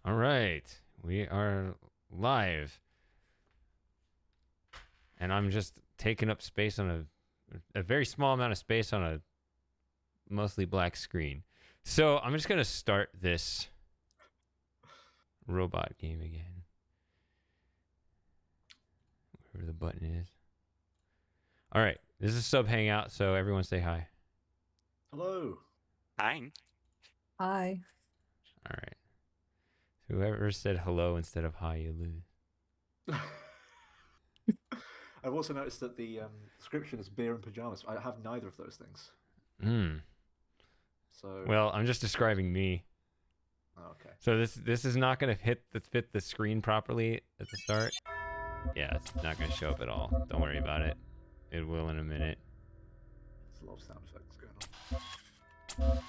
All right, we are live, and I'm just taking up space on a very small amount of space on a mostly black screen. So I'm just gonna start this robot game again. Wherever the button is. All right, this is Sub Hangout, so everyone say hi. Hello. Hi. Hi. All right. Whoever said hello instead of hi, you lose. I've also noticed that the description is beer and pajamas. I have neither of those things. So. Well, I'm just describing me. Oh, okay. So this is not going to fit the screen properly at the start. Yeah, it's not going to show up at all. Don't worry about it. It will in a minute. There's a lot of sound effects going on.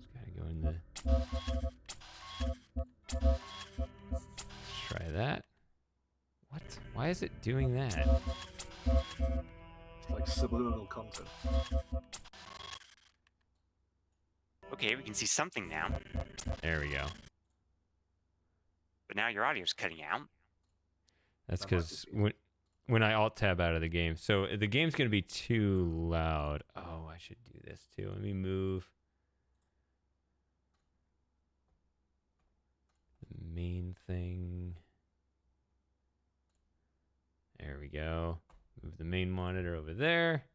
Just gotta go in the. Let's try that. What? Why is it doing that? It's like subliminal content. Okay, we can see something now, There we go. but now your audio's cutting out. That's That might because just be- when I alt tab out of the game, so the game's gonna be too loud. Oh, I should do this too. Let me move the main thing. There we go. Move the main monitor over there.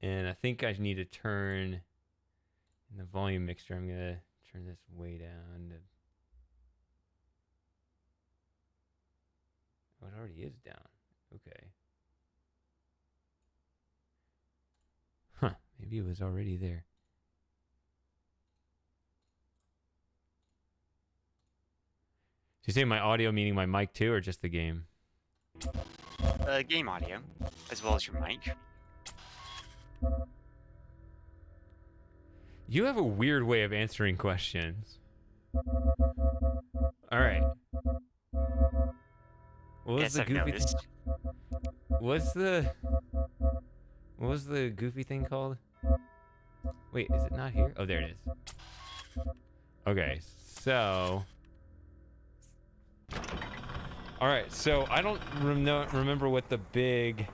And I think I need to turn in the volume mixer. I'm gonna turn this way down to. Oh, it already is down. Okay. Huh. Maybe it was already there. Did you say my audio meaning my mic too, or just the game? Game audio, as well as your mic. You have a weird way of answering questions. All right. What was Yes, the I've goofy? noticed. What was the goofy thing called? Wait, is it not here? Oh, there it is. Okay, so. All right, so I don't remember what the big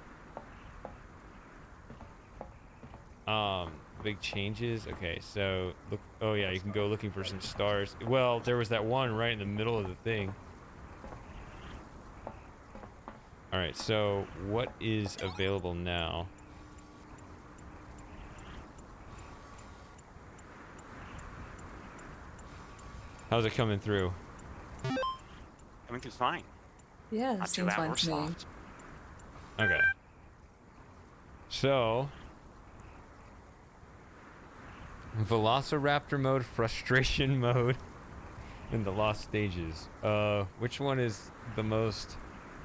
changes. Okay, so look. Oh yeah, you can go looking for some stars. Well, there was that one right in the middle of the thing. All right, so what is available now? How's it coming through? Coming through fine. Yeah, Not too seems loud fine or to me. soft. Okay. So, Velociraptor mode, frustration mode, and the lost stages. Which one is the most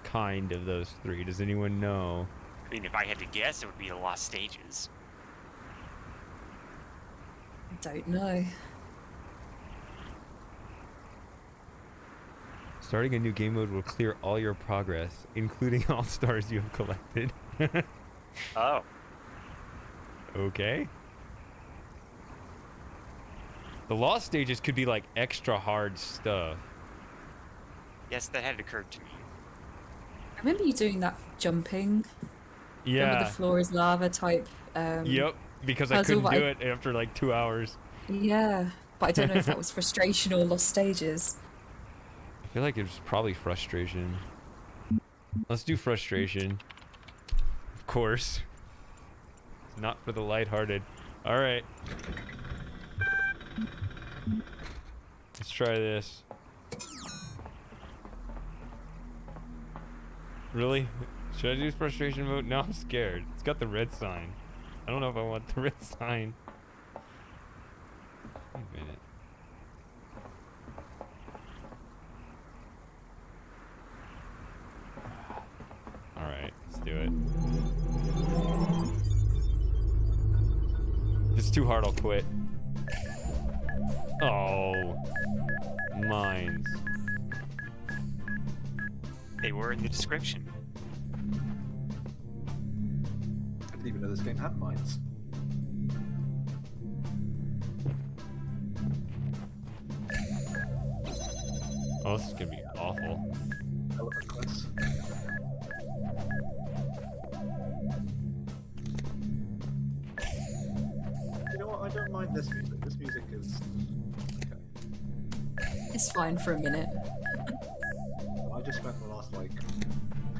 kind of those three? Does anyone know? I mean, if I had to guess, it would be the lost stages. I don't know. Starting a new game mode will clear all your progress, including all stars you have collected. Oh, Okay. The lost stages could be like extra hard stuff. yes, that had occurred to me. I remember you doing that jumping. Remember Yeah. the floor is lava type. Yep. Because I puzzle, couldn't but do it after like 2 hours. Yeah, but I don't know if that was frustration or lost stages. I feel like it was probably frustration. Let's do frustration. Of course. It's not for the lighthearted. All right. Let's try this. Really? Should I do frustration mode? No, I'm scared. It's got the red sign. I don't know if I want the red sign. Wait a minute. Alright, let's do it. If it's too hard, I'll quit. Oh. Mines. They were in the description. didn't even know this game had mines. Oh, this is gonna be awful. Elephant quest. You know what? I don't mind this music. This music is okay. It's fine for a minute. I just spent the last like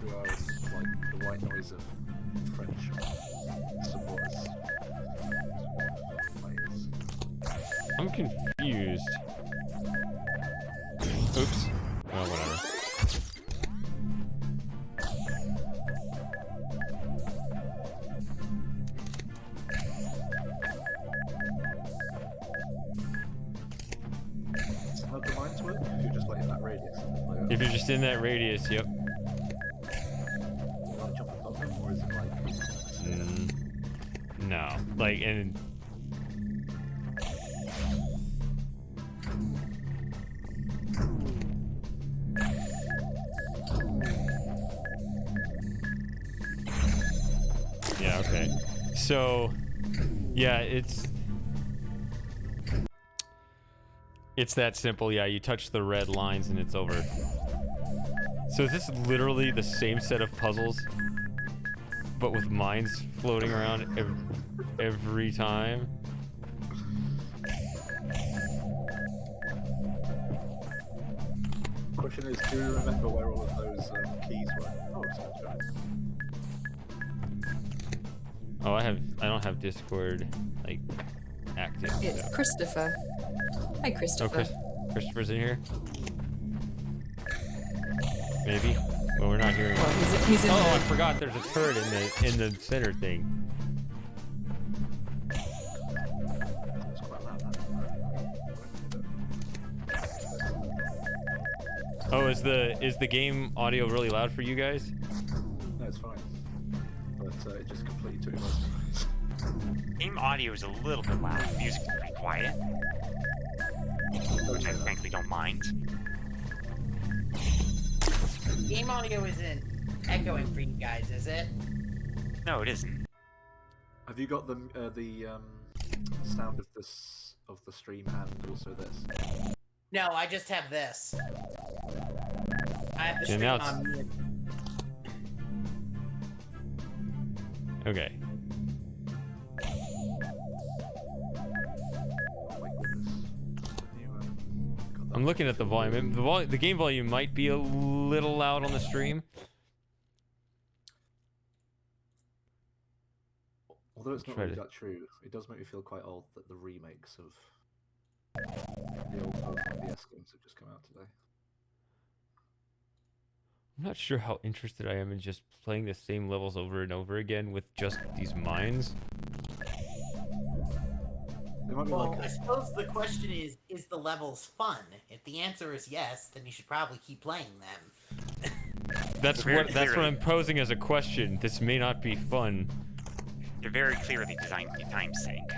2 hours like the white noise of French supporters. I'm confused. Oops. Oh, whatever. How do mines work? If you're just like in that radius. Like, If you're just in that radius, yep. like jump on top of them, or is it like? No. Like, and... Yeah, okay. So, yeah, it's that simple. Yeah, you touch the red lines and it's over. So is this literally the same set of puzzles, but with mines floating around every time? Question is, do you remember where all of those keys were? Oh, sounds right. Oh, I don't have Discord like active. It's So. Christopher. Hi, Oh, Christopher. Christopher's in here. Maybe. Well, we're not hearing. Well, he's in Oh, I the... forgot. There's a turret in the center thing. It's quite loud. Oh, is the game audio really loud for you guys? No, it's fine. But it just completely took most Game audio is a little bit loud. Music's pretty quiet, which I frankly don't mind. Game audio isn't echoing for you guys, is it? No, it isn't. Have you got the sound of the stream and also this? No, I just have this. I have the Yeah, stream now it's- on mute. Okay. Oh my goodness. Have you, got that? I'm looking at the volume. The game volume might be a little loud on the stream. Although it's not Try really to- that true, it does make me feel quite old that the remakes of the old PS games have just come out today. I'm not sure how interested I am in just playing the same levels over and over again with just these mines. They might be Well, like I suppose the question is the levels fun? If the answer is yes, then you should probably keep playing them. That's Very what clearly. I'm posing as a question. This may not be fun. They're very clearly designed to be time sync.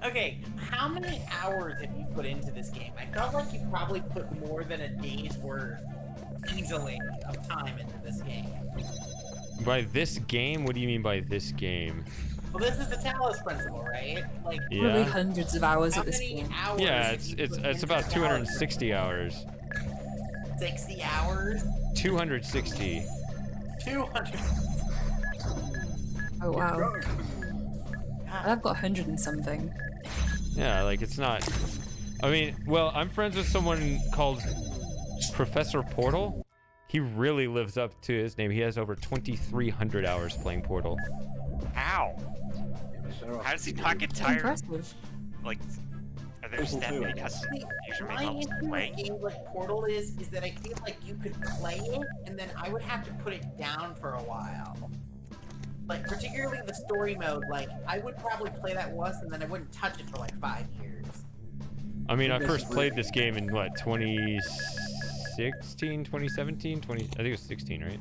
Okay, how many hours have you put into this game? I felt like you probably put more than a day's worth, easily, of time into this game. By this game, what do you mean by this game? Well, this is the Talos principle, right? Like, Probably Yeah. hundreds of hours how at this many point. hours? Yeah, have it's you it's put it's into about Talos? 260 hours. 60 hours? 260. 200. Oh, wow. God. I've got 100 and something. Yeah, like it's not. I mean, well, I'm friends with someone called Professor Portal. He really lives up to his name. He has over 2,300 hours playing Portal. How? How does he not get tired? Impressive. Like, are there People that do, I many guess. custom user My made levels to issue play? with games like Portal is that I feel like you could play it, and then I would have to put it down for a while. Like, particularly the story mode, like, I would probably play that once, and then I wouldn't touch it for like 5 years. I mean, I This first is played really- this game in what, 2016, 2017, 20? I think it was 16, right?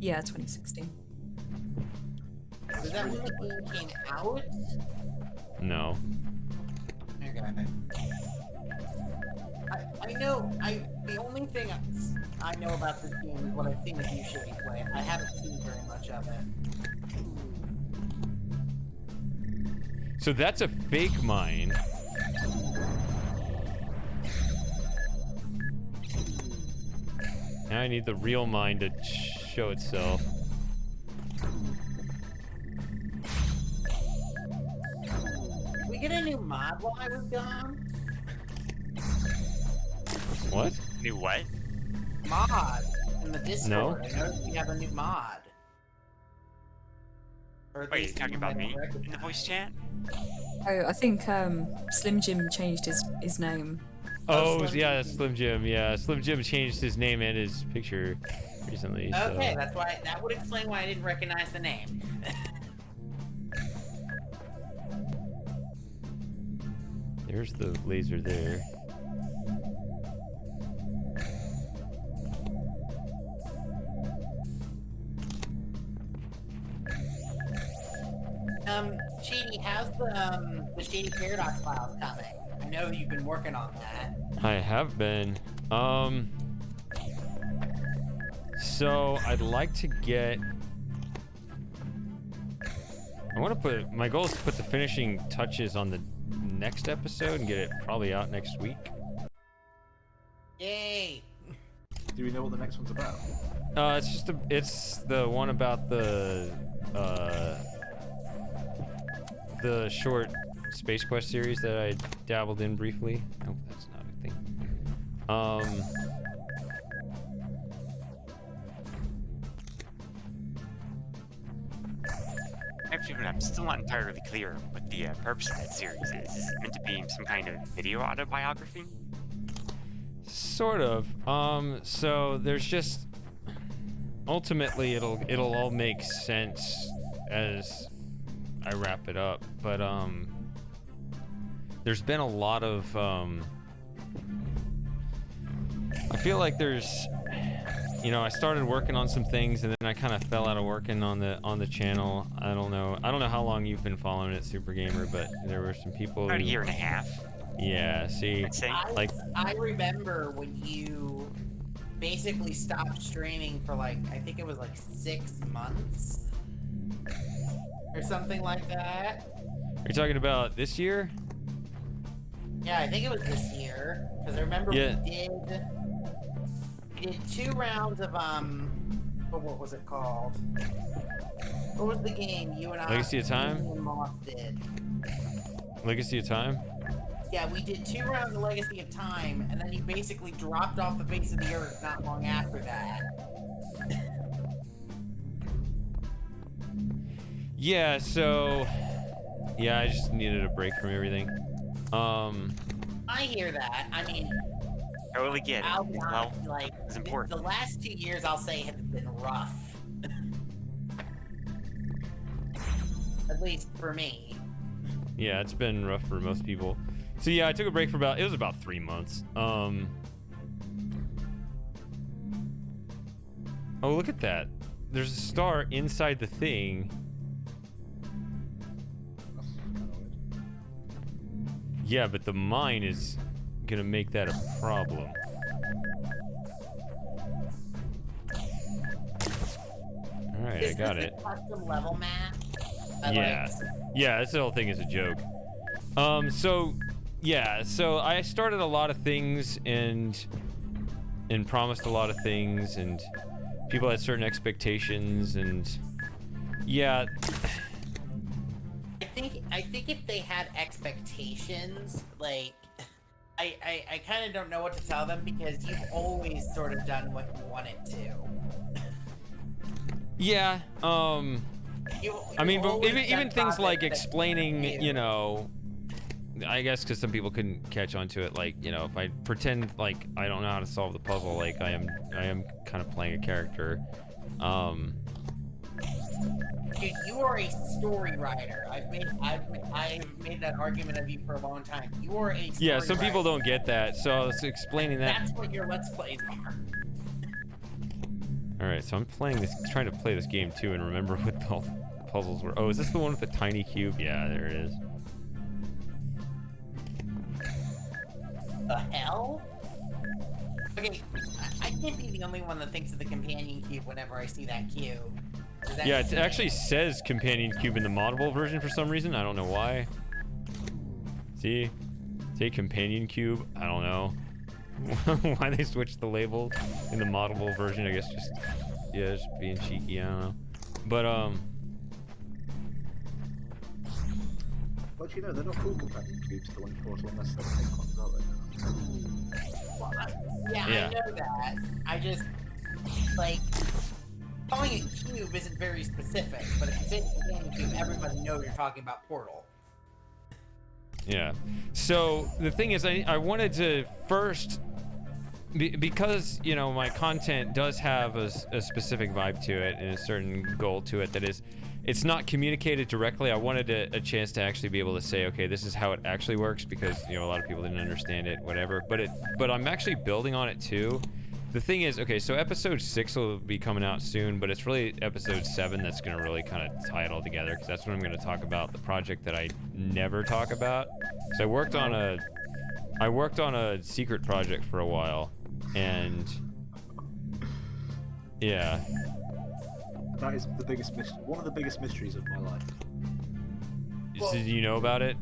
Yeah, 2016. Was that when the game came out? No. Okay. I know. The only thing I know about this game is what I've seen of you, Shady, play. I haven't seen very much of it. So that's a fake mine. Now I need the real mine to show itself. Did we get a new mod while I was gone? What? New what? Mod in the Discord. No. I noticed we have a new mod. Or at Wait, you least talking you about might me in the recognize. voice chat? Oh, I think Slim Jim changed his name. Oh, Slim yeah, Jim. Slim Jim. Yeah, Slim Jim changed his name and his picture recently. So. Okay, that's why. That would explain why I didn't recognize the name. There's the laser there. Shady, how's the Shady Paradox files coming? I know you've been working on that. I have been. So I'd like to get. I want to put. My goal is to put the finishing touches on the next episode and get it probably out next week. Yay! Do we know what the next one's about? It's the one about the short Space Quest series that I dabbled in briefly. Oh, that's not a thing. Actually, I'm still not entirely clear what the purpose of that series is. Is it meant to be some kind of video autobiography? Sort of. So there's just ultimately it'll all make sense as I wrap it up, but there's been a lot of I feel like there's, you know, I started working on some things and then I kind of fell out of working on the channel. I don't know how long you've been following it, Super Gamer, but there were some people About a who- year and a half, Yeah, see, I'd say. like I remember when you basically stopped streaming for like, I think it was like 6 months or something like that. are you talking about this year? Yeah, I think it was this year because I remember Yeah. we did 2 rounds of what was it called? What was the game you and I? Legacy of Time? me and Moss did. Legacy of Time? Yeah, we did 2 rounds of Legacy of Time, and then you basically dropped off the face of the earth not long after that. Yeah, so yeah, I just needed a break from everything. I hear that. I mean, Totally get it. I'll Well, not, like, it's the important. last 2 years I'll say have been rough. At least for me. Yeah, it's been rough for most people. So yeah, I took a break for it was about 3 months. Oh, look at that. There's a star inside the thing. That's kind of weird. Yeah, but the mine is gonna make that a problem. Alright, I Is got this it. a custom level map? I Yeah. Yeah, this whole thing is a joke. So yeah, so I started a lot of things and promised a lot of things, and people had certain expectations, and yeah, I think if they had expectations, like I kind of don't know what to tell them because you've always sort of done what you wanted to. yeah. I mean, but always even done things like projects that explaining, you you know, I guess because some people couldn't catch on to it, like, you know, if I pretend like I don't know how to solve the puzzle, like I am kind of playing a character. Dude, you are a story writer. I've made that argument of you for a long time. You are a story Yeah, some people writer. don't get that, so I was explaining that. That's what your Let's Plays are. All right, so I'm trying to play this game too, and remember what all the puzzles were. Oh, is this the one with the tiny cube? Yeah, there it is. The hell? Okay, I can't be the only one that thinks of the companion cube whenever I see that cube. Yeah, it actually says companion cube in the moddable version for some reason. I don't know why. See? Say companion cube. I don't know. Why they switched the label in the moddable version. I guess just, yeah, just being cheeky. I don't know. But, But you know, they're not called companion cubes to one portal unless they're the pink ones, are they? Well, Yeah. I know that. I just, like, calling it cube isn't very specific, but if you say companion cube, everybody knows you're talking about Portal. yeah. So the thing is, I wanted to first, because, you know, my content does have a specific vibe to it and a certain goal to it that is, it's not communicated directly. I wanted a chance to actually be able to say, okay, this is how it actually works, because, you know, a lot of people didn't understand it, whatever. But I'm actually building on it too. The thing is, okay, so episode 6 will be coming out soon, but it's really episode 7 that's gonna really kind of tie it all together, because that's when I'm gonna talk about the project that I never talk about. So I worked on a secret project for a while, and yeah. That is the biggest one of the biggest mysteries of my life. So do you know about it?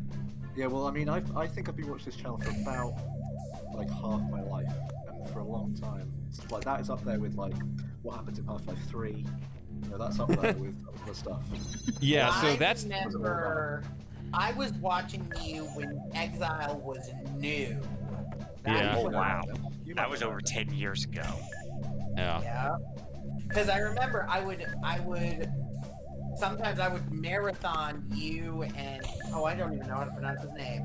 Yeah, well, I mean, I think I've been watching this channel for about like half my life, and for a long time. It's like that is up there with like what happened in Half-Life 3. You know, that's up there with other stuff. Yeah, so I that's remember I was watching you when Exile was new. Yeah. Oh, wow. You That might was know over that. 10 years ago. yeah. Yeah. Because I remember I would sometimes I would marathon you and oh, I don't even know how to pronounce his name.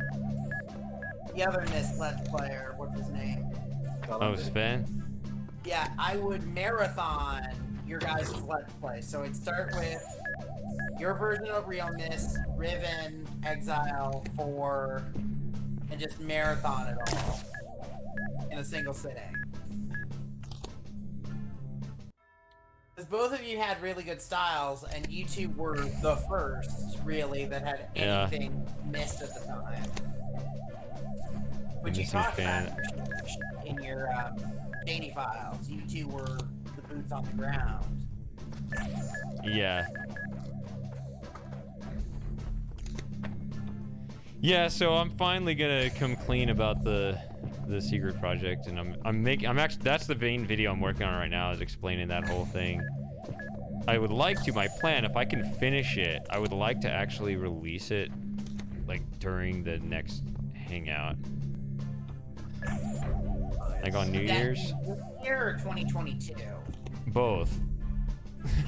The other Miss Let's Player, what's his name? Oh, Sven? Yeah, I would marathon your guys' Let's Play. So it'd start with your version of Real Miss, Riven, Exile, 4, and just marathon it all in a single sitting. Because both of you had really good styles, and you two were the first, really, that had Yeah. anything missed at the time. Which you Missing talked about fan. in your Shady Files. You two were the boots on the ground. Yeah. Yeah, so I'm finally gonna come clean about the secret project, and I'm actually, that's the main video I'm working on right now, is explaining that whole thing. I would like to, my plan, if I can finish it, I would like to actually release it like during the next Hangout. Like on New Year's? This year or 2022? Both.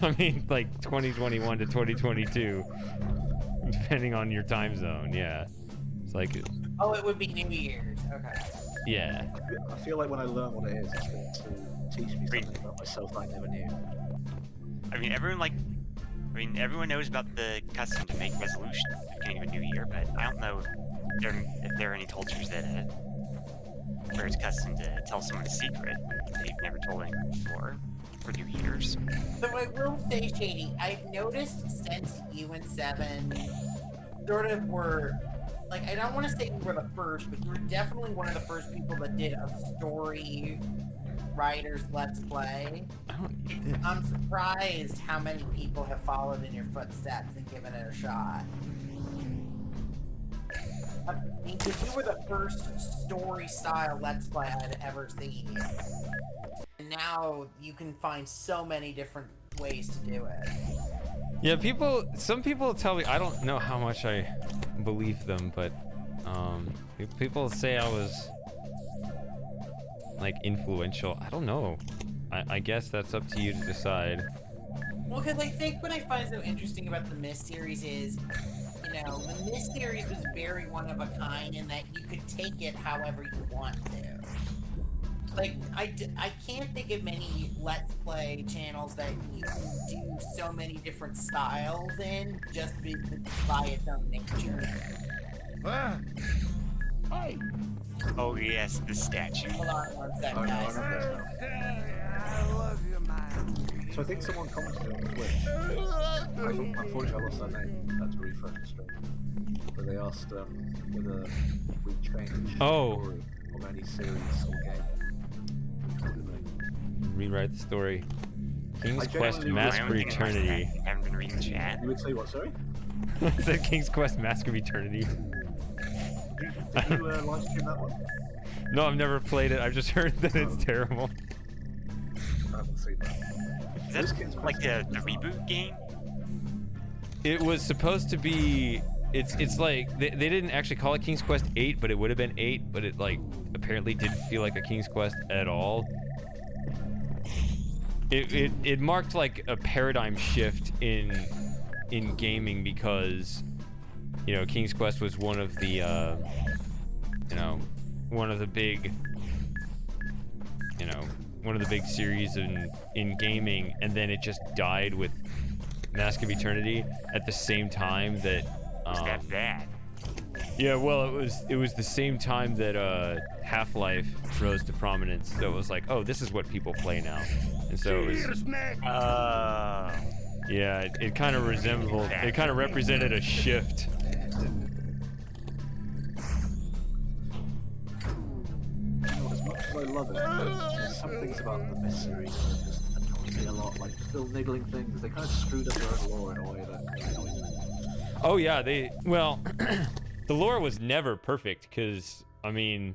I mean, like 2021 to 2022, depending on your time zone. Yeah, it's like, Oh, it would be New Year's. Okay. yeah, I feel like when I learn what it is, it's going to teach me something about myself that I never knew. I mean, everyone knows about the custom to make resolutions at the beginning of a new year, but I don't know if there are any cultures that where it's custom to tell someone a secret they've never told anyone before for New Year's. So I will say, Shady, I've noticed since you and Seven sort of were, like, I don't want to say you were the first, but you were definitely one of the first people that did a story writer's Let's Play. I'm surprised how many people have followed in your footsteps and given it a shot. I mean, 'cause you were the first story-style Let's Play I'd ever seen. And now you can find so many different ways to do it. yeah. Some people tell me, I don't know how much I believe them, but people say I was like influential. I don't know. I guess that's up to you to decide. Well, because I think what I find so interesting about the Myst series is, you know, the Myst series was very one of a kind in that you could take it however you want to. Like, I can't think of many Let's Play channels that you can do so many different styles in just by its own nature. Hey! Oh yes, the statue. Hold on one Oh, second, no, I guys. remember this now. So I think someone commented on Twitch. Unfortunately, I lost their name. I had to refresh the stream. But they asked whether we changed the Oh. story of any series or game. rewrite the story. King's I Quest genuinely Mask My of only thing is like, Eternity. I haven't been reading the chat. You would say what? Sorry. I said King's Quest Mask of Eternity. Did you live stream that one? No, I've never played it. I've just heard that it's terrible. I haven't seen that. Is that like the reboot game? It was supposed to be. It's like they didn't actually call it King's Quest 8, but it would have been 8, but it like apparently didn't feel like a King's Quest at all. It marked like a paradigm shift in gaming because, you know, King's Quest was one of the one of the big series in gaming, and then it just died with Mask of Eternity at the same time that Is that bad? yeah, well, it was the same time that Half-Life rose to prominence. So it was like, oh, this is what people play now. And so it was yeah, it kind of represented a shift. As much as I love it, there's some things about the Myst series that just annoy me a lot, like still niggling things. They kind of screwed up their own lore in a way that annoys me. Oh yeah, the lore was never perfect because, I mean,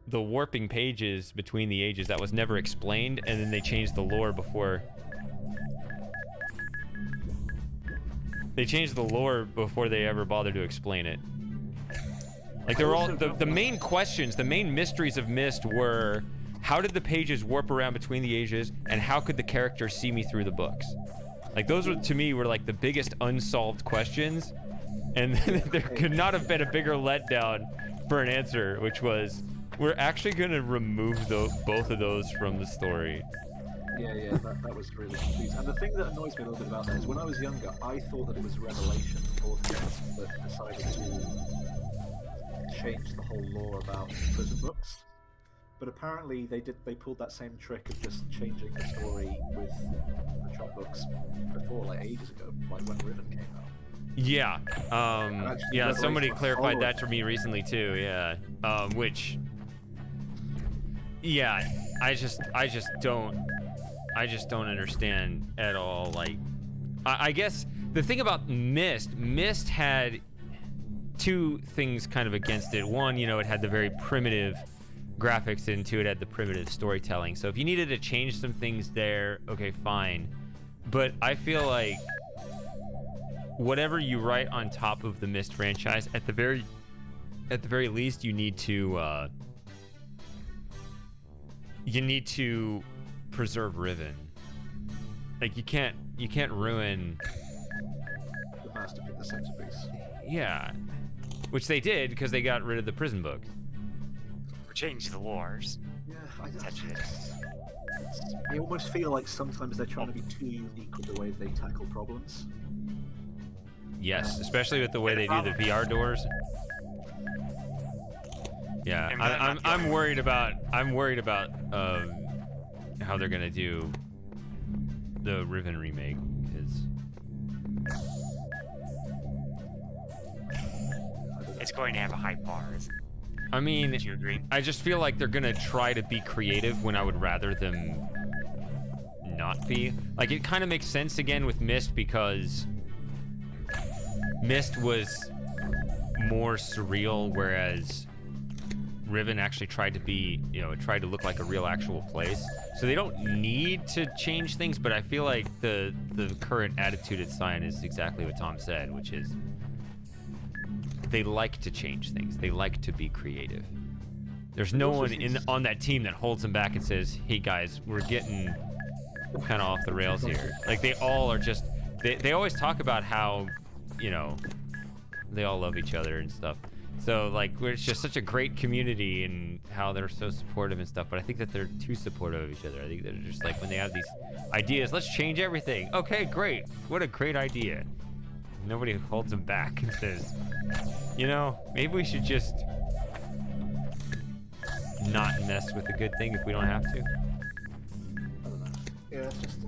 the warping pages between the ages, that was never explained, and then they changed the lore before. They changed the lore before they ever bothered to explain it. Like, they were all the main questions, the main mysteries of Myst were, how did the pages warp around between the ages, and how could the character see me through the books? Like, those were, to me, were like the biggest unsolved questions, and there could not have been a bigger letdown for an answer, which was, we're actually going to remove both of those from the story. Yeah, that was really confusing. And the thing that annoys me a little bit about that is when I was younger, I thought that it was Revelation Podcast that decided to change the whole lore about prison books. But apparently they pulled that same trick of just changing the story with the chop books before, like ages ago, like when Riven came out. Yeah, yeah, somebody clarified that to following. me recently too, yeah. Which, yeah, I just don't understand at all. Like, I guess the thing about Myst had two things kind of against it. One, you know, it had the very primitive graphics, and two, it had the primitive storytelling. So if you needed to change some things there, okay, fine. But I feel like whatever you write on top of the Myst franchise, at the very least, you need to preserve Riven. Like, you can't ruin The masterpiece, the centerpiece. yeah, which they did because they got rid of the prison books. Or change the lores. Yeah, Essentially. I almost feel like sometimes they're trying to be too unique with the way they tackle problems. Yes, especially with the way they do the VR doors. Yeah, I'm worried about how they're gonna do the Riven remake, because It's going to have a high bar. I mean, Do you agree? I just feel like they're gonna try to be creative when I would rather them not be. Like, it kind of makes sense again with Myst because Myst was more surreal, whereas Riven actually tried to be, you know, it tried to look like a real actual place. So they don't need to change things, but I feel like the current attitude at Cyan is exactly what Tom said, which is they like to change things. They like to be creative. There's no one on that team that holds them back and says, hey guys, we're getting kind of off the rails here. Like, they all are just, they always talk about how, you know, they all love each other and stuff. So, like, it's just such a great community and how they're so supportive and stuff. But I think that they're too supportive of each other. I think they're just like, when they have these ideas, let's change everything. Okay, great. What a great idea. Nobody holds them back and says, you know, maybe we should just not mess with a good thing if we don't have to. I don't know. Yeah, it's just.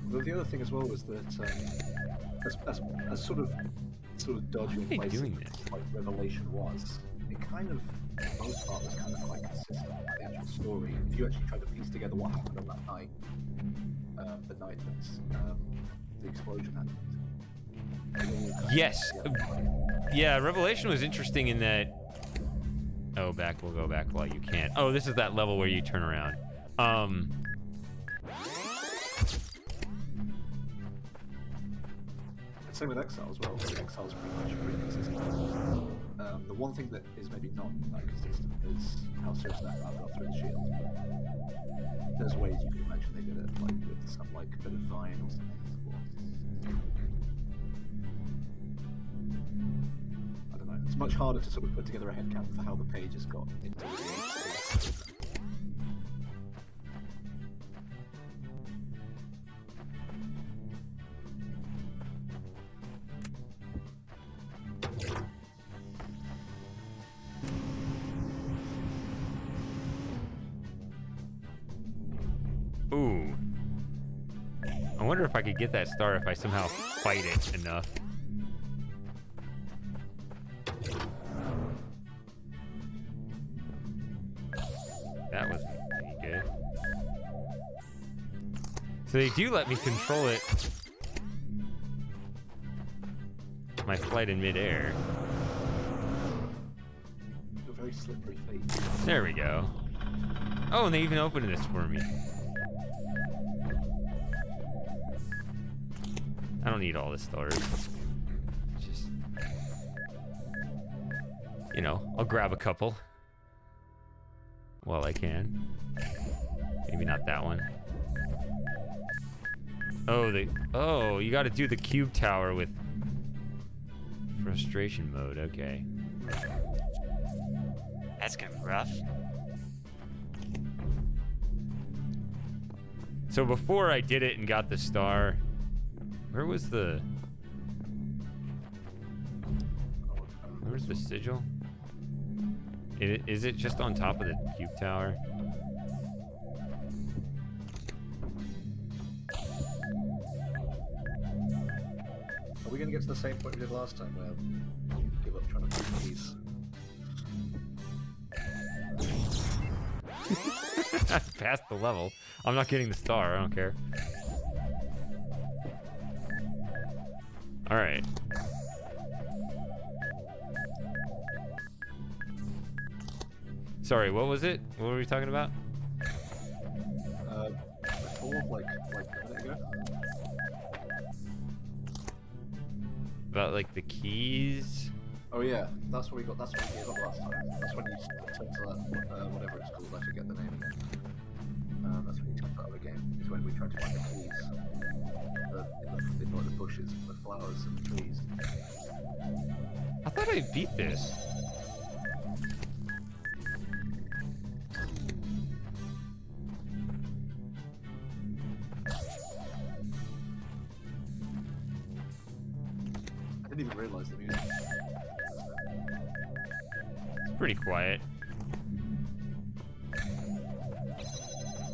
But the other thing as well was that as sort of dodgy and Why are they doing basic like Revelation was, it kind of most part, was kind of quite consistent with the actual story. If you actually try to piece together what happened on that night, the night that the explosion happened. Yes. Yeah, Revelation was interesting in that. Oh, we'll go back while you can't. Oh, this is that level where you turn around. Same with Exile as well. Exile's pretty consistent. The one thing that is maybe not that consistent is how certain that I've got through the shield. There's ways you can imagine they did it, like with some like bit of vine or something. I don't know. It's much harder to sort of put together a headcount for how the pages got into the Ooh. I wonder if I could get that star if I somehow fight it enough. That wasn't any good. So they do let me control it. My flight in midair. a very slippery feet. There we go. Oh, and they even opened this for me. I don't need all the stars. Just, you know, I'll grab a couple while I can. Maybe not that one. Oh, you got to do the cube tower with frustration mode. Okay. That's gonna be rough. So before I did it and got the star, where's the sigil? Is it just on top of the cube tower? Are we going to get to the same point we did last time where we give up trying to find the keys? I passed the level. I'm not getting the star. I don't care. All right. Sorry, what was it? What were we talking about? Before, like a minute ago? About like the keys? Oh yeah, that's what we got. That's what we gave up last time. That's when you turned to that, whatever it's called. I forget the name again. That's when you turned to that other game. Is when we tried to find the keys. In like the bushes, the flowers, and the trees. I thought I beat this. I didn't even realize the music. It's pretty quiet.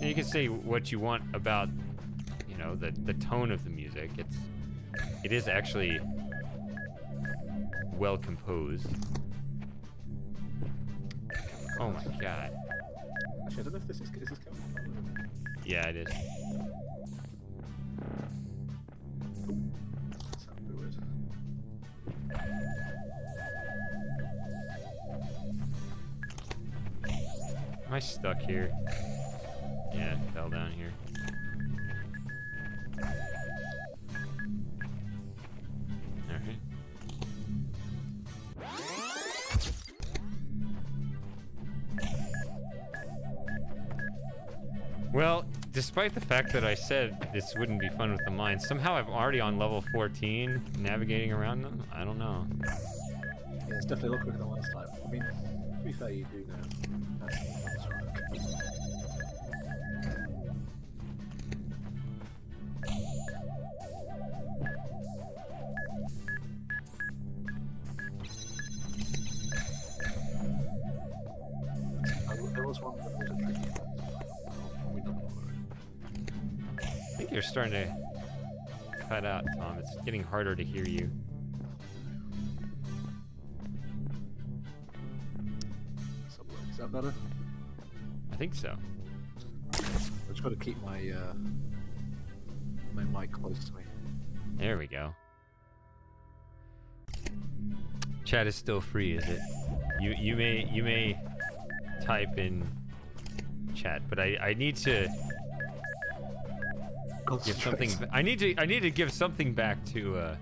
And you can say what you want about, you know, the tone of the music. It is actually well composed. Oh my god. Actually, I don't know if this is this coming from. Yeah, it is. That sounds a bit weird. Am I stuck here? Yeah, I fell down here. Alright. Well, despite the fact that I said this wouldn't be fun with the mines, somehow I'm already on level 14, navigating around them. I don't know. Yeah, it's definitely a lot quicker than last time. I mean, to be fair, you do know. That's right. There was one that was a tricky one. We don't know already. I think you're starting to cut out, Tom. It's getting harder to hear you. Let's have a look. that better? I think so. I just got to keep my my mic close to me. There we go. Chat is still free, is it? You may type in chat, but I need to give something. I need to give something back to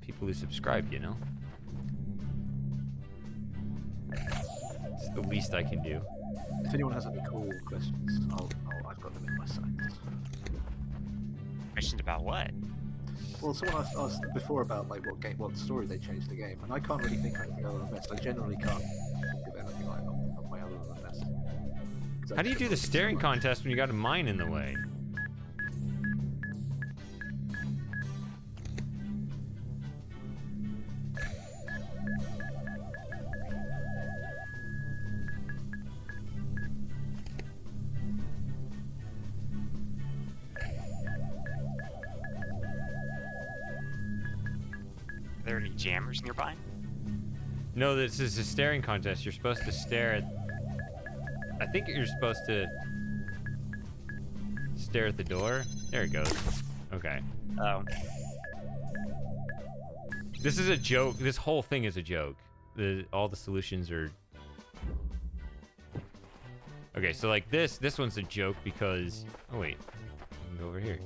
people who subscribe. You know, it's the least I can do. If anyone has any cool questions, I've got them in my sights. Questions about what? Well, someone asked before about like what story they changed the game, and I can't really think of anything other than this. I generally can't think of anything like on my other than this. How do you do the staring contest when you got a mine in the way? Are there any jammers nearby? No, this is a staring contest. You're supposed to stare at... I think you're supposed to stare at the door. There it goes. Okay. Oh. This is a joke. This whole thing is a joke. All the solutions are... Okay, so like this one's a joke because... Oh wait, I can go over here.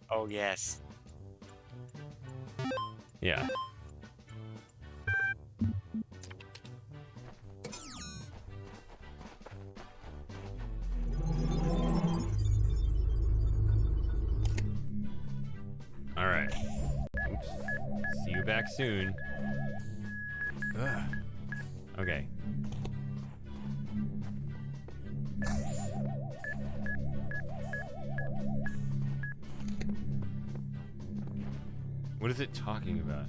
Oh, yes. Yeah. All right. Oops. See you back soon. Ugh. Okay. What is it talking about?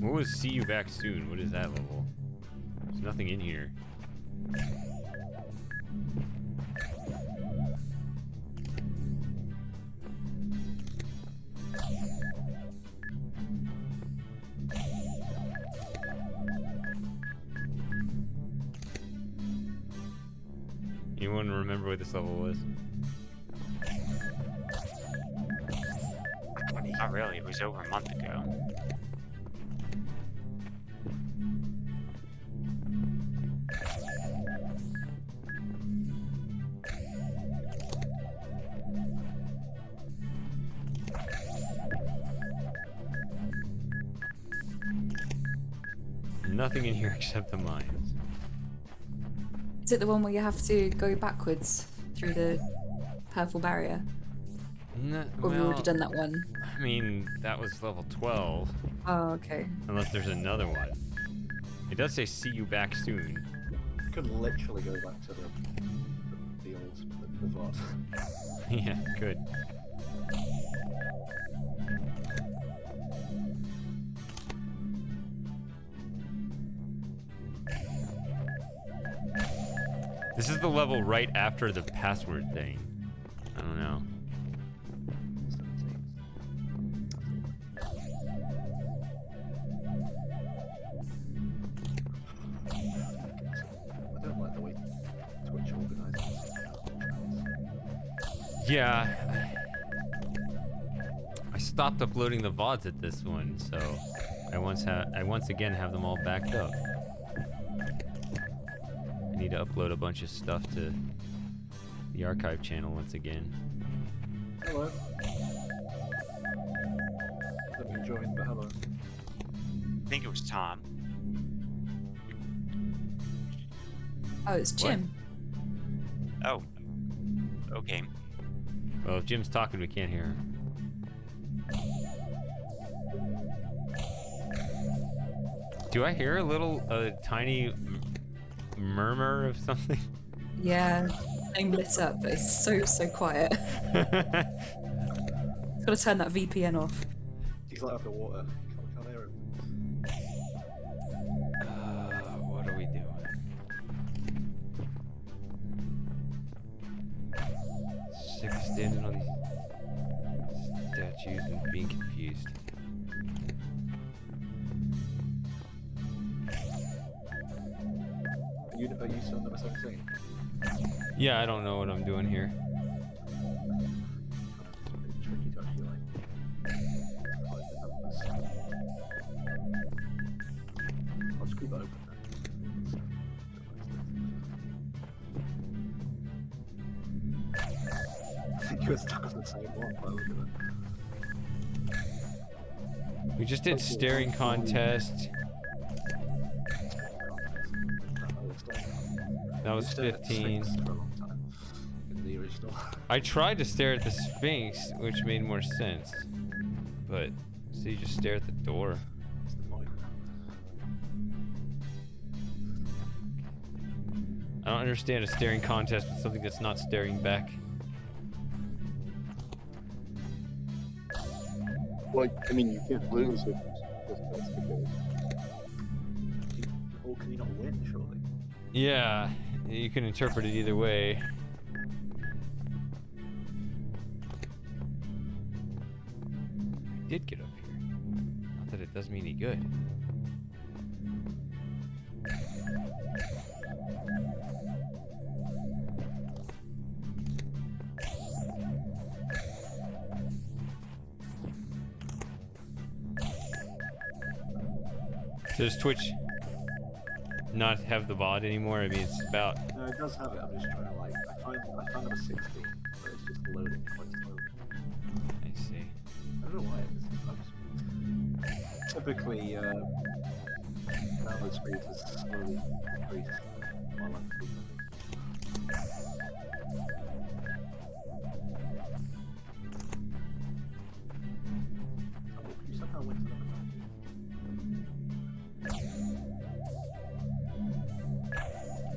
What was see you back soon? What is that level? There's nothing in here. Anyone remember what this level was? Not really. It was over a month ago. Nothing in here except the mines. Is it the one where you have to go backwards through the purple barrier? No, Or have you already done that one? I mean, that was level 12. Oh, okay. Unless there's another one. It does say see you back soon. You could literally go back to the old the VOD. Yeah, good. This is the level right after the password thing. I don't know. I don't like the way Twitch organizes. Yeah. I stopped uploading the VODs at this one, so I once again have them all backed up. I need to upload a bunch of stuff to the archive channel once again. Hello. Let me join, but hello. I think it was Tom. Oh, it's Jim. Oh. Okay. Well, if Jim's talking, we can't hear him. Do I hear a tiny murmur of something? Yeah, I'm lit up, but it's so quiet. Gotta turn that VPN off. He's like underwater. Can't hear him. What are we doing? sick of standing on these statues and being confused. Are you still number 17? Yeah, I don't know what I'm doing here. It's tricky to actually like find the numbers. I'll just keep it open then. I think you were stuck on the same one by the look of it. We just did staring contest. That was 15. For a long time in the original. I tried to stare at the Sphinx, which made more sense. But, so you just stare at the door. That's the point. I don't understand a staring contest with something that's not staring back. Well, I mean, you can't lose if that's the case. Or can you not win, surely? Yeah, you can interpret it either way. I did get up here. Not that it does me any good. Does Twitch not have the VOD anymore? I mean, it's about... No, it does have it. I'm just trying to like. I found number 16, but it's just loading quite slowly. I see. I don't know why. Typically, download speed has slowly increased while I'm speaking. Oh, you somehow went to number 19.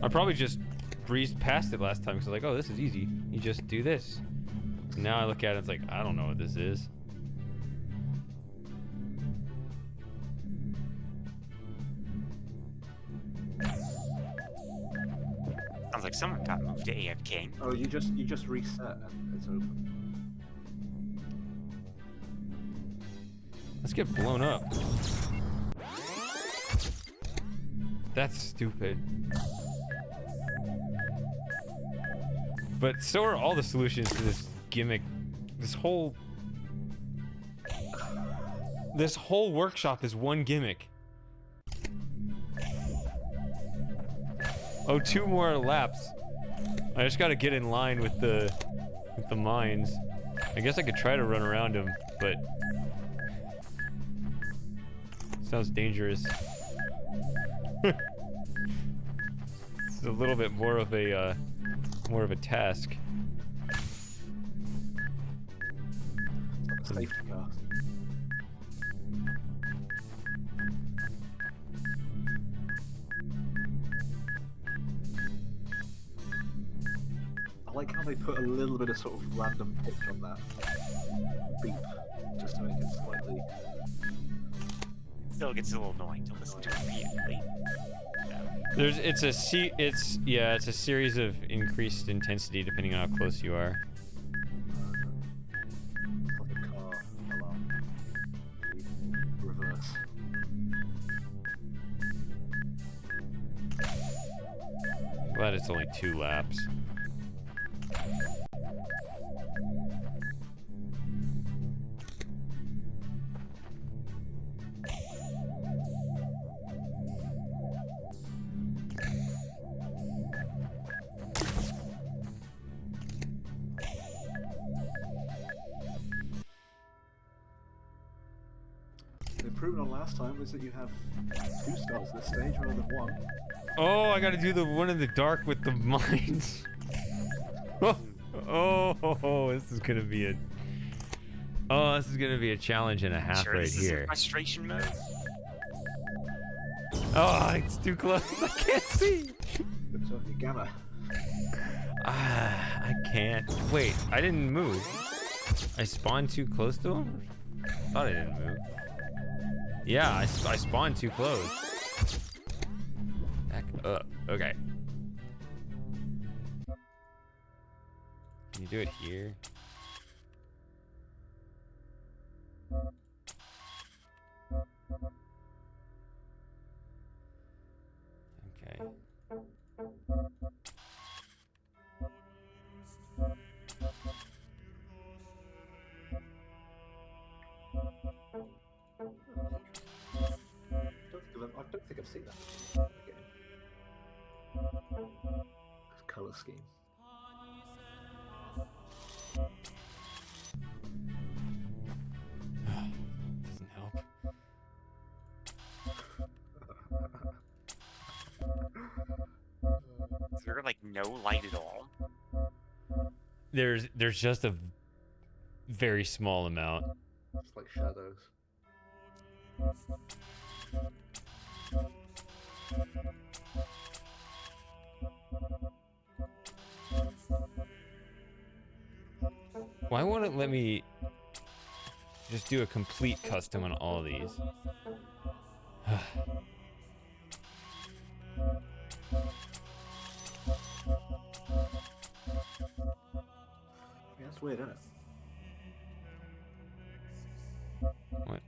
I probably just breezed past it last time because I was like, oh, this is easy. You just do this. And now I look at it, it's like, I don't know what this is. Sounds like someone got moved to AFK. Oh, you just reset and it's open. Let's get blown up. That's stupid. But so are all the solutions to this gimmick. This whole workshop is one gimmick. Oh, 2 more laps. I just gotta get in line with the mines. I guess I could try to run around them, but sounds dangerous. It's a little bit more of a task. It's like a safety car. I like how they put a little bit of sort of random pitch on that beep, just to make it slightly. Still gets a little annoying to listen to repeatedly. It's a series of increased intensity depending on how close you are. Like a car alarm. Reverse. Glad it's only 2 laps. The improvement on last time was that you have 2 stars this stage rather than 1. Oh, I gotta do the one in the dark with the mines. Oh, this is gonna be a. Oh, this is gonna be a challenge and a half Sure, right this is in here. frustration mode. Oh, it's too close. I can't see. It's on your gamma. Ah, I can't. Wait, I didn't move. I spawned too close to him? I thought I didn't move. Yeah, I spawned too close. Back up. Okay. Can you do it here? Okay. I don't think I've seen that in the game. This color scheme. Doesn't help. Is there like no light at all? There's just a very small amount. It's like shadows. Why won't it let me just do a complete custom on all of these? Yeah, that's weird, isn't it? What?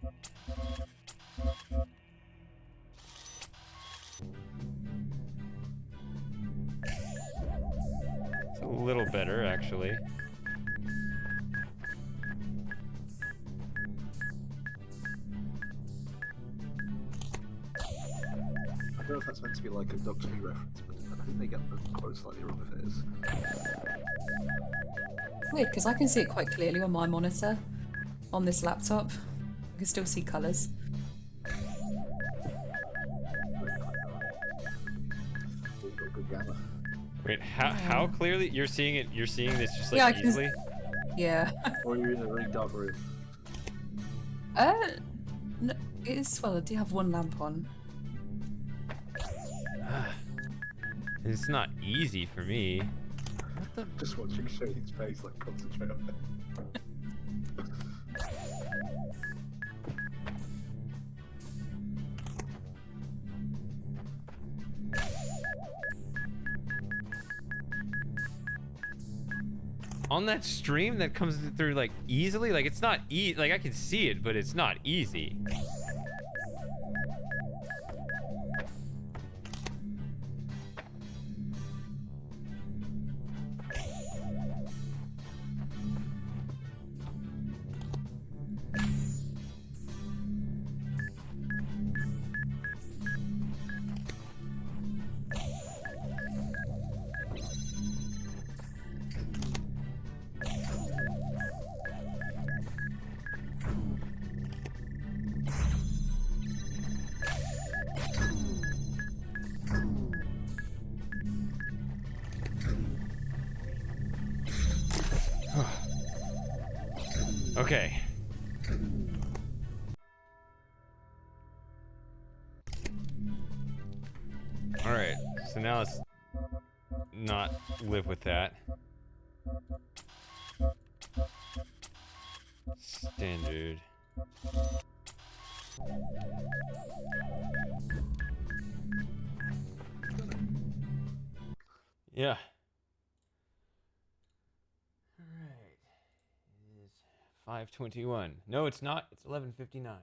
It's a little better, actually. I don't know if that's meant to be like a Doctor Who reference, but I think they get the quote slightly wrong if it is. Weird, because I can see it quite clearly on my monitor on this laptop. I can still see colours. We've got good gamma. Wait, how clearly you're seeing it? You're seeing this just like Yeah, I can- easily? Yeah. Or you're in a really dark room. No, it is, well, I do have one lamp on. It's not easy for me. Just watching Shane's face, like, concentrate on it. On that stream that comes through like easily, like it's not like I can see it, but it's not easy. Okay. All right. So now let's not live with that. Standard. Yeah. All right. It is 5:21. No, it's not. It's 11:59.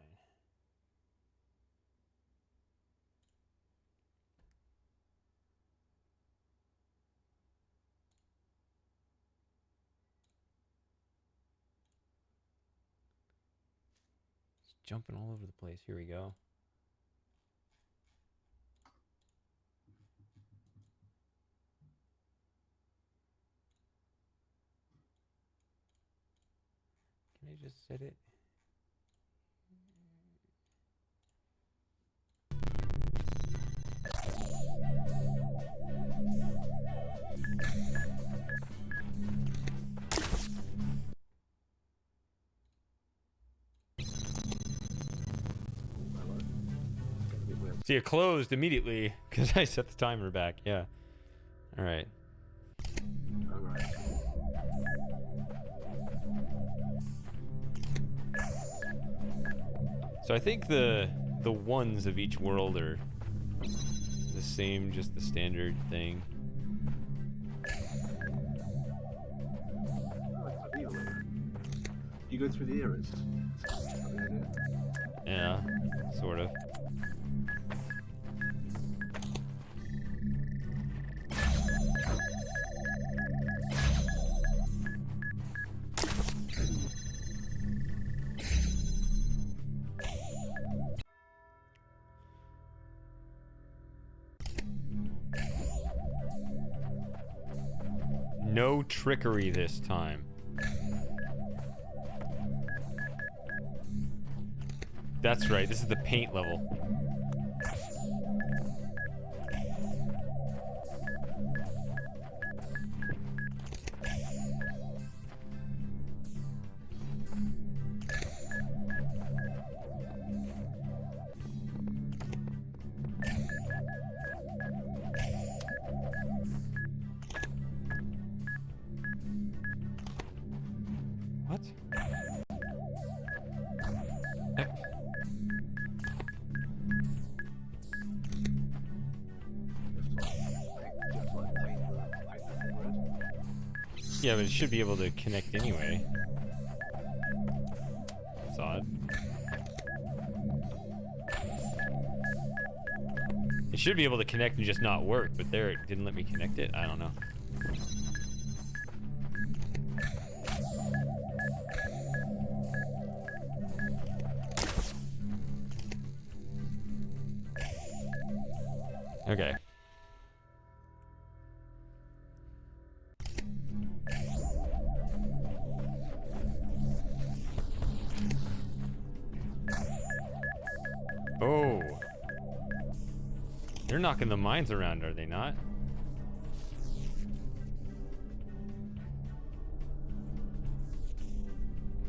It's jumping all over the place. Here we go. Can I just set it? See, it closed immediately because I set the timer back. Yeah. All right. Alright. So I think the ones of each world are the same, just the standard thing. You go through the eras. Is that the idea? Yeah, sort of. No trickery this time. That's right, this is the paint level. What? Yep. Yeah, but it should be able to connect anyway. That's odd. It should be able to connect and just not work, but there it didn't let me connect it. I don't know. Okay. Oh. They're knocking the mines around, are they not?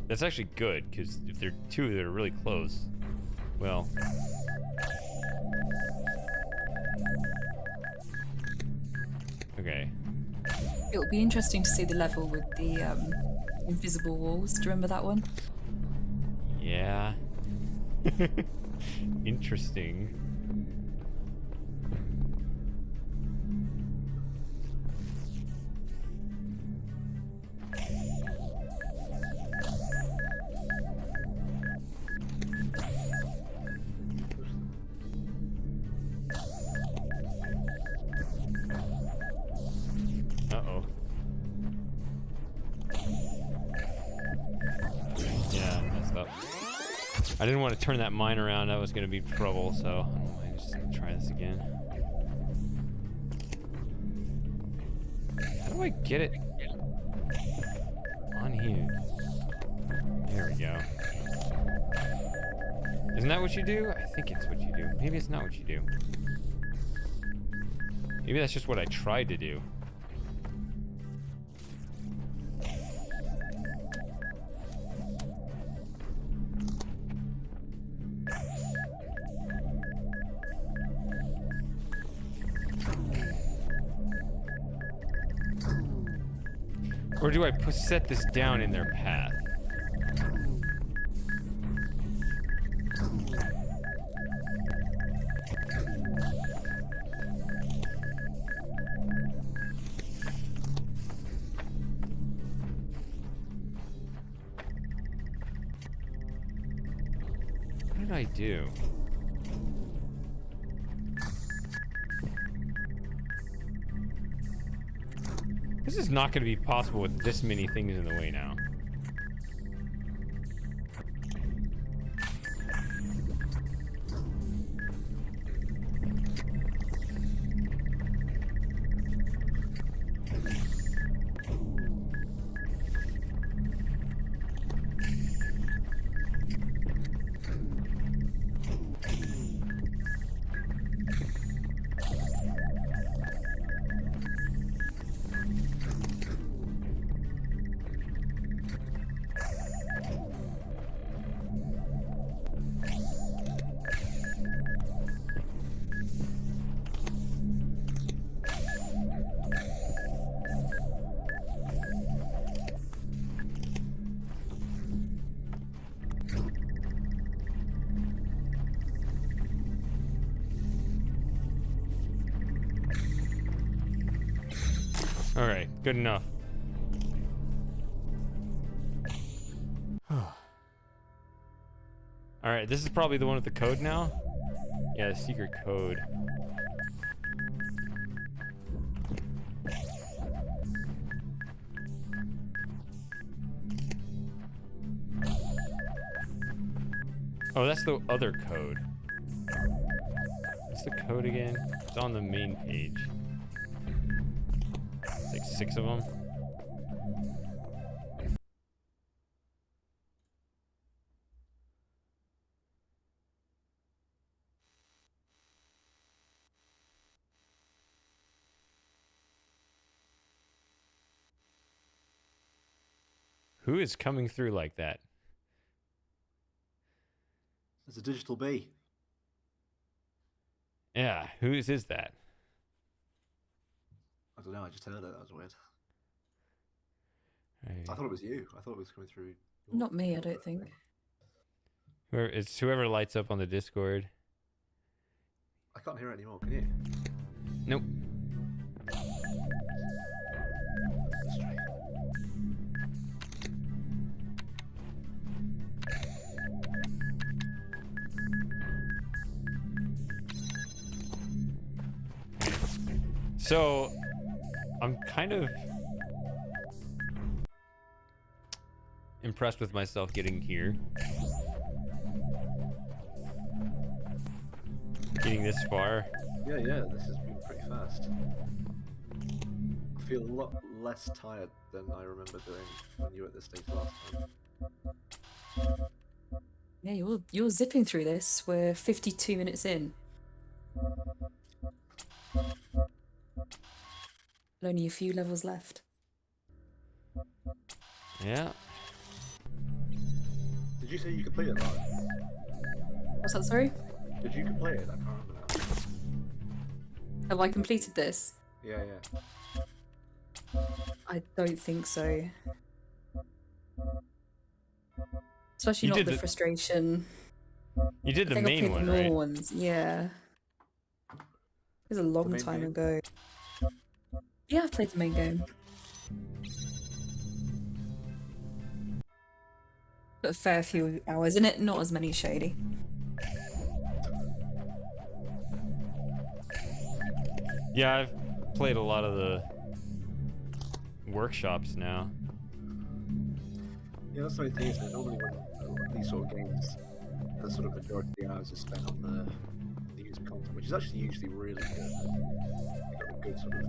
That's actually good, because if they're two that are really close, well... Okay. It will be interesting to see the level with the invisible walls. Do you remember that one? Yeah. Interesting. Uh-oh. Yeah, messed up. I didn't want to turn that mine around. That was going to be trouble, so I'm just going to try this again. How do I get it on here? There we go. Isn't that what you do? I think it's what you do. Maybe it's not what you do. Maybe that's just what I tried to do. Or do I set this down in their path? What did I do? This is not going to be possible with this many things in the way now. All right, good enough. All right, this is probably the one with the code now. Yeah, the secret code. Oh, that's the other code. What's the code again? It's on the main page. It's like 6 of them. Who is coming through like that? There's a digital bee. Yeah, whose is that? I don't know. I just heard it. That was weird. Right. I thought it was you. I thought it was coming through. Not me, I don't think. It's whoever lights up on the Discord. I can't hear it anymore. Can you? Nope. That's strange. So, I'm kind of impressed with myself getting here. Getting this far. Yeah, this has been pretty fast. I feel a lot less tired than I remember doing when you were at this stage last time. Yeah, you're zipping through this. We're 52 minutes in. Only a few levels left. Yeah. Did you say you completed it live? What's that, sorry? Did you complete it? I can't remember now. Have I completed this? Yeah. I don't think so. Especially You not did the the- frustration. You did I the think I main played one, the right? normal ones. Yeah. It was a long main time game? ago. Yeah, I've played the main game. But a fair few hours in it, not as many shady. Yeah, I've played a lot of the workshops now. Yeah, that's the main thing, isn't it? Normally when these sort of games, the sort of majority of the hours is spent on the user content, which is actually usually really good. You've got a good sort of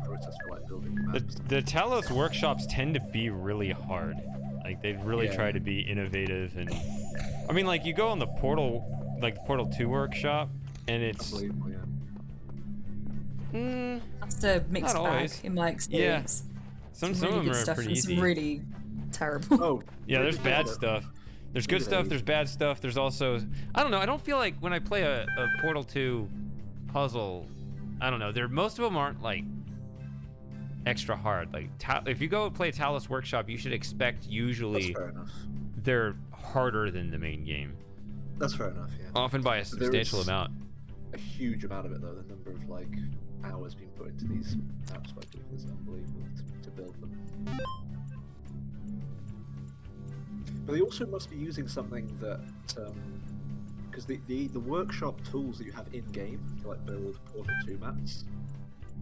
process for like building maps. The Talos workshops tend to be really hard. Like they really Yeah. try to be innovative, and I mean, like you go on the Portal, like the Portal 2 workshop, and it's Unbelievable, yeah. That's a mixed Not bag always. in my experience. some Some of really them good are stuff pretty and easy. some really terrible. Oh, Yeah, there's bad yeah. stuff. There's good Maybe stuff, they- there's bad stuff, there's also... I don't know, I don't feel like when I play a Portal 2 puzzle, I don't know, most of them aren't, like, extra hard. Like, if you go play a Talos Workshop, you should expect usually That's fair enough. they're harder than the main game. That's fair enough, yeah. Often by a But there substantial is amount. a huge amount of it, though. The number of, like, hours being put into these maps by people is unbelievable to build them. But they also must be using something that, because the workshop tools that you have in game to like build Portal 2 maps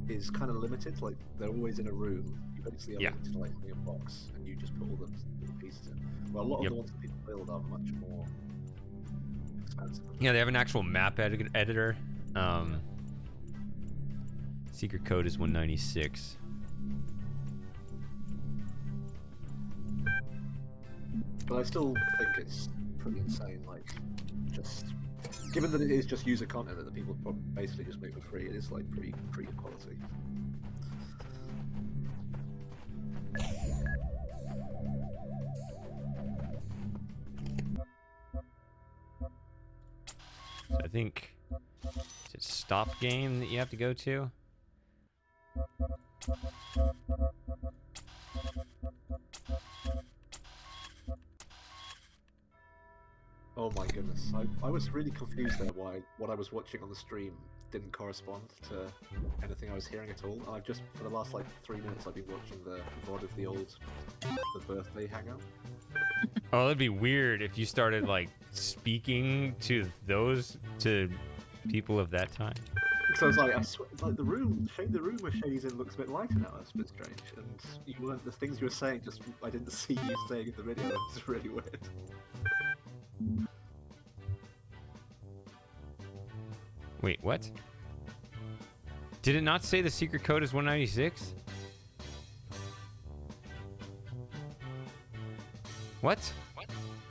is kind of limited. Like they're always in a room. You basically are Yeah. limited to like a box, and you just put all the little pieces in. Well, a lot of Yep. the ones that people build are much more expansive. Yeah, they have an actual map editor. Secret code is 196. But I still think it's pretty insane. Like, just given that it is just user content that the people basically just make for free, it is like pretty good quality. So I think is it stop game that you have to go to? Oh my goodness, I was really confused there why what I was watching on the stream didn't correspond to anything I was hearing at all. And I've just, for the last like 3 minutes, I've been watching the VOD of the birthday hangout. Oh, that'd be weird if you started like speaking to people of that time. So I was like, I swear, like the room where Shady's in looks a bit lighter now. That's a bit strange. And you weren't, the things you were saying, just I didn't see you saying in the video. It's really weird. Wait, what? Did it not say the secret code is 196? What?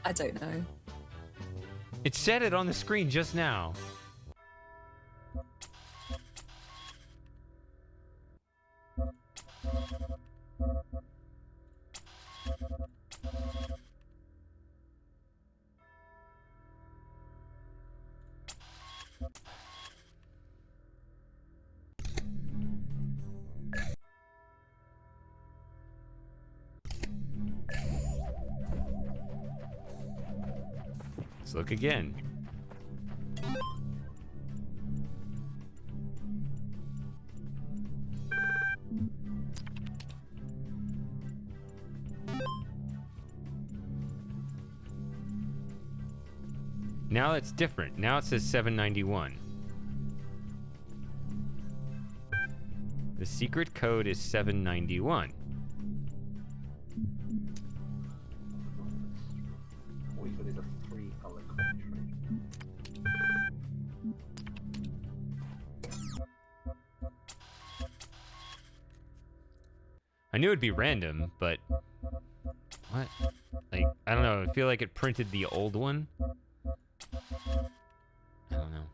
I don't know. It said it on the screen just now. Let's look again. Now it's different. Now it says 791. The secret code is 791. Always wanted a 3-color country. I knew it'd be random, but what? Like, I don't know. I feel like it printed the old one. I don't know.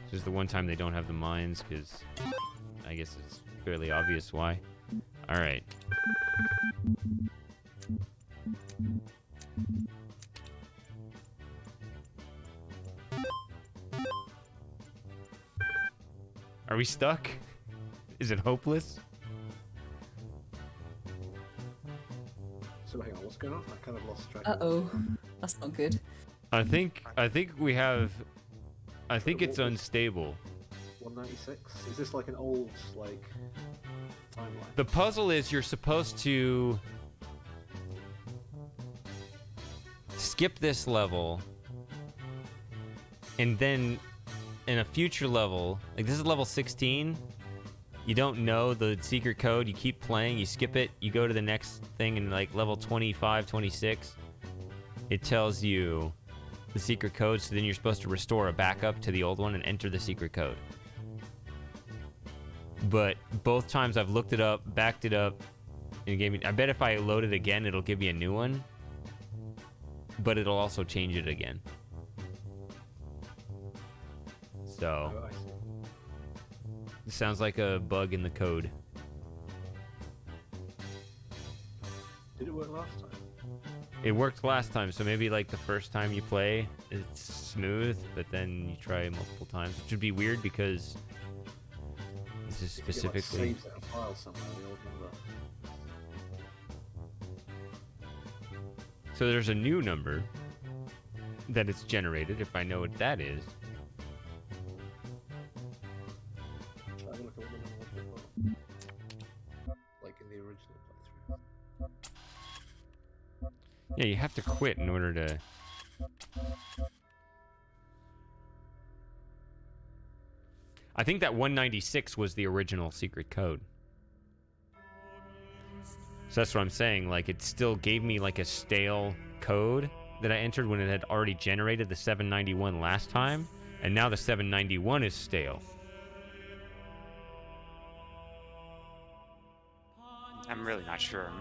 This is the one time they don't have the mines, because I guess it's fairly obvious why. Alright. Are we stuck? Is it hopeless? So hang on, what's going on? I kind of lost track. Uh-oh. That's not good. I think we have... I think it's unstable. 196? Is this like an old, like, timeline? The puzzle is you're supposed to skip this level, and then in a future level, like this is level 16, you don't know the secret code, you keep playing, you skip it, you go to the next thing, and like level 25, 26, it tells you the secret code, so then you're supposed to restore a backup to the old one and enter the secret code. But both times I've looked it up, backed it up, and it gave me... I bet if I load it again, it'll give me a new one. But it'll also change it again. So... Oh, I see. It sounds like a bug in the code. Did it work last time? It worked last time, so maybe like the first time you play, it's smooth, but then you try multiple times, which would be weird because this is specifically... It like saves a file somewhere, the old number. So there's a new number that it's generated, if I know what that is. Try to look at what the number was before. Like in the original playthrough. Yeah, you have to quit in order to... I think that 196 was the original secret code. So that's what I'm saying, like it still gave me like a stale code that I entered when it had already generated the 791 last time, and now the 791 is stale. I'm really not sure.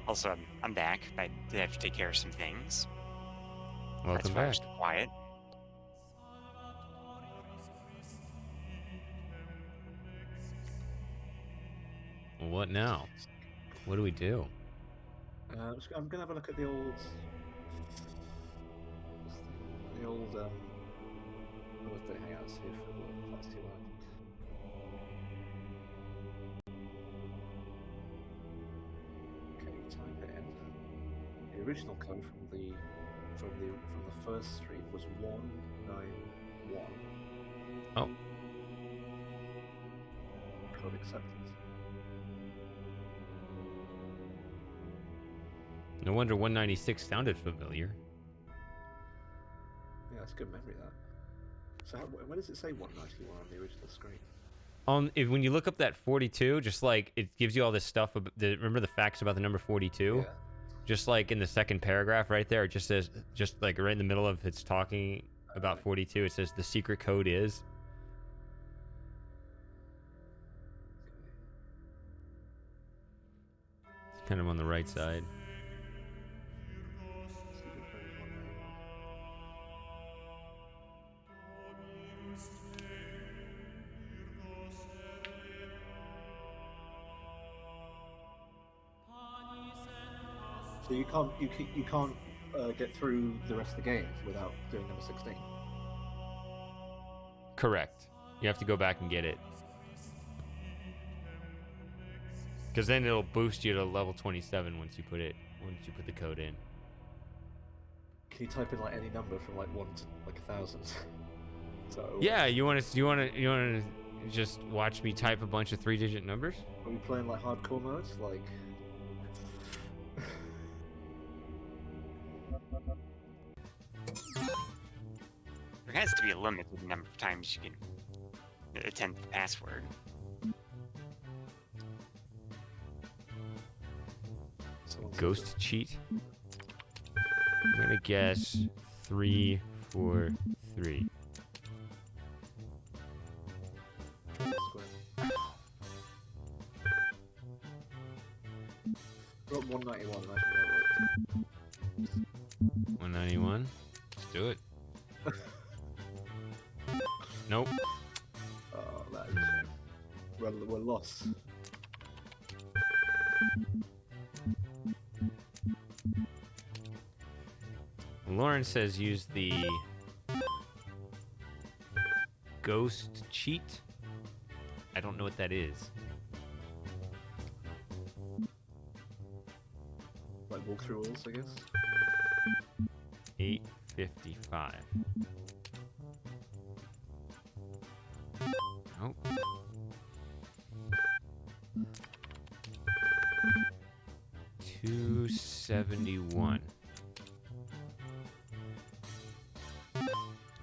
Also, I'm back. I did have to take care of some things. Welcome That's why I back. was quiet. What now? What do we do? I'm gonna have a look at the old birthday hangouts, see if it works. Let's see what happens. Okay, type it in. The original code from the first stream was 191. Oh. acceptance. No wonder 196 sounded familiar. Yeah, that's good memory, that. So when does it say 191 on the original screen? When you look up that 42, just like it gives you all this stuff. Remember the facts about the number 42? Yeah. Just like in the second paragraph right there, it just says, just like right in the middle of it's talking about 42, it says the secret code is. It's kind of on the right side. Secret code is 191. So you can't get through the rest of the game without doing number 16. Correct. You have to go back and get it. Because then it'll boost you to level 27 once you put the code in. Can you type in like any number from like 1 to like 1,000? So Yeah, you want to just watch me type a bunch of 3-digit numbers? are we playing like hardcore mode? Like There has to be a limited number of times you can attempt the password. Ghost cheat? I'm gonna guess 3, 4, 3. square. Got 191. Imagine that worked. 191. Let's do it. Nope. Oh, that is a shame. We're lost. Lauren says use the ghost cheat. I don't know what that is. Like walk through walls, I guess. 855. Nope. $271.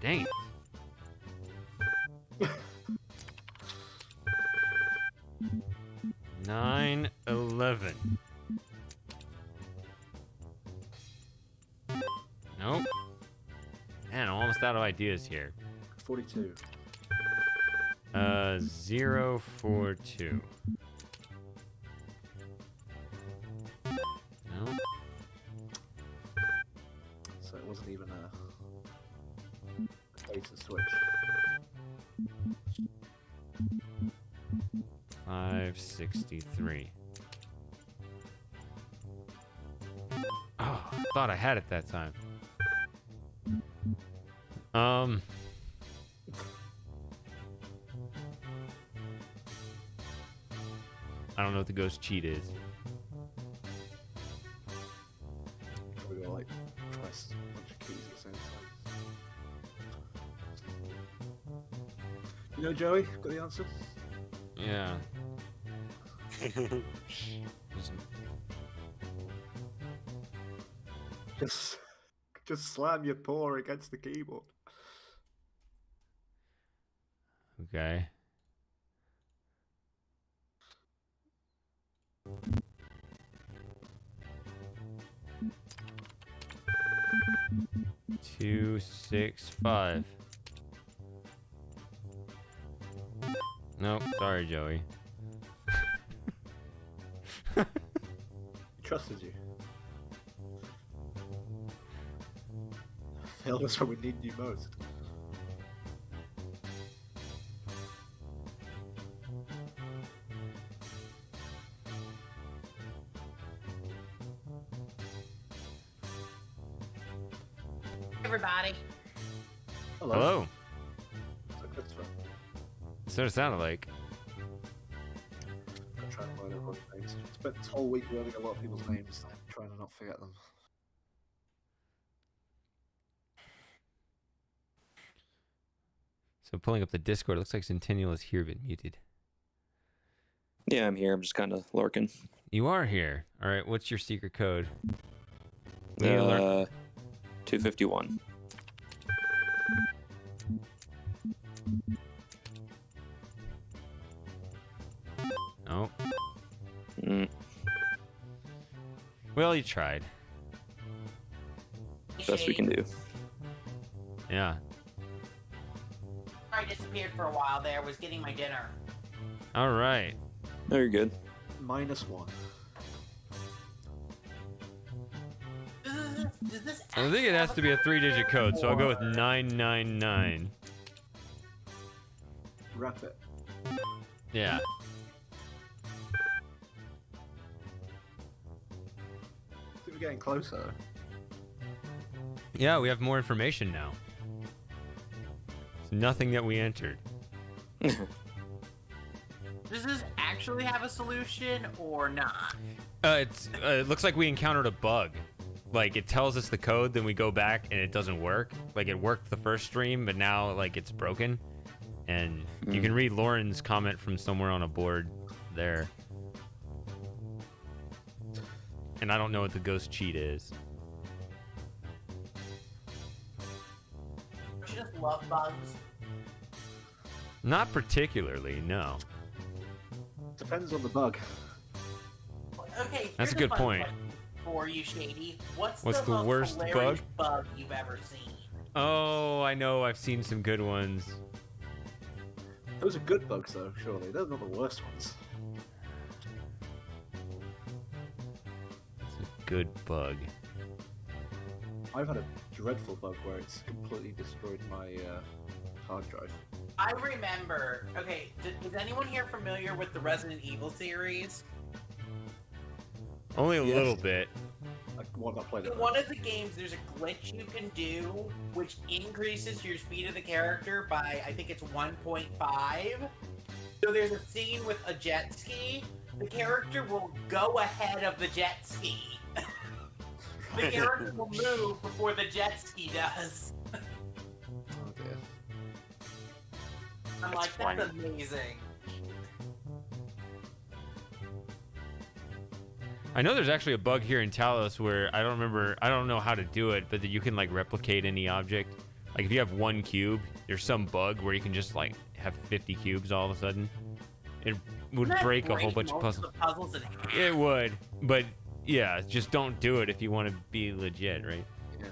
Dang it. $911. Nope. Man, I'm almost out of ideas here. 42. 042. Nope. So it wasn't even a bait and switch. 563. Oh, I thought I had it that time. I don't know what the ghost cheat is. We gotta like press a bunch of keys at the same time. You know, Joey, got the answer? Yeah. Just slam your paw against the keyboard. Okay. Two, 6, 5. Nope, sorry, Joey. He trusted you. Failed us when we need you most. Everybody. Hello. So Christopher, That's what it sounded like. I'm trying to learn everyone's names. Spent this whole week learning a lot of people's names, trying to not forget them. So pulling up the Discord, it looks like Centennial is here but muted. Yeah, I'm here. I'm just kind of lurking. You are here. All right. What's your secret code? We need to learn. 251. Oh. Mm, Well, you tried. best we can do. Yeah. I disappeared for a while there, was getting my dinner. All right. No, you're good. -1. Does this I think it has to be a 3-digit code, so I'll go with 999. Wrap it. Yeah. I think we're getting closer. Yeah, we have more information now. It's nothing that we entered. Does this actually have a solution or not? It looks like we encountered a bug. Like, it tells us the code, then we go back and it doesn't work. Like, it worked the first stream, but now, like, it's broken. And you can read Lauren's comment from somewhere on a board there. And I don't know what the ghost cheat is. Don't you just love bugs? Not particularly, no. Depends on the bug. Okay, That's a here's good fun point. question for you, Shady. What's What's the most worst hilarious bug you've ever seen? Oh, I know. I've seen some good ones. Those are good bugs, though, surely. They're not the worst ones. It's a good bug. I've had a dreadful bug where it's completely destroyed my hard drive. I remember. Okay, is anyone here familiar with the Resident Evil series? Only a Yes. little bit. Like, one that played it. In one of the games, there's a glitch you can do which increases your speed of the character by, I think it's 1.5. So there's a scene with a jet ski. The character will go ahead of the jet ski. The character will move before the jet ski does. Oh dear. I'm like, funny. that's amazing. I know there's actually a bug here in Talos where I don't know how to do it, but that you can like replicate any object. Like if you have one cube, there's some bug where you can just like have 50 cubes all of a sudden. It would Wouldn't that break a whole bunch of most puzzles. the puzzles in half? It would, but yeah, just don't do it if you want to be legit, right? Yeah.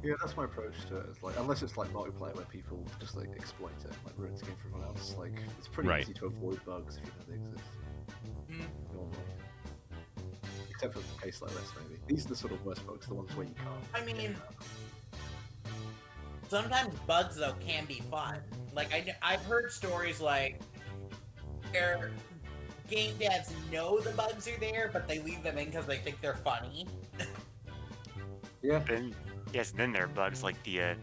Yeah, that's my approach to it. It's like, unless it's like multiplayer where people just like exploit it, like ruins the game for everyone else. Like, it's pretty Right. easy to avoid bugs if you know they exist. Normally. Except for a case like this, maybe. These are the sort of worst bugs, the ones where you can't. I mean, sometimes bugs though can be fun. Like I've heard stories like where game devs know the bugs are there, but they leave them in because they think they're funny. Yeah. Then, yes, then there are bugs like the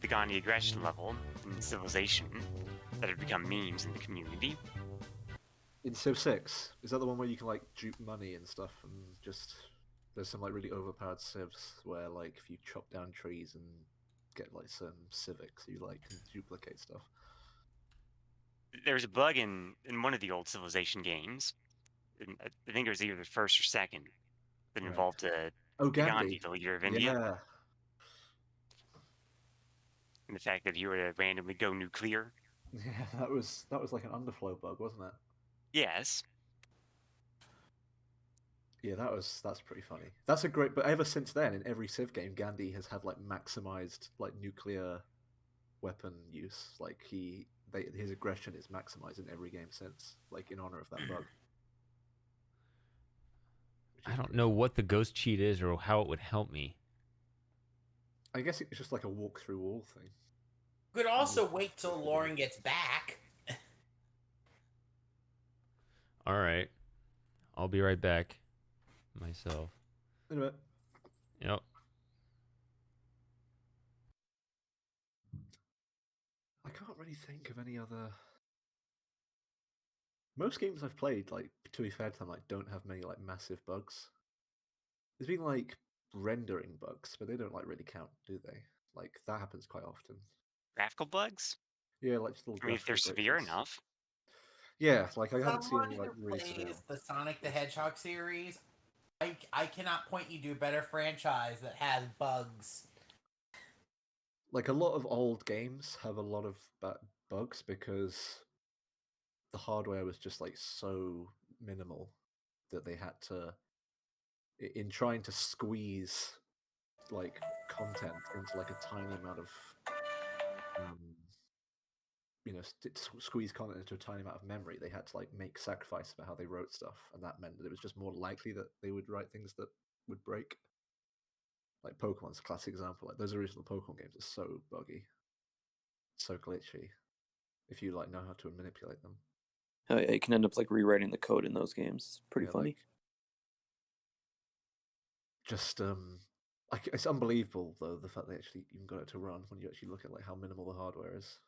Gandhi aggression level in Civilization that have become memes in the community. In Civ 6, is that the one where you can like dupe money and stuff and just there's some like really overpowered civs where like if you chop down trees and get like certain civics you like can duplicate stuff. There's a bug in one of the old Civilization games. I think it was either the first or second that Right. involved Oh, Gandhi, Gandhi. the leader of India, Yeah. and the fact that he would randomly go nuclear. Yeah, that was like an underflow bug, wasn't it? Yes. Yeah, that's pretty funny. That's a great. But ever since then, in every Civ game, Gandhi has had like maximized like nuclear weapon use. Like his aggression is maximized in every game since, like in honor of that bug. Which is I don't pretty know cool. what the ghost cheat is or how it would help me. I guess it's just like a walk through wall thing. You could also wait till Lauren gets back. All right. I'll be right back myself. Anyway, Yep. I can't really think of any other. Most games I've played, like to be fair to them, like don't have many like massive bugs. There's been like rendering bugs, but they don't like really count, do they? Like that happens quite often. Graphical bugs? Yeah, like just little. I mean, if they're graphical severe glitches. enough. Yeah, like I haven't Someone seen like who really severe. plays the Sonic the Hedgehog series, I cannot point you to a better franchise that has bugs. Like a lot of old games have a lot of bugs because the hardware was just like so minimal that they had to, in trying to squeeze like content into like a tiny amount of, um, squeeze content into a tiny amount of memory. They had to like make sacrifices about how they wrote stuff, and that meant that it was just more likely that they would write things that would break. Like Pokemon's a classic example. Like those original Pokemon games are so buggy, so glitchy. If you like know how to manipulate them. Oh, yeah, you can end up like rewriting the code in those games. It's pretty Yeah, funny. like, just like it's unbelievable though the fact they actually even got it to run when you actually look at like how minimal the hardware is.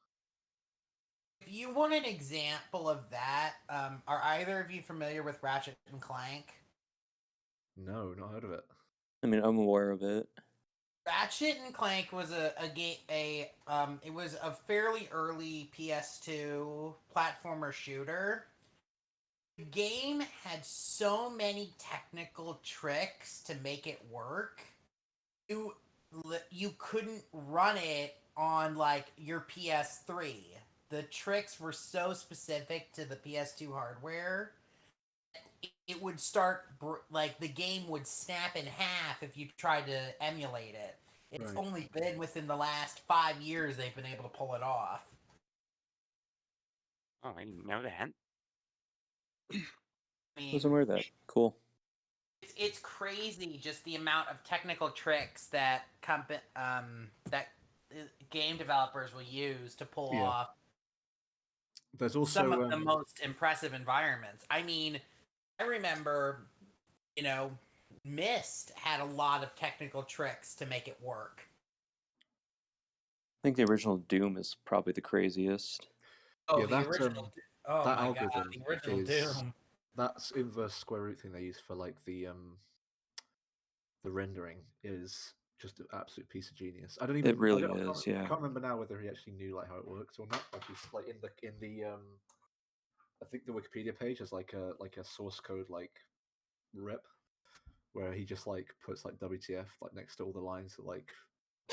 If you want an example of that, are either of you familiar with Ratchet and Clank? No, not heard of it. I mean, I'm aware of it. Ratchet and Clank was a game. It was a fairly early PS2 platformer shooter. The game had so many technical tricks to make it work. You couldn't run it on like your PS3. The tricks were so specific to the PS2 hardware. It would start like the game would snap in half if you tried to emulate it. It's Right. only been within the last 5 years they've been able to pull it off. Oh, I didn't know that. I mean, Wasn't aware of that. Cool. it's crazy just the amount of technical tricks that game developers will use to pull Yeah. off There's also some of the most impressive environments. I mean, I remember, Myst had a lot of technical tricks to make it work. I think the original Doom is probably the craziest. Oh, Yeah, the that, original. Oh that my god, algorithm the original is Doom. that's inverse square root thing they use for like the rendering is just an absolute piece of genius. I don't even. It really I don't- is, I yeah. can't remember now whether he actually knew like how it works or not. Like he's like in the I think the Wikipedia page has like a source code like rep where he just like puts like WTF like next to all the lines that like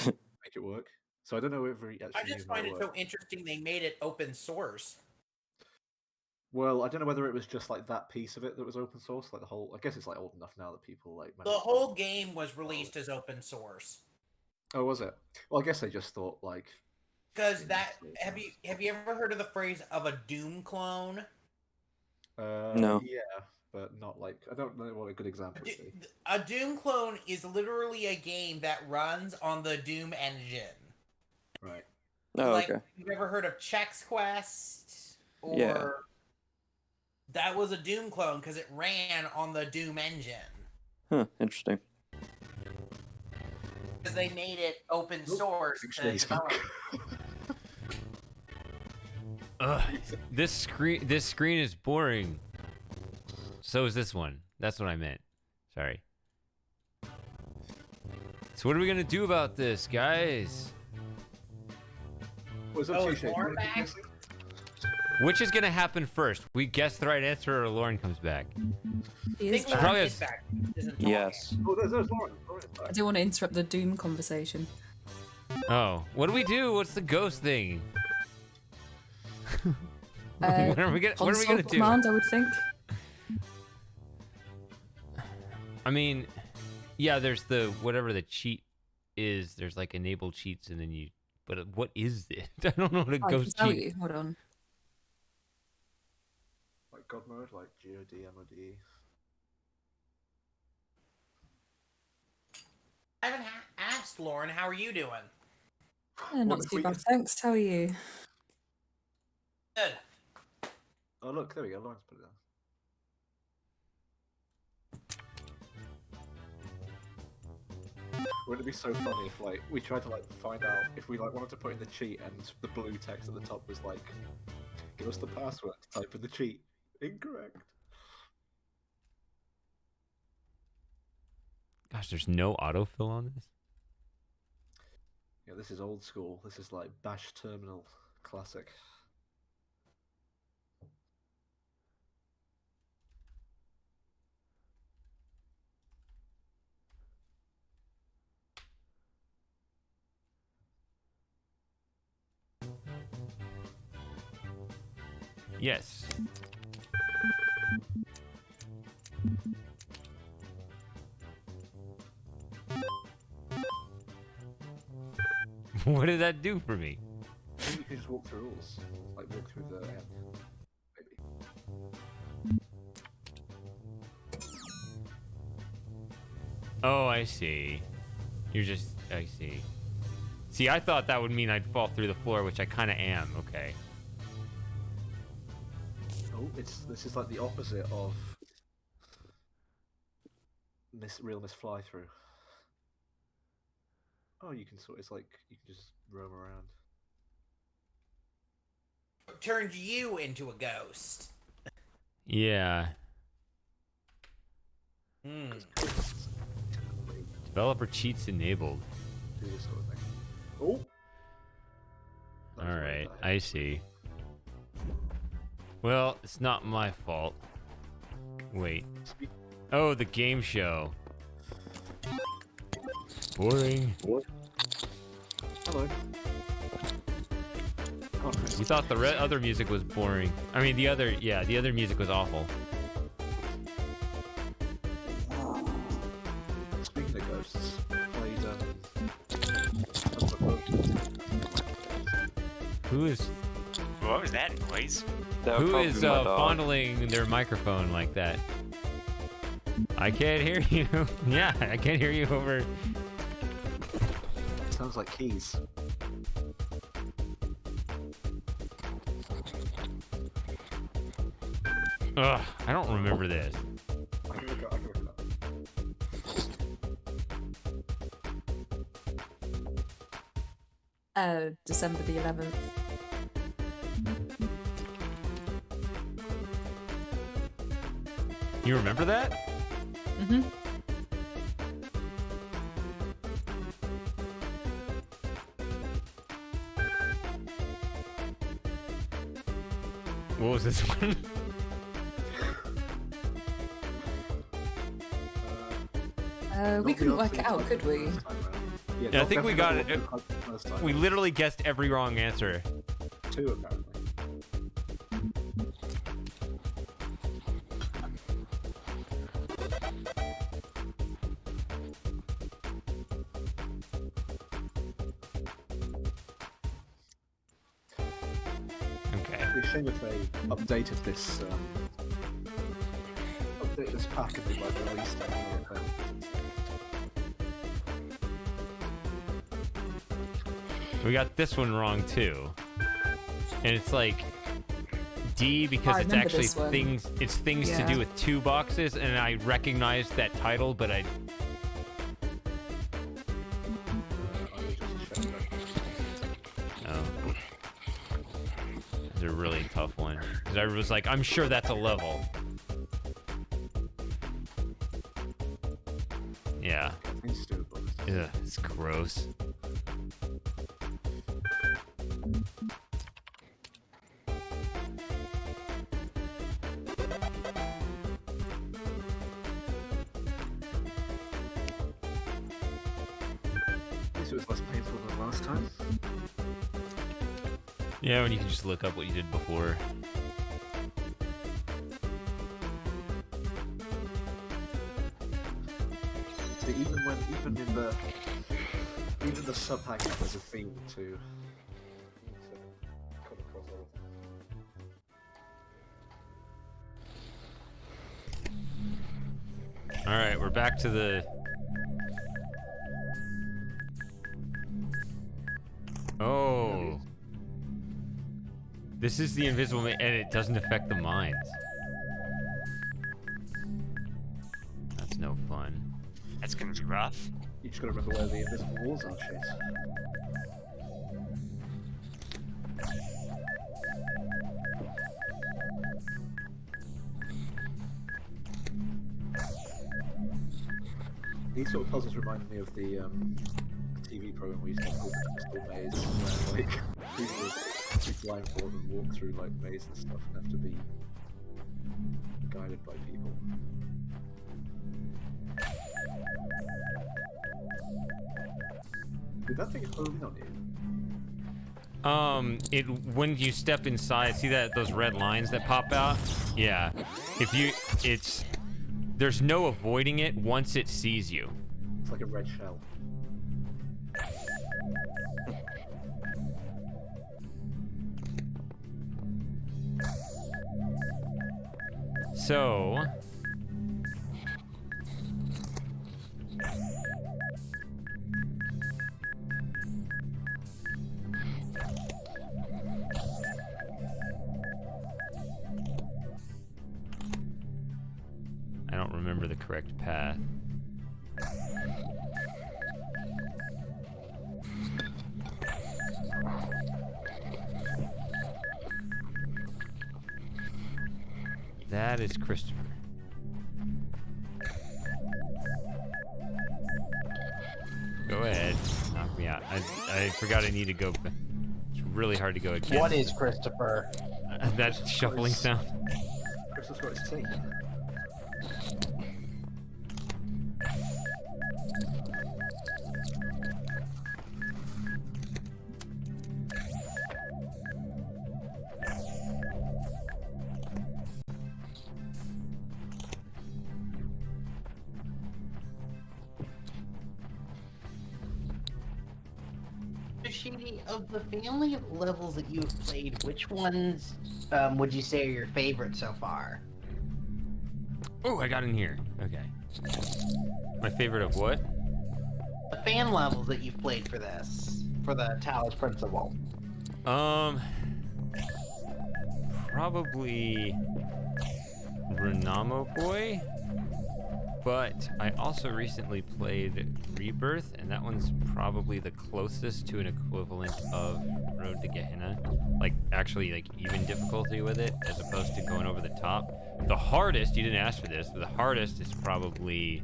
make it work. So I don't know if he I actually just knew how find it it worked. so interesting they made it open source. Well, I don't know whether it was just like that piece of it that was open source, like the whole. I guess it's like old enough now that people like. The whole game was released as open source. Oh, was it? Well, I guess they just thought like. Because have you ever heard of the phrase of a Doom clone? No. Yeah, but not like I don't know what a good example would be. A Doom clone is literally a game that runs on the Doom engine. Right. Oh, Like, okay. you've ever heard of Chex Quest? Or Yeah. that was a Doom clone because it ran on the Doom engine. Huh, interesting. Because they made it open source to develop. Ugh, this screen is boring. So is this one. That's what I meant. Sorry. So what are we gonna do about this, guys? Was Oh, is Lauren back? Which is gonna happen first? We guess the right answer, or Lauren comes back. He I is think back. Probably Lauren has- is back. Isn't talking. Yes. Oh, there's Lauren. Lauren's back. I don't want to interrupt the Doom conversation. Oh, what do we do? What's the ghost thing? What are we gonna Console do? command, I would think. I mean, yeah, there's the whatever the cheat is. There's like enable cheats, and then you. But what is it? I don't know what a I can ghost tell cheat. you. Hold on. Like God mode, like God, MOD. I haven't asked Lauren, how are you doing? Not What if too we bad, could- thanks. How are you? Good. Oh look, there we go. Lauren's put it down. Wouldn't it be so funny if like we tried to like find out if we like wanted to put in the cheat and the blue text at the top was like, give us the password to type in the cheat. Incorrect. Gosh, there's no autofill on this. Yeah, this is old school. This is like Bash Terminal classic. Yes. What did that do for me? Maybe you can just walk through rules. Like walk through the end. Maybe. Oh, I see. You're just... I see. See, I thought that would mean I'd fall through the floor, which I kind of am. Okay. Oh, this is like the opposite of Miss Fly Through. Oh, you can it's like you can just roam around. Turned you into a ghost. Yeah. Hmm. Developer cheats enabled. Do this sort of thing. Oh. That was All right right, there. I see. Well, it's not my fault. Wait. Oh, the game show. Boring. Hello. Oh, You thought the other music was boring. I mean, the other music was awful. speaking of ghosts, played Who is What was that noise? That would who probably is be my dog. fondling their microphone like that? I can't hear you. Yeah, I can't hear you over. sounds like keys. Ugh, I don't remember this. I can look it up. December the 11th. You remember that? Mm-hmm. What was this one? We couldn't work it out, could we? Yeah, I think we got it. We literally guessed every wrong answer. Two apparently. Okay. It'd be a shame if they updated this pack and did like release it. We got this one wrong too. And it's like D because I it's remember actually this one. things to Yeah. do with two boxes, and I recognized that title, but I oh. It's a really tough one. Because I was like, I'm sure that's a level. Yeah. Ugh, it's gross. It was less painful than last time. Yeah, when you can just look up what you did before. So even in the sub hangout, there's a theme to come across everything. All right, we're back to the. Oh. This is the invisible and it doesn't affect the mines. That's no fun. That's gonna be rough. You just gotta remember where the invisible walls are, Chase. These sort of puzzles remind me of the TV program we used to have called Crystal Maze, where like people would be blindfolded and walk through like mazes and stuff and have to be guided by people. Did that thing home in on you? It when you step inside, see those red lines that pop out? Yeah. There's no avoiding it once it sees you. It's like a red shell. So I don't remember the correct path. That is Christopher. Go ahead. Knock me out. I forgot I need to go. It's really hard to go again. What is Christopher? That shuffling sound. Crystal's got its teeth. Shady, of the family of levels that you've played, which ones would you say are your favorite so far? Oh, I got in here. Okay. My favorite of what? The fan levels that you've played for this, for the Talos Principle. Probably Renamo Boy, but I also recently played Rebirth, and that one's probably the closest to an equivalent of Road to Gehenna. Like, actually, like, even difficulty with it, as opposed to going over the top. The hardest, you didn't ask for this, but the hardest is probably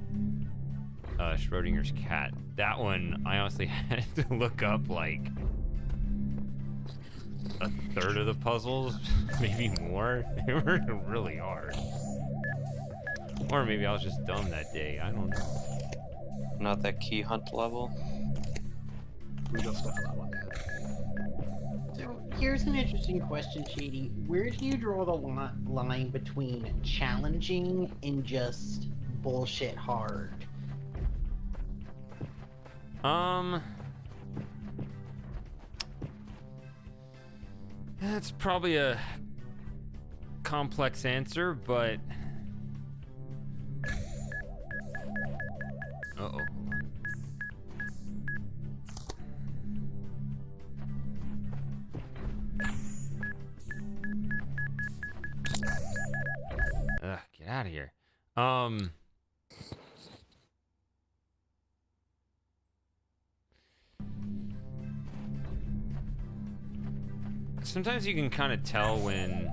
Schrodinger's cat. That one, I honestly had to look up, like, a third of the puzzles, maybe more. They were really hard. Or maybe I was just dumb that day. I don't know. Not that key hunt level. We got stuff on that one, yeah. So here's an interesting question, Shady. Where do you draw the line between challenging and just bullshit hard? That's probably a complex answer, but uh-oh. Ugh, get out of here. Sometimes you can kind of tell when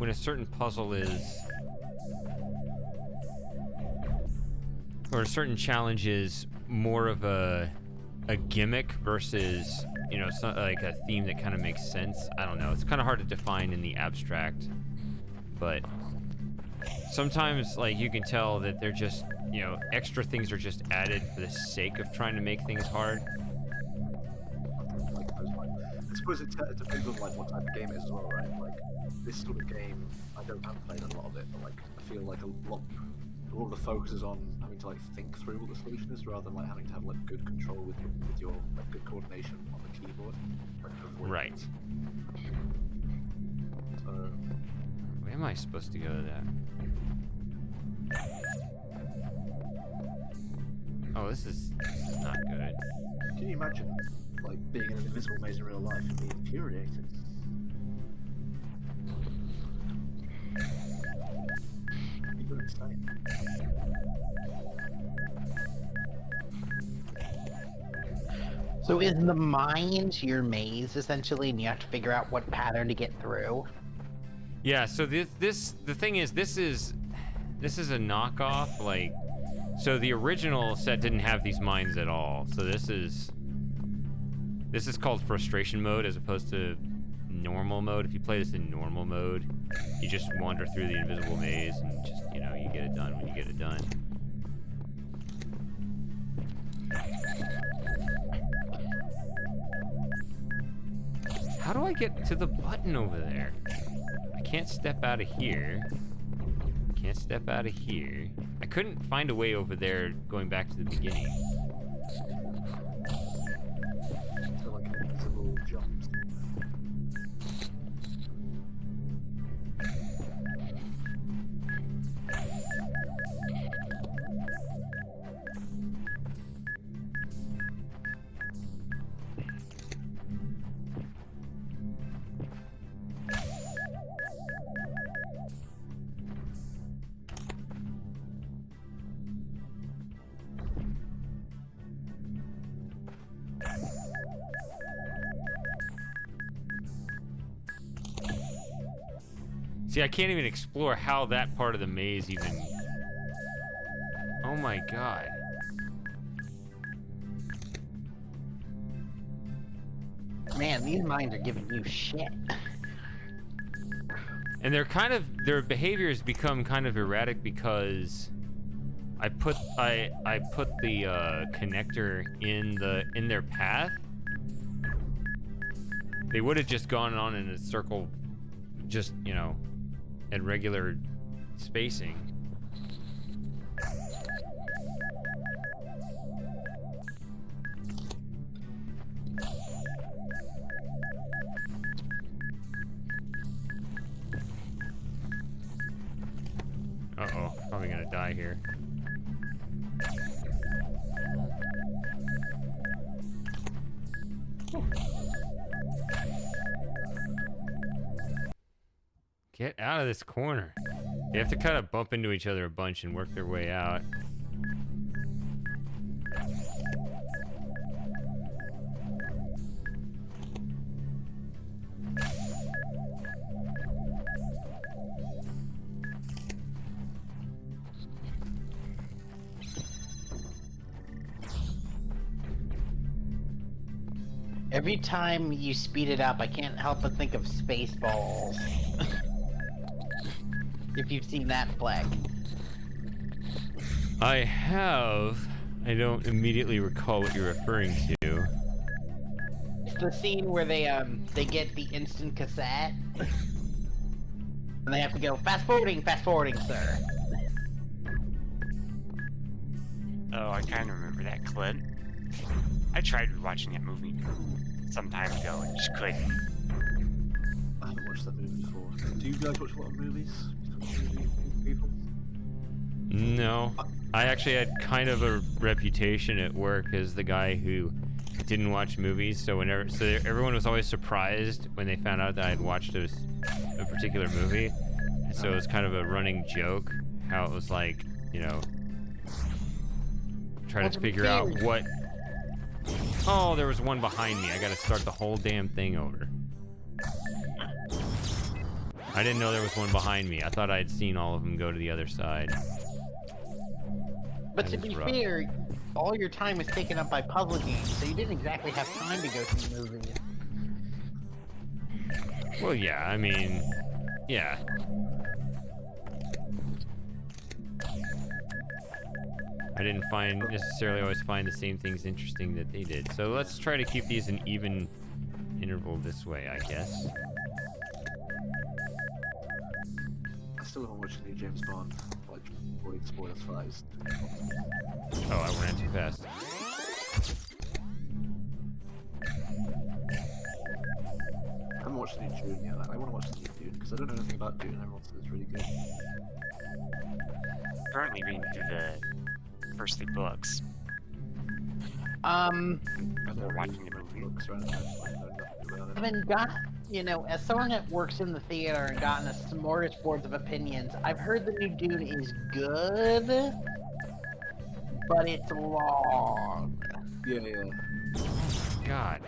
a certain puzzle is, or a certain challenge is more of a gimmick versus, you know, like a theme that kind of makes sense. I don't know. It's kind of hard to define in the abstract, but sometimes, like, you can tell that they're just, you know, extra things are just added for the sake of trying to make things hard. Like, I suppose it depends on like what type of game it is as well, right? Like this sort of game, I haven't played a lot of it, but like I feel like a lot of the focus is on having to like think through what the solution is, rather than like having to have like good control with your like good coordination on the keyboard. Right. So, Where am I supposed to go to that? Oh, this is not good. can you imagine like being in an invisible maze in real life and being infuriated? You're insane. So is the mind your maze essentially, and you have to figure out what pattern to get through? Yeah, so the thing is, this is a knockoff. Like, so the original set didn't have these mines at all. So this is called frustration mode as opposed to normal mode. If you play this in normal mode, you just wander through the invisible maze and just, you know, you get it done when you get it done. How do I get to the button over there? I can't step out of here. Can't step out of here. I couldn't find a way over there going back to the beginning. So like invisible jumps. See, I can't even explore how that part of the maze even... Oh my god. Man, these mines are giving you shit. And their behaviors become kind of erratic because I put the connector in their path. They would have just gone on in a circle, just, you know, at regular spacing. Uh-oh, probably gonna die here. Get out of this corner. They have to kind of bump into each other a bunch and work their way out. Every time you speed it up, I can't help but think of Spaceballs. If you've seen that flick. I have. I don't immediately recall what you're referring to. It's the scene where they get the instant cassette. And they have to go, fast forwarding, sir. Oh, I kind of remember that clip. I tried rewatching that movie some time ago and just couldn't. I haven't watched that movie before. Do you guys watch a lot of movies? People? No. I actually had kind of a reputation at work as the guy who didn't watch movies, so everyone was always surprised when they found out that I had watched a particular movie. And so it was kind of a running joke how it was like, you know, trying to figure out what... Oh, there was one behind me. I gotta start the whole damn thing over. I didn't know there was one behind me. I thought I'd seen all of them go to the other side. But That to is be rough. fair, all your time was taken up by puzzle games, so you didn't exactly have time to go see movies. Well, yeah, I mean, yeah. I didn't necessarily always find the same things interesting that they did. So let's try to keep these an even interval this way, I guess. I still haven't watched the new James Bond. Like, spoilers for that. Oh, I ran too fast. I haven't watched the new Dune yet. I want to watch the new Dune because I don't know anything about Dune. Everyone says it's really good. Currently reading through the first 3 books. I We're watching the movie. books or anything. I just, like, know nothing about it. I've been as someone that works in the theater and gotten a smorgasbord of opinions, I've heard the new Dune is good, but it's long. Yeah, yeah. God.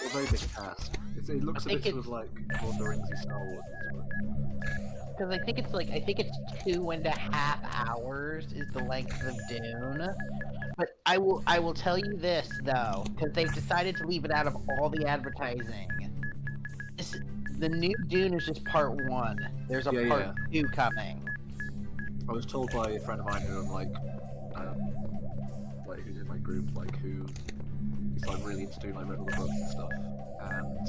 It's a very big cast. It looks a think bit sort of like Lord of the Rings Star Wars. Because I think it's 2.5 hours is the length of Dune. But I will tell you this though, because they've decided to leave it out of all the advertising. The new Dune is just part 1. There's a part 2 coming. I was told by a friend of mine who I'm like who's in my group, like who he like really into doing like red books and stuff, and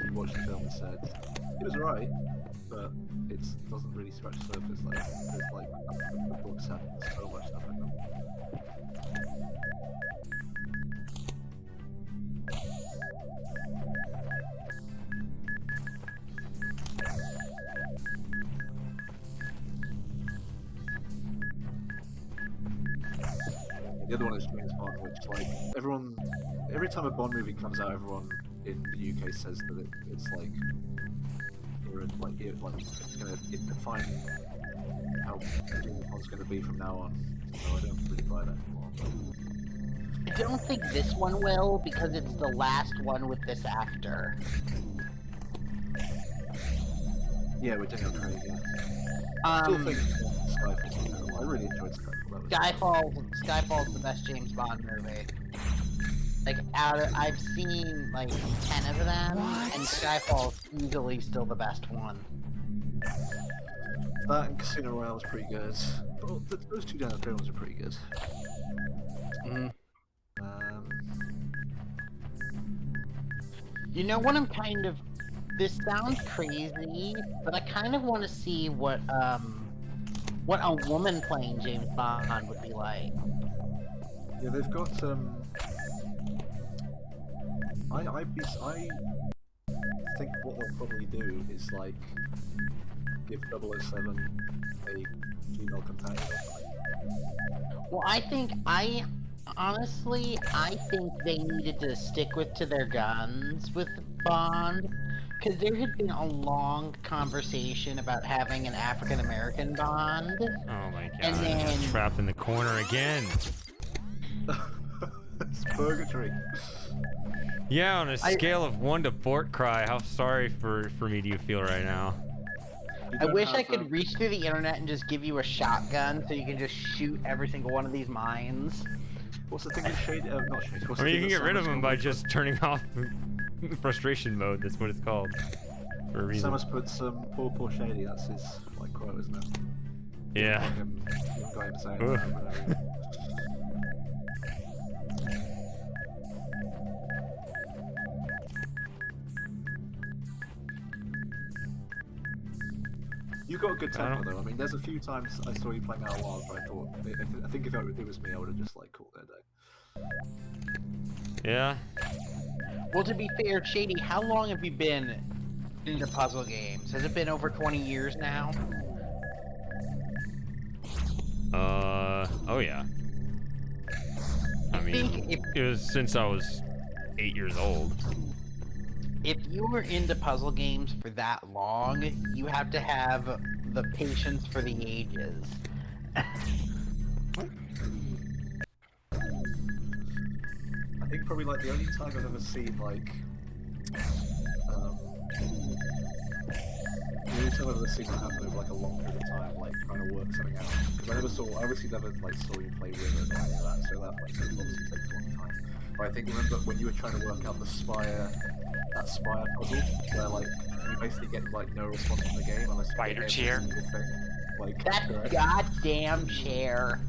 he watched the film and said it was alright, but it doesn't really scratch the surface. Like there's like the books have so much stuff in them. The other one is James Bond, which like every time a Bond movie comes out, everyone in the UK says that it's like it's gonna define how James Bond's gonna be from now on. So I don't really buy that anymore. I don't think this one will, because it's the last one with this actor. Yeah, with Daniel Craig. Yeah. I still think Skyfall. I really enjoyed Skyfall. Skyfall's the best James Bond movie. Like I've seen like 10 of them, and Skyfall's easily still the best one. That and Casino Royale was pretty good. But those two Daniel Craig ones are pretty good. Mm-hmm. You know what I'm kind of... This sounds crazy, but I kind of want to see what a woman playing James Bond would be like. Yeah, they've got I think what they'll probably do is like give 007 a female companion or something. Well, I think they needed to stick to their guns with Bond, because there had been a long conversation about having an African American Bond. Oh my god! And then Trapped in the corner again. It's purgatory. Yeah, on a scale of 1 to Fort Cry, how sorry for me do you feel right now? I wish I could reach through the internet and just give you a shotgun so you can just shoot every single one of these mines. What's the thing with Shady? Not Shady. I mean, you can get rid of them by just turning off frustration mode. That's what it's called. For a reason. Samus put some poor Shady. That's his like quote, isn't it? Yeah. You got a good tempo though. I mean, there's a few times I saw you playing Outer Wilds where I thought, I think if it was me, I would have just like called it a day. Yeah. Well, to be fair, Shady, how long have you been into puzzle games? Has it been over 20 years now? Oh yeah. I mean, it was since I was 8 years old. If you were into puzzle games for that long, you have to have the patience for the ages. I think probably like the only time I've ever seen like that happen over like a long period of time, like trying to work something out. Because I obviously never like saw you play with it or any of that, so that like obviously takes a long time. But I think remember when you were trying to work out that Spire puzzle, where like you basically get like no response from the game unless you Spider chair. Like that goddamn chair.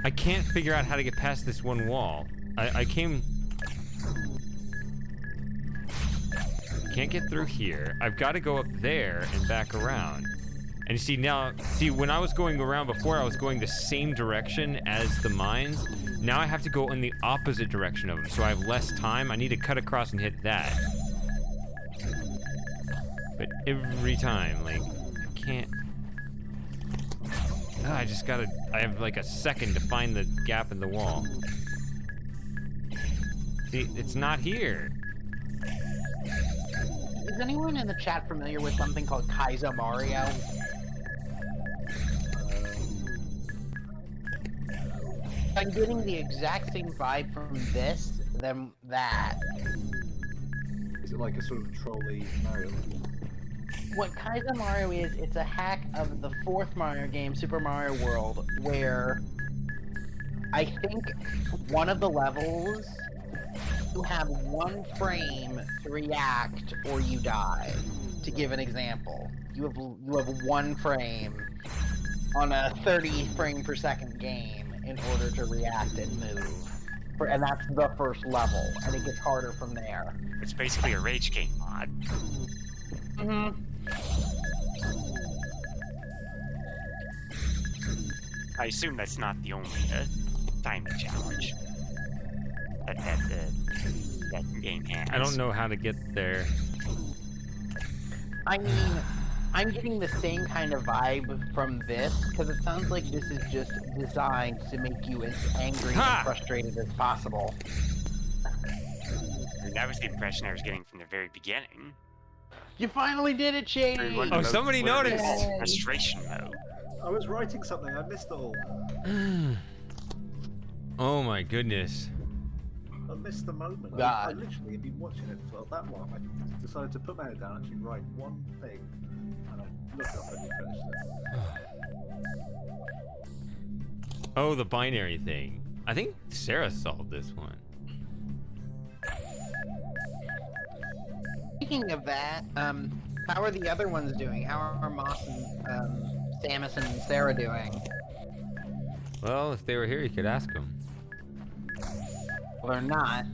I can't figure out how to get past this one wall. I can't get through here. I've got to go up there and back around. And you see when I was going around before, I was going the same direction as the mines. Now I have to go in the opposite direction of them, so I have less time. I need to cut across and hit that. But every time, like, I can't. I have like a second to find the gap in the wall. See, it's not here. Is anyone in the chat familiar with something called Kaizo Mario? I'm getting the exact same vibe from this than that. Is it like a sort of trolley Mario? What Kaizo Mario is, it's a hack of the fourth Mario game, Super Mario World, where I think one of the levels you have 1 frame to react or you die. To give an example, you have 1 frame on a 30 frame per second game in order to react and move. and that's the first level, and it gets harder from there. It's basically a rage game mod. Mm-hmm. I assume that's not the only timing challenge that game has. I don't know how to get there. I mean, I'm getting the same kind of vibe from this, because it sounds like this is just designed to make you as angry Ha! and frustrated as possible. And that was the impression I was getting from the very beginning. You finally did it, Shady! Everyone Oh, knows somebody literally noticed! it's frustration mode. I was writing something. I missed it all. Oh my goodness. I missed the moment. I God. literally had been watching it for that long. I decided to put my head down and actually write one thing, and I looked up and you finished it. Oh, the binary thing. I think Sarah solved this one. Speaking of that, how are the other ones doing? How are Moss and Samus and Sarah doing? Well, if they were here, you could ask them. Well, they're not.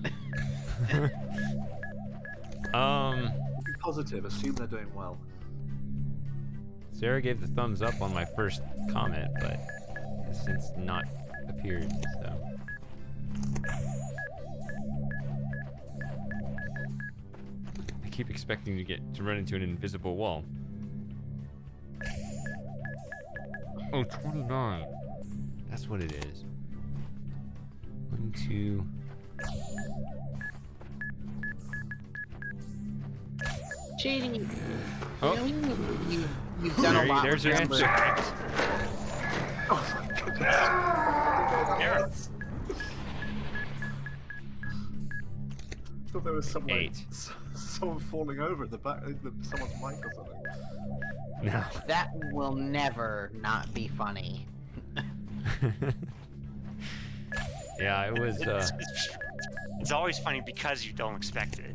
Be positive. Assume they're doing well. Sarah gave the thumbs up on my first comment, but has since not appeared, so. I keep expecting to run into an invisible wall. Oh, 29. That's what it is. 1, 2. Shady, Oh. you've done a lot. There's with your numbers. answer. Oh my goodness. Yeah. I thought there was some like, 8. someone falling over at the back, someone's mic or something. No. That will never not be funny. Yeah, it was, It's always funny because you don't expect it.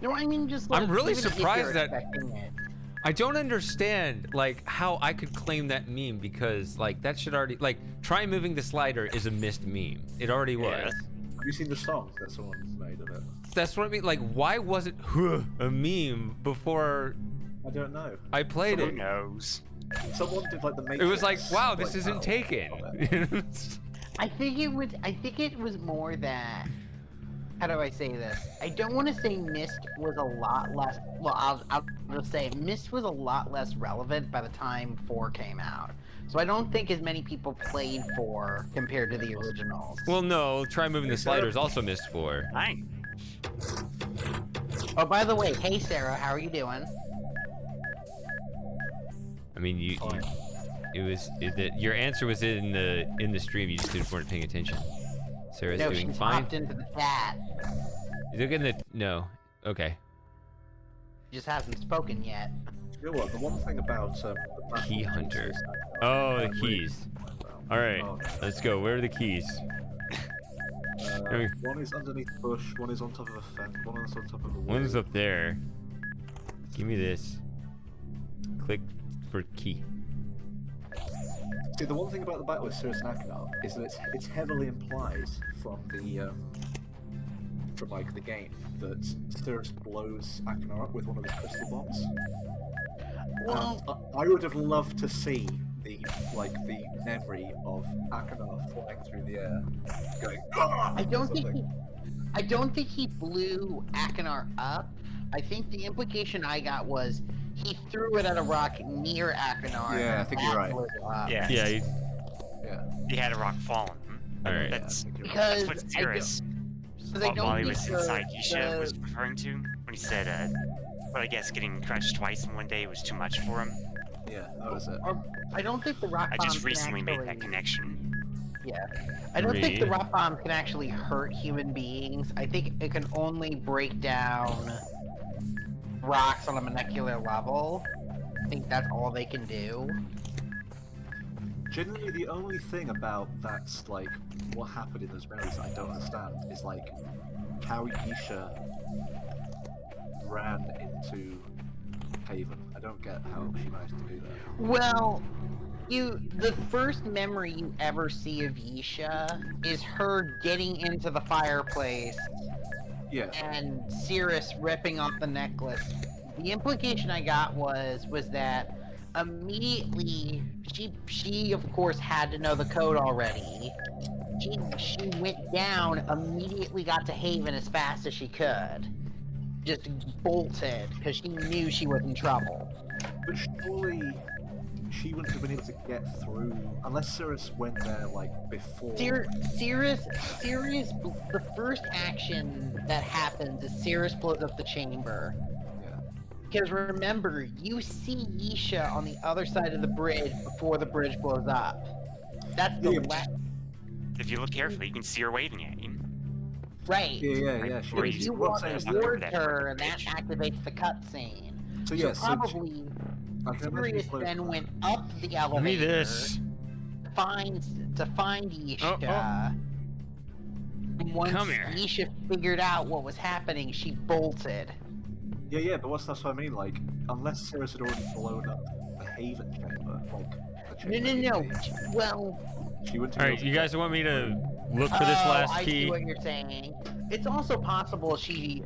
No, I mean just like I'm really even if surprised you're that- expecting it. I don't understand, like, how I could claim that meme, because, like, that should already, like, try moving the slider is a missed meme. It already was. Yes. Have you seen the song that someone's made of it? That's what I mean, like, why was it a meme before I don't know. I played Who it? knows? Someone did like the Matrix. It was like, wow, this like, isn't battle taken. of it. I think it was more that. How do I say this? I don't want to say Myst was a lot less. Well, I'll just say Myst was a lot less relevant by the time 4 came out. So I don't think as many people played 4 compared to the originals. Well, no, try moving the sliders also missed 4. Fine. Oh, by the way, hey Sarah, how are you doing? I mean, your answer was in the stream. You just weren't paying attention. Sarah's No, doing she's fine. hopped into the chat. You look in the okay. She just hasn't spoken yet. You know what? The one thing about the Key platform hunter. is that, Oh, the I'm really- keys. All right, Oh, let's go. Where are the keys? one is underneath a bush, one is on top of a fence, one is on top of a wall. One's up there. Give me this. Click for key. See, the one thing about the battle with Cirrus and Achenar is that it's heavily implied from the like the game that Cirrus blows Achenar up with one of his crystal bombs. Well, I would have loved to see the memory of Achenar flying through the air, going. "Ah!" I don't or think something. I don't think he blew Achenar up. I think the implication I got was he threw it at a rock near Achenar. Yeah, and I think that you're right. blew it up. Yeah. Yeah. Yeah. He had a rock fall on him. All right. That's, I think you're right. Because that's what I Cirrus, Because I don't while he think was the- inside Isha, the- was referring to when he said, well, I guess getting crushed twice in one day was too much for him. Yeah, that was it. or- I don't think the rock I bomb just can recently made that actually- connection. Yeah. I don't think the Three. rock bomb can actually hurt human beings. I think it can only break down rocks on a molecular level. I think that's all they can do. Genuinely, the only thing about that's like what happened in those memories that I don't understand is like how Isha ran into Haven. I don't get how she managed to do that. Well, the first memory you ever see of Yisha is her getting into the fireplace Yeah. and Cirrus ripping off the necklace. The implication I got was that immediately she of course had to know the code already. She went down, immediately got to Haven as fast as she could. Just bolted because she knew she was in trouble. But surely she wouldn't have been able to get through unless Cirrus went there like before. Cirrus, the first action that happens is Cirrus blows up the chamber. Yeah. Because remember, you see Yisha on the other side of the bridge before the bridge blows up. That's the Yeah. If you look carefully, you can see her waving at you. right. Yeah. Like, She, where If you you what I'm walk saying is walk that- over towards that her, fucking that bitch. activates the cutscene. So yeah, so probably I can imagine Sirius he closed then that. went up the elevator. Give me this. to find Yisha. Oh. And once Come here. Yisha figured out what was happening, she bolted. Yeah, but that's what I mean. Like, unless Cirrus had already blown up the Haven chamber, like the chamber. No. Well, She wouldn't. All right, you guys want me to look for this last I key? see what you're saying. It's also possible she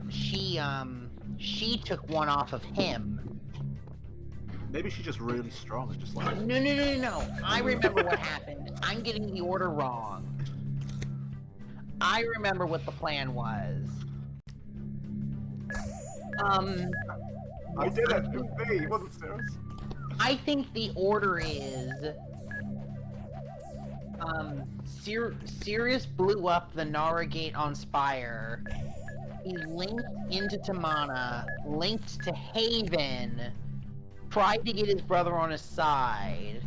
took one off of him. Maybe she's just really strong and just like. No. I remember what happened. I'm getting the order wrong. I remember what the plan was. I did it. It was me. It wasn't Cirrus. I think the order is Sirius blew up the Nara gate on Spire. He linked into Tamana, linked to Haven, tried to get his brother on his side.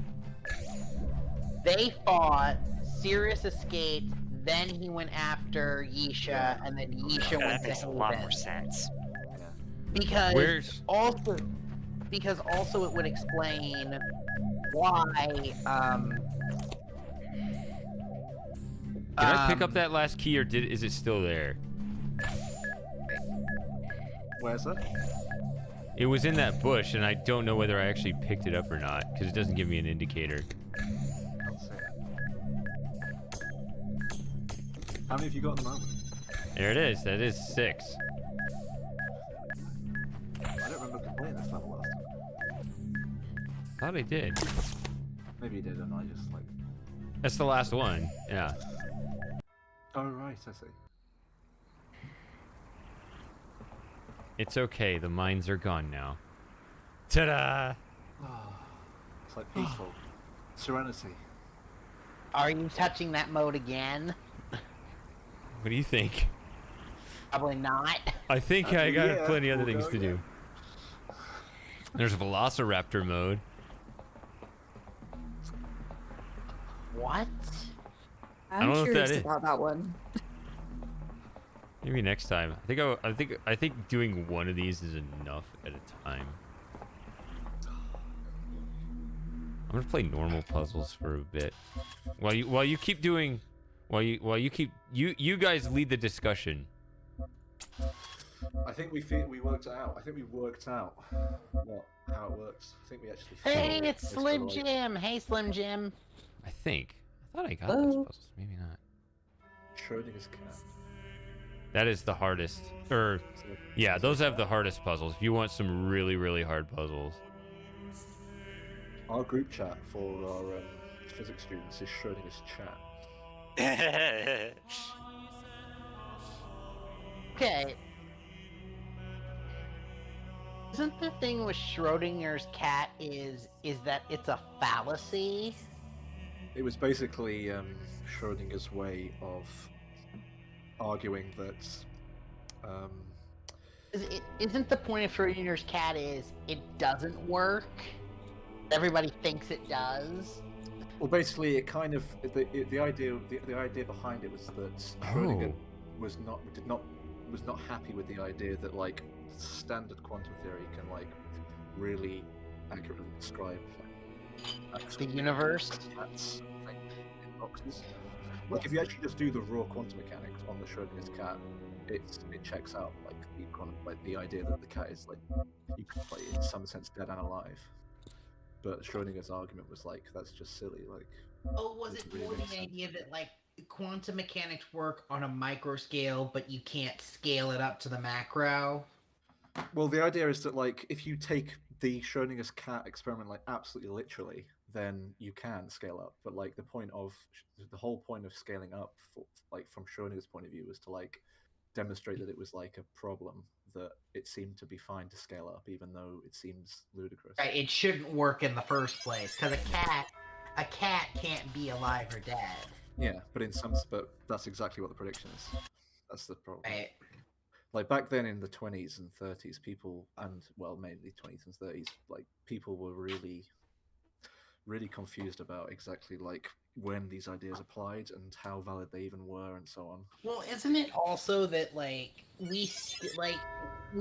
They fought, Sirius escaped, then he went after Yisha, and then Yisha went That to makes a Haven. lot more sense. Because Where's also it would explain why Did I pick up that last key, or is it still there? Where's it? It was in that bush, and I don't know whether I actually picked it up or not, because it doesn't give me an indicator. Let's see. How many have you got at the moment? There it is. That is 6. I don't remember playing this level last time. Thought I did. Maybe you did, and I just like. That's the last one. Yeah. Oh right, I see. It's okay. The mines are gone now. Ta-da! It's like peaceful. Serenity. are you touching that mode again? What do you think? Probably not. I think I got yeah, plenty other we'll things go to do. again. There's Velociraptor mode. What? don't I'm know if that curious is. about that one. Maybe next time. I think doing one of these is enough at a time. I'm gonna play normal puzzles for a bit. While you keep doing, you guys lead the discussion. I think we worked it out. I think we worked out how it works. I think we actually. Hey, figured it's most of Slim the, like- Jim. Hey, Slim Jim. I thought I got those Hello? puzzles. Maybe not. Schrodinger's cat. That is the hardest. Or yeah, those have the hardest puzzles. If you want some really, really hard puzzles. Our group chat for our physics students is Schrodinger's chat. Okay. Isn't the thing with Schrodinger's cat is that it's a fallacy? It was basically Schrodinger's way of arguing that. Isn't the point of Schrodinger's cat is it doesn't work? Everybody thinks it does. Well, basically, it kind of the idea behind it was that Schrödinger was not happy with the idea that like standard quantum theory can like really accurately describe The universe. cats in boxes. Like if you actually just do the raw quantum mechanics on the Schrodinger's cat, it checks out like the idea that the cat is like you could play in some sense dead and alive. But Schrodinger's argument was like, that's just silly. Like, Oh, was does it really more make the sense? idea that like quantum mechanics work on a micro scale, but you can't scale it up to the macro? Well, the idea is that like if you take the Schrodinger's cat experiment like absolutely literally, then you can scale up. But like the whole point of scaling up, like from Schrodinger's point of view, was to like demonstrate that it was like a problem that it seemed to be fine to scale up, even though it seems ludicrous. Right, it shouldn't work in the first place because a cat can't be alive or dead. Yeah, but but that's exactly what the prediction is. That's the problem. Right. Like back then in the 20s and 30s, people, and well, mainly 20s and 30s, like people were really, really confused about exactly like when these ideas applied and how valid they even were, and so on. Well, isn't it also that like we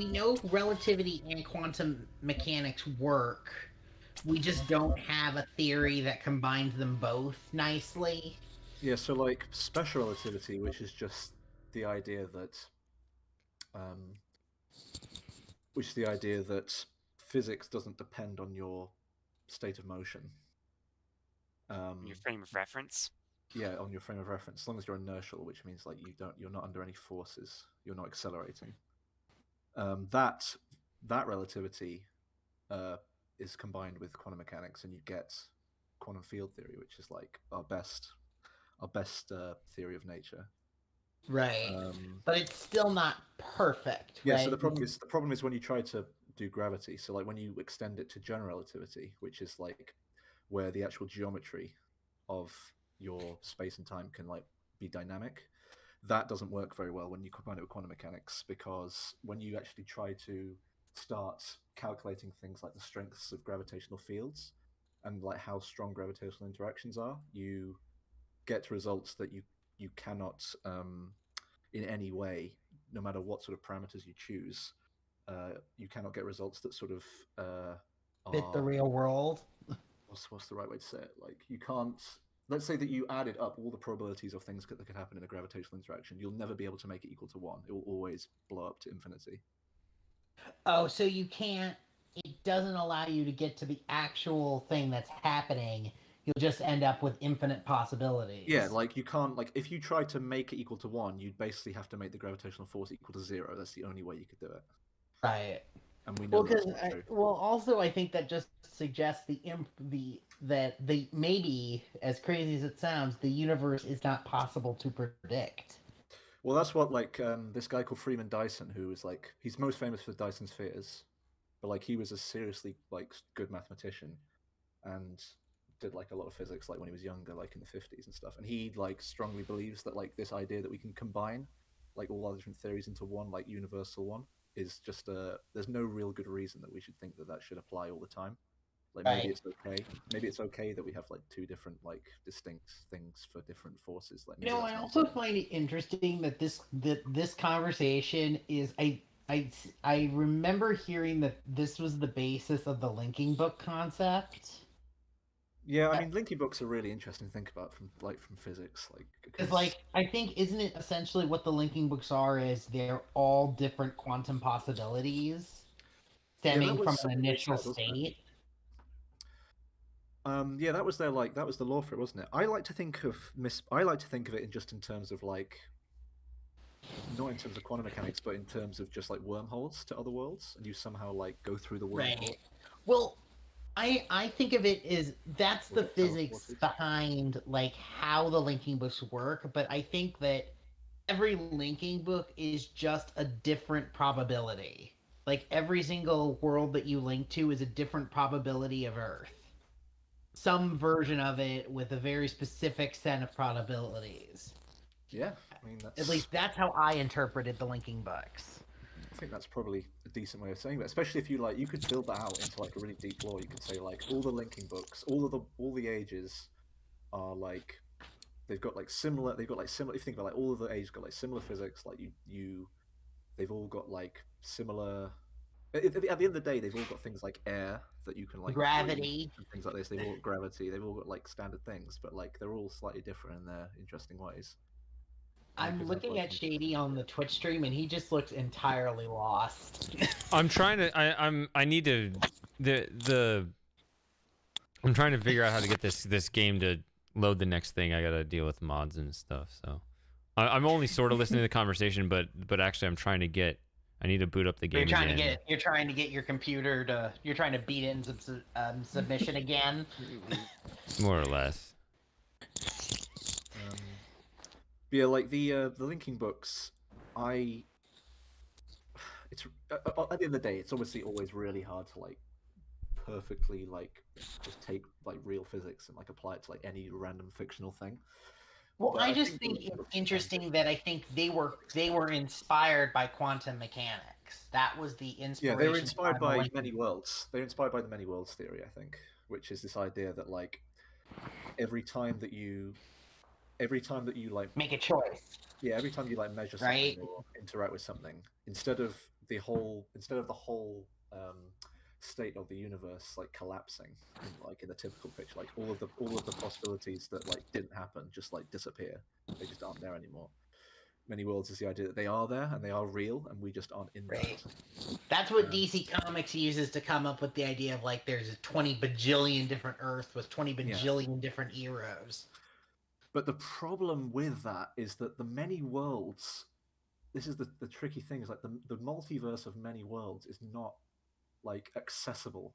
know relativity and quantum mechanics work. We just don't have a theory that combines them both nicely. Yeah, so like special relativity, which is just the idea that, um, physics doesn't depend on your state of motion. Your frame of reference. Yeah, on your frame of reference, as long as you're inertial, which means like you're not under any forces, you're not accelerating. That relativity is combined with quantum mechanics, and you get quantum field theory, which is like our best theory of nature. Right. But it's still not perfect, Yeah. right? So the problem is when you try to do gravity. So like when you extend it to general relativity, which is like where the actual geometry of your space and time can like be dynamic, that doesn't work very well when you combine it with quantum mechanics, because when you actually try to start calculating things like the strengths of gravitational fields and like how strong gravitational interactions are, you get results that you cannot in any way, no matter what sort of parameters you choose, you cannot get results that sort of fit the are real world. what's the right way to say it? Like you can't. Let's say that you added up all the probabilities of things that could happen in a gravitational interaction. You'll never be able to make it equal to 1. It will always blow up to infinity. Oh, so you can't. It doesn't allow you to get to the actual thing that's happening. You'll just end up with infinite possibilities. Yeah, like you can't. Like if you try to make it equal to 1, you'd basically have to make the gravitational force equal to 0. That's the only way you could do it. Right. And we know Well, that's not true. well, also I think that just suggests that the maybe, as crazy as it sounds, the universe is not possible to predict. Well, that's what like this guy called Freeman Dyson, who was like he's most famous for Dyson spheres, but like he was a seriously like good mathematician, and did like a lot of physics like when he was younger, like in the 50s and stuff. And he like strongly believes that like this idea that we can combine like all our different theories into one like universal one is just there's no real good reason that we should think that that should apply all the time. Like maybe Right. it's okay. Maybe it's okay that we have like two different like distinct things for different forces. Like maybe that's I not also bad. find it interesting that this conversation is I remember hearing that this was the basis of the linking book concept. Yeah, I mean, linking books are really interesting to think about from physics, like Because because like I think isn't it essentially what the linking books are is they're all different quantum possibilities yeah, that stemming from was an something they initial said, wasn't it? state. Yeah, that was their like that was the law for it, wasn't it? I like to think of it in just in terms of like not in terms of quantum mechanics, but in terms of just like wormholes to other worlds, and you somehow like go through the wormhole. Right. Well, I think of it as that's Or the get physics teleported. behind like how the linking books work, but I think that every linking book is just a different probability. Like every single world that you link to is a different probability of Earth. Some version of it with a very specific set of probabilities. Yeah, I mean At least that's how I interpreted the linking books. I think that's probably a decent way of saying it. Especially if you like, you could build that out into like a really deep lore. You could say like all the linking books, all the ages are like they've got like similar. They've got like similar. If you think about like all of the ages got like similar physics. Like they've all got like similar. At the end of the day, they've all got things like air that you can like breathe Gravity. and things like this. They've all got gravity. They've all got like standard things, but like they're all slightly different in their interesting ways. And you I'm could have looking like at Shady on the Twitch stream and he just looks entirely lost. I'm trying to. I need to. The I'm trying to figure out how to get this game to load the next thing. I gotta deal with mods and stuff. So I'm only sort of listening to the conversation, but actually I'm trying to get. I need to boot up the game again. You're trying to get your computer to. You're trying to beat it in submission again. More or less. Yeah, like the linking books, it's at the end of the day, it's obviously always really hard to like perfectly like just take like real physics and like apply it to like any random fictional thing. Well, But I I just think think the it's books interesting that I think they were inspired by quantum mechanics. That was the inspiration. Yeah, they were inspired behind the by Lincoln. many worlds. They were inspired by the many worlds theory, I think, which is this idea that like every time that you like Make a choice. yeah, every time you like measure Right? something or interact with something, instead of the whole state of the universe like collapsing in the typical picture, like all of the possibilities that like didn't happen just like disappear. They just aren't there anymore. Many worlds is the idea that they are there and they are real and we just aren't in Right. that. That's what DC Comics uses to come up with the idea of like there's a 20 bajillion different Earths with 20 bajillion different heroes. But the problem with that is that the many worlds, this is the tricky thing, is like the multiverse of many worlds is not like accessible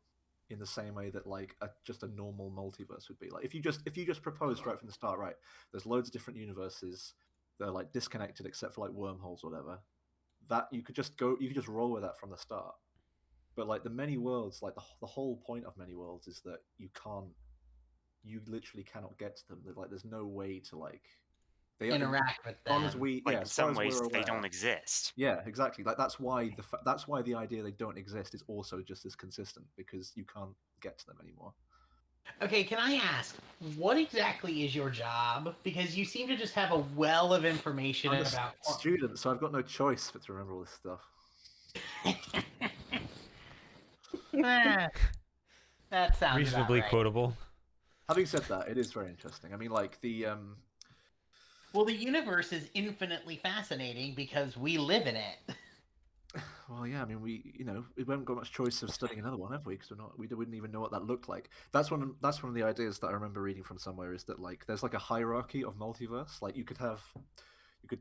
in the same way that like just a normal multiverse would be. Like if you just proposed right from the start, right, there's loads of different universes, they're like disconnected except for like wormholes or whatever, that you could just roll with that from the start. But like the many worlds, like the whole point of many worlds is that you literally cannot get to them. Like there's no way to like they Interact with as far them. as we Like yeah in as far some as ways, we're they aware, don't exist. yeah, exactly. Like that's why the idea they don't exist is also just as consistent because you can't get to them anymore. Okay, can I ask, what exactly is your job? Because you seem to just have a well of information I'm a about. student, so I've got no choice but to remember all this stuff. That sounds Reasonably about right. quotable. Having said that, it is very interesting. I mean, like Well, the universe is infinitely fascinating because we live in it. well, yeah. I mean, we haven't got much choice of studying another one, have we? Because we wouldn't even know what that looked like. That's one of the ideas that I remember reading from somewhere is that like there's like a hierarchy of multiverse. Like you could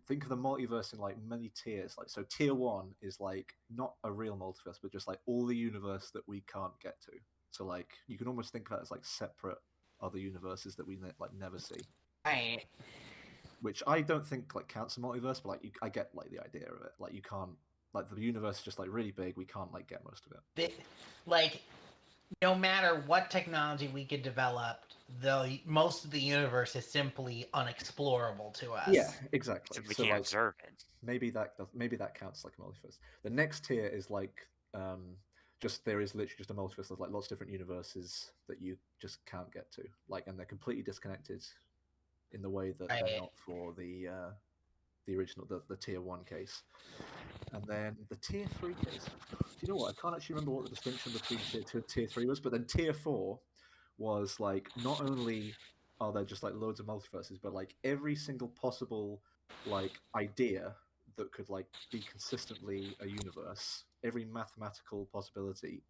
think of the multiverse in like many tiers. Like so, tier 1 is like not a real multiverse, but just like all the universe that we can't get to. So like you can almost think of that as like separate other universes that we like never see. Right. Which I don't think like counts as multiverse, but like I get like the idea of it. Like you can't like the universe is just like really big. We can't like get most of it. Like, no matter what technology we could develop, most of the universe is simply unexplorable to us. Yeah, exactly. Simply So can't like observe it. maybe that counts like a multiverse. The next tier is like just there is literally just a multiverse of like lots of different universes that you just can't get to. Like and they're completely disconnected in the way that they're not for the original the tier 1 case. And then the tier 3 case. Do you know what? I can't actually remember what the distinction between tier 2 and tier 3 was, but then tier 4 was like not only are there just like loads of multiverses, but like every single possible like idea that could like be consistently a universe, every mathematical possibility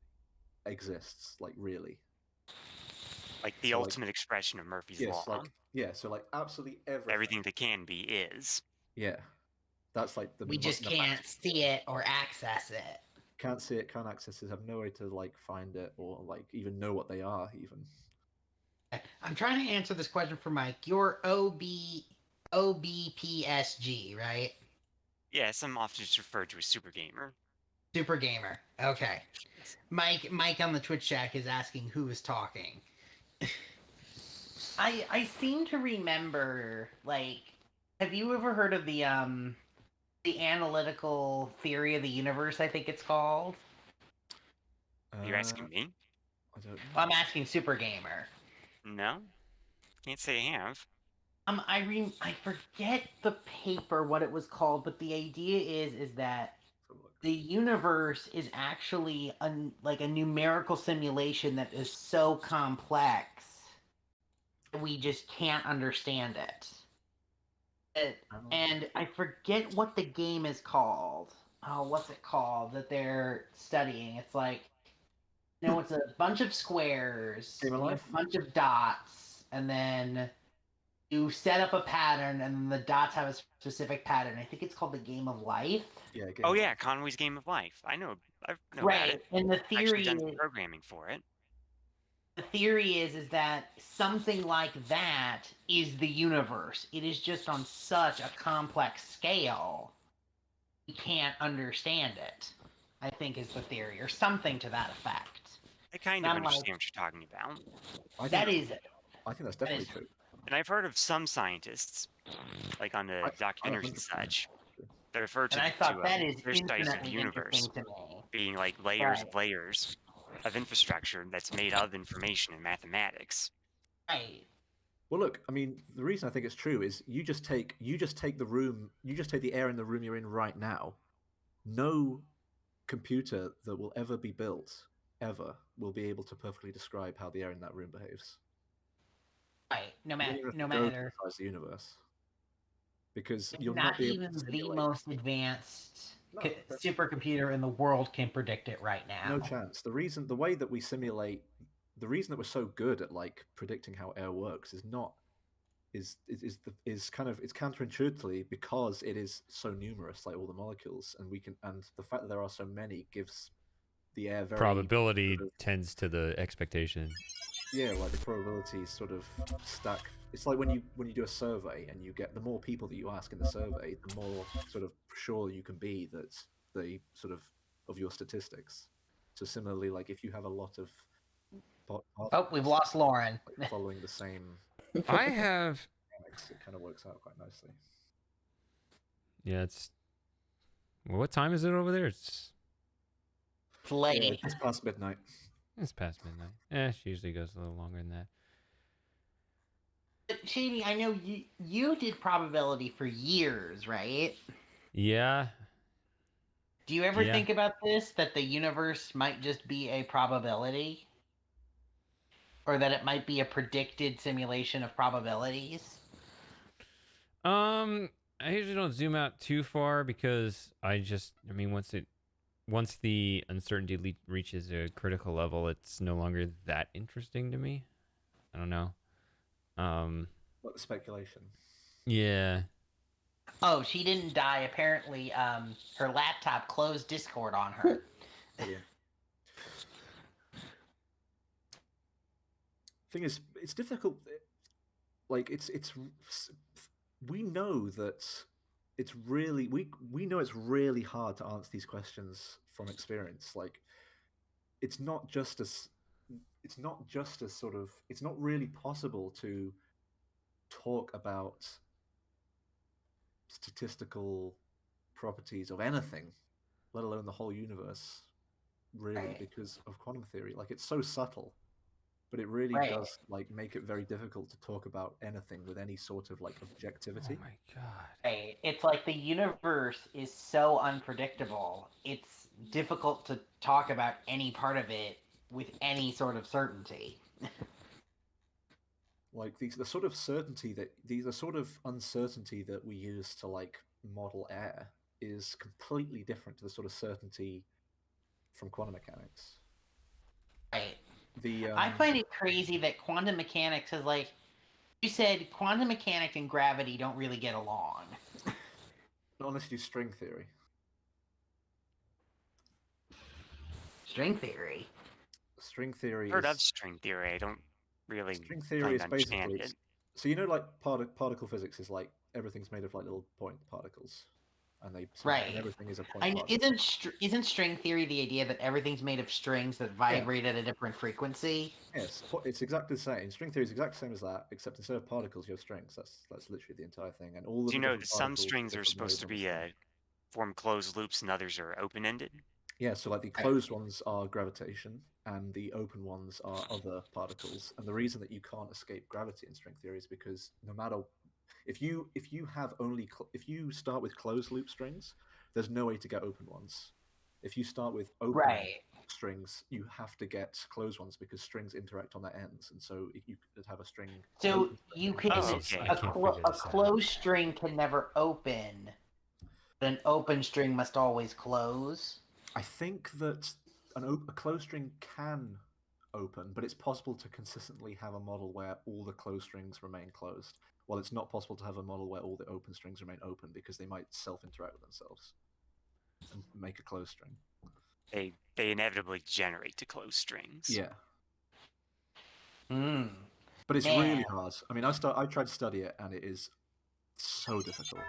exists, like really. Like the ultimate expression of Murphy's Law. So like absolutely Everything that can be is. Yeah. That's like we just can't see it or access it. Can't see it, can't access it, have no way to like find it or like even know what they are even. I'm trying to answer this question for Mike. You're OBPSG, right? Yes, I'm often just referred to as Super Gamer. Super Gamer. Okay. Mike on the Twitch chat is asking who is talking. I seem to remember, like, have you ever heard of the analytical theory of the universe, I think it's called? You're asking me? I don't know. Well, I'm asking Super Gamer. No, can't say I have. I forget the paper what it was called, but the idea is that the universe is actually like a numerical simulation that is so complex that we just can't understand it. And I forget what the game is called. Oh, what's it called that they're studying? It's like No, it's a bunch of squares, Game of and you have Life? a bunch of dots, and then you set up a pattern, and then the dots have a specific pattern. I think it's called the Game of Life. Yeah. Game Oh of yeah, Life. Conway's Game of Life. I know about Right, it. and the I've actually theory done some programming for it. is that something like that is the universe. It is just on such a complex scale, we can't understand it. I think is the theory, or something to that effect. I kind of Not like understand what you're talking about. I that think, is I think that's that definitely is true. And I've heard of some scientists, like on the documentaries and 100% such, that refer and I to thought that is their studies of the infinitely universe interesting to me. being like layers of layers of infrastructure that's made of information and mathematics. Right. Well, look, I mean, the reason I think it's true is you just take the air in the room you're in right now. No computer that will ever be built ever will be able to perfectly describe how the air in that room behaves. Right. No You don't even have no to go to matter. the size of the universe because you'll Not not be able even to the simulate. most advanced No, supercomputer in the world can predict it right now. no chance. The reason that we simulate, the reason that we're so good at like predicting how air works is not is kind of it's counterintuitively because it is so numerous, like all the molecules, and the fact that there are so many gives the air very Probability sort of, tends to the expectation. yeah, like the probabilities sort of stack. It's like when you do a survey and you get the more people that you ask in the survey, the more sort of sure you can be that the sort of your statistics. So similarly, like if you have a lot of Oh, we've lost Lauren. like, following the same I have. mechanics, it kind of works out quite nicely. Yeah, it's. Well, what time is it over there? It's It's late. Yeah, it's past midnight. past midnight. She usually goes a little longer than that. Shady, I know you did probability for years, right? Yeah. Do you ever Yeah. think about this, that the universe might just be a probability? Or that it might be a predicted simulation of probabilities? I usually don't zoom out too far because I mean, once the uncertainty reaches a critical level, it's no longer that interesting to me. I don't know. What the speculation? Yeah. Oh, she didn't die. Apparently, her laptop closed Discord on her. Yeah. Thing is, it's difficult. Like it's we know that it's really we know it's really hard to answer these questions from experience. Like it's not just as sort of it's not really possible to talk about statistical properties of anything, let alone the whole universe, really, because of quantum theory. Like it's so subtle, but it really Right. does like make it very difficult to talk about anything with any sort of like objectivity. Oh my god. Right. It's like the universe is so unpredictable. It's difficult to talk about any part of it with any sort of certainty. Like the sort of uncertainty that we use to like model air is completely different to the sort of certainty from quantum mechanics. Right. The I find it crazy that quantum mechanics is like, you said quantum mechanics and gravity don't really get along. not unless you do string theory. String theory. String theory Heard of is string theory. I don't really string theory claim is to understand basically it. so you know like particle physics is like everything's made of like little point particles, and Right. and everything is a point particle. Isn't string theory the idea that everything's made of strings that vibrate at a different frequency? Yes, it's exactly the same. String theory is exactly the same as that, except instead of particles, you have strings. That's literally the entire thing, and all of Do you the know different that some particles strings are different supposed to modes be on the string. form closed loops and others are open ended? Yeah, so like the closed ones are gravitation, and the open ones are other particles. And the reason that you can't escape gravity in string theory is because no matter if you have only if you start with closed loop strings, there's no way to get open ones. If you start with open strings, you have to get closed ones because strings interact on their ends, and so you could have a string. So you can Oh, okay. a closed string can never open, but an open string must always close. I think that a closed string can open, but it's possible to consistently have a model where all the closed strings remain closed. While it's not possible to have a model where all the open strings remain open because they might self-interact with themselves and make a closed string. They inevitably generate to closed strings. Yeah. Mm. But it's Man. really hard. I mean, I tried to study it, and it is so difficult.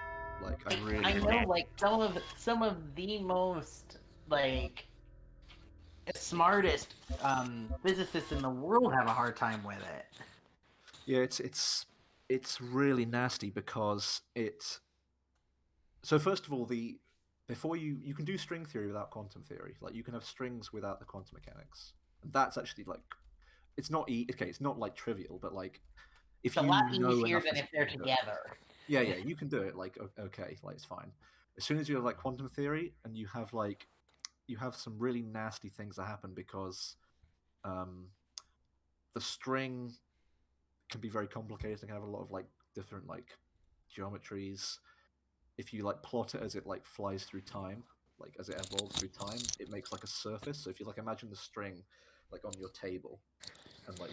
Like, I really. I know, like some of the most like smartest physicists in the world have a hard time with it. Yeah, it's really nasty because it. So first of all, before you can do string theory without quantum theory. Like, you can have strings without the quantum mechanics. That's actually like, it's not okay. It's not like trivial, but like, if It's a you lot know easier enough than if they're physics, you can do it. together. Yeah, you can do it. Like, okay, like it's fine. As soon as you have like quantum theory and you have some really nasty things that happen because the string can be very complicated. It can have a lot of like different like geometries. If you like plot it as it like flies through time, like as it evolves through time, it makes like a surface. So if you like imagine the string like on your table and like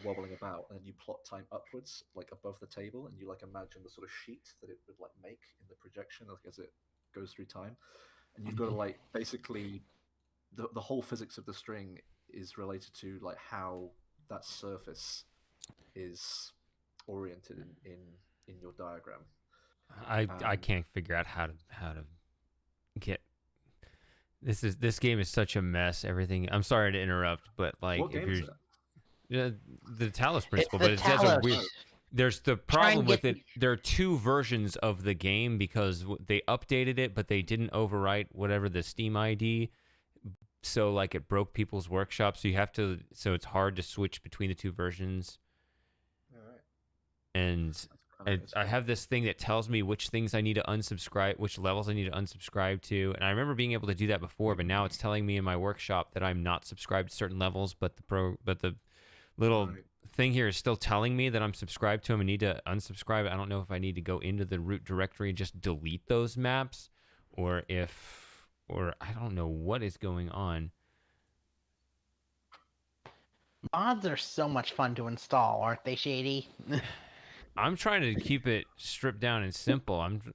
wobbling about, and then you plot time upwards like above the table, and you like imagine the sort of sheet that it would like make in the projection like as it goes through time, and you've got to like basically the whole physics of the string is related to like how that surface is oriented in your diagram. I can't figure out how to get this game is such a mess. Everything. I'm sorry to interrupt, but like What game is it? The Talos principle, the but it has a Talos. weird. There's the Try and problem with get it. There are two versions of the game because they updated it, but they didn't overwrite whatever the Steam ID. So like it broke people's workshops. So you have to. So it's hard to switch between the two versions. All right. And I have this thing that tells me which things I need to unsubscribe, which levels I need to unsubscribe to. And I remember being able to do that before, but now it's telling me in my workshop that I'm not subscribed to certain levels, but the little Right. thing here is still telling me that I'm subscribed to them and need to unsubscribe. I don't know if I need to go into the root directory and just delete those maps, or I don't know what is going on. Mods are so much fun to install, aren't they, Shady? I'm trying to keep it stripped down and simple. You're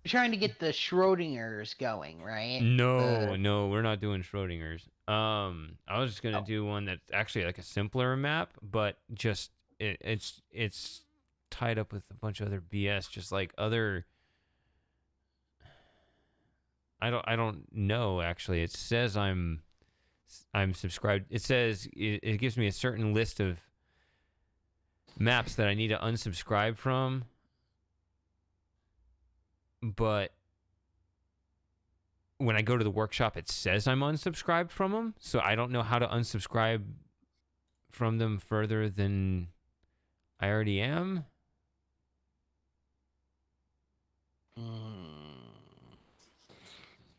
trying to get the Schrodinger's going, right? No, we're not doing Schrodinger's. I was just gonna do one that's actually like a simpler map, but just it's tied up with a bunch of other BS, just like other. I don't know actually. It says I'm subscribed. It says it gives me a certain list of maps that I need to unsubscribe from, but when I go to the workshop, it says I'm unsubscribed from them, so I don't know how to unsubscribe from them further than I already am. I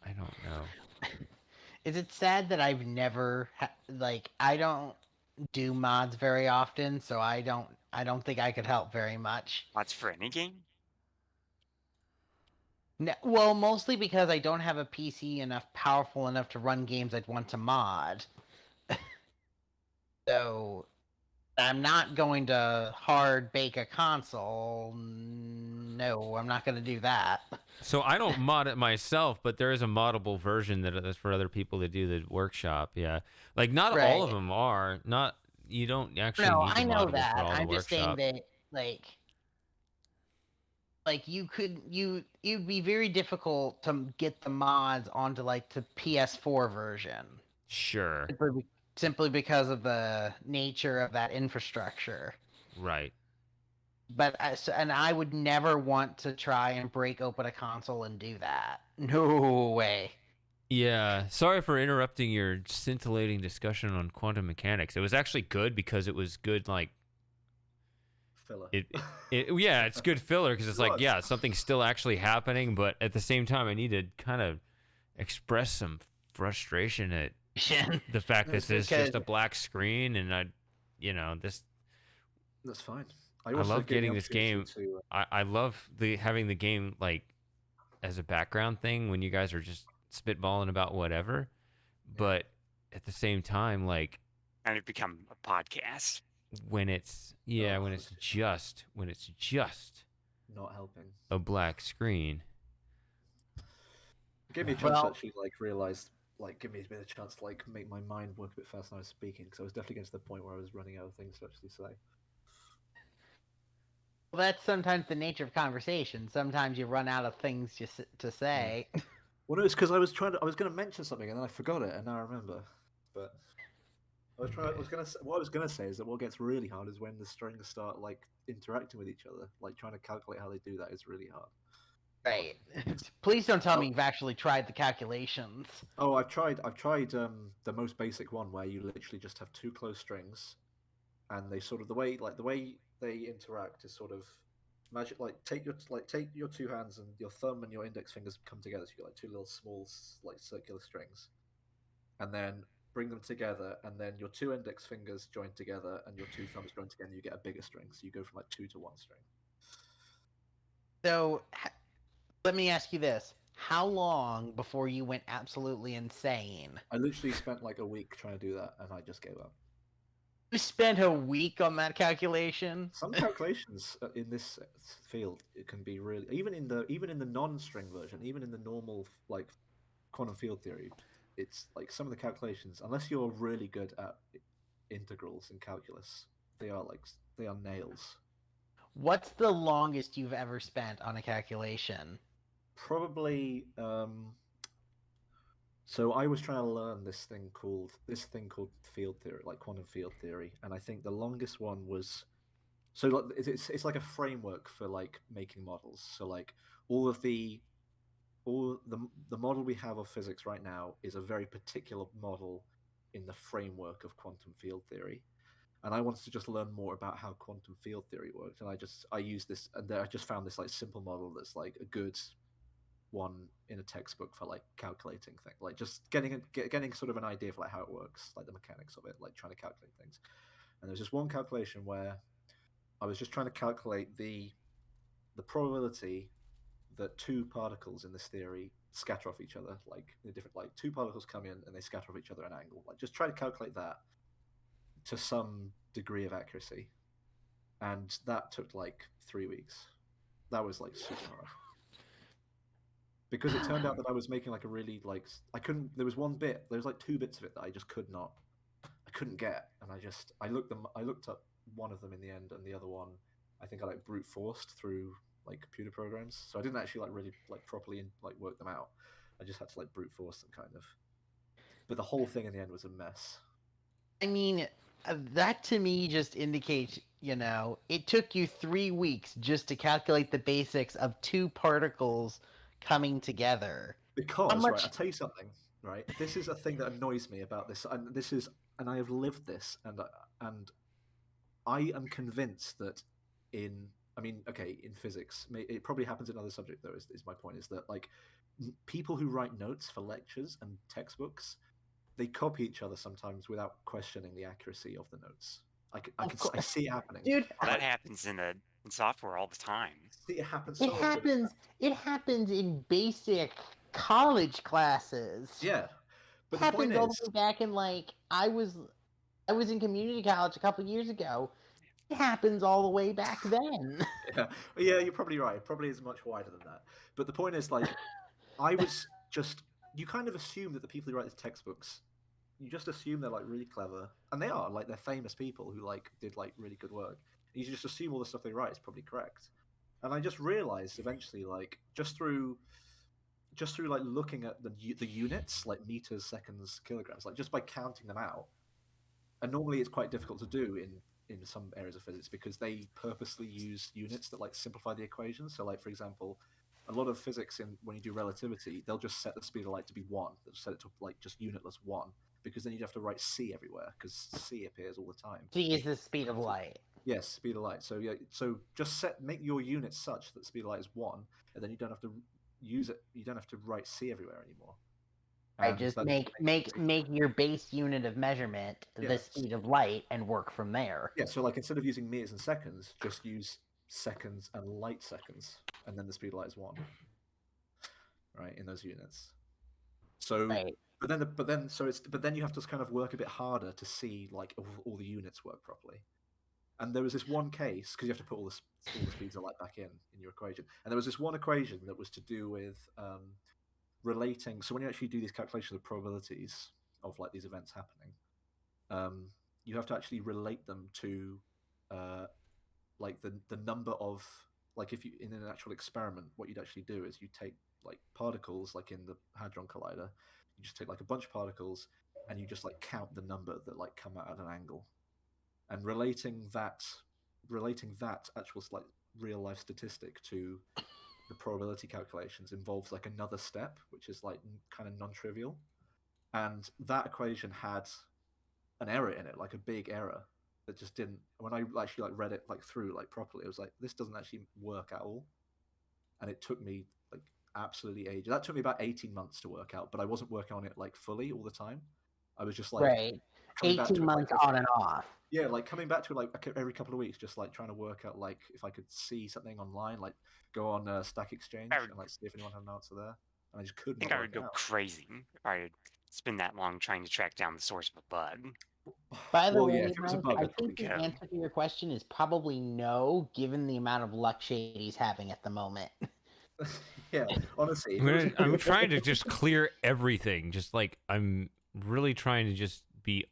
don't know. Is it sad that I've never I don't do mods very often, so I don't think I could help very much. Mods for any game? No, well, mostly because I don't have a PC powerful enough to run games I'd want to mod. So I'm not going to hard bake a console. No, I'm not going to do that. So I don't mod it myself, but there is a moddable version that's for other people to do the workshop. Yeah, like not all of Right. them are. Not you don't actually No, need the I know moddable that. for all I'm the just saying workshop. that you'd be very difficult to get the mods onto like the PS4 version. Sure. Simply because of the nature of that infrastructure. Right. But I would never want to try and break open a console and do that. No way. Yeah. Sorry for interrupting your scintillating discussion on quantum mechanics. It was actually good because it was good, like Filler. yeah, it's good filler because it's like, was. yeah, something's still actually happening, but at the same time, I need to kind of express some frustration at the fact that this is just a black screen, and this. That's fine. I also love get the getting this game. opportunity to, I love having the game like as a background thing when you guys are just spitballing about whatever. But at the same time, like And it become a podcast. when it's just Not helping. a black screen. It gave me a chance to Well- actually like realize, like, give me a bit of chance to like make my mind work a bit faster when I was speaking, because I was definitely getting to the point where I was running out of things to actually say. Well, that's sometimes the nature of conversation. Sometimes you run out of things to say. Well, no, it's because I was going to mention something and then I forgot it, and now I remember. But what I was going to say is that what gets really hard is when the strings start like interacting with each other. Like trying to calculate how they do that is really hard. Right. Please don't tell me you've actually tried the calculations. Oh, I've tried the most basic one where you literally just have two closed strings, and they sort of the way they interact is sort of magic. Take your two hands and your thumb and your index fingers come together, so you get like two little small like circular strings, and then bring them together, and then your two index fingers join together and your two thumbs join together, and you get a bigger string. So you go from like 2 to 1 string. So, let me ask you this. How long before you went absolutely insane? I literally spent like a week trying to do that, and I just gave up. You spent a week on that calculation? Some calculations in this field, it can be really even in the non-string version, even in the normal like quantum field theory, it's like some of the calculations, unless you're really good at integrals and calculus, they are nails. What's the longest you've ever spent on a calculation? Probably. So I was trying to learn this thing called field theory, like quantum field theory, and I think the longest one was. So like, it's like a framework for like making models. So like all the model we have of physics right now is a very particular model in the framework of quantum field theory. And I wanted to just learn more about how quantum field theory works. And I used this, and I just found this like simple model that's like a good one in a textbook for like calculating things, like just getting sort of an idea of like how it works, like the mechanics of it, like trying to calculate things. And there's just one calculation where I was just trying to calculate the probability that two particles in this theory scatter off each other, like in different, like two particles come in and they scatter off each other at an angle. Like just try to calculate that to some degree of accuracy, and that took like 3 weeks. That was like super hard because it turned out that I was making like a really like I couldn't. There was one bit. There was like 2 bits of it that I just couldn't get, and I looked up one of them in the end, and the other one I think I like brute forced through like computer programs. So I didn't actually like really like properly like work them out. I just had to like brute force them kind of. But the whole thing in the end was a mess. I mean, that to me just indicates, it took you 3 weeks just to calculate the basics of two particles coming together. Because much- right, I'll tell you something. Right, this is a thing that annoys me about this, and I have lived this, and I am convinced that in physics, it probably happens in other subjects though. Is my point is that like people who write notes for lectures and textbooks, they copy each other sometimes without questioning the accuracy of the notes. I see it happening, Dude, That happens in software all the time. I see it happen. it happens in basic college classes. Yeah, but It the point happens all is, the way back in like I was in community college a couple years ago. It happens all the way back then. yeah, you're probably right. It probably is much wider than that. But the point is, like, I was just you kind of assume that the people who write these textbooks, you just assume they're like really clever, and they are. Like they're famous people who like did like really good work. You just assume all the stuff they write is probably correct. And I just realized eventually, like just through like looking at the units, like meters, seconds, kilograms, like just by counting them out. And normally it's quite difficult to do in some areas of physics because they purposely use units that like simplify the equations. So like for example, a lot of physics when you do relativity, they'll just set the speed of light to be 1. They'll set it to like just unitless 1 because then you'd have to write c everywhere because c appears all the time. C is the speed of light. Yes, speed of light. So yeah, so just make your unit such that speed of light is 1, and then you don't have to use it. You don't have to write c everywhere anymore. Right, just make your base unit of measurement the speed of light and work from there. Yeah, so like instead of using meters and seconds, just use seconds and light seconds, and then the speed of light is 1. Right, in those units. So, Right. but then you have to kind of work a bit harder to see like all the units work properly. And there was this one case because you have to put all the speeds of light back in your equation. And there was this one equation that was to do with relating. So when you actually do these calculations of probabilities of like these events happening, you have to actually relate them to like the number of like if you in an actual experiment, what you'd actually do is you take like particles like in the Hadron Collider, you just take like a bunch of particles and you just like count the number that like come out at an angle, and relating that actual like real life statistic to the probability calculations involves like another step which is like kind of non-trivial, and that equation had an error in it, like a big error that just didn't. When I actually like read it like through like properly, it was like this doesn't actually work at all, and it took me like absolutely ages. That took me about 18 months to work out, but I wasn't working on it like fully all the time. I was just like Right. coming back 18 to it months like on and off. yeah, like coming back to it like every couple of weeks, just like trying to work out like if I could see something online, like go on Stack Exchange I would and like see if anyone had an answer there, and I just could think not I work would it go out. crazy if I would spend that long trying to track down the source of a bug. By the Well, yeah, way, if it was a Mike, bug, I I'd probably think the care. answer to your question is probably no, given the amount of luck Shady's having at the moment. Yeah, honestly, if it was I'm trying to just clear everything. Just like I'm really trying to just be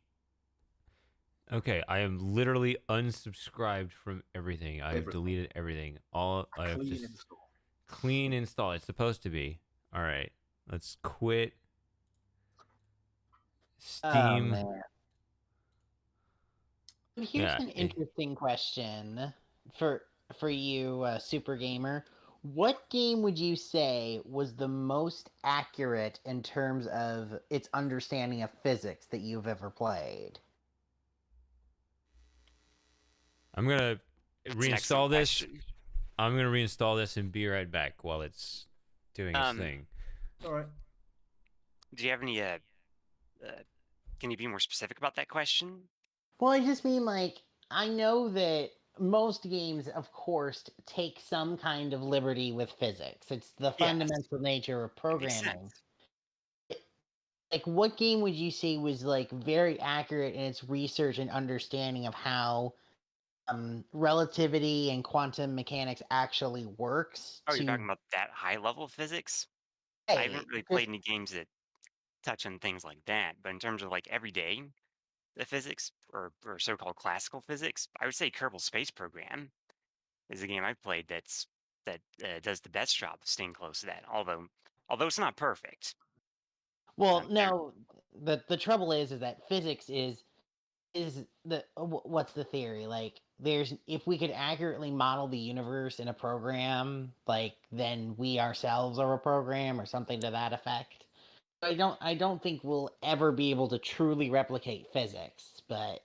okay. I am literally unsubscribed from everything. I've Everything. deleted everything. All I have clean to install. clean install. It's supposed to be. All right. Let's quit Oh Steam. man. Here's Yeah. an interesting question for you, Super Gamer. What game would you say was the most accurate in terms of its understanding of physics that you've ever played? I'm gonna That's an reinstall excellent this. question. I'm gonna reinstall this and be right back while it's doing its thing. All right. Do you have any? Can you be more specific about that question? Well, I just mean like I know that most games, of course, take some kind of liberty with physics. It's the Yes. fundamental nature of That makes programming. sense. Like, what game would you say was like very accurate in its research and understanding of how relativity and quantum mechanics actually works? Oh, you're talking about that high level of physics? I haven't really Just played any games that touch on things like that, but in terms of like everyday the physics or so-called classical physics, I would say Kerbal Space Program is a game I've played that does the best job of staying close to that. Although it's not perfect. well, There, no. The trouble is that physics is the what's the theory? Like, there's if we could accurately model the universe in a program, like then we ourselves are a program or something to that effect. I don't think we'll ever be able to truly replicate physics, but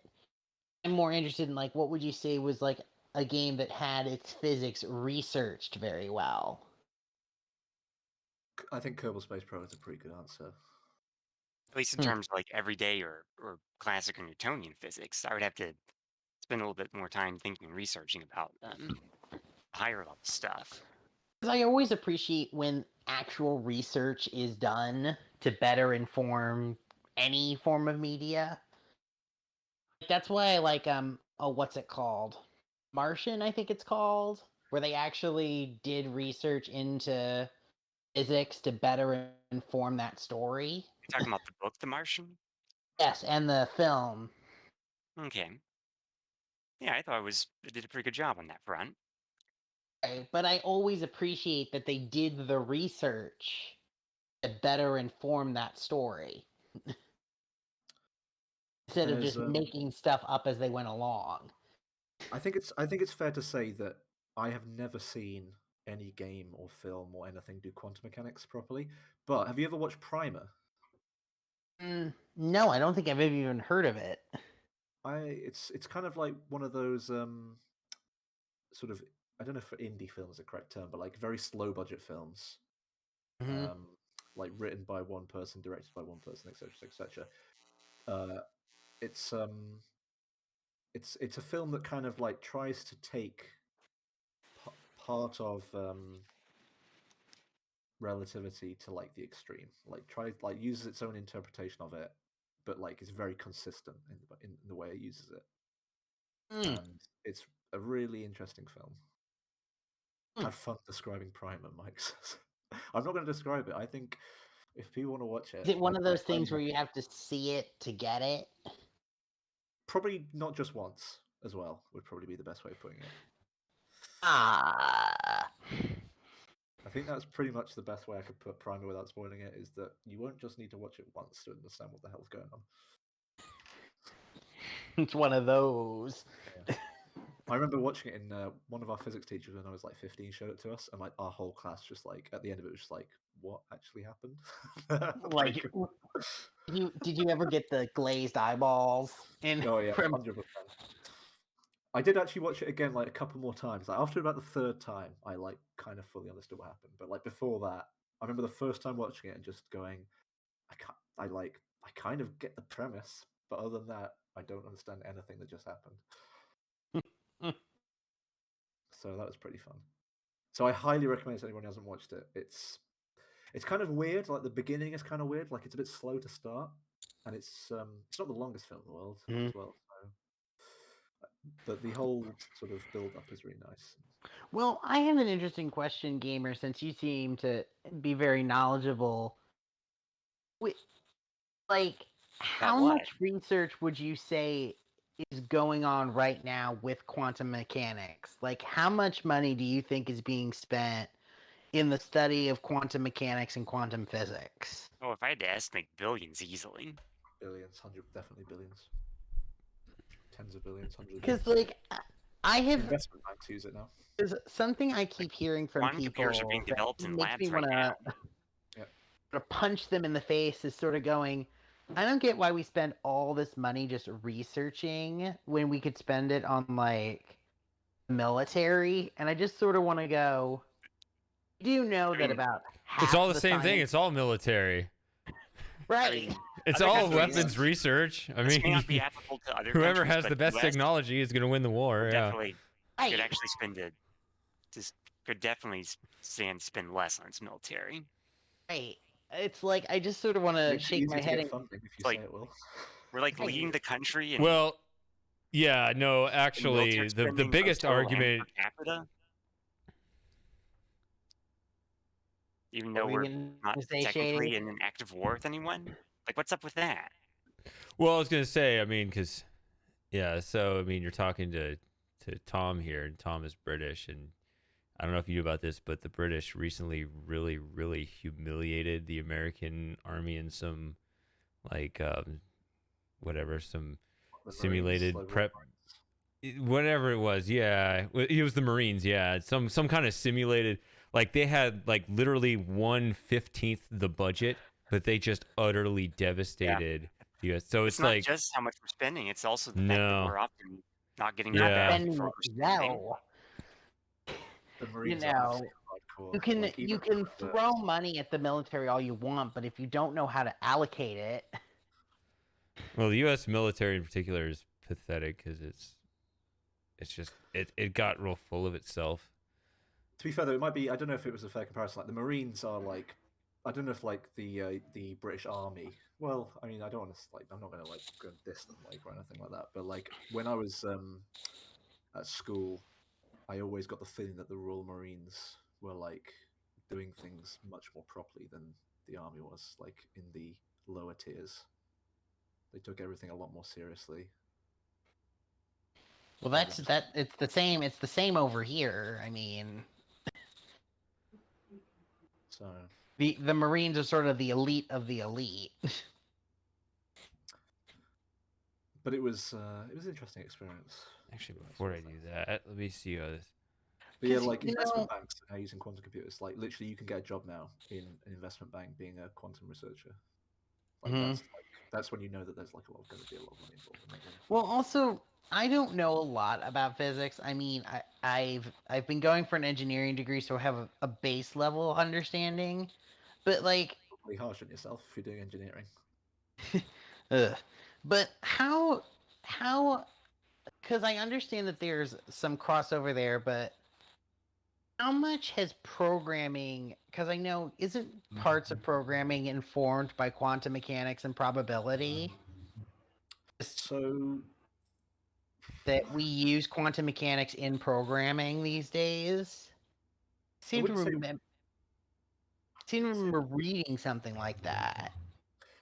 I'm more interested in like what would you say was like a game that had its physics researched very well? I think Kerbal Space Program is a pretty good answer. at least in Hmm. terms of like everyday or classic or Newtonian physics, I would have to spend a little bit more time thinking and researching about higher level stuff. 'Cause I always appreciate when actual research is done to better inform any form of media. That's why I like oh what's it called? Martian, I think it's called, where they actually did research into physics to better inform that story. You're talking about the book, The Martian? Yes, and the film. Okay. Yeah, I thought it did a pretty good job on that front. Okay, but I always appreciate that they did the research to better inform that story instead of There's just making stuff up as they went along. I think it's fair to say that I have never seen any game or film or anything do quantum mechanics properly. But have you ever watched Primer? No, I don't think I've even heard of it. It's kind of like one of those sort of, I don't know if indie film is the correct term, but like very slow budget films. Mhm. Like written by one person, directed by one person, etc., etc. Uh, it's it's a film that kind of like tries to take part of relativity to like the extreme. Like uses its own interpretation of it, but like it's very consistent in the way it uses it. And it's a really interesting film. Have fun describing Primer, Mike says. I'm not going to describe it. I think if people want to watch it, Is it one of those things where you have to see it to get it? Probably not just once as well. Would probably be the best way of putting it. Ah. I think that's pretty much the best way I could put Primer without spoiling it. Is that you won't just need to watch it once to understand what the hell's going on. It's one of those. Yeah. I remember watching it in one of our physics teachers when I was like 15 showed it to us, and like our whole class just like at the end of it was just like, what actually happened? Like, did you ever get the glazed eyeballs? Oh yeah, 100%. I did actually watch it again like a couple more times. Like after about the third time, I like kind of fully understood what happened. But like before that, I remember the first time watching it and just going, I kind of get the premise, but other than that, I don't understand anything that just happened. So that was pretty fun. So I highly recommend it to anyone who hasn't watched it. It's kind of weird. Like the beginning is kind of weird. Like it's a bit slow to start, and it's not the longest film in the world as well. So, but the whole sort of build up is really nice. Well, I have an interesting question, Gamer, since you seem to be very knowledgeable. Like, how much research would you say is going on right now with quantum mechanics? Like, how much money do you think is being spent in the study of quantum mechanics and quantum physics? Oh, if I had to estimate, billions easily. Billions, definitely billions. Tens of billions, hundreds of Because, billions. like, I have investment banks use it now. There's something I keep hearing from Quantum people computers are being developed in makes me labs right now. To punch them in the face is sort of going, I don't get why we spend all this money just researching when we could spend it on like military. And I just sort of want to go, do you know that about half It's all the same science... thing. It's all military. Right. It's all weapons research. I mean, may not be applicable to other whoever countries, has but the best US technology is going to win the war. Yeah. Definitely could actually could definitely spend less on its military. Right. It's like I just sort of want to shake my head. Funding if you like, say it will. We're like leading the country. In, well, yeah, no, actually, the biggest argument. Per capita, even though we're not technically in an active war with anyone, like what's up with that? Well, I was gonna say, I mean, because yeah, so I mean, you're talking to Tom here, and Tom is British, and I don't know if you knew about this, but the British recently really, really humiliated the American army in some, like, whatever, some simulated prep, whatever it was. Yeah, it was the Marines. Yeah, some kind of simulated. Like they had like literally 1/15 the budget, but they just utterly devastated the U.S. So it's not like just how much we're spending; it's also the fact that we're often not getting that back for what we're spending. The Marines you can throw money at the military all you want, but if you don't know how to allocate it. Well, the U.S. military in particular is pathetic because it's just it got real full of itself. To be fair, though, it might be. I don't know if it was a fair comparison. Like the Marines are like, I don't know if like the British Army. Well, I mean, I don't want to like. I'm not going to like go and diss them like or anything like that. But like when I was at school, I always got the feeling that the Royal Marines were like doing things much more properly than the army was. Like in the lower tiers, they took everything a lot more seriously. Well, that's that. It's the same. It's the same over here. I mean, so the Marines are sort of the elite of the elite. But it was an interesting experience. Actually, before I do that, let me see how this. But yeah, like investment banks are using quantum computers. Like literally, you can get a job now in an investment bank being a quantum researcher. Like that's when you know that there's like going to be a lot of money involved in that. Well, also, I don't know a lot about physics. I mean, I've been going for an engineering degree, so I have a base level understanding. But like, really harsh on yourself if you're doing engineering. But how? Because I understand that there's some crossover there, but How much has programming? Because I know isn't parts of programming informed by quantum mechanics and probability? So That we use quantum mechanics in programming these days. I wouldn't say Seem to remember reading something like that.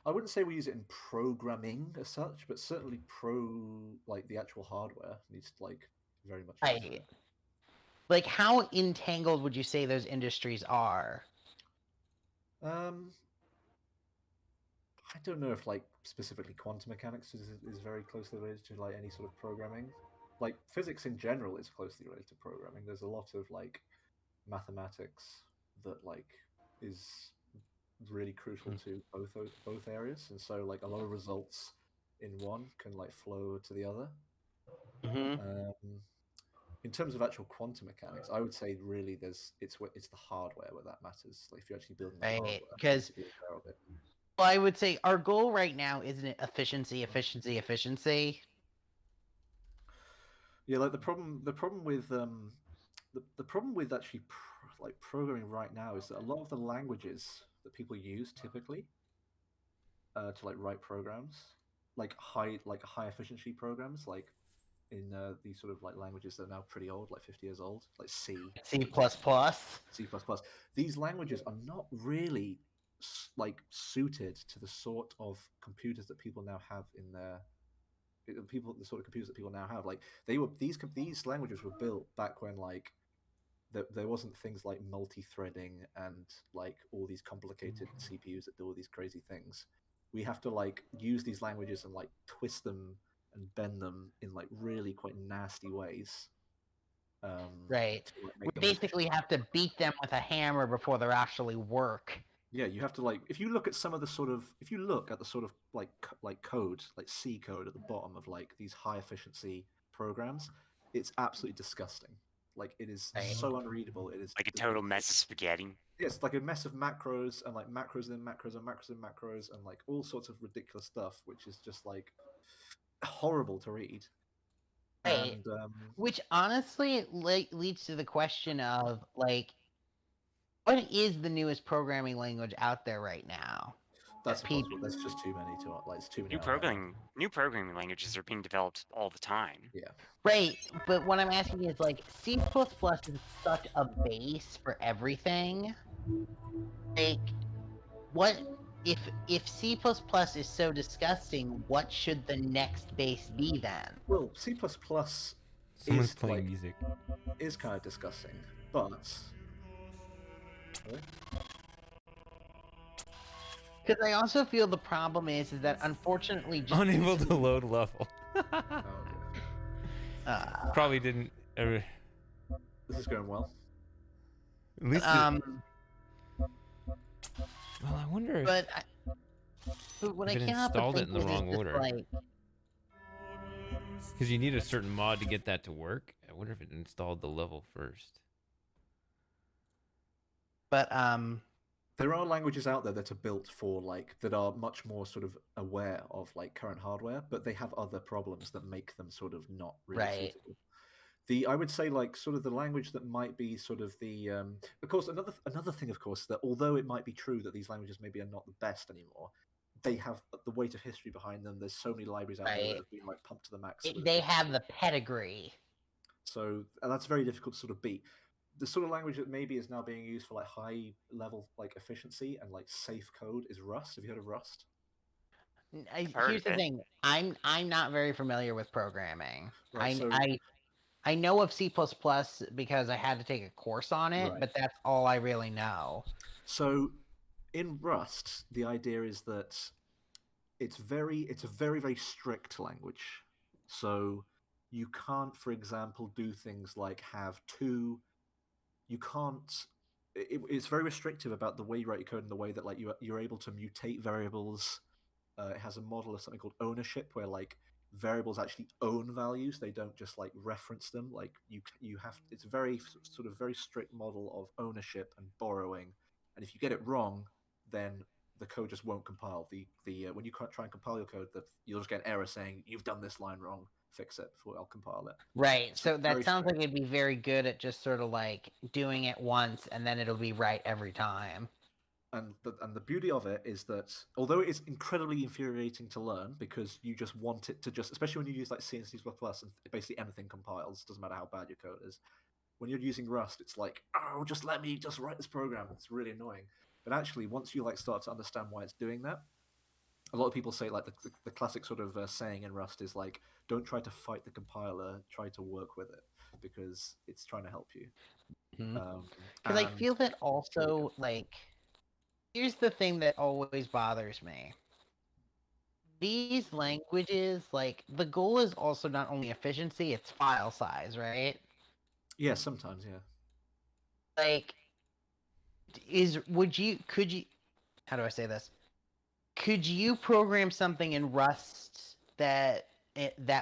I wouldn't say we use it in programming as such, but certainly like the actual hardware needs to like very much use Right. it. Like, how entangled would you say those industries are? I don't know if like specifically quantum mechanics is very closely related to like any sort of programming. Like physics in general is closely related to programming. There's a lot of like mathematics that like is really crucial to both areas, and so like a lot of results in one can like flow to the other. Mm-hmm. In terms of actual quantum mechanics, I would say really it's the hardware where that matters. Like if you're actually building the Right. hardware, you need Because to be aware of it. well, I would say our goal right now isn't it efficiency, efficiency, efficiency. Yeah, like the problem with the problem with actually like programming right now is that a lot of the languages that people use typically to like write programs, like high efficiency programs, like in these sort of like languages that are now pretty old, like 50 years old, like C, C++. C++. These languages are not really like suited to the sort of computers that people now have in their the sort of computers that people now have. Like these languages were built back when like there wasn't things like multi-threading and like all these complicated CPUs that do all these crazy things. We have to like use these languages and like twist them and bend them in like really quite nasty ways Right. to like We make them efficient. basically have to beat them with a hammer before they actually work. Yeah, you have to like if you look at some of the sort of if you look at the sort of like code like C code at the bottom of like these high efficiency programs, it's absolutely disgusting. Like it is Right. so unreadable. It is Like a total mess of spaghetti. It's like a mess of macros and like macros and macros and macros and macros and like all sorts of ridiculous stuff, which is just like horrible to read. Right. And Which honestly leads to the question of like, what is the newest programming language out there right now? that's That people impossible. There's just too many to like. It's too many. New programming languages are being developed all the time. Yeah. right, but what I'm asking is like C++ is such a base for everything. Like, what if C++ is so disgusting? What should the next base be then? Well, C++ Someone's is playing like music. is kind of disgusting, but really? Because I also feel the problem is that unfortunately just Unable to load level. Oh, dear. Probably didn't. At This is going well. least. Well, I wonder if. But what If I it can't help but installed it think in the is wrong just order. like Because you need a certain mod to get that to work. I wonder if it installed the level first. but There are languages out there that are built for like that are much more sort of aware of like current hardware, but they have other problems that make them sort of not really Right. suitable. I would say like sort of the language that might be sort of the of course another thing of course that although it might be true that these languages maybe are not the best anymore, they have the weight of history behind them. There's so many libraries out there that Right. have been like pumped to the max. with They efficiency. have the pedigree. So and that's very difficult to sort of beat. The sort of language that maybe is now being used for like high level like efficiency and like safe code is Rust. Have you heard of Rust? heard Here's of the it. thing. I'm not very familiar with programming. Right. So I know of C++ because I had to take a course on it, Right. but that's all I really know. So in Rust, the idea is that it's a very strict language. So you can't, for example, do things like have two. You can't. It's very restrictive about the way you write your code and the way that like you're able to mutate variables. It has a model of something called ownership, where like variables actually own values; they don't just like reference them. Like you have. It's a very sort of very strict model of ownership and borrowing. And if you get it wrong, then the code just won't compile. When you try and compile your code, you'll just get an error saying you've done this line wrong. Fix it before I'll compile it. Right. So So that very sounds strict. like it'd be very good at just sort of like doing it once and then it'll be right every time. And the beauty of it is that although it is incredibly infuriating to learn because you just want it to just, especially when you use like C and C++ and basically anything compiles, doesn't matter how bad your code is. When you're using Rust, it's like, oh, just let me just write this program. It's really annoying. But actually, once you like start to understand why it's doing that, a lot of people say like the classic sort of saying in Rust is like, don't try to fight the compiler, try to work with it because it's trying to help you. Because I feel that also, like, here's the thing that always bothers me. These languages, like, the goal is also not only efficiency, it's file size, right? Yeah, sometimes, yeah. Like, could you, how do I say this? Could you program something in Rust that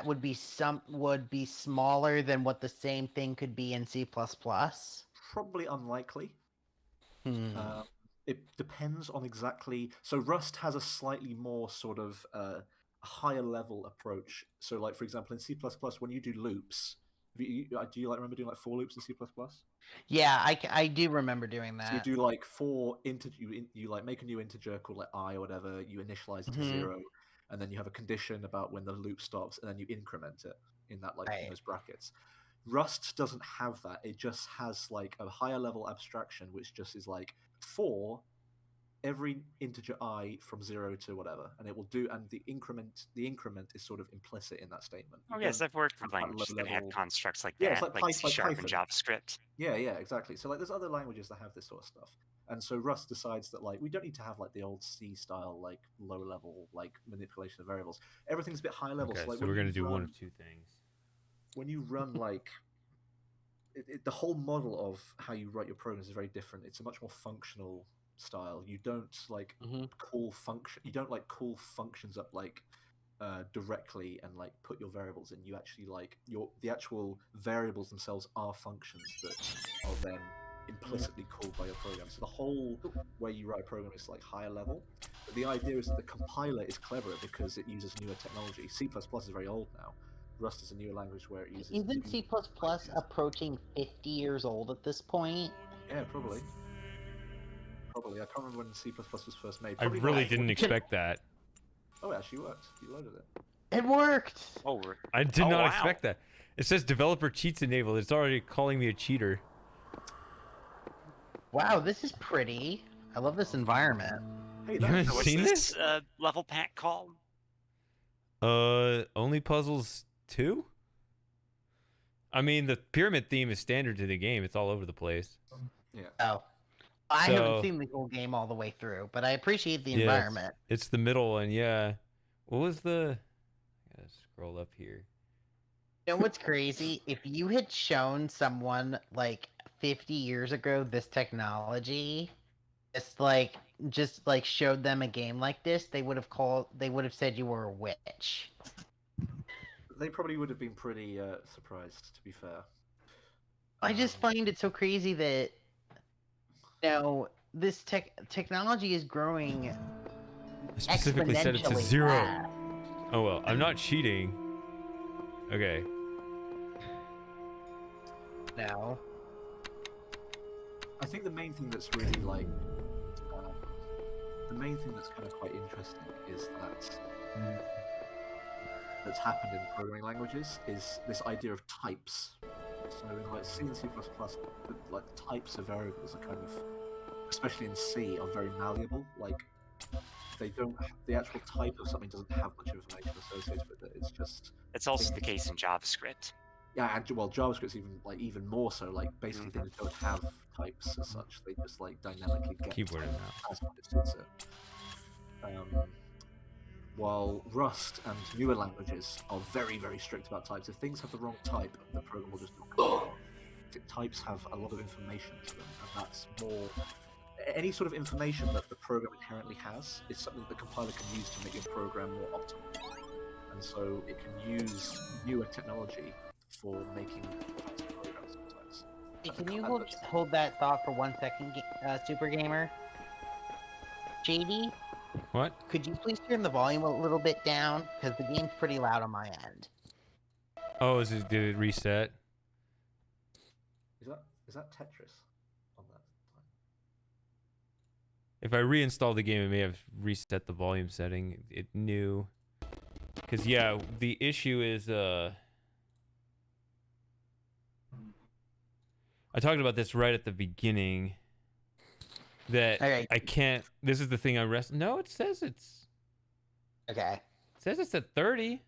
would be smaller than what the same thing could be in C++? Probably unlikely. Hmm. It depends on exactly. So Rust has a slightly more sort of higher level approach. So, like for example, in C++, when you do loops, do you like remember doing like for loops in C++? Yeah, I do remember doing So you that. do like for integer, you like make a new integer called like I or whatever. You initialize it to 0, and then you have a condition about when the loop stops, and then you increment it in that like in those brackets. Rust doesn't have that. It just has like a higher level abstraction, which just is like for every integer I from 0 to whatever, and it will do. And the increment is sort of implicit in that statement. Oh yes, I've worked with have that languages that have low-level- constructs like Yeah, that, it's like like C# and Python. JavaScript. Yeah, exactly. So like, there's other languages that have this sort of stuff, and so Rust decides that like we don't need to have like the old C style like low level like manipulation of variables. Everything's a bit high level. Okay, So like so we're gonna do one of two things. when you run like the whole model of how you write your programs is very different. It's a much more functional style. You don't like call function. You don't like call functions up like directly and like put your variables in. You actually like the actual variables themselves are functions that are then implicitly called by your program. So the whole way you write a program is like higher level. But the idea is that the compiler is cleverer because it uses newer technology. C++ is very old now. Rust is a newer language where it uses. Isn't C++ approaching 50 years old at this point? Yeah, probably. I can't remember when C++ was first made. I Probably really not. didn't expect that. Oh, it actually worked. You loaded it. It worked. Oh, I did not wow. expect that. It says developer cheats enabled. It's already calling me a cheater. Wow, this is pretty. I love this environment. Hey, You haven't What's seen this this? level pack called? Only Puzzles 2? I mean, the pyramid theme is standard to the game. It's all over the place. Yeah. Oh. I haven't seen the whole game all the way through, but I appreciate the environment. It's the middle one, yeah. What was the... I gotta scroll up here. You know what's crazy? If you had shown someone like 50 years ago this technology, just like showed them a game like this, they would have said you were a witch. They probably would have been pretty surprised, to be fair. I just find it so crazy that this technology is growing. I specifically said it to 0. Fast. Oh well, I'm not cheating. Okay. No. I think the main thing that's really like the main thing that's kind of quite interesting is that that's happened in programming languages is this idea of types. So in like C and C++, like types of variables are kind of, especially in C, are very malleable. Like the actual type of something doesn't have much information associated with it. It's just. It's also the case in JavaScript. Yeah, and well, JavaScript's even more so. Like basically, things don't have types as such. They just like dynamically get Keyboard types now. as it suits it. While Rust and newer languages are very, very strict about types. If things have the wrong type, the program will just not. Types have a lot of information to them, and that's more. Any sort of information that the program inherently has is something the compiler can use to make your program more optimal. And so it can use newer technology for making faster programs sometimes. Hey, can you hold that thought for 1 second, Super Gamer? JD, What? could you please turn the volume a little bit down? Because the game's pretty loud on my end. Oh, did it reset? Is that Tetris on that? If I reinstall the game, it may have reset the volume setting. It knew. Because, yeah, the issue is, I talked about this right at the beginning. That Okay. I can't... This is the thing I rest... No, it says it's... Okay. It says it's at 30.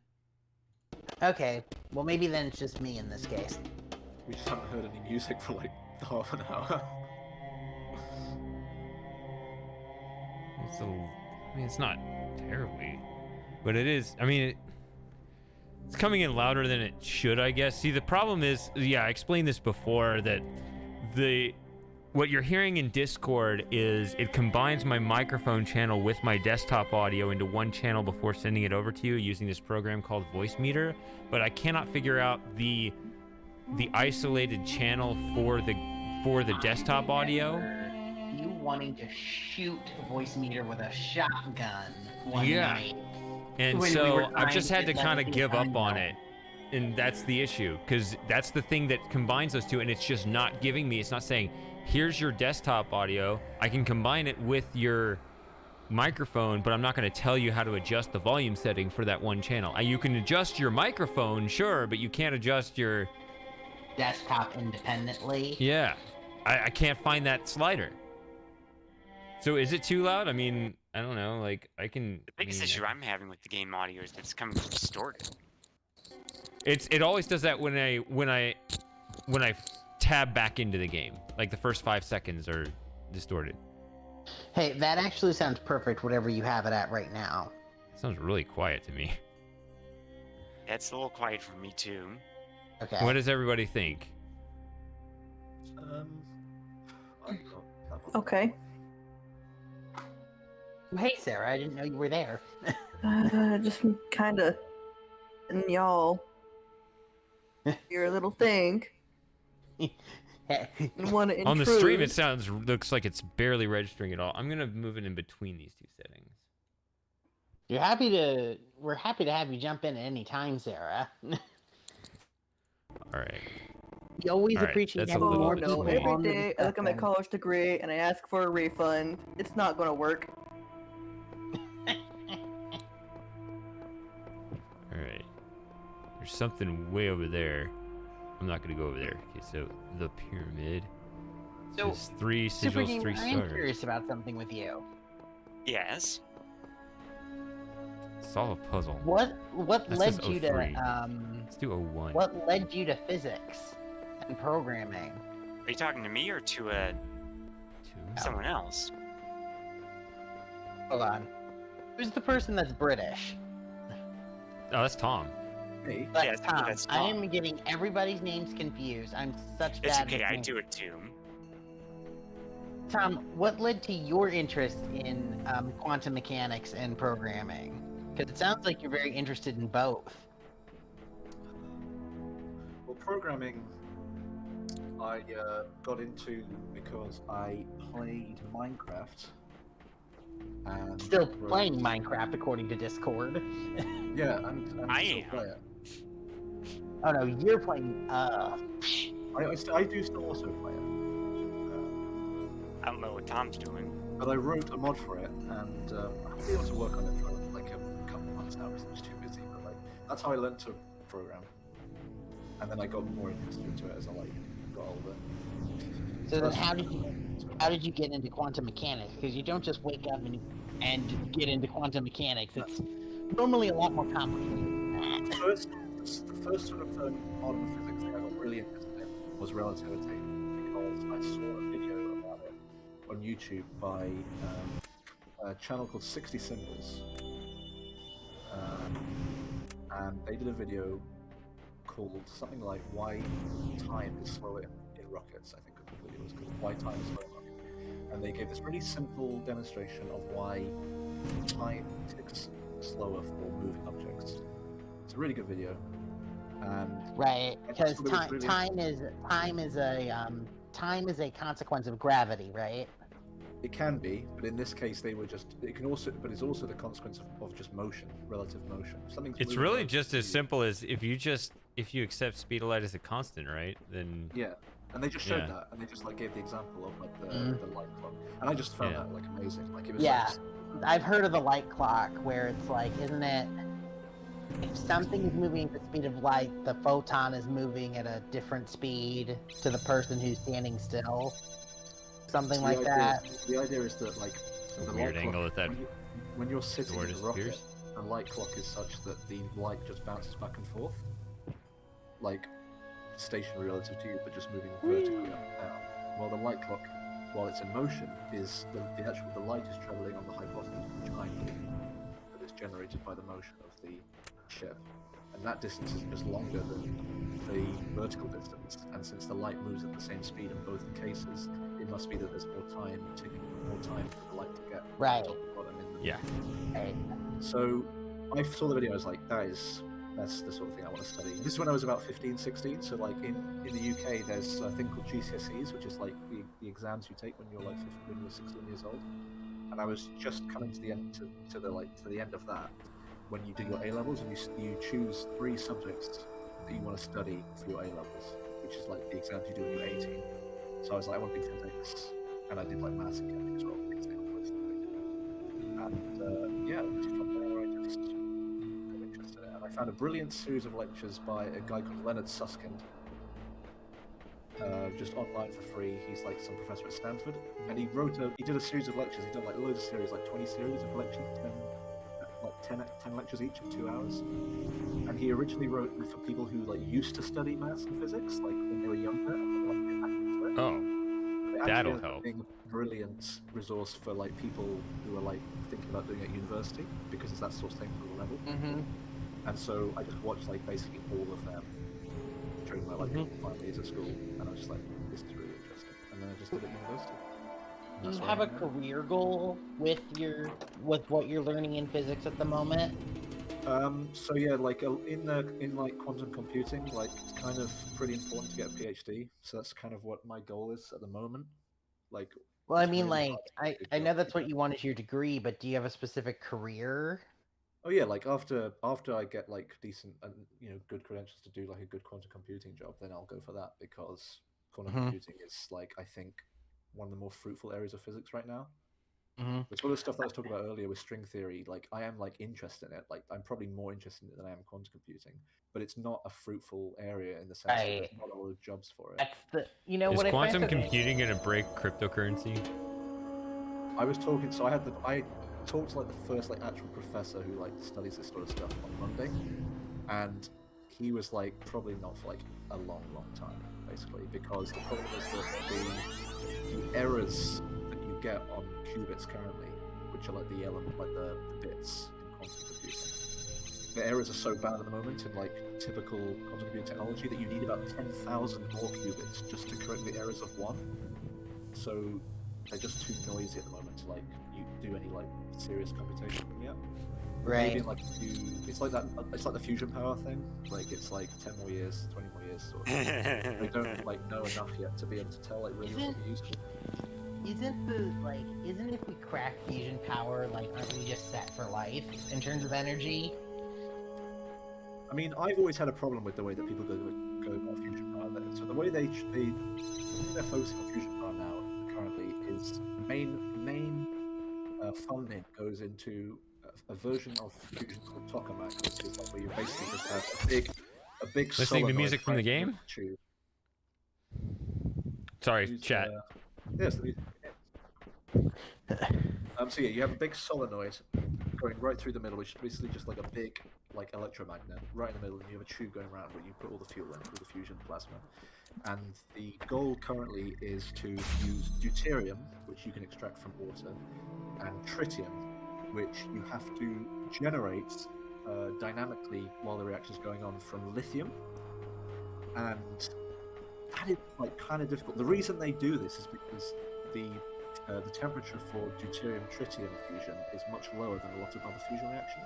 Okay. Well, maybe then it's just me in this case. We just haven't heard any music for like half an hour. It's I mean, it's not terribly... But it is... I mean, it's coming in louder than it should, I guess. See, the problem is... Yeah, I explained this before, that what you're hearing in Discord is it combines my microphone channel with my desktop audio into one channel before sending it over to you using this program called Voice Meter, but I cannot figure out the isolated channel for the desktop audio. You wanting to shoot Voice Meter with a shotgun one Yeah. night. And When we so were I've just trying had to to kind of let give it up on know. it. And that's the issue, because that's the thing that combines those two, and it's just not giving me, it's not saying, here's your desktop audio, I can combine it with your microphone, but I'm not going to tell you how to adjust the volume setting for that one channel. You can adjust your microphone, sure, but you can't adjust your... Desktop independently. Yeah, I can't find that slider. So is it too loud? I mean, I don't know, like, I can... The biggest issue I'm having with the game audio is that it's coming distorted. It always does that when I tab back into the game. Like the first 5 seconds are distorted. Hey, that actually sounds perfect, whatever you have it at right now. It sounds really quiet to me. It's a little quiet for me too. Okay. What does everybody think? I'm not that one. Okay. Hey, Sarah, I didn't know you were there. Just kind of, and y'all, your little thing. Want to intrude. On the stream, it looks like it's barely registering at all. I'm gonna move it in between these two settings. We're happy to have you jump in at any time, Sarah. All right. We always All right, appreciate that's a having little more bit No, people sweet. every on the day I look at my discussion. college degree and I ask for a refund. It's not gonna work. All right. There's something way over there. I'm not gonna go over there. Okay, so the pyramid. So, There's 3 Super sigils, Gamer, 3 I am stars. curious about something with you. Yes. Solve a puzzle. What That led says you 03. to Let's do 01. what led you to physics and programming? Are you talking to me or to 2. someone else? Hold on. Who's the person that's British? Oh, that's Tom. Me? That's Yes, Tom. that's I Tom. am getting everybody's names confused. I'm such It's bad okay, with I names. do it too. Tom, what led to your interest in quantum mechanics and programming? Because it sounds like you're very interested in both. Well, programming, I got into because I played Minecraft. And Still wrote- playing Minecraft according to Discord. Yeah, and I still am. play it. Oh no, you're playing. I do still also play it. I don't know what Tom's doing. But I wrote a mod for it, and I haven't been able to work on it for like a couple months now because I was too busy. But like, that's how I learned to program. And then I got more interested into it as I got older. So then, that's- how did you get into quantum mechanics? Because you don't just wake up and get into quantum mechanics. It's normally a lot more complicated than that. The first sort of modern physics thing I got really interested in was relativity because I saw a video about it on YouTube by a channel called 60 Symbols, and they did a video called something like "Why Time is Slower in Rockets." I think the video was called "Why Time is Slower in Rockets," and they gave this really simple demonstration of why time ticks slower for moving objects. It's a really good video, and Right, I because just thought it was really time is a consequence of gravity, right? It can be, but in this case, they were just. It can also, but it's also the consequence of just motion, relative motion. Something's It's moving really relative just to as you. simple as if you accept speed of light as a constant, right? Then Yeah, and they just showed Yeah. that, and they just like gave the example of like the Mhm. light clock, and I just found Yeah. that like amazing. Like it was Yeah, such a I've heard of the light clock where it's like, isn't it? If something is moving at the speed of light, the photon is moving at a different speed to the person who's standing still. Something the like idea, that. The idea is that like a the weird light angle clock, that when you're sitting door in the rocket, disappears. the light clock is such that the light just bounces back and forth, like stationary relative to you, but just moving vertically up and down. While the light clock, while it's in motion, is the light is traveling on the hypotenuse behind that is generated by the motion of the ship, and that distance is just longer than the vertical distance. And since the light moves at the same speed in both cases, it must be that there's more time for the light to get Right. top and bottom in the Yeah. Right. So I saw the video, I was like, that's the sort of thing I want to study. This is when I was about 15, 16. So like in the UK, there's a thing called GCSEs, which is like the exams you take when you're like 15, when you're 16 years old. And I was just coming to the end to the end of that, when you do your A levels and you choose 3 subjects that you want to study for your A levels, which is like the exams you do when you're 18. So I was like, I want to do physics, and I did like maths and chemistry as well because they were both doing. And yeah, just from there I just got interested in it. And I found a brilliant series of lectures by a guy called Leonard Susskind. Just online for free. He's like some professor at Stanford, and he did a series of lectures. He's done like loads of series, like 20 series of lectures, 10 lectures each of 2 hours. And he originally wrote for people who like used to study maths and physics, like when they were younger. And, like, get back into it. Oh, It actually that'll ended up help. being a brilliant resource for like people who are like thinking about doing it at university, because it's that sort of thing for the level. Mm-hmm. And so I just watched like basically all of them during my like final years at school, and I was just like, this is really interesting. And then I just did it at university. And Do that's you where have I a am now. career goal with what you're learning in physics at the moment? So yeah, like in like quantum computing, like it's kind of pretty important to get a PhD. So that's kind of what my goal is at the moment. Like, Well, I it's mean, really like, hard to get a good I know job. that's what you want as your degree, but do you have a specific career? Oh yeah, like after I get like decent and good credentials to do like a good quantum computing job, then I'll go for that, because quantum Mhm. computing is like, I think, one of the more fruitful areas of physics right now. Mm-hmm. The sort of stuff that I was talking about earlier with string theory, like I am like interested in it. Like I'm probably more interested in it than I am quantum computing, but it's not a fruitful area in the sense that Right. there's not a lot of jobs for it. That's the Is what I quantum find so- computing gonna break cryptocurrency? I was talking, so I talked to like the first like actual professor who like studies this sort of stuff on Monday, and he was like, probably not for like a long time, basically, because the problem is that the errors that you get on qubits currently, which are like the element, like the bits in quantum computing, the errors are so bad at the moment in like typical quantum computing technology that you need about 10,000 more qubits just to correct the errors of one. So they're just too noisy at the moment to like you do any like serious computation with them yet. Right. Maybe in like it's like that. It's like the fusion power thing. Like it's like 10 more years, 20 more years, sort of thing. We don't like know enough yet to be able to tell like really what we use. Isn't if we crack fusion power, like, aren't we just set for life in terms of energy? I mean, I've always had a problem with the way that people go about fusion power. So the way they're focusing on fusion power now currently is main funding goes into a version of fusion called tokamak, which is like where you basically just have a big Listening to solenoid music from the right in game? tube. Sorry, Use, chat. Yes, the music. So yeah, you have a big solenoid going right through the middle, which is basically just like a big like electromagnet right in the middle, and you have a tube going around where you put all the fuel in, all the fusion plasma. And the goal currently is to use deuterium, which you can extract from water, and tritium, which you have to generate dynamically while the reaction's going on from lithium. And that is like kind of difficult. The reason they do this is because the temperature for deuterium tritium fusion is much lower than a lot of other fusion reactions.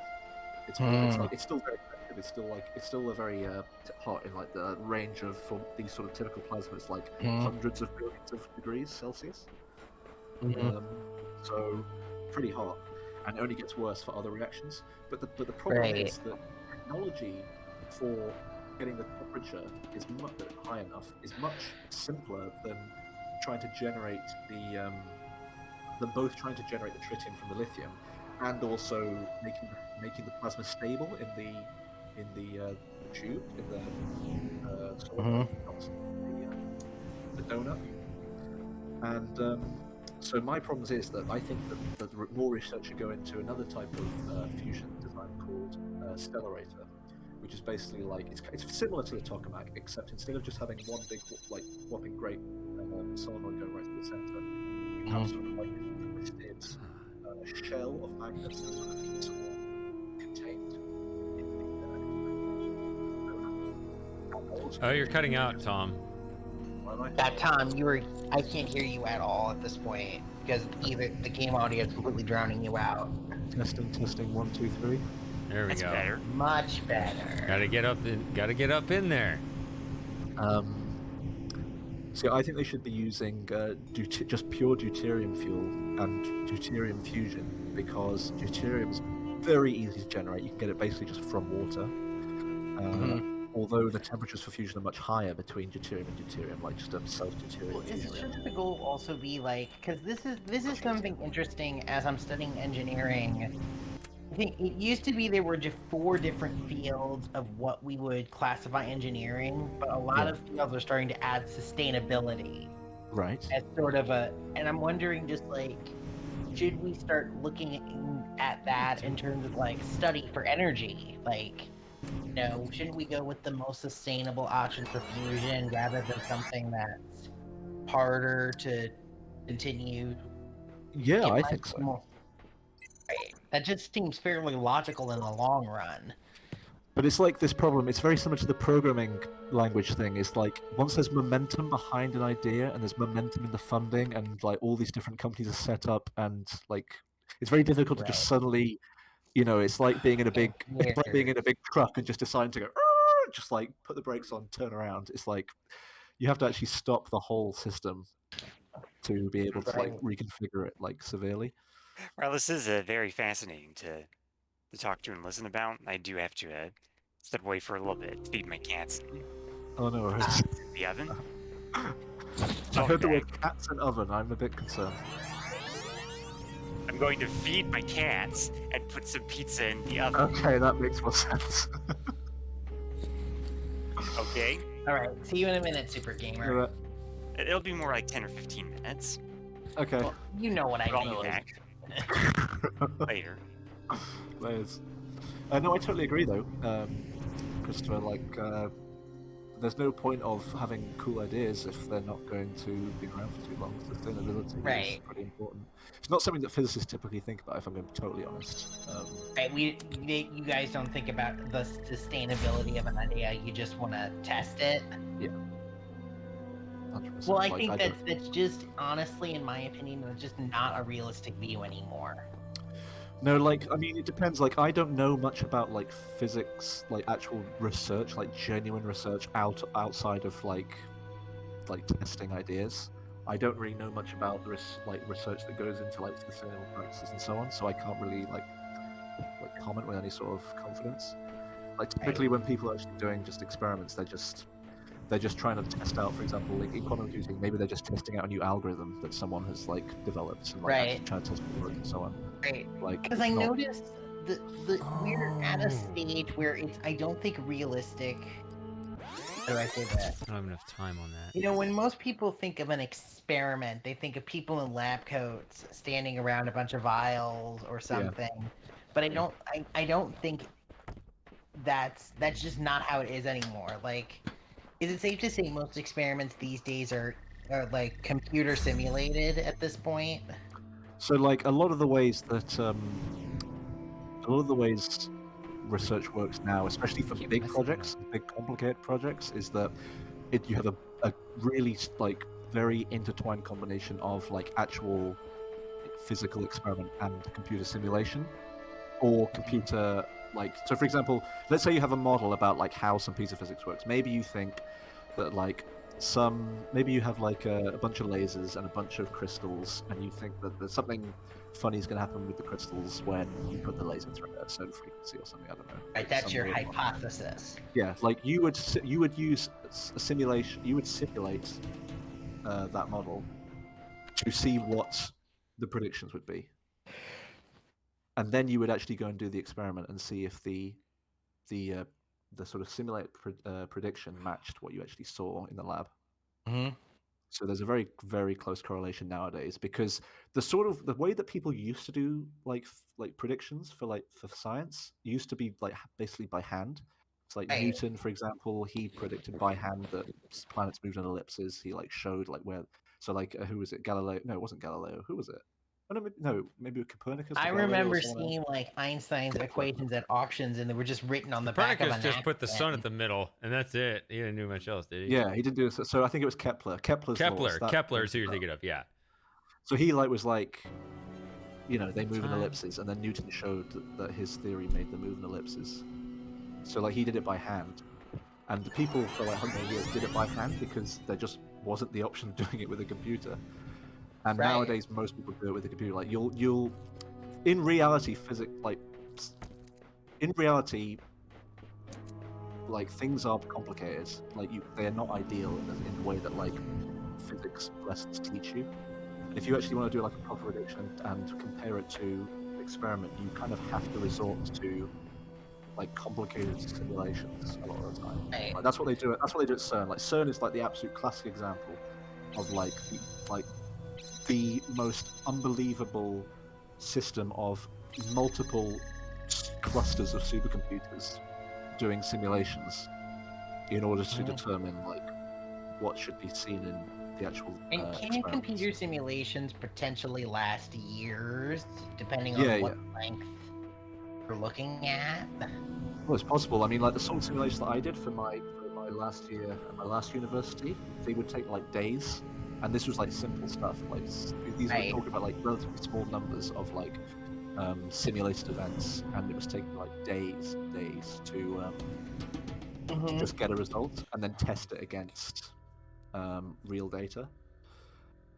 It's more, it's still very effective. It's still a very hot in like the range of, for these sort of typical plasmas, like hundreds of billions of degrees Celsius. Mhm. So pretty hot, and it only gets worse for other reactions. But the problem Right. is that technology for getting the temperature is much high enough is much simpler than trying to generate than both trying to generate the tritium from the lithium and also making the plasma stable in the tube in the solenoid, not the donut. And so my problems is that I think that more research should go into another type of fusion design called stellarator, which is basically like it's similar to the tokamak, except instead of just having one big like whopping great solenoid going right to the center, you have sort of like this twisted shell of magnets that sort of is all contained in the Oh, you're cutting out, Tom. That Tom, I can't hear you at all at this point because either the game audio is completely drowning you out. Testing 1 2 3. There we That's go. better. Much better. Gotta get up in there. So I think they should be using just pure deuterium fuel and deuterium fusion, because deuterium is very easy to generate. You can get it basically just from water. Although the temperatures for fusion are much higher between deuterium and deuterium, like just a self-deuterium Well, fusion. shouldn't the goal also be like, because this is something interesting as I'm studying engineering. I think it used to be there were just 4 different fields of what we would classify engineering, but a lot of fields are starting to add sustainability Right. as sort of and I'm wondering just like, should we start looking at that in terms of like study for energy? Like, you know, shouldn't we go with the most sustainable option for fusion rather than something that's harder to continue? Yeah, get I life think so. more- Right. That just seems fairly logical in the long run. But it's like this problem. It's very similar to the programming language thing. It's like once there's momentum behind an idea and there's momentum in the funding and like all these different companies are set up and like it's very difficult to just suddenly, it's like being in a big truck and just deciding to go, just like put the brakes on, turn around. It's like you have to actually stop the whole system to be able to like reconfigure it like severely. Well, this is very fascinating to talk to and listen about. I do have to step away for a little bit to feed my cats. Oh no, The oven. I heard the word cats and oven. I'm a bit concerned. I'm going to feed my cats and put some pizza in the oven. Okay, that makes more sense. Okay. All right. See you in a minute, Super Gamer. It'll be more like 10 or 15 minutes. Okay. Well, you know what I I'll mean. be back later. Layers. No, I totally agree though, Christopher. Like, there's no point of having cool ideas if they're not going to be around for too long. Sustainability is pretty important. It's not something that physicists typically think about, if I'm going to be totally honest. Right, you guys don't think about the sustainability of an idea. You just want to test it. Yeah. 100%. Well, I think that's just honestly, in my opinion, that's just not a realistic view anymore. No, like, I mean, it depends. Like, I don't know much about, like, physics, like, actual research, like, genuine research outside of, like testing ideas. I don't really know much about the research that goes into, like, sustainable practices and so on, so I can't really, like comment with any sort of confidence. Like, typically when people are actually doing just experiments, they're just trying to test out, for example, like in quantum computing, maybe they're just testing out a new algorithm that someone has like developed and like trying to test it and so on. Right. Like, because I noticed we're at a stage where I don't think realistic. How do I say that? I don't have enough time on that. You know, when most people think of an experiment, they think of people in lab coats standing around a bunch of vials or something. Yeah. But I don't think that's just not how it is anymore. Like, is it safe to say most experiments these days are like computer simulated at this point? So like a lot of the ways research works now, especially for big projects, big complicated projects, is that you have a really like very intertwined combination of like actual physical experiment and computer simulation, or computer like, so for example, let's say you have a model about like how some piece of physics works. Maybe you think that like maybe you have like a bunch of lasers and a bunch of crystals, and you think that there's something funny is going to happen with the crystals when you put the laser through at a certain frequency or something. I don't know. Right, Like that's some your weird- hypothesis. Yeah, like you would use a simulation. You would simulate that model to see what the predictions would be, and then you would actually go and do the experiment and see if the sort of simulated prediction matched what you actually saw in the lab. Mm-hmm. So there's a very, very close correlation nowadays, because the way that people used to do like predictions for science used to be like basically by hand. It's like Right. Newton, for example, he predicted by hand that planets moved in ellipses. He like showed like where. So like who was it? Galileo? No, it wasn't Galileo. Who was it? Oh, no, maybe Copernicus. I Galileo, or remember someone else? seeing like Einstein's Kepler. equations at auctions, and they were just written on the back of a Copernicus just put the sun napkin. at the middle, and that's it. He didn't do much else, did he? Yeah, he did do this. So I think it was Kepler. Kepler's laws, that- Kepler's who you're thinking of, yeah. So he was like, they move in ellipses, and then Newton showed that his theory made them move in ellipses. So like he did it by hand, and the people for like hundreds of years did it by hand because there just wasn't the option of doing it with a computer. And Right. nowadays most people do it with a computer. Like you'll in reality like things are complicated. Like they are not ideal in the way that like physics lessons teach you. And if you actually want to do like a proper prediction and compare it to an experiment, you kind of have to resort to like complicated simulations a lot of the time. Right. Like, that's what they do. That's what they do at CERN. Like CERN is like the absolute classic example of like the most unbelievable system of multiple clusters of supercomputers doing simulations in order to determine like what should be seen in the actual And can experiments. computer simulations potentially last years, depending on Yeah, what length you're looking at? Well, it's possible. I mean, like the sort of simulations that I did for my last year at my last university, they would take like days, and this was like simple stuff. Like these Right. were talking about like relatively small numbers of like simulated events, and it was taking like days to just get a result and then test it against real data.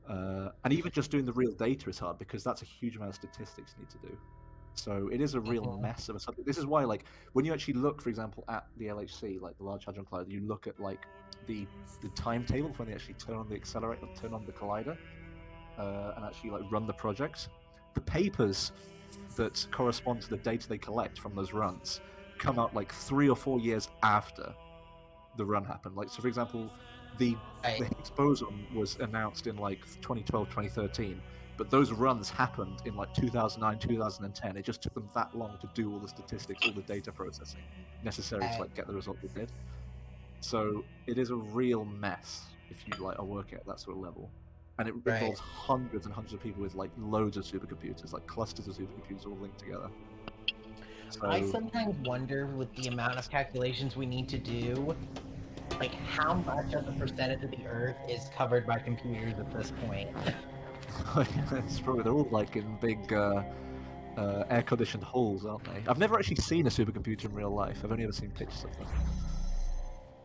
And even just doing the real data is hard because that's a huge amount of statistics you need to do. So it is a real mess of a subject. This is why, like, when you actually look, for example, at the LHC, like the Large Hadron Collider, you look at like the timetable when they actually turn on the accelerator, turn on the collider, and actually like run the project. The papers that correspond to the data they collect from those runs come out like 3 or 4 years after the run happened. Like, so for example, the Higgs boson was announced in like 2012, 2013, but those runs happened in like 2009, 2010. It just took them that long to do all the statistics, all the data processing necessary to like get the result they did. So it is a real mess if you like are working at that sort of level. And it involves hundreds and hundreds of people with like loads of supercomputers, like clusters of supercomputers all linked together. So, I sometimes wonder, with the amount of calculations we need to do, like how much of the percentage of the Earth is covered by computers at this point. it's probably they're all like in big air-conditioned halls, aren't they? I've never actually seen a supercomputer in real life. I've only ever seen pictures of them.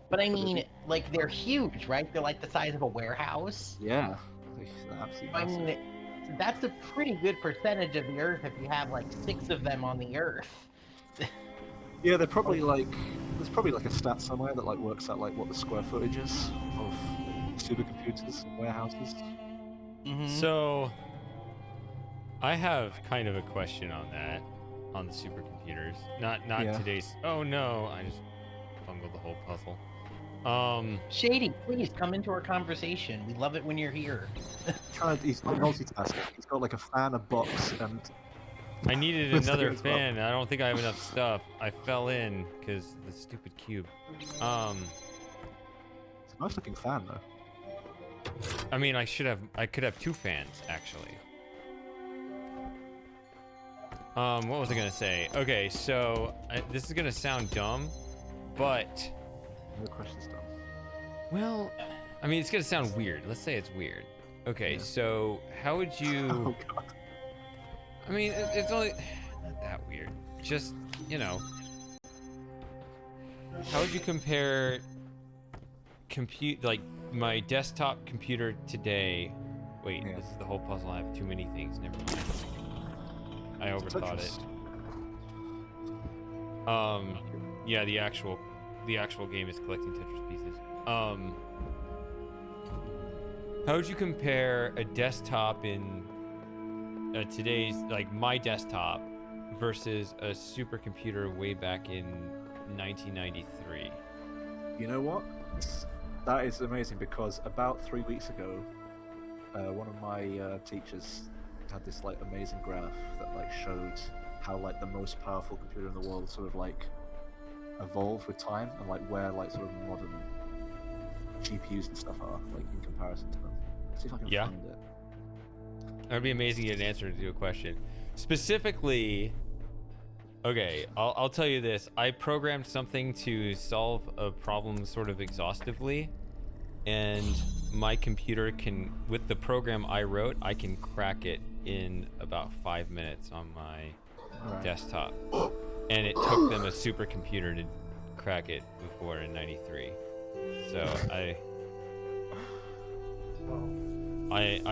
But I mean, like they're huge, right? They're like the size of a warehouse. Yeah, they're absolutely I massive. mean, that's a pretty good percentage of the Earth if you have like 6 of them on the Earth. Yeah, they're probably like there's probably like a stat somewhere that like works out like what the square footage is of supercomputers and warehouses. So, I have kind of a question on that, on the supercomputers. Not Yeah. today's. Oh no, I just bungled the whole puzzle. Shady, please come into our conversation. We love it when you're here. He's like multitasking. He's got like a fan, a box, and I needed Let's another do it as well. fan. I don't think I have enough stuff. I fell in because the stupid cube. it's a nice looking fan though. I mean, I could have 2 fans actually. What was I gonna say? Okay, so this is gonna sound dumb, but No questions done. well, I mean, it's gonna sound weird. Let's say it's weird. Okay, Yeah. so how would you? Oh god. I mean, it's only not that weird. Just, you know, how would you compare my desktop computer today. Wait, Yeah. this is the whole puzzle. I have too many things. Never mind. I overthought it. Yeah, the actual game is collecting Tetris pieces. How would you compare a desktop in today's, like my desktop, versus a supercomputer way back in 1993? You know what? That is amazing because about 3 weeks ago, one of my teachers had this like amazing graph that like showed how like the most powerful computer in the world sort of like evolved with time and like where like sort of modern GPUs and stuff are like in comparison to them. Let's see if I can find it. That'd be amazing to get an answer to a question. Specifically, okay, I'll tell you this. I programmed something to solve a problem sort of exhaustively, and my computer can, with the program I wrote, I can crack it in about 5 minutes on my desktop. And it took them a supercomputer to crack it before in 93. So I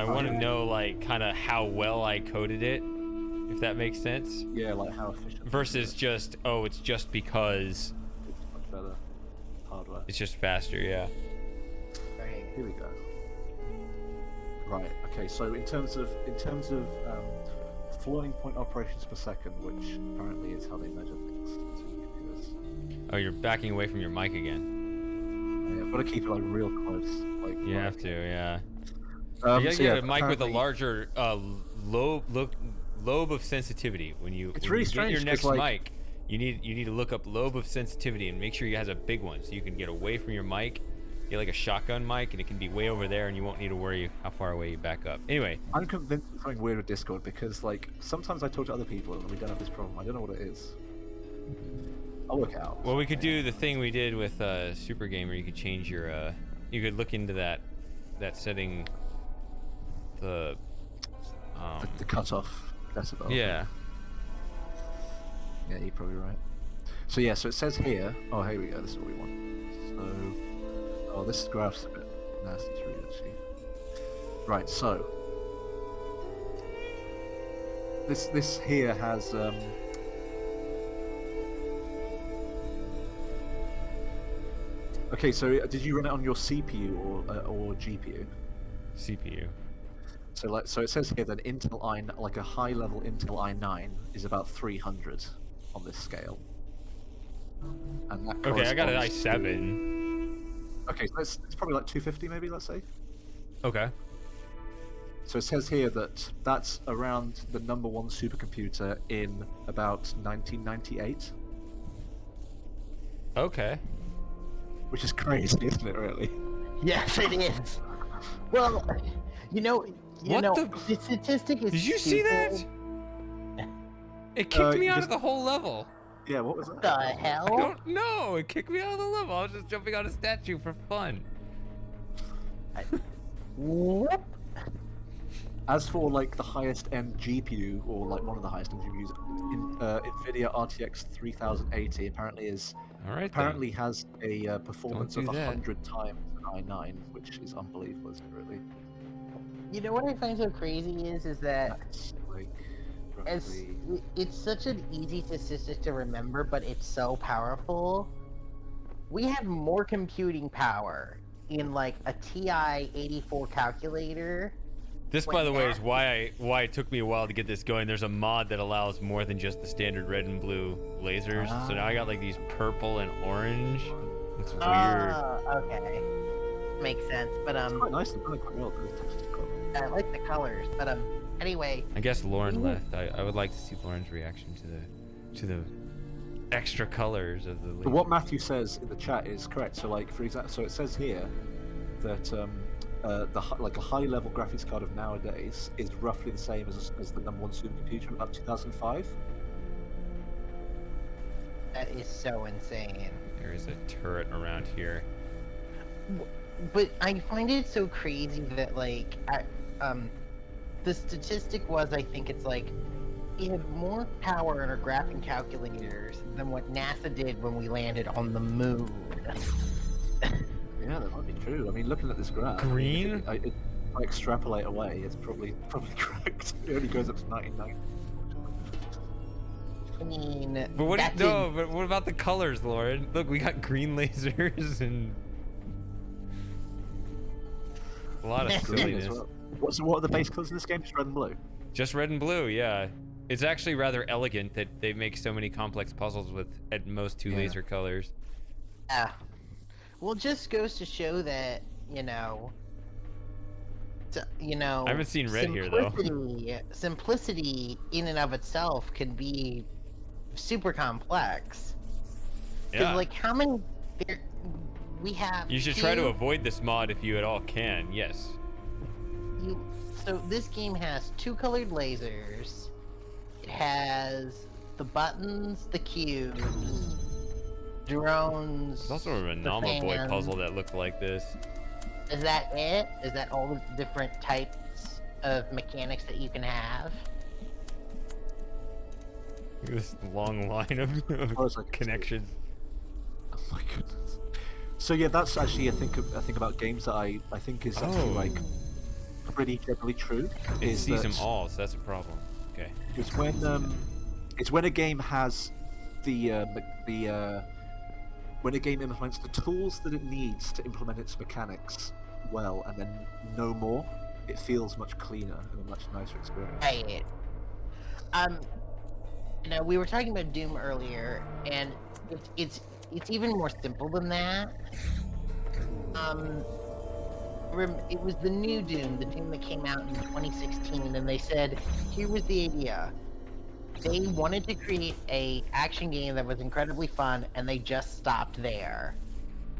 want to know like kind of how well I coded it, if that makes sense. Yeah, like how efficient. Versus just, oh, it's just because it's much better hardware. It's just faster, yeah. Right, here we go. Right. Okay. So in terms of floating point operations per second, which apparently is how they measure things. Oh, you're backing away from your mic again. Yeah, I've got to keep it like real close. Like you have to, yeah. You gotta so get a mic with a larger lobe of sensitivity. When you get your next mic, you need to look up lobe of sensitivity and make sure it has a big one so you can get away from your mic. Get like a shotgun mic and it can be way over there and you won't need to worry how far away you back up. Anyway, I'm convinced it's something weird with Discord because like sometimes I talk to other people and we don't have this problem. I don't know what it is. I'll work it out. Well, we could do the thing we did with Super Gamer. You could change your you could look into that setting, the cutoff decibel. Yeah. Yeah, you're probably right. So yeah, so it says here. Oh, here we go. This is what we want. So, oh, this graph's a bit nasty to read actually. Right. So this here has Okay, so did you run it on your CPU or GPU? CPU. So it says here that Intel i9, like a high-level Intel i9, is about 300 on this scale. And that okay, I got an corresponds i7. Okay, so it's probably like 250, maybe. Let's say. Okay. So it says here that that's around the #1 supercomputer in about 1998. Okay. Which is crazy, isn't it? Really? Yes, it is. Well, the statistic is. Did you see that? It kicked me out of the whole level. Yeah, what was that? The hell? I don't know. It kicked me out of the level. I was just jumping on a statue for fun. Whoop. As for like the highest end GPU, or like one of the highest end GPUs, NVIDIA RTX 3080 apparently has a performance of 100 times an i9, which is unbelievable, isn't it, really? You know what I find so crazy is that That's, like, it's such an easy statistic to remember, but it's so powerful. We have more computing power in like a TI 84 calculator. This, by the way, is why it took me a while to get this going. There's a mod that allows more than just the standard red and blue lasers. So now I got like these purple and orange. Looks weird. Okay. Makes sense, but It's quite nice. It's really quite well. I like the colors, but anyway. I guess Lauren left. I would like to see Lauren's reaction to the extra colors of the laser. But what Matthew says in the chat is correct. So like for example, so it says here that like a high-level graphics card of nowadays is roughly the same as the #1 supercomputer in about 2005. That is so insane. There is a turret around here. But I find it so crazy that like, the statistic was, I think it's like, it had more power in our graphing calculators than what NASA did when we landed on the moon. Yeah, that might be true. I mean, looking at this graph, Green? If I extrapolate away, it's probably correct. It only goes up to 99. I mean, But what? that's No, but what about the colors, Lauren? Look, we got green lasers and a lot of Green as silliness. well. What are the base colors in this game? Just red and blue. Just red and blue, yeah. It's actually rather elegant that they make so many complex puzzles with at most 2 laser colors. Yeah. Well, it just goes to show that, you know, I haven't seen red here, though. Simplicity in and of itself can be super complex. 'Cause, Yeah. like, how many we have? You should try to avoid this mod if you at all can. Yes. So this game has 2 colored lasers. It has the buttons, the cubes, drones. There's also a the Manama Boy fans. puzzle that looked like this. Is that it? Is that all the different types of mechanics that you can have? Look at this long line of as I can see. connections. Oh my goodness. So yeah, that's actually I think about games that I think is actually like pretty generally true. It is sees that them all, so that's a problem. Okay. It's when a game has when a game implements the tools that it needs to implement its mechanics well, and then no more. It feels much cleaner and a much nicer experience. Right. You know, we were talking about Doom earlier, and it's even more simple than that. It was the new Doom, the Doom that came out in 2016, and they said, here was the idea. They wanted to create a action game that was incredibly fun, and they just stopped there.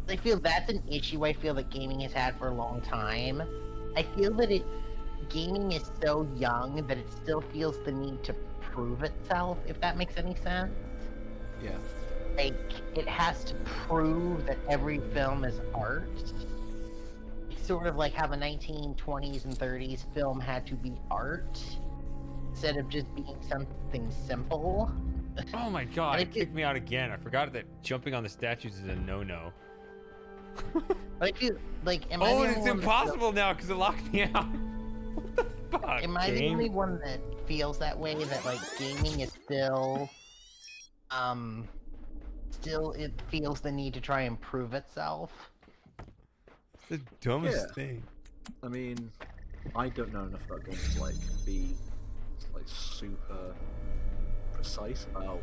I feel that's an issue I feel that gaming has had for a long time. I feel that gaming is so young that it still feels the need to prove itself, if that makes any sense. Yeah. Like, it has to prove that every film is art. It's sort of like how the 1920s and 30s film had to be art, instead of just being something simple. Oh my god, And it kicked me out again. I forgot that jumping on the statues is a no-no. I feel like, am I Oh, the and only it's one that impossible now because it locked me out. What the fuck, Am I the game? only one that feels that way? That like gaming is still, it feels the need to try and prove itself. It's the dumbest Yeah. thing. I mean, I don't know enough about games to like be like super precise about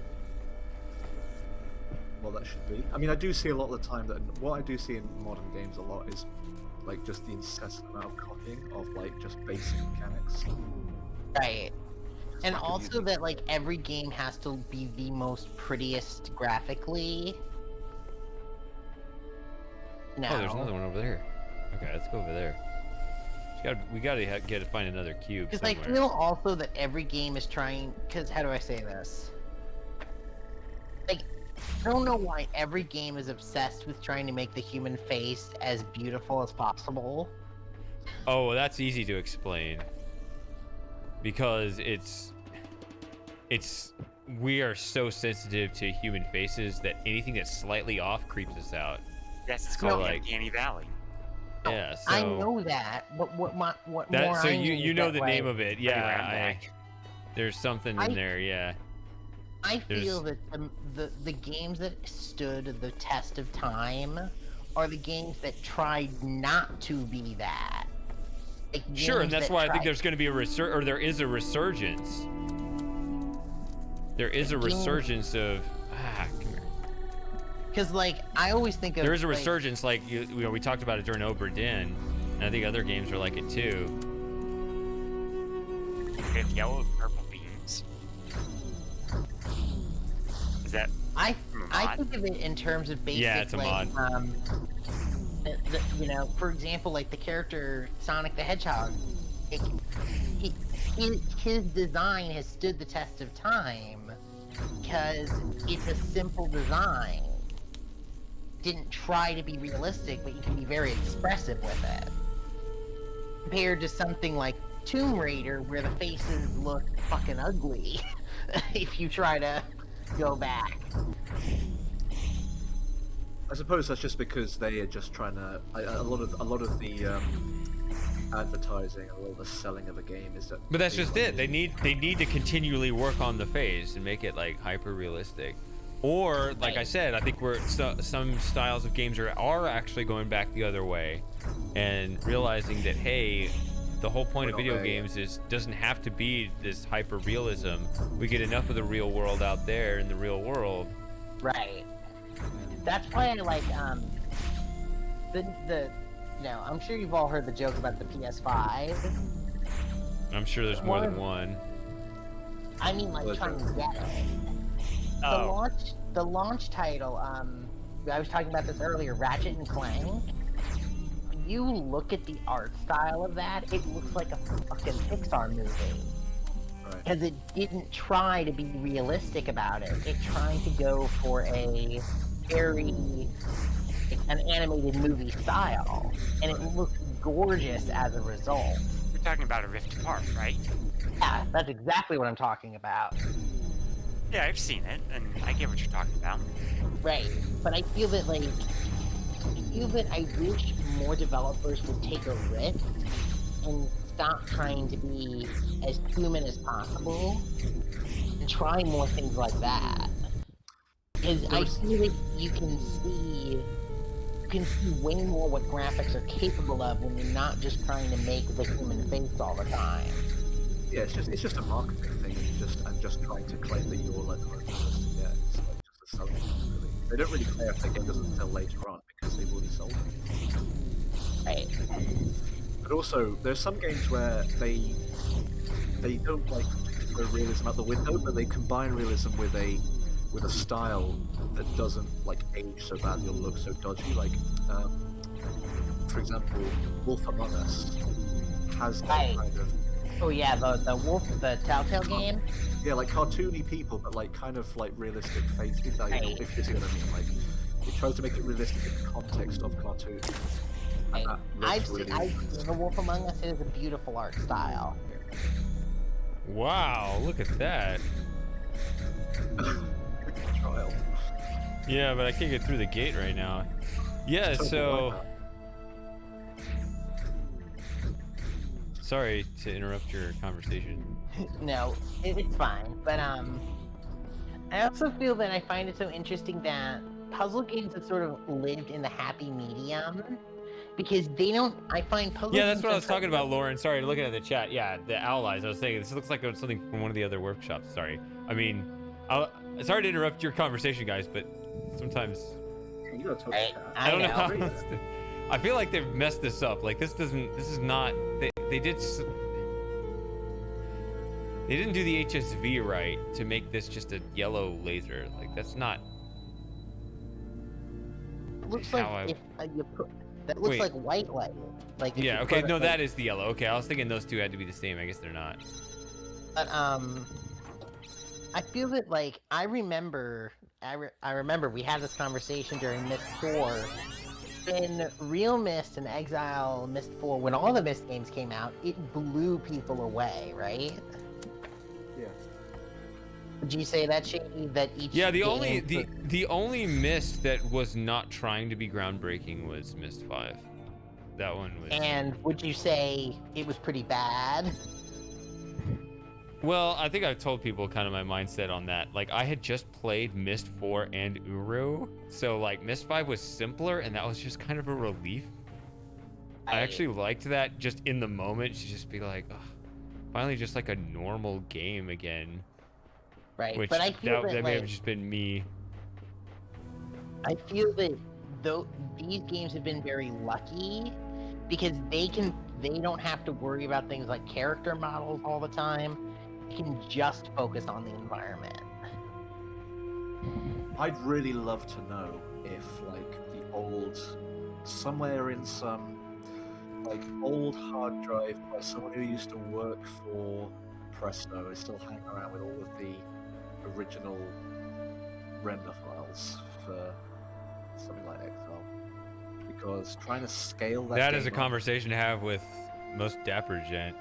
what that should be. I mean, I do see a lot of the time that what I do see in modern games a lot is like just the incessant amount of copying of like just basic mechanics. Right. And Like, also that like every game has to be the most prettiest graphically. No. Oh, there's another one over there. Okay, let's go over there. We gotta find another cube Because I somewhere. feel also that every game is trying. Because how do I say this? Like, I don't know why every game is obsessed with trying to make the human face as beautiful as possible. Oh, well, that's easy to explain. Because we are so sensitive to human faces that anything that's slightly off creeps us out. Yes, it's So, called like- Uncanny Valley. Yeah, so I know that, but what more that. So I you mean know is the that, name like, of it, Anyway, I'm yeah. back. There's something I- in there, yeah. I feel that the games that stood the test of time are the games that tried not to be that. Like, Sure, and games that's that why I think tried- there's going to be there is a resurgence. There is a Games- resurgence of come here. Because, like, I always think of... There is a like, resurgence, like you know, we talked about it during Obra Dinn, and I think other games are like it too. With yellow and purple beams. Is that I from a I mod? think of it in terms of basic, Yeah, it's a like, mod. you know, for example, like the character Sonic the Hedgehog, like, his design has stood the test of time because it's a simple design. Didn't try to be realistic, but you can be very expressive with it. Compared to something like Tomb Raider, where the faces look fucking ugly, if you try to go back. I suppose that's just because they are just trying to. A lot of the advertising, a lot of the selling of a game is that. But that's just it. They need to continually work on the phase and make it like hyper realistic. Or like I said, I think some styles of games are actually going back the other way, and realizing that hey, the whole point of video games doesn't have to be this hyper realism. We get enough of the real world out there in the real world. Right. That's why I like I'm sure you've all heard the joke about the PS5. I'm sure there's more than one. I mean, like trying to get it. The launch title. I was talking about this earlier. Ratchet and Clank. You look at the art style of that, it looks like a fucking Pixar movie. Because it didn't try to be realistic about it. It tried to go for an animated movie style, and it looks gorgeous as a result. You're talking about a Rift Apart, right? Yeah, that's exactly what I'm talking about. Yeah, I've seen it, and I get what you're talking about. Right, but I feel that I wish more developers would take a risk and stop trying to be as human as possible and try more things like that. Because I feel like you can see way more what graphics are capable of when you're not just trying to make the human face all the time. Yeah, it's just a marketing thing, and just trying to claim that you're like the most realistic. Yeah, it's like just a selling point, really. They don't really care if their game doesn't sell later on because they've already sold it. Right. But also, there's some games where they don't like throw realism out the window, but they combine realism with a style that doesn't like age so badly or look so dodgy. Like, for example, Wolf Among Us has that kind of. Oh yeah, the Telltale game. Yeah, like cartoony people, but like kind of like realistic faces. Like, if you see what I mean, like it tries to make it realistic in the context of cartoon. The Wolf Among Us is a beautiful art style. Wow, look at that. Trial. Yeah, but I can't get through the gate right now. Yeah, so. Sorry to interrupt your conversation. No, it's fine. But I also feel that I find it so interesting that puzzle games have sort of lived in the happy medium, because they don't. I find puzzle. Yeah, that's what I was talking about, Lauren. Sorry, looking at the chat. Yeah, the Owl Eyes. I was saying this looks like something from one of the other workshops. Sorry. I mean, sorry to interrupt your conversation, guys, but sometimes I don't know. I feel like they've messed this up. Like this is not. They didn't do the HSV right to make this just a yellow laser. Like that's not. It looks like that looks like white light. Like yeah. Okay. No, that is the yellow. Okay, I was thinking those two had to be the same. I guess they're not. But I feel that like I remember we had this conversation during Myst 4. In Real Myst and Exile Myst 4, when all the Myst games came out, it blew people away, right? Yeah. Would you say that, Shady? That each the only Myst that was not trying to be groundbreaking was Myst 5. That one was. And would you say it was pretty bad? Well, I think I've told people kind of my mindset on that. Like, I had just played Myst 4 and Uru, so like Myst 5 was simpler, and that was just kind of a relief. I actually liked that just in the moment to just be like, ugh, finally just like a normal game again. Right, Which but I feel that may have just been me. I feel that these games have been very lucky because they don't have to worry about things like character models all the time. Can just focus on the environment. I'd really love to know if, like, somewhere in some, like, old hard drive by someone who used to work for Presto is still hanging around with all of the original render files for something like Exile. Because trying to scale that. That is a conversation to have with most dapper gent.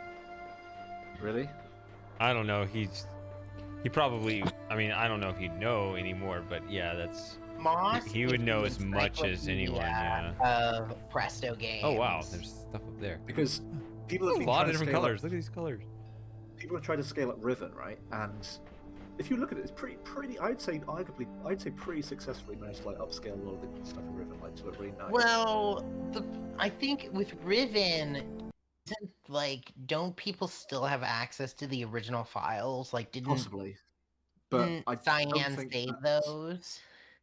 Really? I don't know. He probably. I mean, I don't know if he'd know anymore, but yeah, that's. Moss. He would is know the as much as anyone, encyclopedia yeah. Of Presto games. Oh wow, there's stuff up there. Because people have A been lot trying of to different scale colors. Up, Look at these colors. people have tried to scale up Riven, right? And if you look at it, it's pretty. I'd say pretty successfully managed to like upscale a lot of the stuff in Riven, like to look really nice. Well, I think with Riven, isn't like don't people still have access to the original files? Like, Possibly, but didn't I don't Cyan think save that's- those?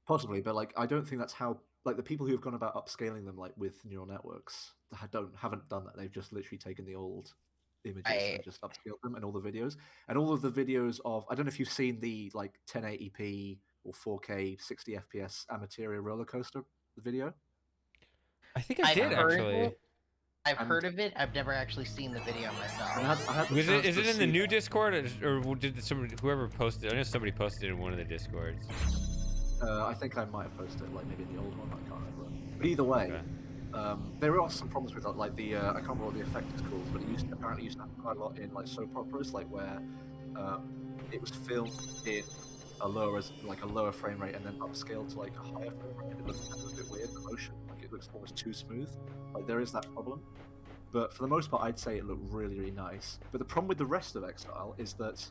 Possibly, but like I don't think that's how like the people who have gone about upscaling them like with neural networks haven't done that. They've just literally taken the old images and just upscaled them and all the videos and all of the videos of I don't know if you've seen the like 1080p or 4K 60 FPS Amateria roller coaster video. I think I did heard actually. it. I've heard of it. I've never actually seen the video myself. I had the Is chance it to in the see new that. Discord or did somebody whoever posted? I know somebody posted it in one of the Discords. I think I might have posted it, like maybe in the old one. I can't remember. But either way, there are some problems with it. Like the I can't remember what the effect is called, but it apparently used to happen quite a lot in like soap operas, like where it was filmed in a lower frame rate and then upscaled to like a higher frame rate. And it looks kind of a bit weird. The motion, like it looks almost too smooth. Like there is that problem. But for the most part, I'd say it looked really, really nice. But the problem with the rest of Exile is that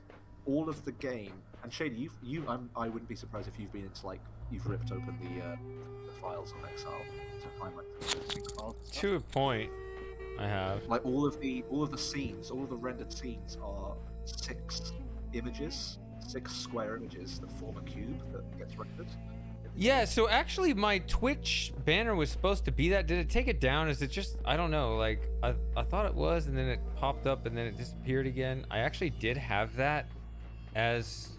all of the game, and Shady, I wouldn't be surprised if you've been into like you've ripped open the files of Exile to find like the sync files. And stuff. To a point, I have. Like all of the scenes, all of the rendered scenes are 6 square images that form a cube that gets rendered. Yeah, so actually my Twitch banner was supposed to be that. Did it take it down? Is it just, I don't know, like I thought it was and then it popped up and then it disappeared again. I actually did have that as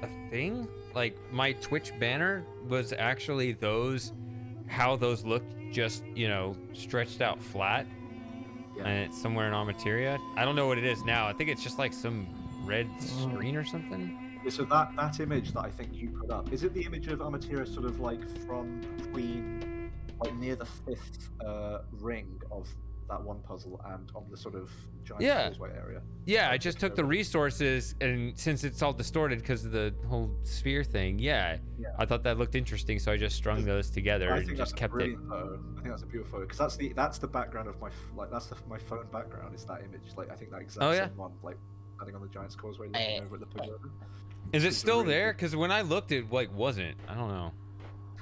a thing. Like my Twitch banner was actually how those looked, just, you know, stretched out flat. Yeah. And it's somewhere in Amateria. I don't know what it is now. I think it's just like some red screen or something. Yeah, so that image that I think you put up, is it the image of Amateria sort of like from between, like near the 5th ring of that one puzzle and on the sort of giant causeway area? Yeah, I just took the resources, and since it's all distorted because of the whole sphere thing, I thought that looked interesting, so I just strung those together and just kept it. Photo. I think that's a beautiful photo because that's the background of my my phone background is that image. Like I think that exact same one, like standing on the Giant's Causeway, looking over at the pagoda. Is it still there? Because when I looked, it like wasn't. I don't know.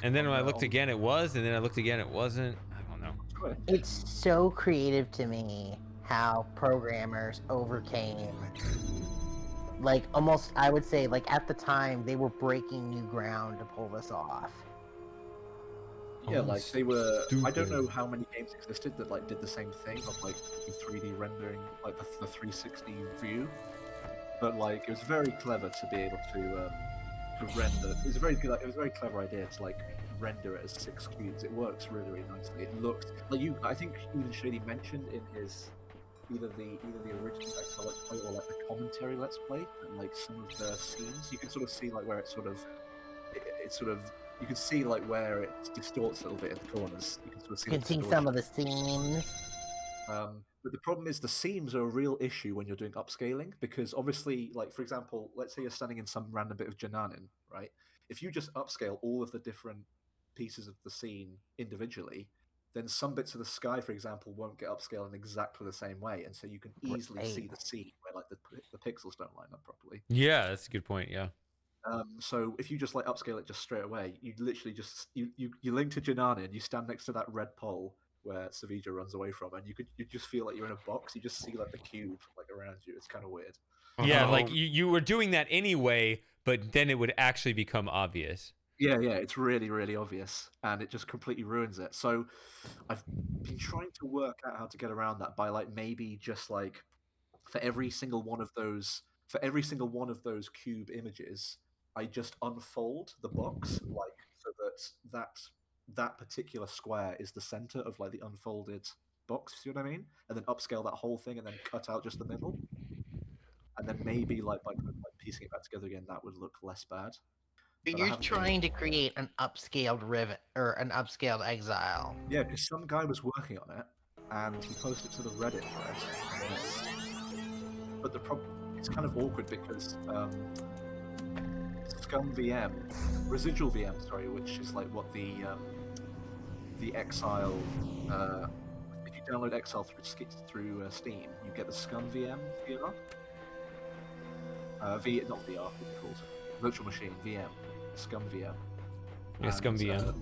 And then when I looked again, it was, and then I looked again, it wasn't. I don't know. It's so creative to me how programmers overcame, like almost, I would say, like at the time they were breaking new ground to pull this off. Yeah, like they were. I don't know how many games existed that like did the same thing of like 3D rendering, like the 360 view. But like it was very clever to be able to render. It was a very clever idea to like render it as 6 cubes. It works really, really nicely. It looks like I think even Shady mentioned in his either the original Exile Let's Play or like the commentary Let's Play, and like some of the scenes you can sort of see like where you can see like where it distorts a little bit in the corners. You can sort of see. You can see some of the seams. But the problem is the seams are a real issue when you're doing upscaling, because obviously, like for example, let's say you're standing in some random bit of Jananin, right? If you just upscale all of the different pieces of the scene individually, then some bits of the sky, for example, won't get upscaled in exactly the same way, and so you can easily see the scene where like the pixels don't line up properly. Yeah, that's a good point. Yeah. So if you just like upscale it just straight away, you literally just you link to Jananin, you stand next to that red pole where Savija runs away from, and you just feel like you're in a box. You just see like the cube like around you. It's kind of weird. Yeah, like you were doing that anyway, but then it would actually become obvious. Yeah, it's really, really obvious, and it just completely ruins it. So I've been trying to work out how to get around that by like maybe just like for every single one of those cube images, I just unfold the box like so that particular square is the center of like the unfolded box, you know what I mean? And then upscale that whole thing and then cut out just the middle. And then maybe like by piecing it back together again, that would look less bad. But you're trying to create an upscaled Rivet or an upscaled Exile. Yeah, because some guy was working on it and he posted to the Reddit thread. But the problem, it's kind of awkward because Scum VM, Residual VM, sorry, which is like what the Exile. If you download Exile through Steam, you get the Scum VM VR. Not VR, what's it called? Virtual Machine VM, Scum VM. Yeah, Scum VM.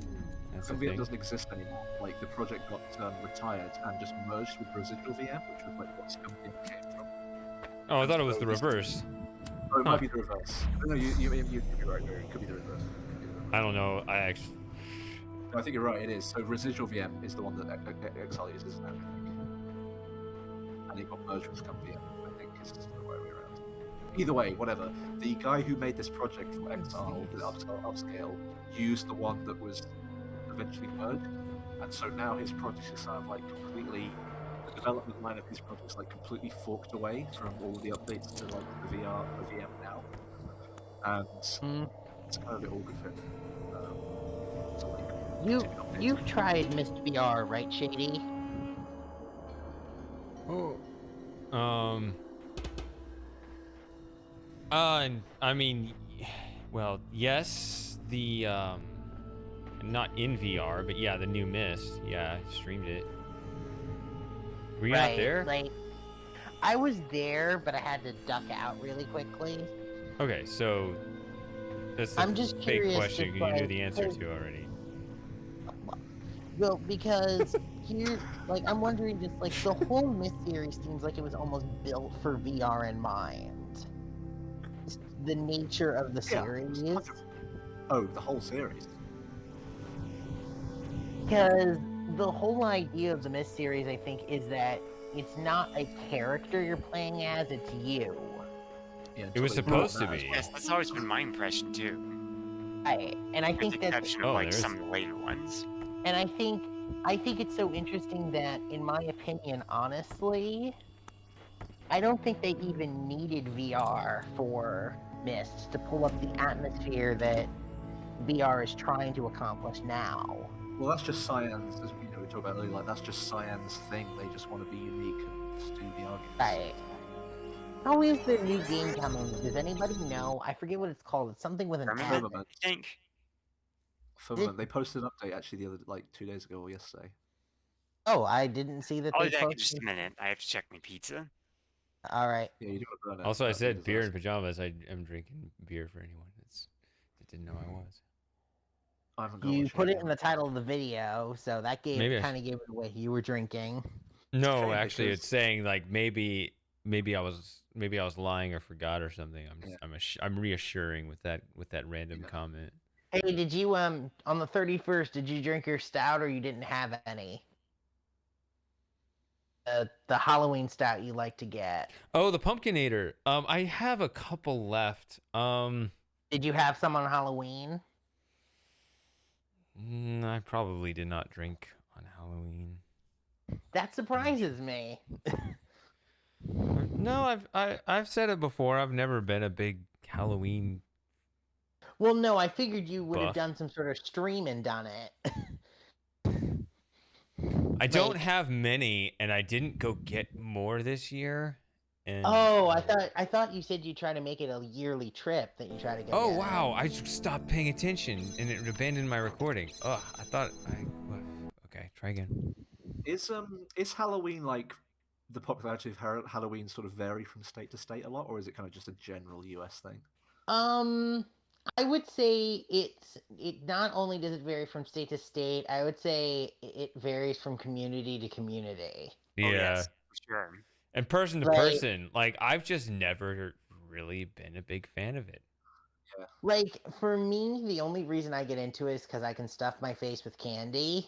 That's Scum the VM thing. doesn't exist anymore. Like the project got retired and just merged with Residual VM, which was like what Scum VM came from. Oh, I thought it was So the this- reverse. Oh, it Huh. might be the reverse. No, you could be right. It could be the reverse. I don't know. I actually. No, I think you're right. It is. So Residual VM is the one that Exile uses now, I think. And it got merged with Scum VM. I think it's the right way around. Either way, whatever. The guy who made this project for Exile, the upscale, used the one that was eventually merged, and so now his project is kind of like completely. The development line of his project is like completely forked away from all the updates to like the VM now, and it's kind of a bit awkward for him. To, like, continue updating. You've tried Mist VR, right, Shady? Oh. I mean, well, yes, the not in VR, but yeah, the new Mist. Yeah, I streamed it. Were you not there? Like, I was there, but I had to duck out really quickly. Okay, so that's the I'm just big curious, question. just You knew like, the answer hey- to already. Well, because here, like, I'm wondering, just like the whole Mist series seems like it was almost built for VR in mind. Just the nature of the Yeah, series, Oh, the whole series. because the whole idea of the Mist series, I think, is that it's not a character you're playing as; it's you. Yeah, It was until they supposed to brought that. be. Yes, that's always been my impression too. And I With think the that's exception of Oh, like there's- some of the later ones. And I think it's so interesting that, in my opinion, honestly, I don't think they even needed VR for Mist to pull up the atmosphere that VR is trying to accomplish now. Well, that's just Cyan's, as we talked about earlier. Like that's just Cyan's thing. They just want to be unique and just do the arguments. Right. How is their new game coming? Does anybody know? I forget what it's called. It's something with an F. Firmament, I think. Firmament. They posted an update actually the other 2 days ago or yesterday. Oh, I didn't see that I'll they do that in just a posted. minute. I have to check my pizza. All right. Yeah, you do want to burn it. Also, I That'd be said beer in disaster. pajamas. I am drinking beer for anyone that didn't know I was. I haven't got You much put it yet. in the title of the video, so that Maybe I kind of gave it away. You were drinking. No, shame actually, because- it's saying like maybe I was lying or forgot or something. I'm reassuring with that random Yeah. comment. Hey, did you on the 31st? Did you drink your stout or you didn't have any? The Halloween stout you like to get. Oh, the Pumpkinator. I have a couple left. Did you have some on Halloween? I probably did not drink on Halloween. That surprises me. No, I've said it before. I've never been a big Halloween. Well, no, I figured you would have Buff. done some sort of stream and done it. I don't Like- have many, and I didn't go get more this year. And Oh, I thought you said you try to make it a yearly trip that you try to go. Oh get. wow! I just stopped paying attention and it abandoned my recording. Ugh! I thought okay, try again. Is Halloween like the popularity of Halloween sort of vary from state to state a lot, or is it kind of just a general US thing? I would say it not only does it vary from state to state, I would say it varies from community to community. Yeah, Oh, yes, for sure. and person to Right. person, like I've just never really been a big fan of it. Like, for me, the only reason I get into it is because I can stuff my face with candy.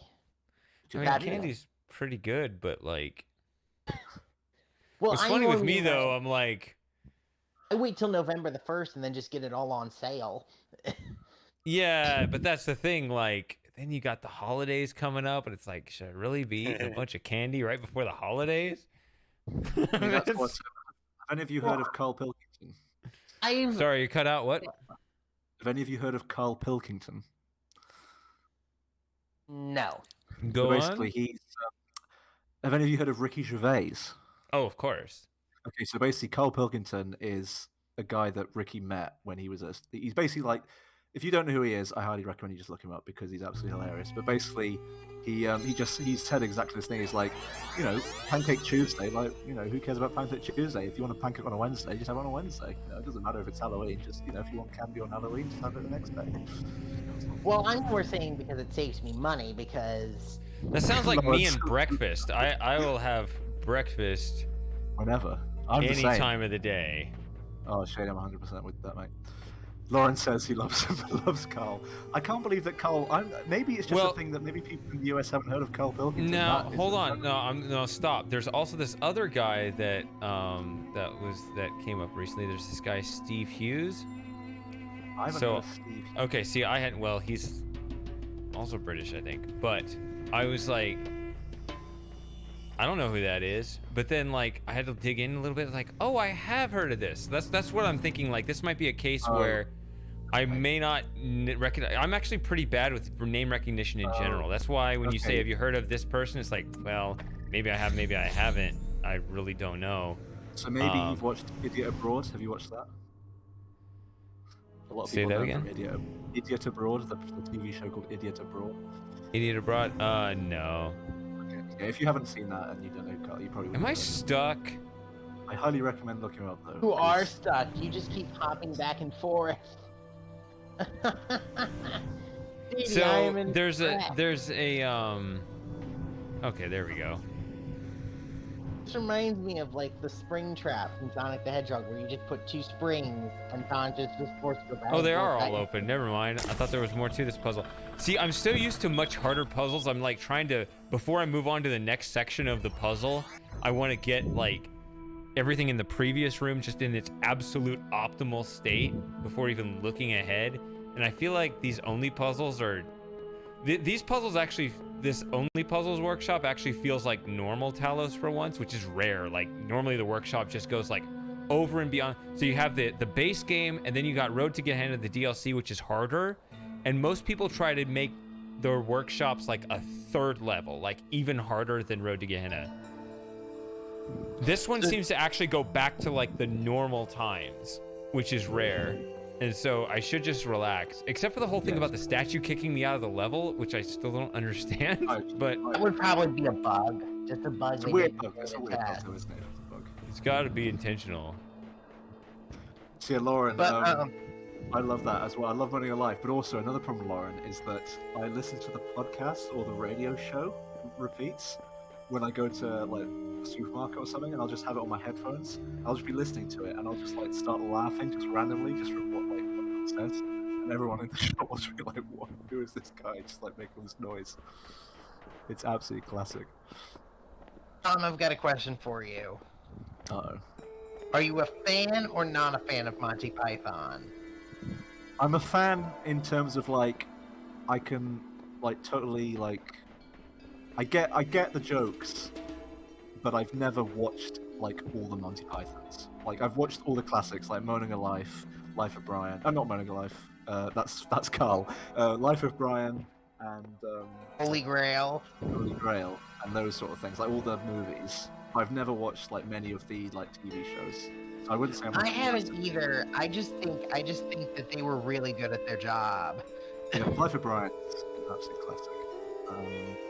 I mean, That's it. candy's pretty good, but like, Well, what's I funny with normally, me though, like, I'm like, I wait till November the 1st and then just get it all on sale. yeah, but that's the thing. Like, then you got the holidays coming up, and it's like, should I really be eating a bunch of candy right before the holidays? I mean, that's what, have any of you heard of Carl Pilkington? Sorry, you cut out. What? Have any of you heard of Carl Pilkington? No. Go So basically, on. he's. Have any of you heard of Ricky Gervais? Oh, of course. Okay, so basically, Carl Pilkington is a guy that Ricky met when he was he's basically like, if you don't know who he is, I highly recommend you just look him up because he's absolutely hilarious. But basically, he said exactly this thing. He's like, Pancake Tuesday. Like, who cares about Pancake Tuesday? If you want a pancake on a Wednesday, just have it on a Wednesday. It doesn't matter if it's Halloween. Just if you want candy on Halloween, just have it the next day. Well, I'm more saying because it saves me money because That sounds like me and breakfast. I will have breakfast whenever. I'm the any same. time of the day. Oh, Shane, I'm 100% with that, mate. Lauren says he loves Carl. I can't believe that Carl. Maybe it's just a thing that maybe people in the US haven't heard of Carl Pilkington. No, hold on. No, stop. There's also this other guy that that came up recently. There's this guy Steve Hughes. I haven't heard of Steve. Okay, see, he's also British, I think. But I was like, I don't know who that is. But then, like, I had to dig in a little bit. Like, oh, I have heard of this. That's what I'm thinking. Like, this might be a case where I may not recognize. I'm actually pretty bad with name recognition in general. That's why when you say, have you heard of this person? It's like, well, maybe I have, maybe I haven't. I really don't know. So maybe you've watched Idiot Abroad. Have you watched that? A lot of Say people that know again? from Idiot Abroad, the TV show called Idiot Abroad. Idiot Abroad? No. Okay. Yeah, if you haven't seen that and you don't know Carl, you probably wouldn't Am I know. stuck? I highly recommend looking him up though. who are stuck. You just keep hopping back and forth. Dude, So there's a okay, there we go. This reminds me of like the spring trap from Sonic the Hedgehog, where you just put 2 springs and Sonic just forced to go back. Oh, they and are forth all open. Never mind. I thought there was more to this puzzle. See, I'm so used to much harder puzzles. I'm like trying to, before I move on to the next section of the puzzle, I want to get like everything in the previous room just in its absolute optimal state before even looking ahead. And I feel like these only puzzles are, these puzzles actually, this only puzzles workshop actually feels like normal Talos for once, which is rare. Like normally the workshop just goes like over and beyond. So you have the base game, and then you got Road to Gehenna, the DLC, which is harder. And most people try to make their workshops like a 3rd level, like even harder than Road to Gehenna. This one seems to actually go back to like the normal times, which is rare. And so I should just relax, except for the whole thing about the statue kicking me out of the level, which I still don't understand. But that would probably be a bug, just a bug. It's a weird bug. It's a weird bug, though, isn't it? It's a bug. It's got to be intentional. So yeah, Lauren, But, I love that as well. I love Running Your Life, but also another problem, Lauren, is that I listen to the podcast or the radio show repeats when I go to like the supermarket or something, and I'll just have it on my headphones. I'll just be listening to it, and I'll just like start laughing just randomly, just from what it says, and everyone in the shop will just be like, "What? Who is this guy? Just like making this noise." It's absolutely classic. Tom, I've got a question for you. Uh-oh. Are you a fan or not a fan of Monty Python? I'm a fan in terms of like, I can like totally like, I get the jokes, but I've never watched like all the Monty Pythons. Like I've watched all the classics like Moaning a Life, Life of Brian. Not Moaning a Life. That's Carl. Life of Brian and Holy Grail. Holy Grail and those sort of things. Like all the movies. I've never watched like many of the like TV shows. So I wouldn't say I haven't either. I just think that they were really good at their job. Yeah, Life of Brian is an absolute classic.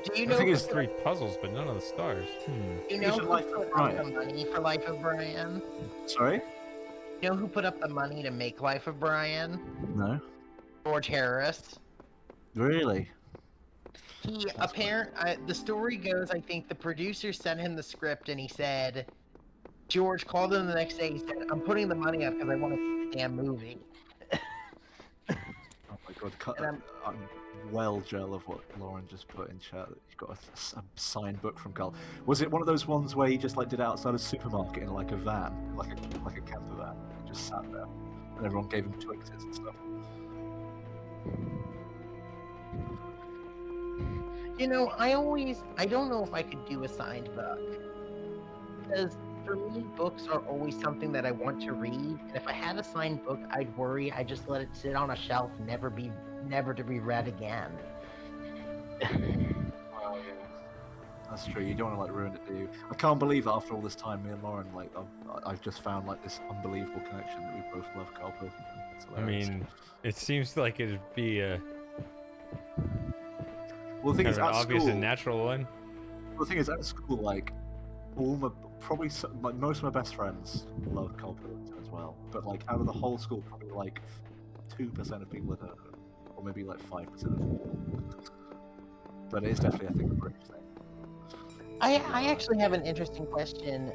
Do you I know? think it's 3 puzzles, but none of the stars. Do you know who Life put of up Brian. the money for Life of Brian? Sorry? You know who put up the money to make Life of Brian? No. George Harris. Really? He the story goes, I think the producer sent him the script and he said, George called him the next day. He said, "I'm putting the money up because I want to see the damn movie." Oh my god, I'm well jealous of what Lauren just put in chat. You've got a signed book from Carl. Was it one of those ones where he just like did it outside a supermarket in like a van, like a camper van, and just sat there, and everyone gave him Twixes and stuff? You know, I don't know if I could do a signed book. Because for me, books are always something that I want to read. And if I had a signed book, I'd worry I just let it sit on a shelf, never to be read again. That's true. You don't want to like ruin it, do you? I can't believe that after all this time, me and Lauren, like, I've just found like this unbelievable connection that we both love Carl Pilkington. It's I hilarious. mean, it seems like it'd be a well, the thing kind is, of an at obvious school, and natural one. well, the thing is, at school, like, like most of my best friends love Carl Pilkington as well. But like, out of the whole school, probably like 2% of people had heard of him, or maybe like 5% of people. But it is definitely, I think, a British thing. I actually have an interesting question,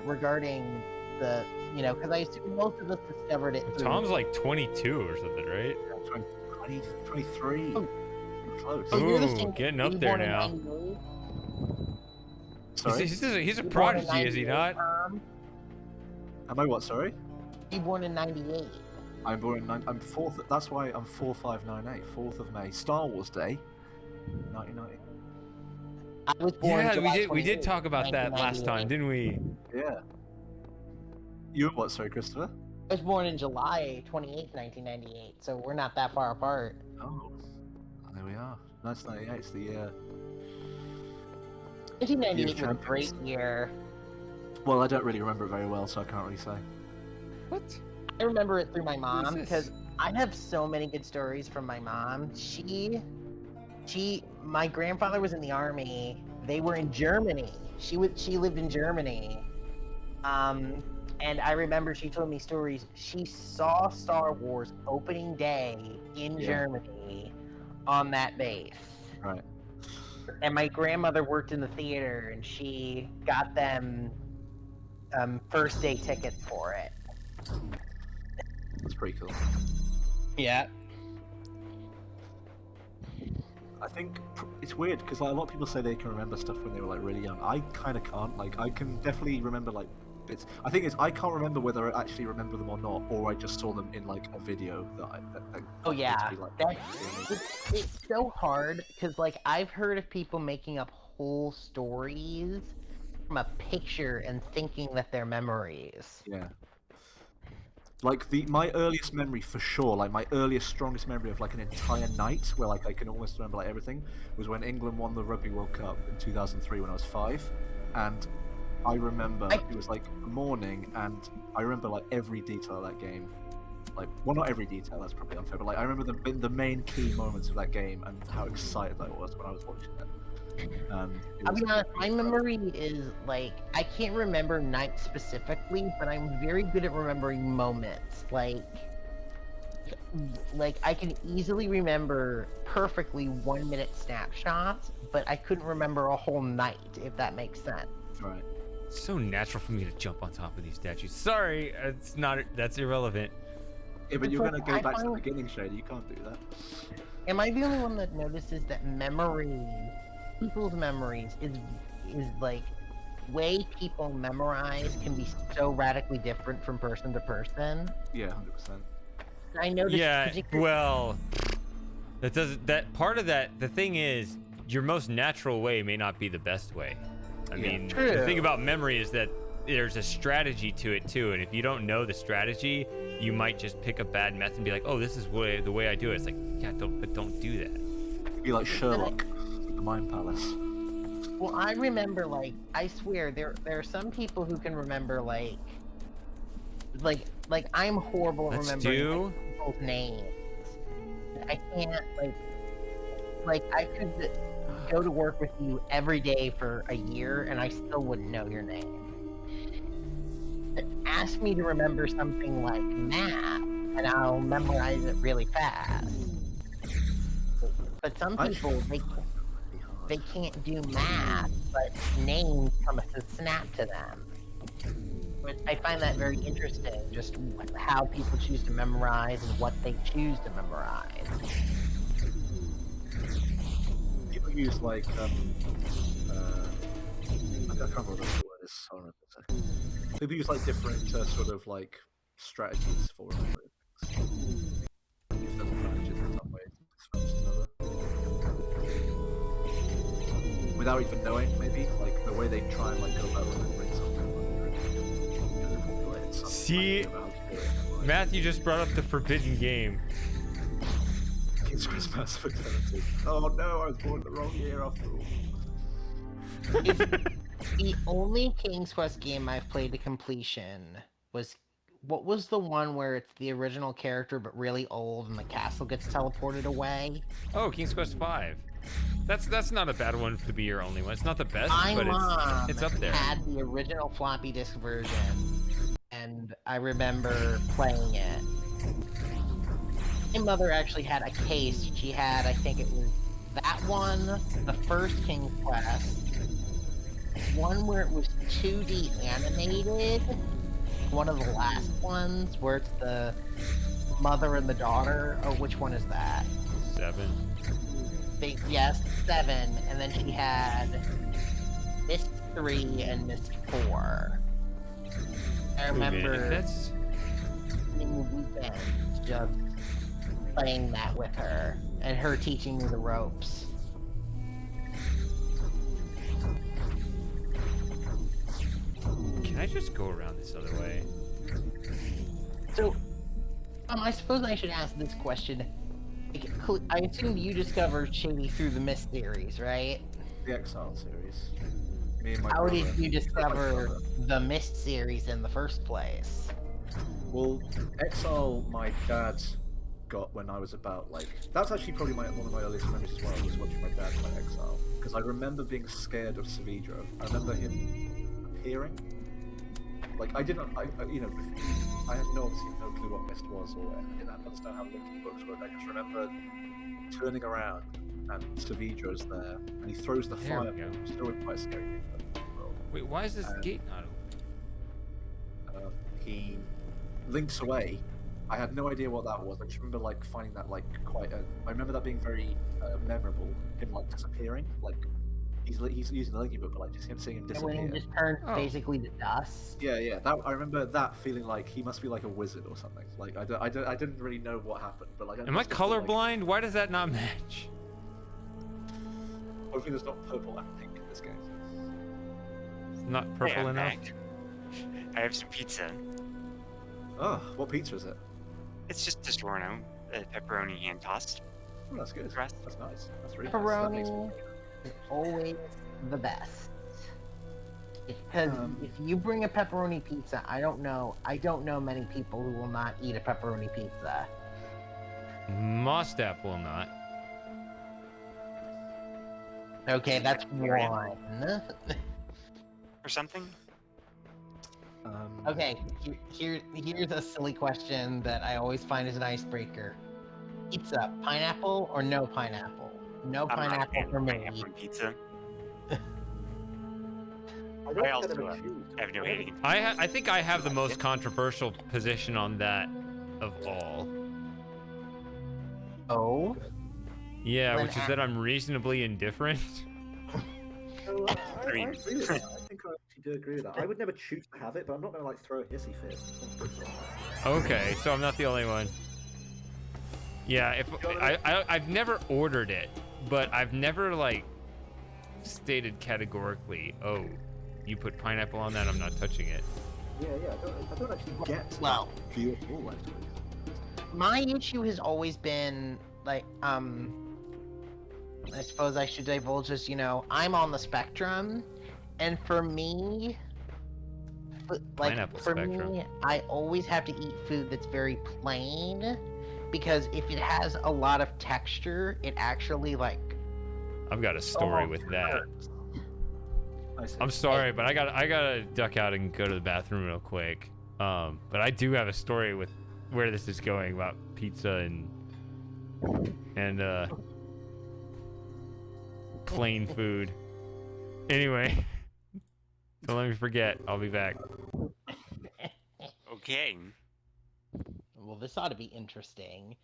regarding the, because I assume most of us discovered it through... Tom's like 22 or something, right? 23. Oh. Close. Oh, you're the Ooh, same- getting were up you there born in now. 98? Sorry? He's a You born in prodigy, is he 98, not? Tom? Am I what? Sorry? You born in 98. I'm born in. I'm 4th. That's why I'm 4598. 4th of May. Star Wars Day. 1990. I was born Yeah, July we did 28th, talk about that last time, 1998. didn't we? Yeah. You were what? Sorry, Christopher. I was born in July 28th, 1998, so we're not that far apart. Oh. There we are. 1998. It's the year. 1998 was a champions. great year. Well, I don't really remember it very well, so I can't really say. What? I remember it through my mom this? because I have so many good stories from my mom. My grandfather was in the army. They were in Germany. She lived in Germany. And I remember she told me stories. She saw Star Wars opening day in Germany on that base. Right. And my grandmother worked in the theater, and she got them first day tickets for it. That's pretty cool. Yeah. I think it's weird because like a lot of people say they can remember stuff when they were like really young. I kind of can't. Like I can definitely remember like bits. I think it's I can't remember whether I actually remember them or not, or I just saw them in like a video that Oh yeah, to be, like, it's so hard because like I've heard of people making up whole stories from a picture and thinking that they're memories. yeah. Like my earliest memory for sure, like my earliest strongest memory of like an entire night where like I can almost remember like everything was when England won the Rugby World Cup in 2003 when I was 5, and I remember it was like the morning, and I remember like every detail of that game. Like, well, not every detail, that's probably unfair, but like I remember the main key moments of that game and how excited I was when I was watching it. I'll be honest, my memory is like I can't remember nights specifically, but I'm very good at remembering moments. Like I can easily remember perfectly 1 minute snapshots, but I couldn't remember a whole night, if that makes sense. Right. It's so natural for me to jump on top of these statues. Sorry, it's not. That's irrelevant. Yeah, but It's you're like, gonna go I back to the find- beginning, Shady. You can't do that. Am I the only one that notices that people's memories is like way people memorize can be so radically different from person to person? Yeah, 100%. I noticed Yeah, particularly- well, that doesn't. That part of that. The thing is, your most natural way may not be the best way. I mean, the True. thing about memory is that there's a strategy to it too, and if you don't know the strategy, you might just pick a bad method and be like, "Oh, this is the way I do it." It's like, yeah, don't do that. You'd be like Sherlock with the Mind Palace. Well, I remember, like, I swear, there are some people who can remember, like I'm horrible at Let's remembering do. like, people's names. I can't, like, I could go to work with you every day for a year, and I still wouldn't know your name. But ask me to remember something like math, and I'll memorize it really fast. But some people, they can't do math, but names come as a snap to them. But I find that very interesting, just how people choose to memorize and what they choose to memorize. People use like I can't remember what the word is. Hold on a second. People use like different sort of like strategies for remembering things. Use them advantages in some ways, disadvantages in other. Without even knowing, maybe like the way they try and like go about remembering something. Like, See, Matthew just brought up the forbidden game. King's Quest Massive Eternity. Oh no, I was born the wrong year after all. The only King's Quest game I've played to completion was what was the one where it's the original character but really old and the castle gets teleported away? Oh, King's Quest V. That's not a bad one to be your only one. It's not the best, My but mom it's up there. had the original floppy disk version, and I remember playing it. My mother actually had a case. She had, I think it was that one, the first King's Quest, one where it was 2D animated, one of the last ones where it's the mother and the daughter. Oh, which one is that? 7. Yes, 7, and then she had Mist 3 and Mist 4. I remember That's spending the weekends just playing that with her, and her teaching me the ropes. Can I just go around this other way? So, I suppose I should ask this question. I assume you discovered Shady through the Mist series, right? The Exile series. Me and my How brother. did you My discover brother. the Mist series in the first place? Well, Exile, my dad got when I was about like. That's actually probably one of my earliest memories as well. Was watching my dad play Exile because I remember being scared of Savidra. I remember him appearing. Like I didn't, I you know, I had obviously no clue what Mist was, or I didn't understand how linking books work. I just remember turning around and Savidra's there, and he throws the There we fire. go. It's always quite scary. Wait, why is this And- gate not open? He links away. I had no idea what that was. I just remember like finding that like quite. I remember that being very memorable. Him like disappearing, like he's using the linking book, but like just him seeing him And when disappear. he just turned Oh. basically to dust? Yeah. That I remember that feeling like he must be like a wizard or something. Like I didn't really know what happened, but like. Am I must have been, like- colorblind? Why does that not match? Hopefully, there's not purple and pink in this game. It's not Hey, purple I'm enough. back. I have some pizza. Oh, what pizza is it? It's just DiGiorno, pepperoni hand tossed. Oh, that's good. Crust. That's nice. That's really nice. That makes Pepperoni is always the best. Because if you bring a pepperoni pizza, I don't know many people who will not eat a pepperoni pizza. Mostap will not. Okay, that's Vegetarian. one. Or something? Okay, here's a silly question that I always find as an icebreaker. Pizza, pineapple or no pineapple? No I'm not a pineapple fan for of me. pineapple on pizza. I also have no hating. I think I have the most controversial position on that of all. Oh? Yeah, Then which is that I'm reasonably indifferent. No, I mean- agree with that. I think I actually do agree with that. I would never choose to have it, but I'm not going to like throw a hissy fit. Okay, so I'm not the only one. Yeah, if I've never ordered it, but I've never like stated categorically, oh, you put pineapple on that, I'm not touching it. Yeah, I don't actually get Well, that view at all, actually. my issue has always been like I suppose I should divulge this, I'm on the spectrum, and for me, Pineapple spectrum. I always have to eat food that's very plain, because if it has a lot of texture, it actually I've got a story with that. I see. I'm sorry, but I gotta duck out and go to the bathroom real quick. But I do have a story with where this is going about pizza and plain food. Anyway, don't let me forget. I'll be back. Okay. Well, this ought to be interesting.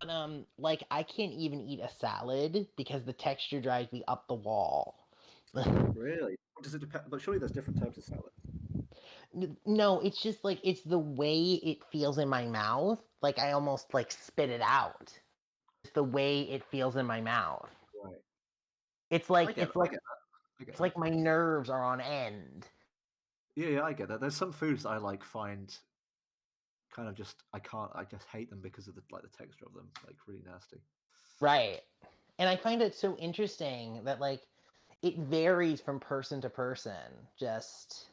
But I can't even eat a salad because the texture drives me up the wall. Really? Does it depend? But surely there's different types of salad. No, it's just it's the way it feels in my mouth. Like I almost spit it out. It's the way it feels in my mouth. Right. It's I get that. it's like my nerves are on end. Yeah, I get that. There's some foods that I find kind of just I just hate them because of the texture of them, really nasty. Right. And I find it so interesting that it varies from person to person. Just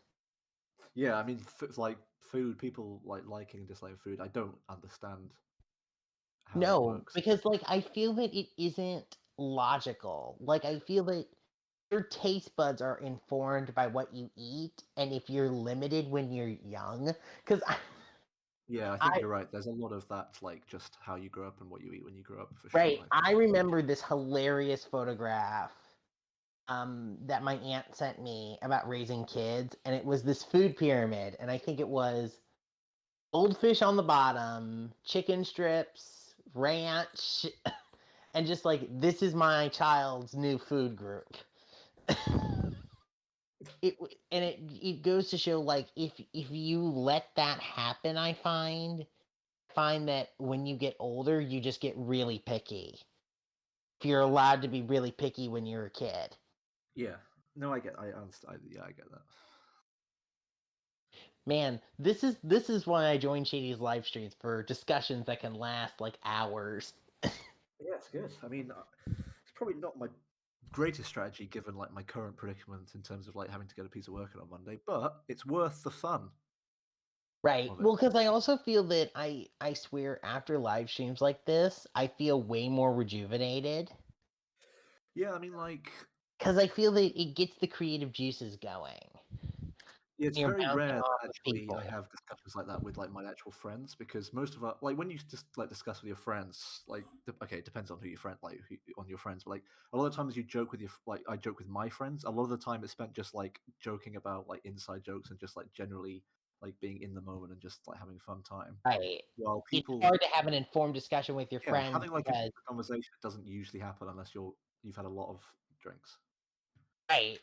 Yeah, I mean, like food, people like liking and disliking food. I don't understand how that no, works. because like I feel that it isn't logical. Like I feel that your taste buds are informed by what you eat, and if you're limited when you're young, because Yeah, I think you're right. There's a lot of that, like just how you grow up and what you eat when you grow up, for right, sure. I remember this hilarious photograph that my aunt sent me about raising kids, and it was this food pyramid, and I think it was goldfish on the bottom, chicken strips, ranch, and just like this is my child's new food group. It goes to show, like, if you let that happen, I find that when you get older, you just get really picky. If you're allowed to be really picky when you're a kid. Yeah. No, I understand. Yeah, I get that. Man, this is why I joined Shady's live streams, for discussions that can last like hours. Yeah, it's good. I mean, it's probably not my greatest strategy given like my current predicament in terms of like having to get a piece of work on Monday, but it's worth the fun. Right. Of it. Well, because I also feel that I swear after live streams like this, I feel way more rejuvenated. Yeah, I mean, like, Because I feel that it gets the creative juices going. yeah, it's You're very bouncing rare off that of actually people. I have discussions like that with like my actual friends, because most of our like when you just like discuss with your friends, like okay, it depends on who your friend on your friends, but like a lot of times you joke with your like I joke with my friends. A lot of the time it's spent just like joking about like inside jokes and just like generally like being in the moment and just like having a fun time. Right. While people, It's hard to have an informed discussion with your yeah, friends having like a because, conversation doesn't usually happen unless you've had a lot of drinks. right.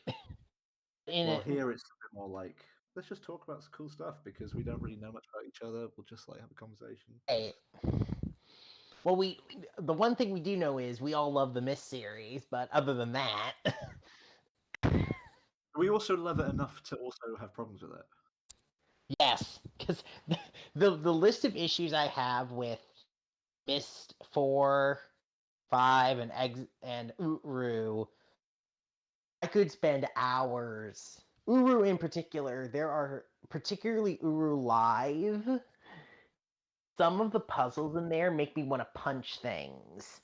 Well, here it's a bit more like let's just talk about some cool stuff because we don't really know much about each other. We'll just like have a conversation. Right. Well, the one thing we do know is we all love the Myst series, but other than that, We also love it enough to also have problems with it. yes, because the list of issues I have with Myst 4, 5, and Uru, I could spend hours. Uru in particular, there are particularly Uru Live. Some of the puzzles in there make me want to punch things.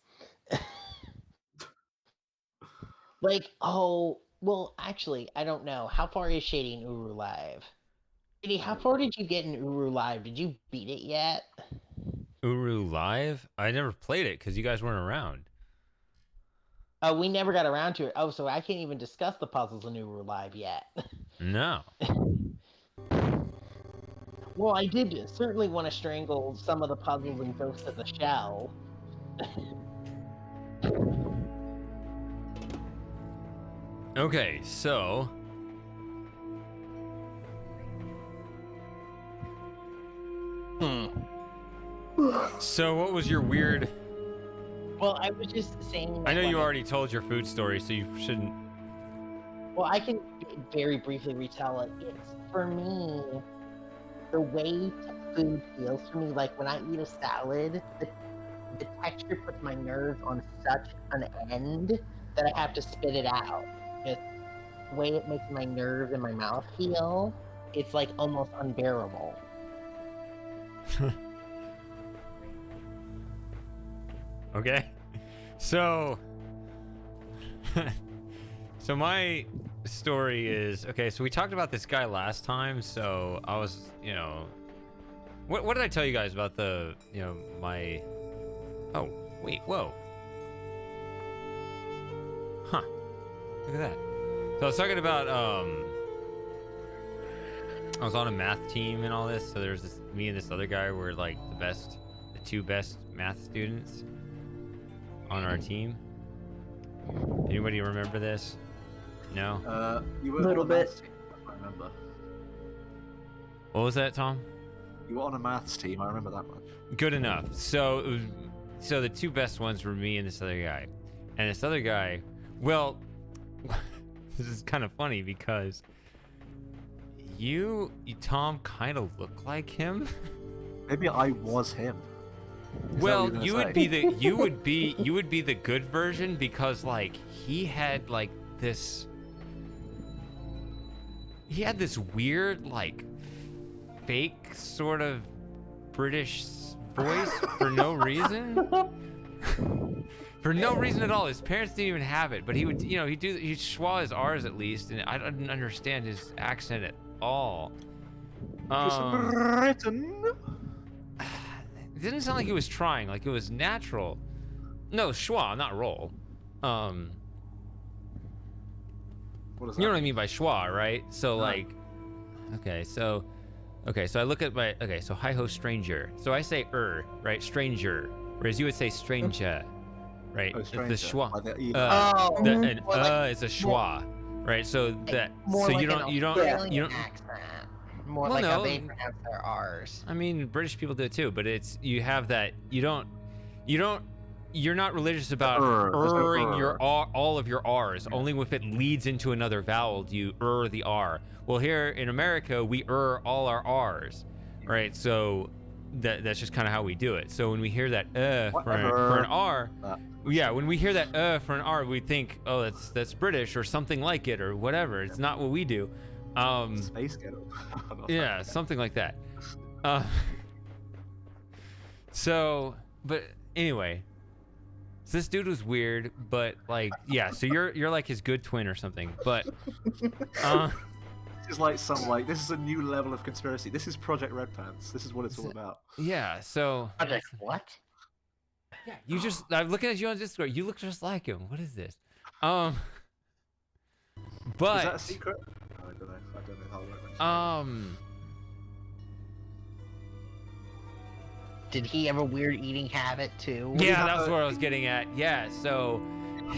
Like, oh, well, actually, I don't know. How far is Shady in Uru Live? Shady, how far did you get in Uru Live? Did you beat it yet? Uru Live? I never played it because you guys weren't around. Oh, we never got around to it. Oh, so I can't even discuss the puzzles in Uru Live yet. No. Well, I did certainly want to strangle some of the puzzles in Ghost of the Shell. Okay, so So what was your weird... Well, I was just saying... I know you already told your food story, so you shouldn't... Well, I can very briefly retell it. It's, for me, the way food feels for me, like when I eat a salad, the texture puts my nerves on such an end that I have to spit it out. Just the way it makes my nerves in my mouth feel, it's like almost unbearable. Okay. So... So my story is... Okay, so we talked about this guy last time, so I was, you know... What did I tell you guys about the, you know, my... Oh, wait, whoa. Huh. Look at that. So I was talking about, I was on a math team and all this, so there's this, me and this other guy were like the two best math students on our team. Anybody remember this? No? You were Little on a bit. maths team, I remember. What was that, Tom? You were on a maths team, I remember that much. Good enough. So it was, so the two best ones were me and this other guy. And this other guy, well, this is kind of funny because you Tom, kind of look like him. Maybe I was him. Well, you would be the you would be the good version because like he had like this he had this weird, like, fake sort of British voice for no reason. For no reason at all. His parents didn't even have it, but he would, you know, he'd schwa his R's at least, and I didn't understand his accent at all. Britain. It didn't sound like he was trying, like it was natural. No, schwa, not roll. What does that You know what I mean? mean by schwa, right? So like, okay, so I look at my, okay, so hi ho stranger. So I say right, stranger, whereas you would say stranger, right? Oh, The stranger. schwa. Like the E. And more like- is a schwa, right? So that, More so like you don't, an you don't, Australian you don't. accent. More Well, like how no. they pronounce their R's. I mean, British people do it too, but it's, you have that, you're not religious about There's no erring your R. all of your R's. Only if it leads into another vowel do you the R. Well, here in America, we all our R's, right? So that's just kind of how we do it. So when we hear that for an R, yeah, when we hear that for an R, we think, oh, that's British or something like it or whatever. It's not what we do. Space Ghetto. Yeah, something like that. So, but anyway, so this dude was weird, but like, yeah. So you're like his good twin or something, but This is like this is a new level of conspiracy. This is Project Red Pants. This is what it's all about. yeah. So Project what? you just, I'm looking at you on Discord. You look just like him. What is this? Is that a But secret? I don't know. I don't know how it works. Did he have a weird eating habit too? Yeah, that was what I was getting at. Yeah, so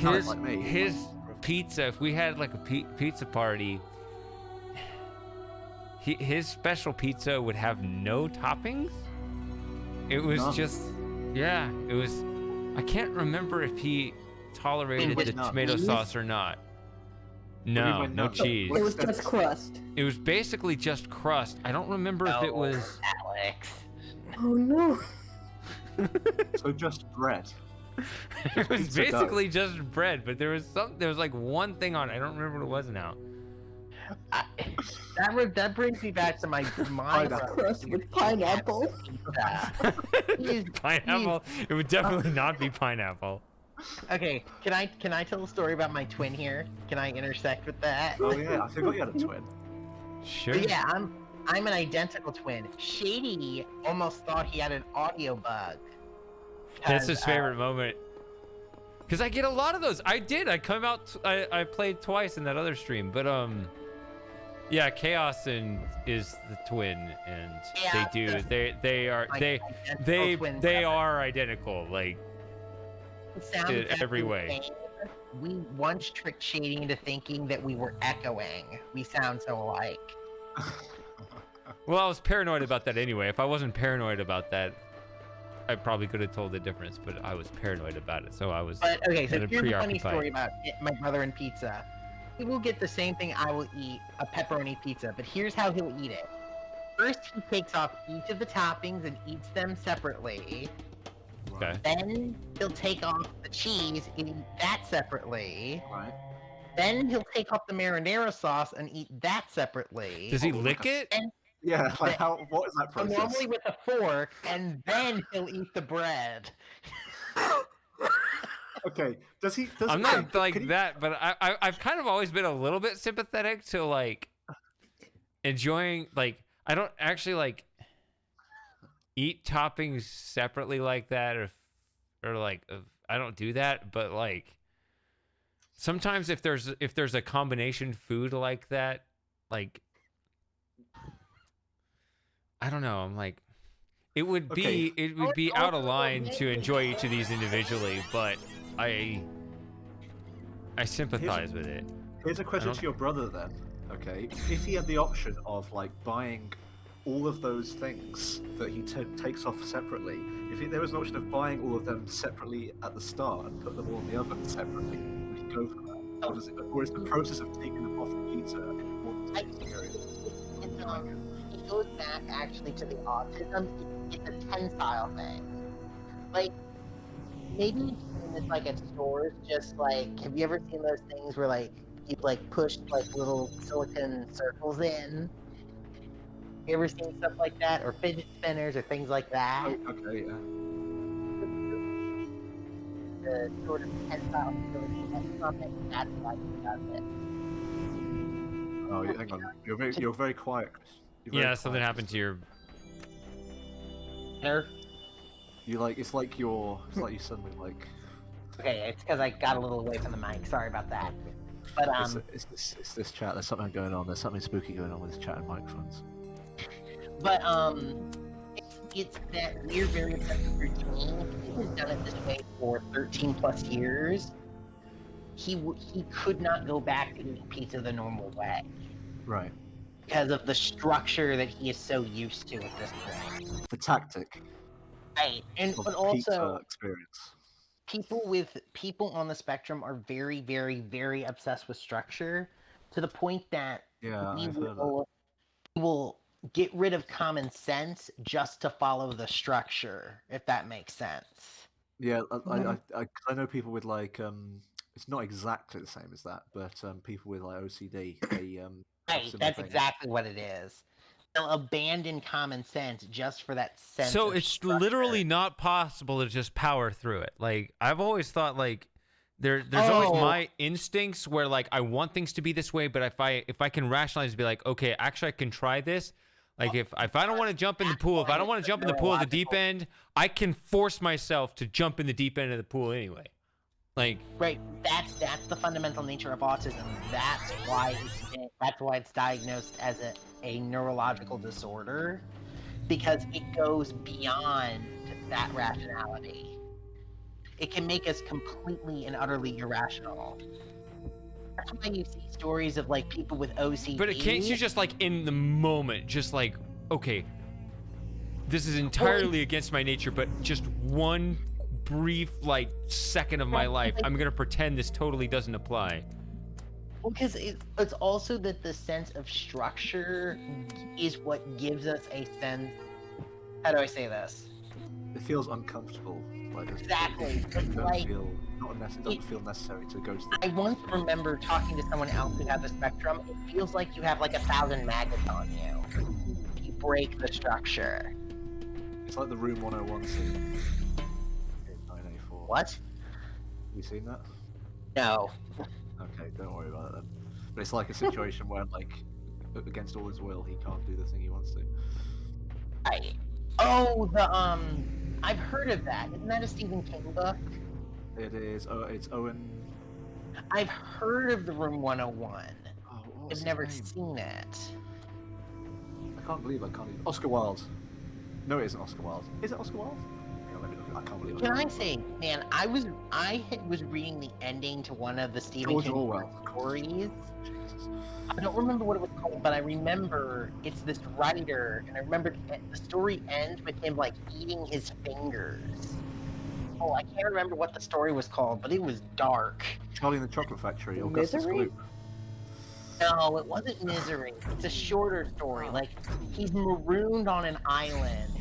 Not like me. his pizza, if we had like a pizza party, his special pizza would have no toppings. It was None. just, yeah, it was, I can't remember if he tolerated Wait, the none? tomato Cheese? sauce or not. do you No, mean no none? cheese. It was just crust. It was basically just crust. I don't remember if it Oh, was, Alex. Oh no. So just bread. it was Pizza dough. basically just bread, but there was like one thing on it. I don't remember what it was now. That brings me back to my mind. Pineapple. Crust with pineapple. Pineapple. It would definitely not be pineapple. Okay, can I tell a story about my twin here? Can I intersect with that? Oh yeah, I forgot you had a twin. Sure. But yeah, I'm an identical twin. Shady almost thought he had an audio bug. That's 'Cause, his favorite moment. Cause I get a lot of those. I did. I I played twice in that other stream, but yeah, Chaos is the twin, and Yeah, they do. They are my they identical twin brother. are identical. Like Sound in exactly every the way. same. We once tricked Shady into thinking that we were echoing. We sound so alike. Well, I was paranoid about that anyway. If I wasn't paranoid about that, I probably could have told the difference. But I was paranoid about it, so I was. But okay, so Kinda here's a funny preoccupied. story about my brother and pizza. He will get the same thing I will eat, a pepperoni pizza, but here's how he'll eat it. First, he takes off each of the toppings and eats them separately. Okay. Then he'll take off the cheese and eat that separately. Right. Then he'll take off the marinara sauce and eat that separately. Does he lick it? Yeah, like how? What is that So process? normally with a fork, and then he'll eat the bread. Okay. Does he? Does I'm not can like he- that, but I've kind of always been a little bit sympathetic to like enjoying, like, I don't actually like eat toppings separately like that, or like I don't do that, but like sometimes if there's a combination food like that, like I don't know, I'm like it would be Okay. out of line to enjoy each of these individually, but I sympathize with it. Here's a question don't- to your brother then. Okay, if he had the option of like buying all of those things that he takes off separately, there was an option of buying all of them separately at the start and put them all in the oven separately, would he go for that? Or is the process of taking them off the pizza an important experience? It goes back actually to the autism. It's a tensile thing. Like, maybe you've seen this like at stores, just like, have you ever seen those things where like you've like pushed like little silicone circles in. You ever seen stuff like that, or fidget spinners, or things like that? Oh, okay, yeah. The sort of tensile ability from it. That's why he does it. Oh, hang on. You're very quiet, Chris. You're very Yeah, something quiet, happened to your. Nerf. You like it's like you suddenly like. Okay, it's because I got a little away from the mic. Sorry about that. But It's this chat. There's something going on. There's something spooky going on with this chat and microphones. But it's that weird, very obsessive routine. He has done it this way for 13 plus years. He could not go back to eating pizza the normal way Right. because of the structure that he is so used to at this point. The tactic Right, and of but pizza also experience. people on the spectrum are very, very, very obsessed with structure to the point that Yeah, we I've heard that. will get rid of common sense just to follow the structure, if that makes sense. Yeah, I know people with like it's not exactly the same as that, but people with like OCD, they have Right, similar that's things. exactly what it is. They'll abandon common sense just for that sense. So of it's structure. literally not possible to just power through it. Like I've always thought, like there's always my instincts where like I want things to be this way, but if I can rationalize, be like, okay, actually I can try this. Like if I don't want to jump in the pool, if I don't want to jump in the pool at the deep end, I can force myself to jump in the deep end of the pool anyway. Like right, that's the fundamental nature of autism. That's why it's diagnosed as a neurological disorder, because it goes beyond that rationality. It can make us completely and utterly irrational. That's why you see stories of like people with OCD. But can't you just like in the moment, just like, okay, this is entirely against my nature, but just one brief like second of my life, I'm gonna pretend this totally doesn't apply. Well, because it's also that the sense of structure is what gives us a sense. How do I say this? It feels uncomfortable. Like Exactly. It It's like doesn't feel necessary to go to the. I once remember talking to someone else who had the spectrum. It feels like you have like 1,000 maggots on you. You break the structure. It's like the Room 101 scene in 984. What? Have you seen that? No. Okay, don't worry about it then. But it's like a situation where, like, against all his will, he can't do the thing he wants to. I've heard of that. Isn't that a Stephen King book? It is. It's Owen. I've heard of the Room 101. Oh, what was I've his never name? seen it. I can't believe I can't even. Oscar Wilde. No, it isn't Oscar Wilde. Is it Oscar Wilde? Hang on, let me look. I can't believe it. Can I say, man, I was reading the ending to one of the Stephen George King Orwell. stories. Jesus. I don't remember what it was called, but I remember it's this writer, and I remember the story ends with him like eating his fingers. Oh, I can't remember what the story was called, but it was dark. Charlie and the Chocolate Factory. Augustus Misery? Gloop. No, it wasn't Misery. It's a shorter story. Like he's marooned on an island,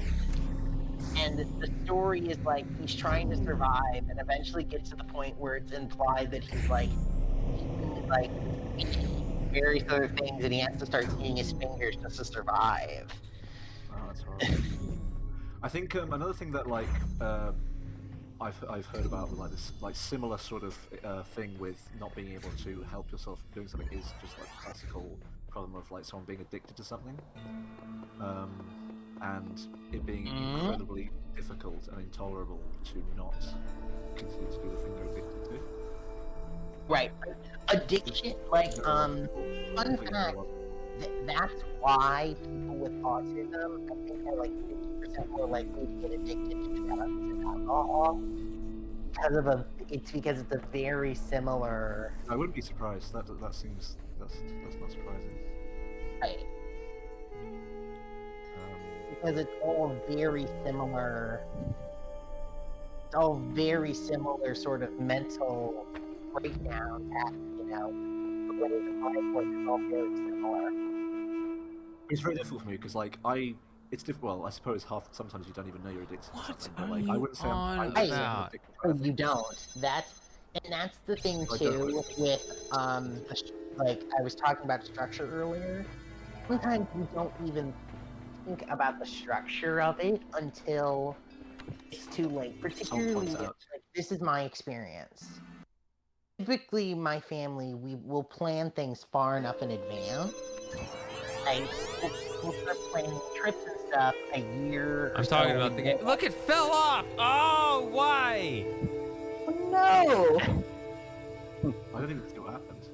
and the story is like he's trying to survive, and eventually gets to the point where it's implied that he's like eating various other things, and he has to start eating his fingers just to survive. Oh, that's horrible. I think another thing that like I've heard about like this like similar sort of thing with not being able to help yourself doing something is just like classical problem of like someone being addicted to something, and it being incredibly difficult and intolerable to not continue to do the thing they're addicted to. Right. Addiction, like, fun fact, that's why people with autism, I think, are like 50% more likely to get addicted to drugs and alcohol. It's because it's a very similar. I wouldn't be surprised. That's not surprising. Right. Because it's all very similar. It's all very similar sort of mental breakdown at, the way the mind works is all very similar. It's very difficult for me because like it's difficult. Well, I suppose sometimes you don't even know you're addicted to something. But, like, I wouldn't say I'm addicted to Oh, anything. you don't. And that's the thing I too with like I was talking about structure earlier. Sometimes we don't even think about the structure of it until it's too late. Particularly, points out. like this is my experience. Typically, my family we will plan things far enough in advance. Like we'll start planning trips and stuff a year. I'm talking about the game. Look, it fell off. Oh, why? No. I don't even see what happened.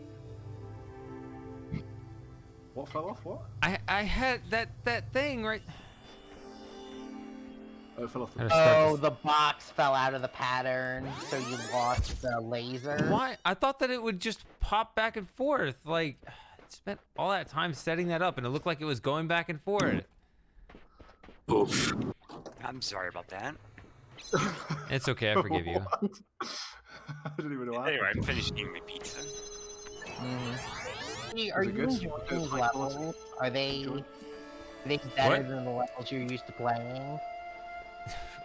What fell off? What? I had that thing right. Oh, it fell off. Oh, the box fell out of the pattern, so you lost the laser. Why? I thought that it would just pop back and forth. Like, I spent all that time setting that up, and it looked like it was going back and forth. Oof. I'm sorry about that. It's okay, I forgive you. What? I didn't even know what Anyway, happened. I'm finished eating my pizza. Hey, are Is it you good? enjoying Good these high levels? quality? Are they better What? than the levels you're used to playing?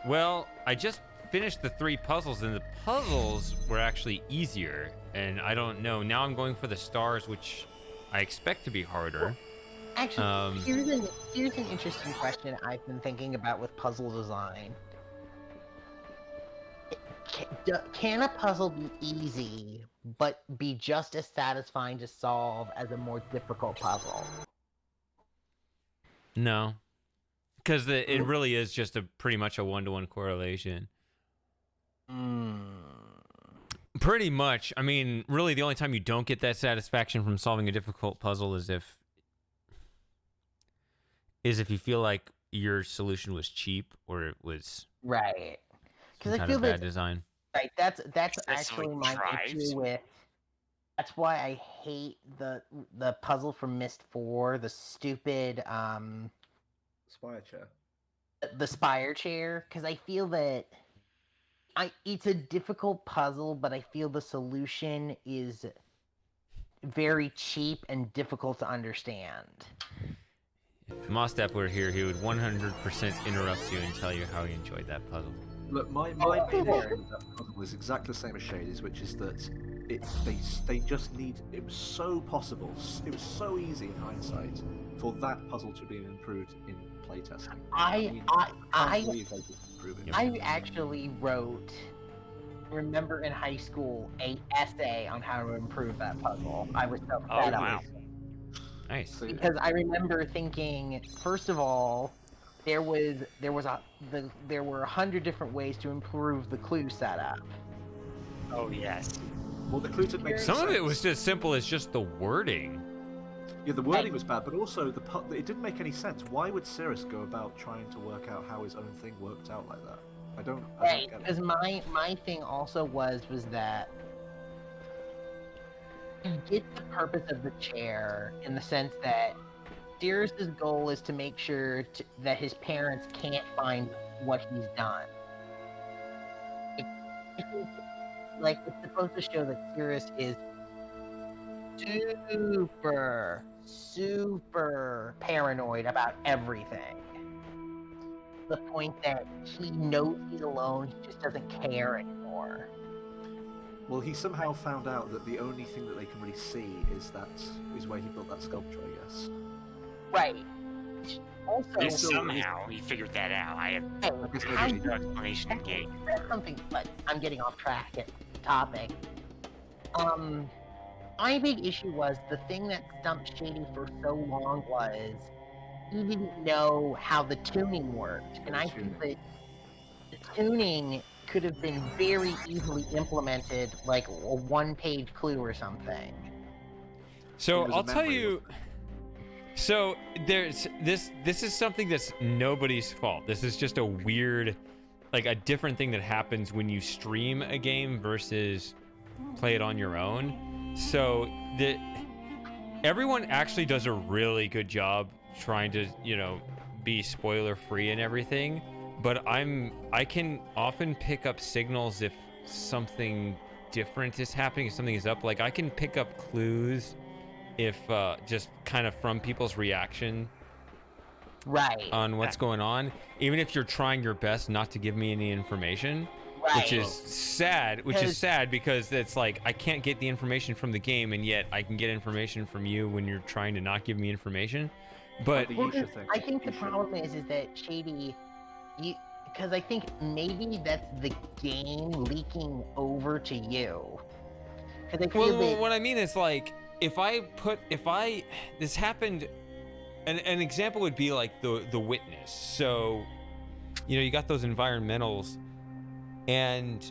Well, I just finished the 3 puzzles, and the puzzles were actually easier. And I don't know. Now I'm going for the stars, which I expect to be harder. Actually, here's an interesting question I've been thinking about with puzzle design. Can a puzzle be easy, but be just as satisfying to solve as a more difficult puzzle? No. Because it really is just pretty much a one-to-one correlation. Pretty much. I mean, really, the only time you don't get that satisfaction from solving a difficult puzzle is if you feel like your solution was cheap or it was Right. some Because I kind feel of bad that design. right, that's That's actually like my drives. issue with. That's why I hate the puzzle from Myst 4, the stupid Spire chair. the spire chair, because I feel that it's a difficult puzzle, but I feel the solution is very cheap and difficult to understand. If Mostap were here, he would 100% interrupt you and tell you how he enjoyed that puzzle. Look, my main issue with that puzzle is exactly the same as Shady's, which is that they just need. It was so possible. It was so easy in hindsight for that puzzle to be improved in playtesting. I can't believe they didn't improve it. I actually wrote, remember in high school, a essay on how to improve that puzzle. I was so Oh, fed up wow. with it. Nice. So, Because I remember thinking, first of all, there were 100 different ways to improve the clue setup. Oh, yes. well, the clue didn't make Some sense. of it was as simple as just the wording. Yeah, the wording was bad, but also it didn't make any sense. Why would Cirrus go about trying to work out how his own thing worked out like that? I don't Right, get because it. my thing also was that you get the purpose of the chair in the sense that Sirius's goal is to make sure that his parents can't find what he's done. Like, it's supposed to show that Sirius is super paranoid about everything. The point that he knows he's alone, he just doesn't care anymore. Well, he somehow found out that the only thing that they can really see is where he built that sculpture, I guess. Right. Also, And somehow he figured that out. I have how no explanation in game. that's something, but I'm getting off track at the topic. My big issue was the thing that stumped Shady for so long was he didn't know how the tuning worked, and I think that the tuning could have been very easily implemented, like a one-page clue or something. So It was a I'll tell memory, you. wasn't So there's this is something that's nobody's fault. This is just a weird, like a different thing that happens when you stream a game versus play it on your own. So everyone actually does a really good job trying to, be spoiler free and everything. But I can often pick up signals if something different is happening, if something is up. Like I can pick up clues if just kind of from people's reaction Right. on what's going on, even if you're trying your best not to give me any information. which Right. is sad. Which is sad because it's like I can't get the information from the game, and yet I can get information from you when you're trying to not give me information. But The Well, Yusha thing. I think the Yusha. problem is that Shady, because I think maybe that's the game leaking over to you. Because I feel well, that what I mean is like this happened. An example would be like the witness. So, you got those environmentals, and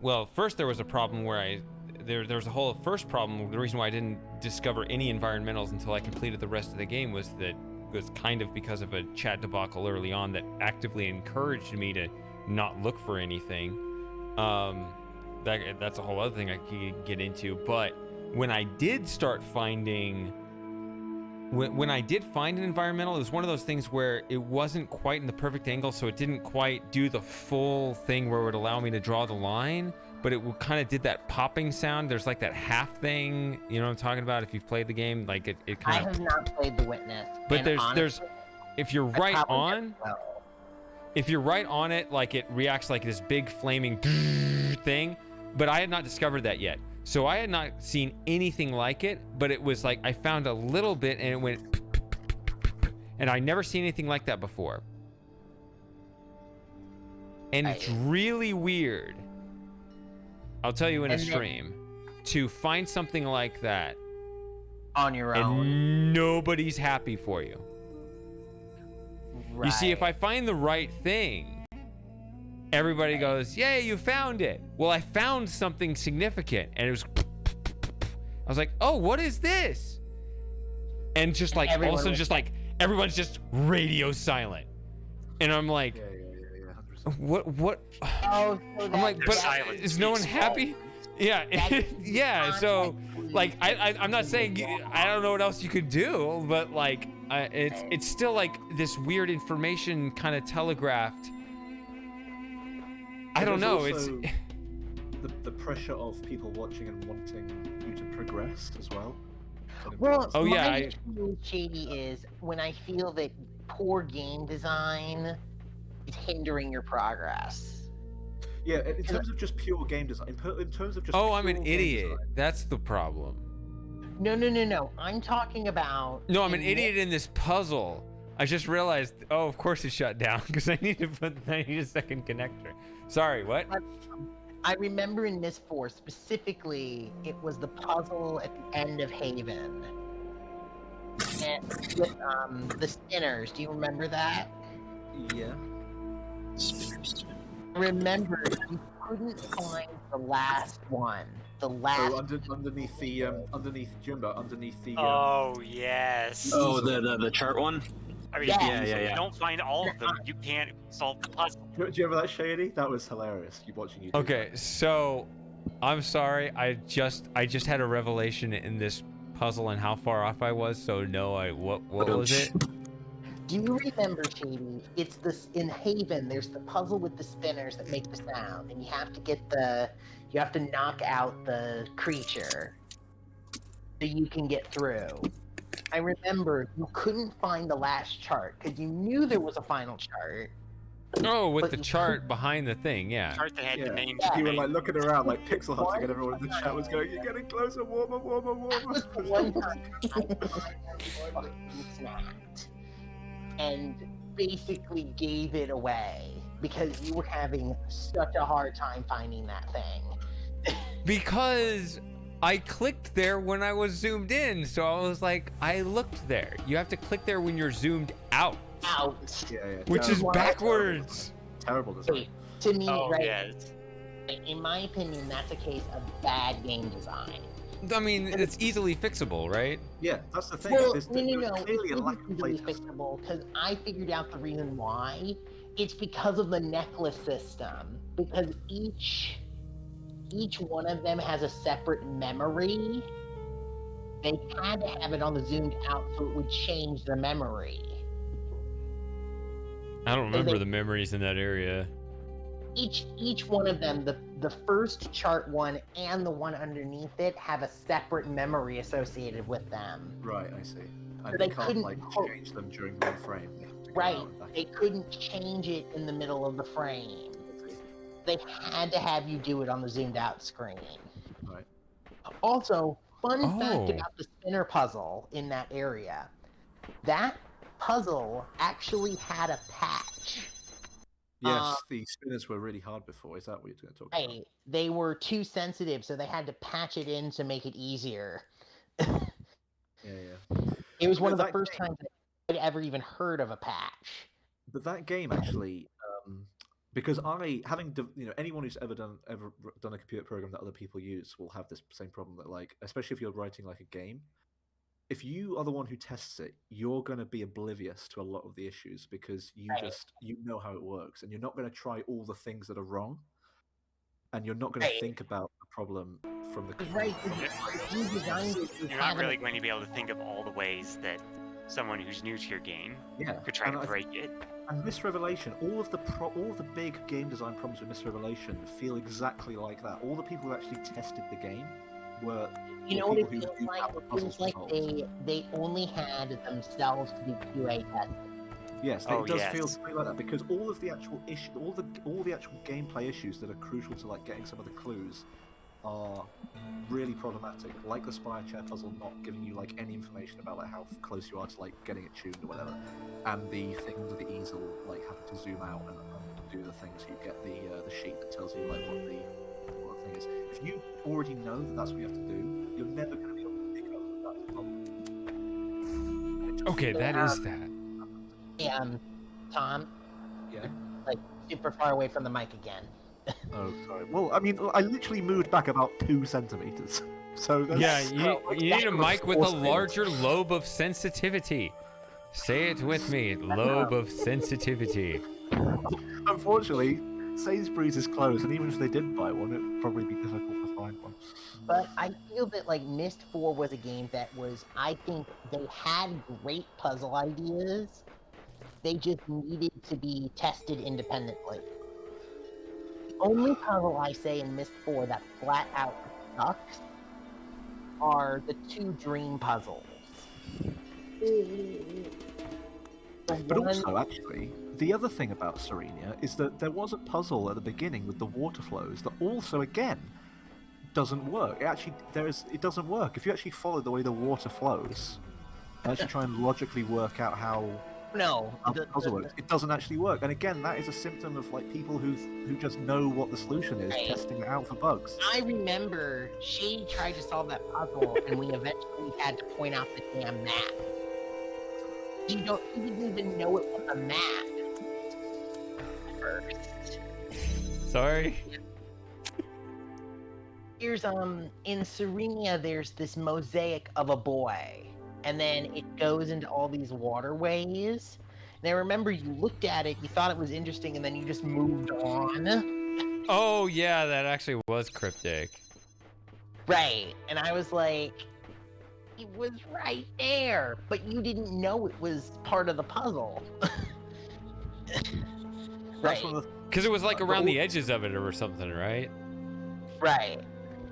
well, first there was a problem where there was a whole first problem. The reason why I didn't discover any environmentals until I completed the rest of the game was kind of because of a chat debacle early on that actively encouraged me to not look for anything. That's a whole other thing I could get into. But when I did start finding, when I did find an environmental, it was one of those things where it wasn't quite in the perfect angle, so it didn't quite do the full thing where it would allow me to draw the line, but it kind of did that popping sound. There's like that half thing, you know what I'm talking about? If you've played the game, like it I kind of. have not played The Witness. But and there's, if you're right probably on, will. if you're right on it, like it reacts like this big flaming thing. But I had not discovered that yet. So I had not seen anything like it, but it was like I found a little bit and it went, and I never seen anything like that before. And it's really weird, I'll tell you in a stream, to find something like that on your own, and nobody's happy for you. Right. You see, if I find the right thing, everybody goes, yay, you found it. Well, I found something significant, and it was, I was like, oh, what is this? And just like, all of a sudden, just like, everyone's just radio silent. And I'm like, Yeah, 100%. what? Oh, so I'm like, but silence is no one speaks happy? Yeah, yeah, so, like, I'm not saying, I don't know what else you could do, but like, it's still like this weird information kind of telegraphed. I don't know. It's the pressure of people watching and wanting you to progress as well. Well, Oh, yeah, my issue with Shady is when I feel that poor game design is hindering your progress. Yeah, in terms of just pure game design, in terms of just. oh, I'm an pure game idiot. design, That's the problem. No. I'm talking about. No, I'm an idiot in this puzzle. I just realized. Oh, of course it shut down because I need a second connector. Sorry, what? I remember in Miss 4 specifically, it was the puzzle at the end of Haven. And with the spinners. Do you remember that? Yeah. Remember, you couldn't find the last one. The last. Oh, underneath the underneath Jumbo, underneath the. Oh yes. Oh, the chart one. I mean, Yeah. if you don't find all of them, you can't solve the puzzle. Do you remember that, Shady? That was hilarious. You watching you. Okay, so I'm sorry. I just had a revelation in this puzzle and how far off I was. So no, what was it? Do you remember, Shady? It's this in Haven. There's the puzzle with the spinners that make the sound, and you have to knock out the creature so you can get through. I remember you couldn't find the last chart because you knew there was a final chart. Oh, with But the you chart behind the thing, yeah. Chart that had the names. You were made. like looking around, like pixel hunting, and everyone in the chat was going, "You're getting closer, warmer." That was the one time I snapped and basically gave it away because you were having such a hard time finding that thing. Because I clicked there when I was zoomed in, so I was like, I looked there. You have to click there when you're zoomed out, Out. Yeah. which is Terrible. backwards. Terrible design. Wait, to me, Oh right? yes. In my opinion, that's a case of bad game design. I mean, it's easily fixable, right? Yeah, that's the thing. Well, There's no. clearly a It's lack of easily playtest. fixable because I figured out the reason why. It's because of the necklace system. Because each one of them has a separate memory. They had to have it on the zoomed out so it would change the memory. I don't remember the memories in that area. Each one of them, the first chart one and the one underneath it, have a separate memory associated with them. Right, I see. So And they you can't couldn't like hope- change them during one frame. They have to Right. around back They couldn't change it in the middle of the frame. They had to have you do it on the zoomed out screen. Right. Also, fun fact Oh. about the spinner puzzle in that area. That puzzle actually had a patch. Yes, the spinners were really hard before. Is that what you're going to talk about? Right. They were too sensitive, so they had to patch it in to make it easier. Yeah. It was You one know, of the that first game- times I'd ever even heard of a patch. But that game actually, because anyone who's ever done a computer program that other people use will have this same problem that, like, especially if you're writing like a game, if you are the one who tests it, you're going to be oblivious to a lot of the issues because you know how it works, and you're not going to try all the things that are wrong, and you're not going to think about the problem from the Right. You designed it, You're not really going to be able to think of all the ways that someone who's new to your game could try to break it. And Mist Revelation, all of the big game design problems with Mist Revelation feel exactly like that. All the people who actually tested the game were what it people feels like? It feels like they only had themselves to do QA testing. Yes, it does feel something like that because all of the actual all the actual gameplay issues that are crucial to like getting some of the clues are really problematic, like the spire chair puzzle not giving you like any information about like how close you are to like getting it tuned or whatever, and the thing under the easel like having to zoom out and do the things. You get the sheet that tells you like what the thing is. If you already know that that's what you have to do, you're never going to be able to pick up that that's a problem. Okay, that is that. Tom. Yeah. Like super far away from the mic again. Oh, sorry. Well, I mean, I literally moved back about 2 centimeters. So that's... Yeah, you need a mic with a larger lobe of sensitivity. Say it with me, lobe of sensitivity. Unfortunately, Sainsbury's is closed, and even if they did buy one, it would probably be difficult to find one. But I feel that like Myst 4 was a game that was, I think they had great puzzle ideas. They just needed to be tested independently. The only puzzle I say in Myst 4 that flat out sucks are the 2 dream puzzles. But also, actually, the other thing about Serenia is that there was a puzzle at the beginning with the water flows that also, again, doesn't work. It doesn't work. If you actually follow the way the water flows, and actually try and logically work out how the puzzle works, it doesn't actually work. And again, that is a symptom of like people who just know what the solution is, testing it out for bugs. I remember Shady tried to solve that puzzle, and we eventually had to point out the damn map. He didn't even know it was a map first. Sorry. Here's in Serenia, there's this mosaic of a boy, and then it goes into all these waterways. And I remember you looked at it, you thought it was interesting, and then you just moved on. Oh yeah, that actually was cryptic. Right, and I was like, it was right there, but you didn't know it was part of the puzzle. Right. Because it was like around the edges of it or something, right? Right.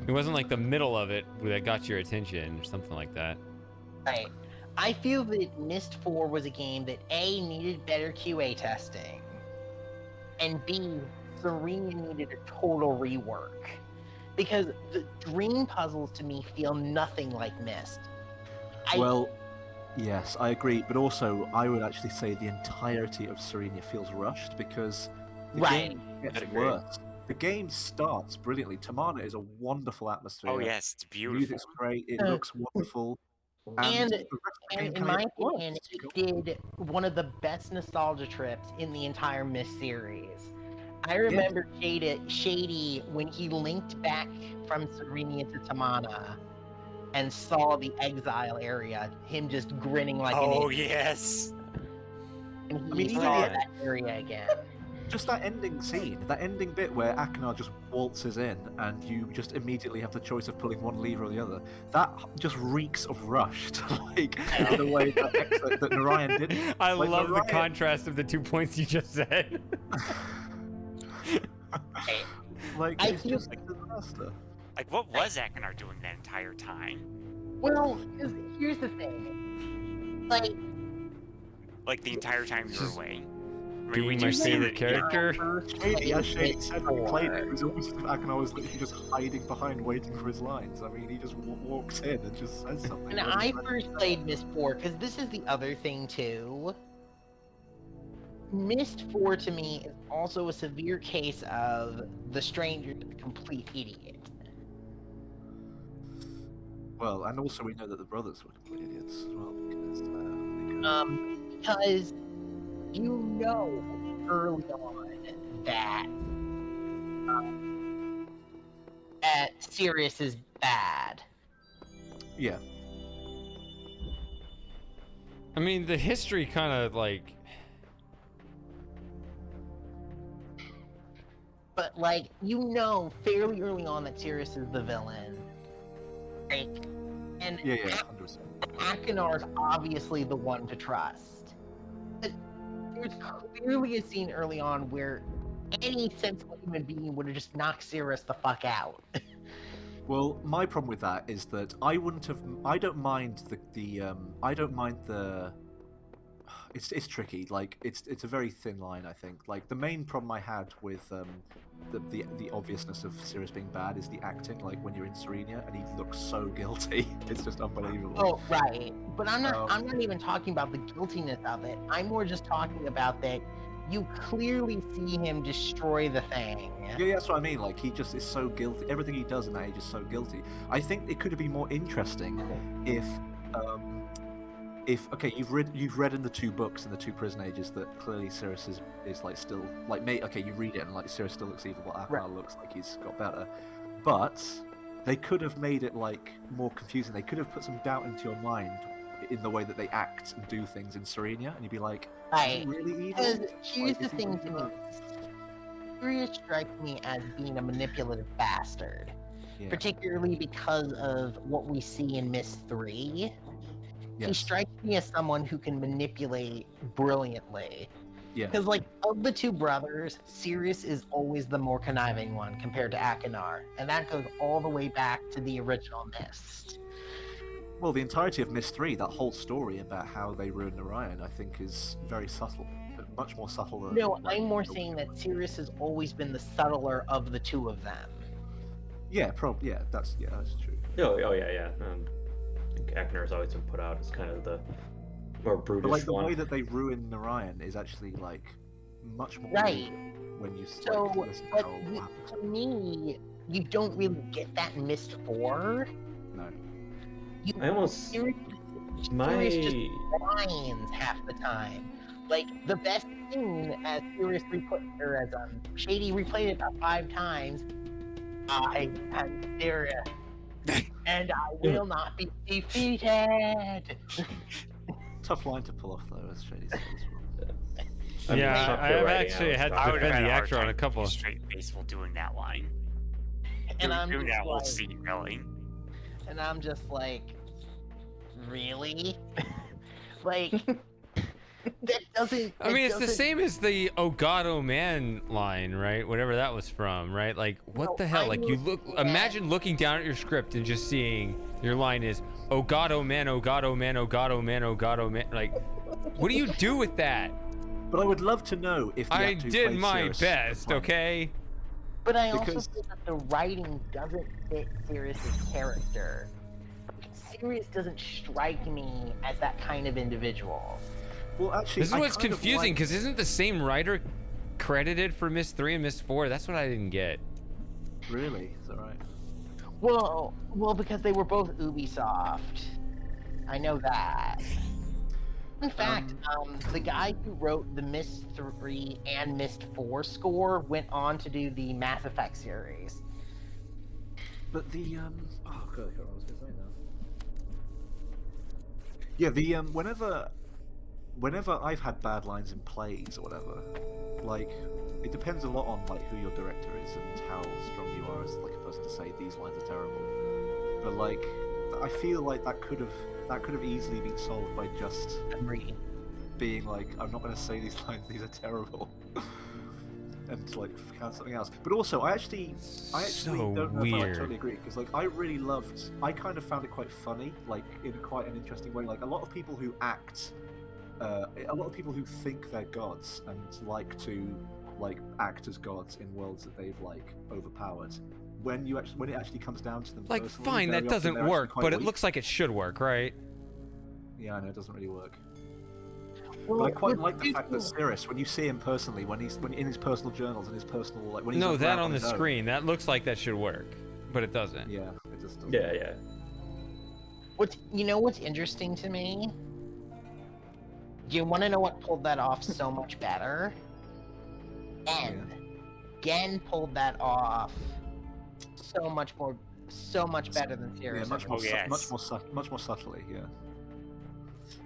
It wasn't like the middle of it that got your attention or something like that. Right. I feel that Myst 4 was a game that A, needed better QA testing, and B, Serenia needed a total rework. Because the dream puzzles to me feel nothing like Myst. Well, yes, I agree, but also I would actually say the entirety of Serenia feels rushed because the game gets worse. The game starts brilliantly. Tamana is a wonderful atmosphere. Oh yes, it's beautiful. Music's great. It looks wonderful. And the rest of the game in my opinion, it did one of the best nostalgia trips in the entire Myst series. I remember Shady when he linked back from Serenia to Tamana and saw the exile area, him just grinning like an idiot. Oh yes. And he saw that area again. Just that ending scene, that ending bit where Aknar just waltzes in and you just immediately have the choice of pulling one lever or the other, that just reeks of rushed, like the way that Narayan did. I love the contrast of the 2 points you just said. Like, it's just like a disaster. Like, what was Aknar doing that entire time? Well, here's the thing. Like, like the entire time you were away. I mean, Being we my do see favorite that. character. Shady, as Shady said when we played it, it was almost as if Akanar was literally just hiding behind, waiting for his lines. I mean, he just walks in and just says something. When I first played Mist 4, because this is the other thing too. Mist 4 to me is also a severe case of the stranger is a complete idiot. Well, and also we know that the brothers were complete idiots as well Because you know early on that that Sirius is bad. yeah. I mean, the history kind of like. But like you know fairly early on that Sirius is the villain. Like, and Yeah, 100%. Akinar's obviously the one to trust. But there's clearly a scene early on where any sensible human being would have just knocked Sirius the fuck out. Well, my problem with that is that I wouldn't have. I don't mind I don't mind the. It's tricky. Like it's a very thin line. I think. Like the main problem I had with the obviousness of Sirius being bad is the acting. Like when you're in Serenia and he looks so guilty, it's just unbelievable. Oh, right. But I'm not even talking about the guiltiness of it. I'm more just talking about that you clearly see him destroy the thing. Yeah, that's what I mean. Like he just is so guilty. Everything he does in that age is so guilty. I think it could have been more interesting if okay, you've read in the two books in the two prison ages that clearly Sirius is like still like okay, you read it and like Sirius still looks evil, but Akanar looks like he's got better. But they could have made it like more confusing. They could have put some doubt into your mind in the way that they act and do things in Serenia, and you'd be like, is he really evil? Because here's the thing to me. Sirius strikes me as being a manipulative bastard. Yeah. Particularly because of what we see in Mist 3. He Yes. strikes me as someone who can manipulate brilliantly. Yeah. Because, like, of the two brothers, Sirius is always the more conniving one compared to Akinar. And that goes all the way back to the original Mist. Well, the entirety of Mist 3, that whole story about how they ruined Orion, I think is very subtle. Much more subtle than... No, I'm more saying that Sirius has always been the subtler of the two of them. Yeah, that's true. Oh yeah. I think Akinar's always been put out as kind of the more brutish But like the one. way that they ruin Orion is actually like much more Right. when you So, like, listen to but how it happened. to me, you don't really get that in Mist 4. No. I almost Sirius just whines half the time. Like the best scene, as Sirius as Shady replayed it about 5 times. I am Sirius, and I will not be defeated. Tough line to pull off though, as Shady said as well. Yeah, I have actually had to I would have defend had the a hard actor on time a couple. being straight face while doing that line. And I'm doing just that whole like- scene, really. And I'm just like, really? Like, that doesn't. I mean, it's the same as the "Oh God, oh man" line, right? Whatever that was from, right? Like, what No, the hell? I Like, you was- look. Imagine looking down at your script and just seeing your line is "Oh God, oh man, oh God, oh man, oh God, oh man, oh God, oh man." Like, what do you do with that? But I would love to know if the I actor who did played my Sirius best, was okay? But I also Because- think that the writing doesn't fit Sirius's character. Sirius doesn't strike me as that kind of individual. Well, actually, This is I what's kind of confusing like- because isn't the same writer credited for Mist 3 and Mist 4? That's what I didn't get. Really? Is that right? Well, because they were both Ubisoft. I know that. In fact, the guy who wrote the Mist 3 and Mist 4 score went on to do the Mass Effect series. But the oh god, I forgot what I was going to say now. Yeah, the whenever I've had bad lines in plays or whatever, like it depends a lot on like who your director is and how strong you are as like a person to say these lines are terrible. But like I feel like that could have easily been solved by just being like, I'm not going to say these lines; these are terrible, and like count something else. But also, I actually So don't know if I weird. totally agree because like I kind of found it quite funny, like in quite an interesting way. Like a lot of people who act a lot of people who think they're gods and like to act as gods in worlds that they've overpowered. When it actually comes down to them, Like, personally, fine, very that often doesn't they're actually work, quite but it weak. looks like it should work, right? Yeah, I know it doesn't really work. Well, But I quite what like the you fact that do- Cirrus, when you see him personally, when in his personal journals and his personal when he's No, up that out on the his own, screen, that looks like that should work, but it doesn't. Yeah, it just doesn't. Yeah. What's interesting to me? Do you want to know what pulled that off so much better? Gen pulled that off so much better than Sirius. Yeah, much more, yes. much more subtly. Yeah.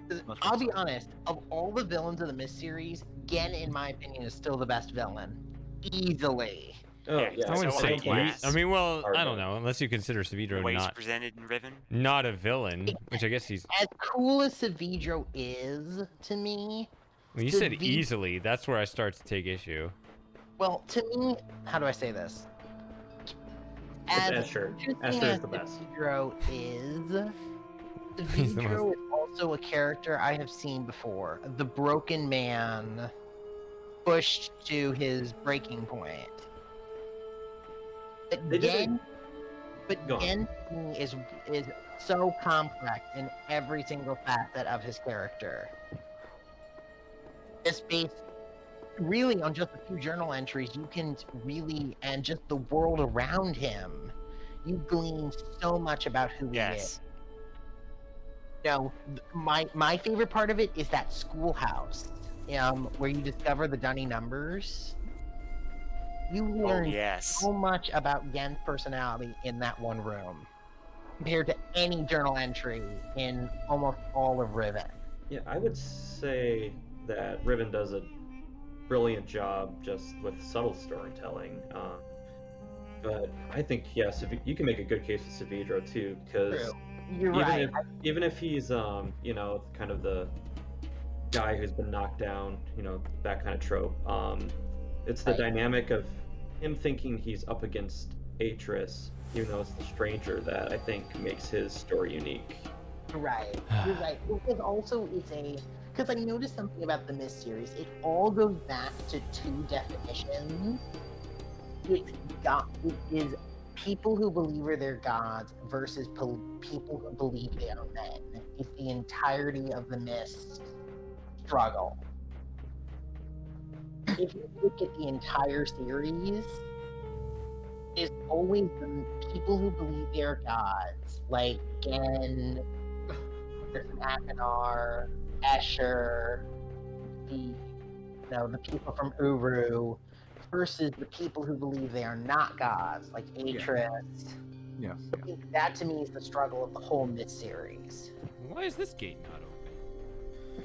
'Cause much I'll more be subtle. honest, of all the villains of the Mist series, Gen, in my opinion, is still the best villain. Easily. Oh Yeah, yeah. I wouldn't so say class. I mean, well, Hard I don't mode. know, unless you consider The Savidro way he's not presented in Riven. a villain, which I guess he's. As cool as Savidro is to me, When you said Savid- easily, that's where I start to take issue. well, to me, how do I say this? As Asher. interesting Asher as is the best. Savidro is, He's the Savidro is also a character I have seen before. The broken man pushed to his breaking point. But They did Gen, Go on. Gen to me is so complex in every single facet of his character. It's based really on just a few journal entries. You can really, and just the world around him, you glean so much about who he is. Yes. Now, my favorite part of it is that schoolhouse, where you discover the Dunny numbers. You Oh learn yes. so much about Yen's personality in that one room, compared to any journal entry in almost all of Riven. Yeah, I would say that Riven does a brilliant job just with subtle storytelling. But I think you can make a good case with Savidro too, because You're right. even if he's kind of the guy who's been knocked down, that kind of trope. It's the Right. dynamic of him thinking he's up against Atris, even though it's the stranger, that I think makes his story unique. Right, you're right. Because also because I noticed something about the Mist series. It all goes back to two definitions. It is people who believe they're gods versus people who believe they are men. It's the entirety of the Mist struggle. If you look at the entire series, it's always the people who believe they're gods, like Gen, Akinar, Escher, the people from Uru, versus the people who believe they are not gods, like Atris. Yeah. I think that to me is the struggle of the whole Mist series. Why is this gate not open?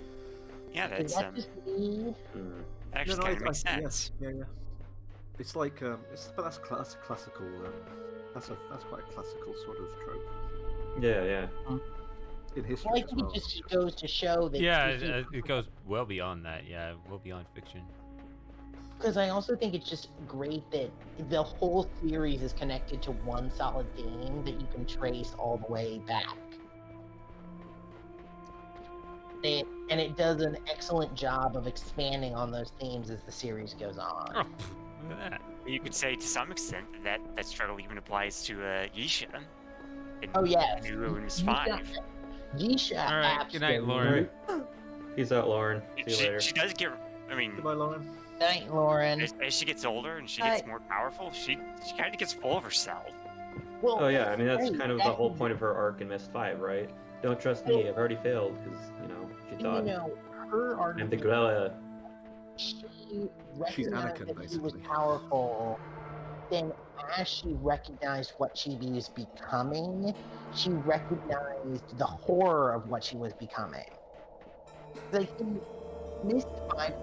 Yeah, Is that's that just me? that actually No, kind of makes sense. Yeah. It's like but that's a classical. That's quite a classical sort of trope Yeah. in history Well, I as think well. it just goes to show that. Yeah, it goes well beyond that. Yeah, well beyond fiction. Because I also think it's just great that the whole series is connected to one solid theme that you can trace all the way back. And it does an excellent job of expanding on those themes as the series goes on. Oh, look at that. You could say to some extent that struggle even applies to Yisha. In Oh, yes. New Ruins 5. Yisha, All right, good night, Lauren. Peace out, Lauren. See you later. She does get. I mean, Goodbye, Lauren. Good night, Lauren. as she gets older and she gets more powerful, she kind of gets full of herself. Well, Oh yeah, I mean that's right, kind of the whole point of her arc in Mist 5, right? Don't trust me, I've already failed, because she thought her I'm argument, the gorilla. she She's recognized Anakin, that she was basically. powerful. Then, as she recognized what she was becoming, she recognized the horror of what she was becoming. Like in Mist 5,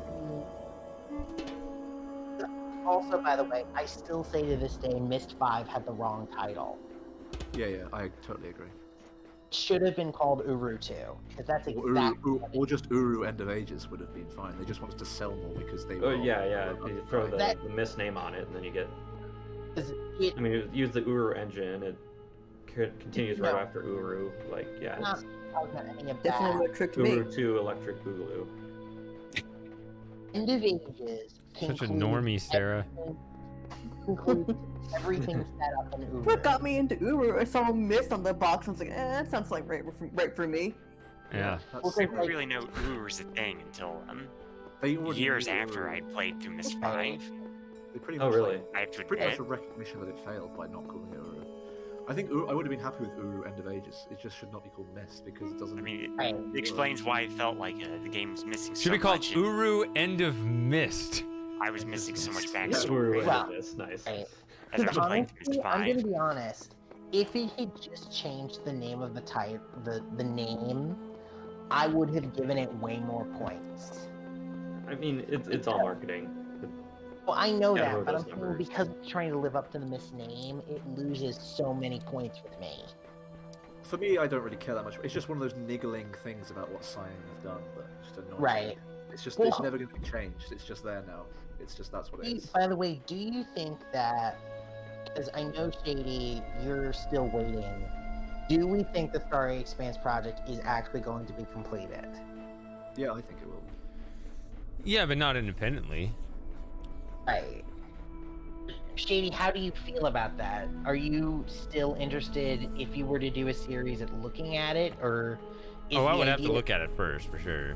also, by the way, I still say to this day, Mist 5 had the wrong title. Yeah, I totally agree. Should have been called Uru 2, because that's Or, exactly or just Uru End of Ages would have been fine. They just wanted to sell more because they Oh were. yeah. You throw the That- Mist name on it, and then you get. it. I mean, use the Uru engine. It continues right No. after Uru. Like yeah. Not talk about any of Definitely that. electric to me. Uru 2 Electric Boogaloo. End of Ages Such a concludes normie, Sarah. concludes everything set up in Uru. What got me into Uru? I saw Mist on the box. I was like, that sounds like right for me. Yeah. I didn't really know Uru was a thing until They already years knew after Uru. I played through Myst 5. They pretty Oh, much really? I have to pretty much admit. a recognition that it failed by not calling it Uru. I think I would have been happy with Uru End of Ages. It just should not be called Mist because it doesn't. I mean, it explains why I felt like the game was missing Should so be called much. Uru End of Mist. I was missing so much Uru backstory Well, is nice. Right. as I was playing through Myst Honestly, I'm 5. gonna be honest. If it had just changed the name of the type, the name, I would have given it way more points. I mean, it's all marketing. Well, I know Yeah, that, but I'm those saying numbers. because it's trying to live up to the Myst name, it loses so many points with me. For me, I don't really care that much. It's just one of those niggling things about what Cyan have done that just annoys Right. me. It's just Well- it's never going to be changed. It's just there now. It's just that's what it is. By the way, do you think that, because I know Shady, you're still waiting, do we think the Starry Expanse project is actually going to be completed? Yeah, I think it will. Yeah, but not independently. Right. Shady, how do you feel about that? Are you still interested if you were to do a series at looking at it, or is Oh, I the would have to idea- look at it first, for sure.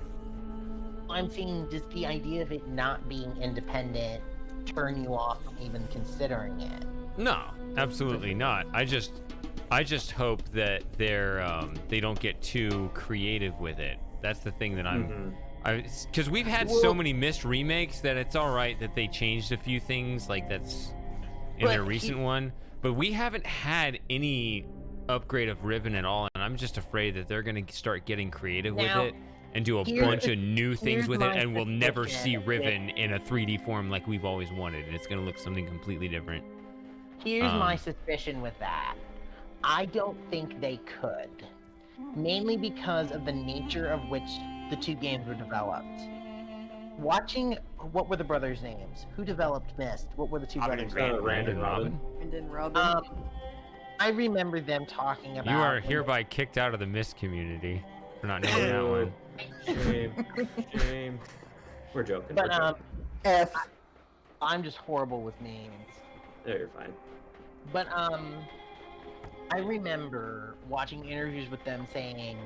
I'm saying, does the idea of it not being independent turn you off from even considering it? No, absolutely not. I just hope that they don't get too creative with it. That's the thing that because we've had so Well- many Myst remakes that it's all right that they changed a few things, like that's in their But recent one, but we haven't had any upgrade of Riven at all, and I'm just afraid that they're gonna start getting creative Now, with it and do a here's bunch the- of new things here's with it, my and we'll never see suspicion. Riven in a 3D form like we've always wanted, and it's gonna look something completely different. Here's my suspicion with that. I don't think they could. Mainly because of the nature of which the two games were developed. Watching, what were the brothers' names? Who developed Myst? What were the two Robin and brothers' names? Brandon Robin. And then Robin. I remember them talking about. You are hereby kicked out of the Myst community for not knowing that one. Shame. We're joking. But we're joking. F. I'm just horrible with names. No, you're fine. But I remember watching interviews with them saying,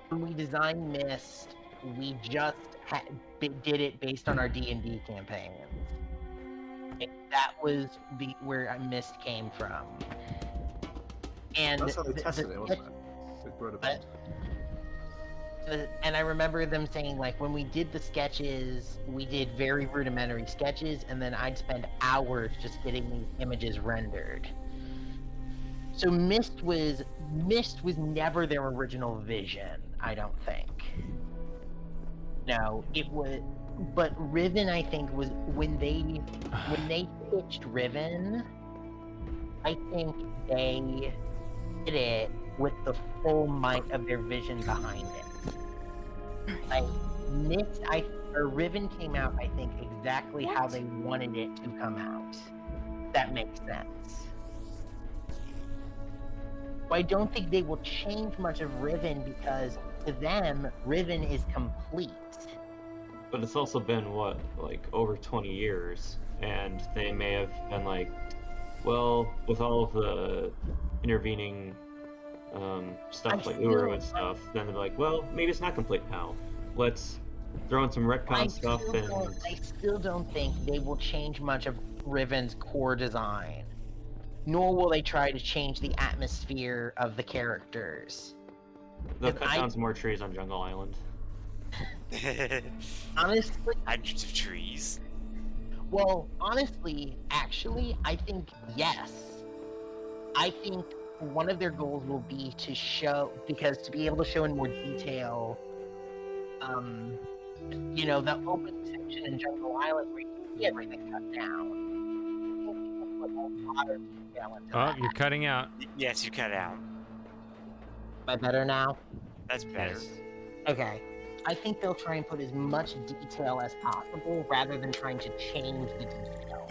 when we designed Myst, we just did it based on our D&D campaigns. And that was where Myst came from. And That's how they tested it, wasn't it? With Brother Bond. and I remember them saying, like, when we did the sketches, we did very rudimentary sketches, and then I'd spend hours just getting these images rendered. So Myst was never their original vision, I don't think. No, it was, but Riven, I think, was when they pitched Riven, I think they did it with the full might of their vision behind it. Like Riven came out, I think, exactly how they wanted it to come out. That makes sense. I don't think they will change much of Riven because to them, Riven is complete. But it's also been what, like over 20 years, and they may have been like, well, with all of the intervening stuff like Uru and stuff, then they're like, well, maybe it's not complete now. Let's throw in some retcon stuff I still don't think they will change much of Riven's core design. Nor will they try to change the atmosphere of the characters. they'll cut down some more trees on Jungle Island. Honestly, Hundreds of trees. well, honestly, actually, I think yes. I think one of their goals will be to show, because to be able to show in more detail, the open section in Jungle Island where you see everything cut down. I think people put a lot of detail into Oh, that. you're cutting out. Yes, you cut out. Am I better now? That's better. Yes. Okay. I think they'll try and put as much detail as possible rather than trying to change the detail.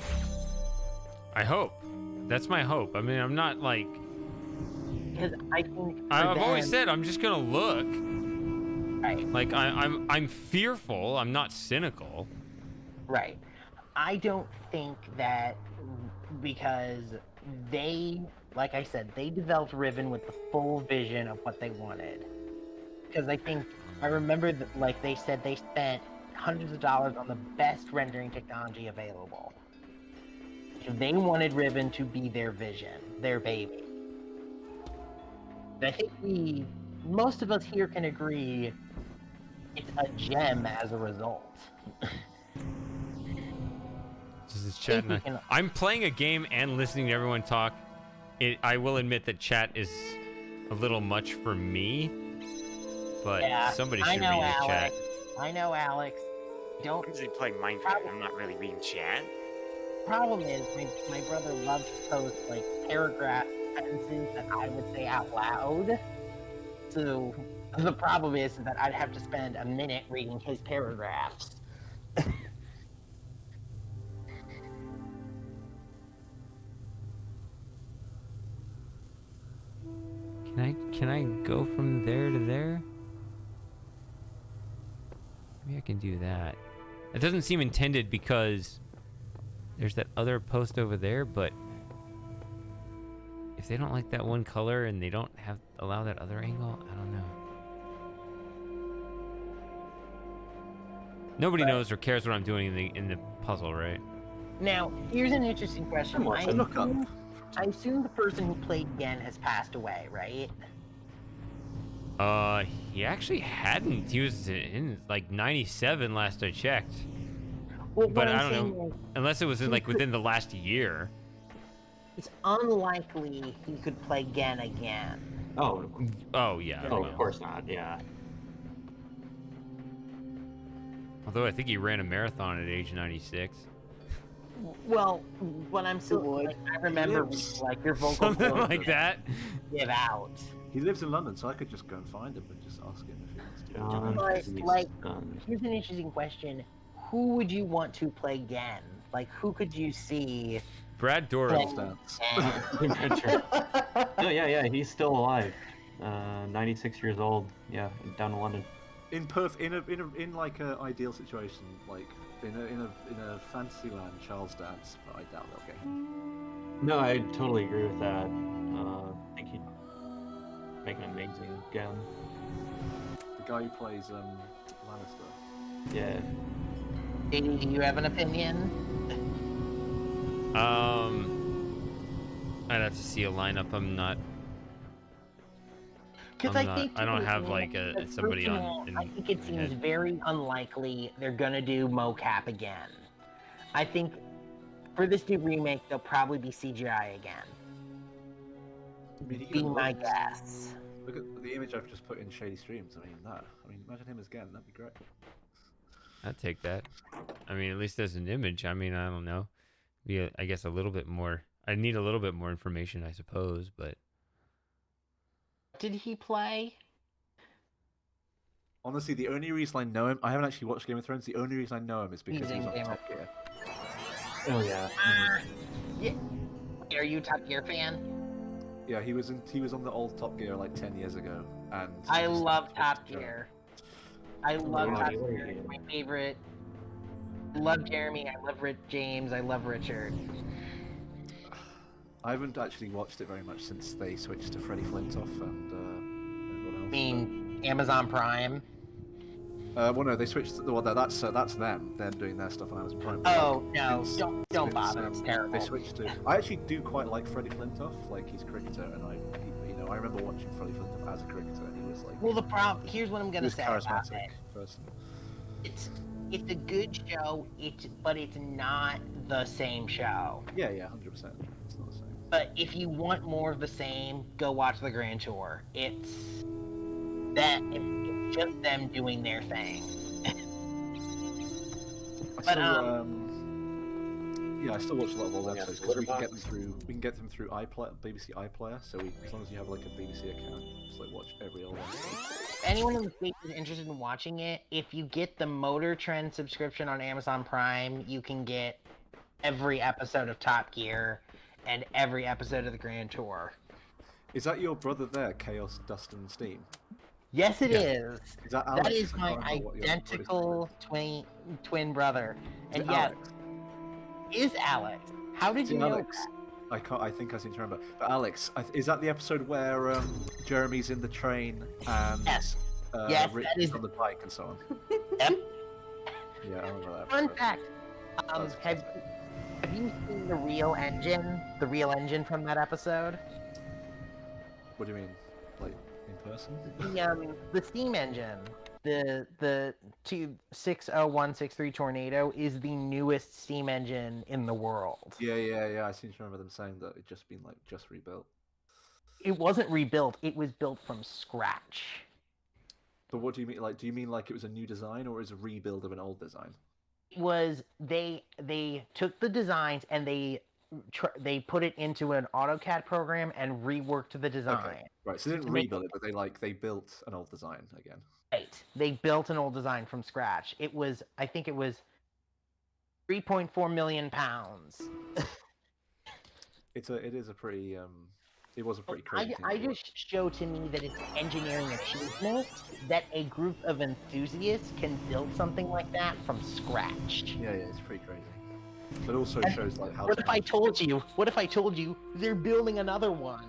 I hope. That's my hope. I mean, I'm not like Because I think for I've always them- said I'm just gonna look. Right. Like I'm fearful. I'm not cynical. Right. I don't think that because they, like I said, they developed Riven with the full vision of what they wanted. Because I remember that, like they said, they spent hundreds of dollars on the best rendering technology available. They wanted Riven to be their vision, their baby. And I think most of us here can agree it's a gem as a result. This is chat. I'm playing a game and listening to everyone talk. I will admit that chat is a little much for me, but somebody should read the chat. I know, Alex. Don't. I'm usually playing Minecraft. I'm not really reading chat. Problem is, my brother loves to post like paragraph sentences that I would say out loud. So the problem is that I'd have to spend a minute reading his paragraphs. Can I go from there to there? Maybe I can do that. It doesn't seem intended because there's that other post over there, but if they don't like that one color and they don't allow that other angle, I don't know. Nobody knows or cares what I'm doing in the puzzle, right? Now, here's an interesting question. Come on, look up. I assume the person who played Gen has passed away, right? He actually hadn't. He was in like 97 last I checked. Well, but I I'm don't know, saying unless it was like within the last year. It's unlikely he could play Gen again. Oh yeah. Oh, of course not. Yeah. Although I think he ran a marathon at age 96. Well, when I'm still like, I remember like your vocal Something cords like that. give out. He lives in London, so I could just go and find him and just ask him if he wants to. But like, here's an interesting question: who would you want to play Gen? Like, who could you see? Brad Dourif. No, yeah, he's still alive. 96 years old. Yeah, down in London. In like a ideal situation, like in a fantasy land, Charles dance, but I doubt they'll get him. No, I totally agree with that. I think he'd make an amazing Gen. The guy who plays Lannister. Yeah. Davey, do you have an opinion? I'd have to see a lineup. I'm not. Because I don't have like somebody on. I think it seems very unlikely they're gonna do mocap again. I think for this new remake, they'll probably be CGI again. Be my guess. Look at the image I've just put in Shady Streams. I mean, imagine him as Gen. That'd be great. I'd take that. I mean, at least as an image. I mean, I don't know. I guess a little bit more. I need a little bit more information, I suppose, but. Did he play? Honestly, the only reason I know him, I haven't actually watched Game of Thrones. The only reason I know him is because he's on Top Gear. Oh yeah. Yeah. Are you a Top Gear fan? Yeah, he was on the old Top Gear like 10 years ago, and I love Top Gear. I love Yeah, Top yeah, Gear. yeah. It's my favorite. I love Jeremy. I love James. I love Richard. I haven't actually watched it very much since they switched to Freddie Flintoff and everyone else. I mean, Amazon Prime. Well, no, they switched. Well, that's them. They're doing their stuff on Amazon Prime. Oh no! Don't bother. It's They terrible. switched to. I actually do quite like Freddie Flintoff. Like he's a cricketer, and I remember watching Freddie Flintoff as a cricketer, and he was like. Well, the problem. Here's what I'm gonna say about charismatic it. person. It's a good show. But it's not the same show. Yeah, 100%. It's not the same. But if you want more of the same, go watch the Grand Tour. It's just them doing their thing. I still watch a lot of old episodes because we can get them through. We can get them through iPlayer, BBC iPlayer. So as long as you have like a BBC account, just like watch every old episode. If anyone in the States is interested in watching it, if you get the Motor Trend subscription on Amazon Prime, you can get every episode of Top Gear and every episode of the Grand Tour. Is that your brother there, Chaos, Dust, and Steam? Yes, it Yeah. is. Is that Alex? That is I my can't remember what his name identical twin brother. is. And Is it yes, Alex? is Alex. How did See, you know Alex. that? I can't. I think I seem to remember. But Alex, is that the episode where Jeremy's in the train and Yes. Yes, Rich that is is. on the bike and so on? Yep. Yeah, I remember that. Fun episode. fact. That's Have you seen the real engine? The real engine from that episode? What do you mean, like in person? The steam engine. The 60163 Tornado is the newest steam engine in the world. Yeah. I seem to remember them saying that it just been just rebuilt. It wasn't rebuilt. It was built from scratch. But what do you mean? Like, do you mean like it was a new design or is a rebuild of an old design? It was they took the designs and they put it into an AutoCAD program and reworked the design. Okay. Right, so they didn't to make rebuild it, but they built an old design again. Right. They built an old design from scratch. I think it was 3.4 million pounds. It is a pretty it was a pretty crazy thing. I just show to me that it's engineering achievement that a group of enthusiasts can build something like that from scratch. Yeah, it's pretty crazy. But also And shows like how. What if I told you they're building another one?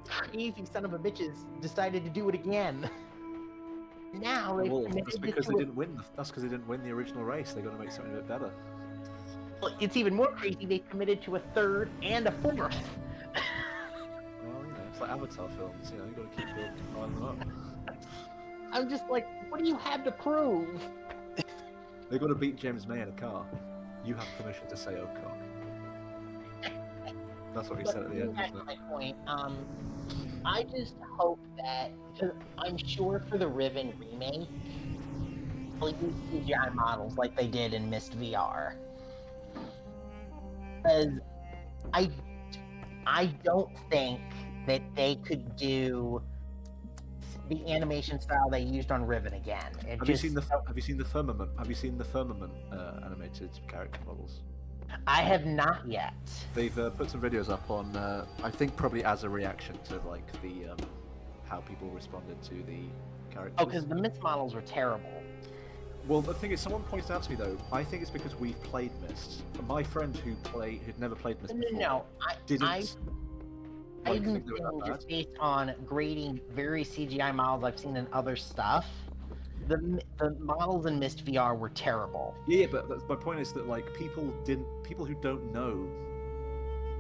Crazy son of a bitches decided to do it again. Now they've Well, committed that's because to they it. didn't win. That's because they didn't win the original race. They got to make something a bit better. Well, it's even more crazy. They committed to a third and a fourth. Well, it's like Avatar films. You got to keep piling them up. I'm just like, what do you have to prove? They got to beat James May in a car. You have permission to say "oh cock." That's what he said at the end. That's Wasn't my it? point. I just hope that, because I'm sure for the Riven remake, they'll use CGI models like they did in Mist VR. Because I don't think that they could do the animation style they used on Riven again. Have you seen the firmament? Have you seen the firmament animated character models? I have not yet. They've put some videos up on, I think probably as a reaction to like the how people responded to the characters. Oh, because the Mist models were terrible. Well, the thing is, someone pointed out to me though. I think it's because we've played Myst. My friend who'd never played Myst before. No, didn't. I think even they were think that just bad. based on grading very CGI models I've seen in other stuff, the models in Mist VR were terrible. Yeah, but my point is that like people who don't know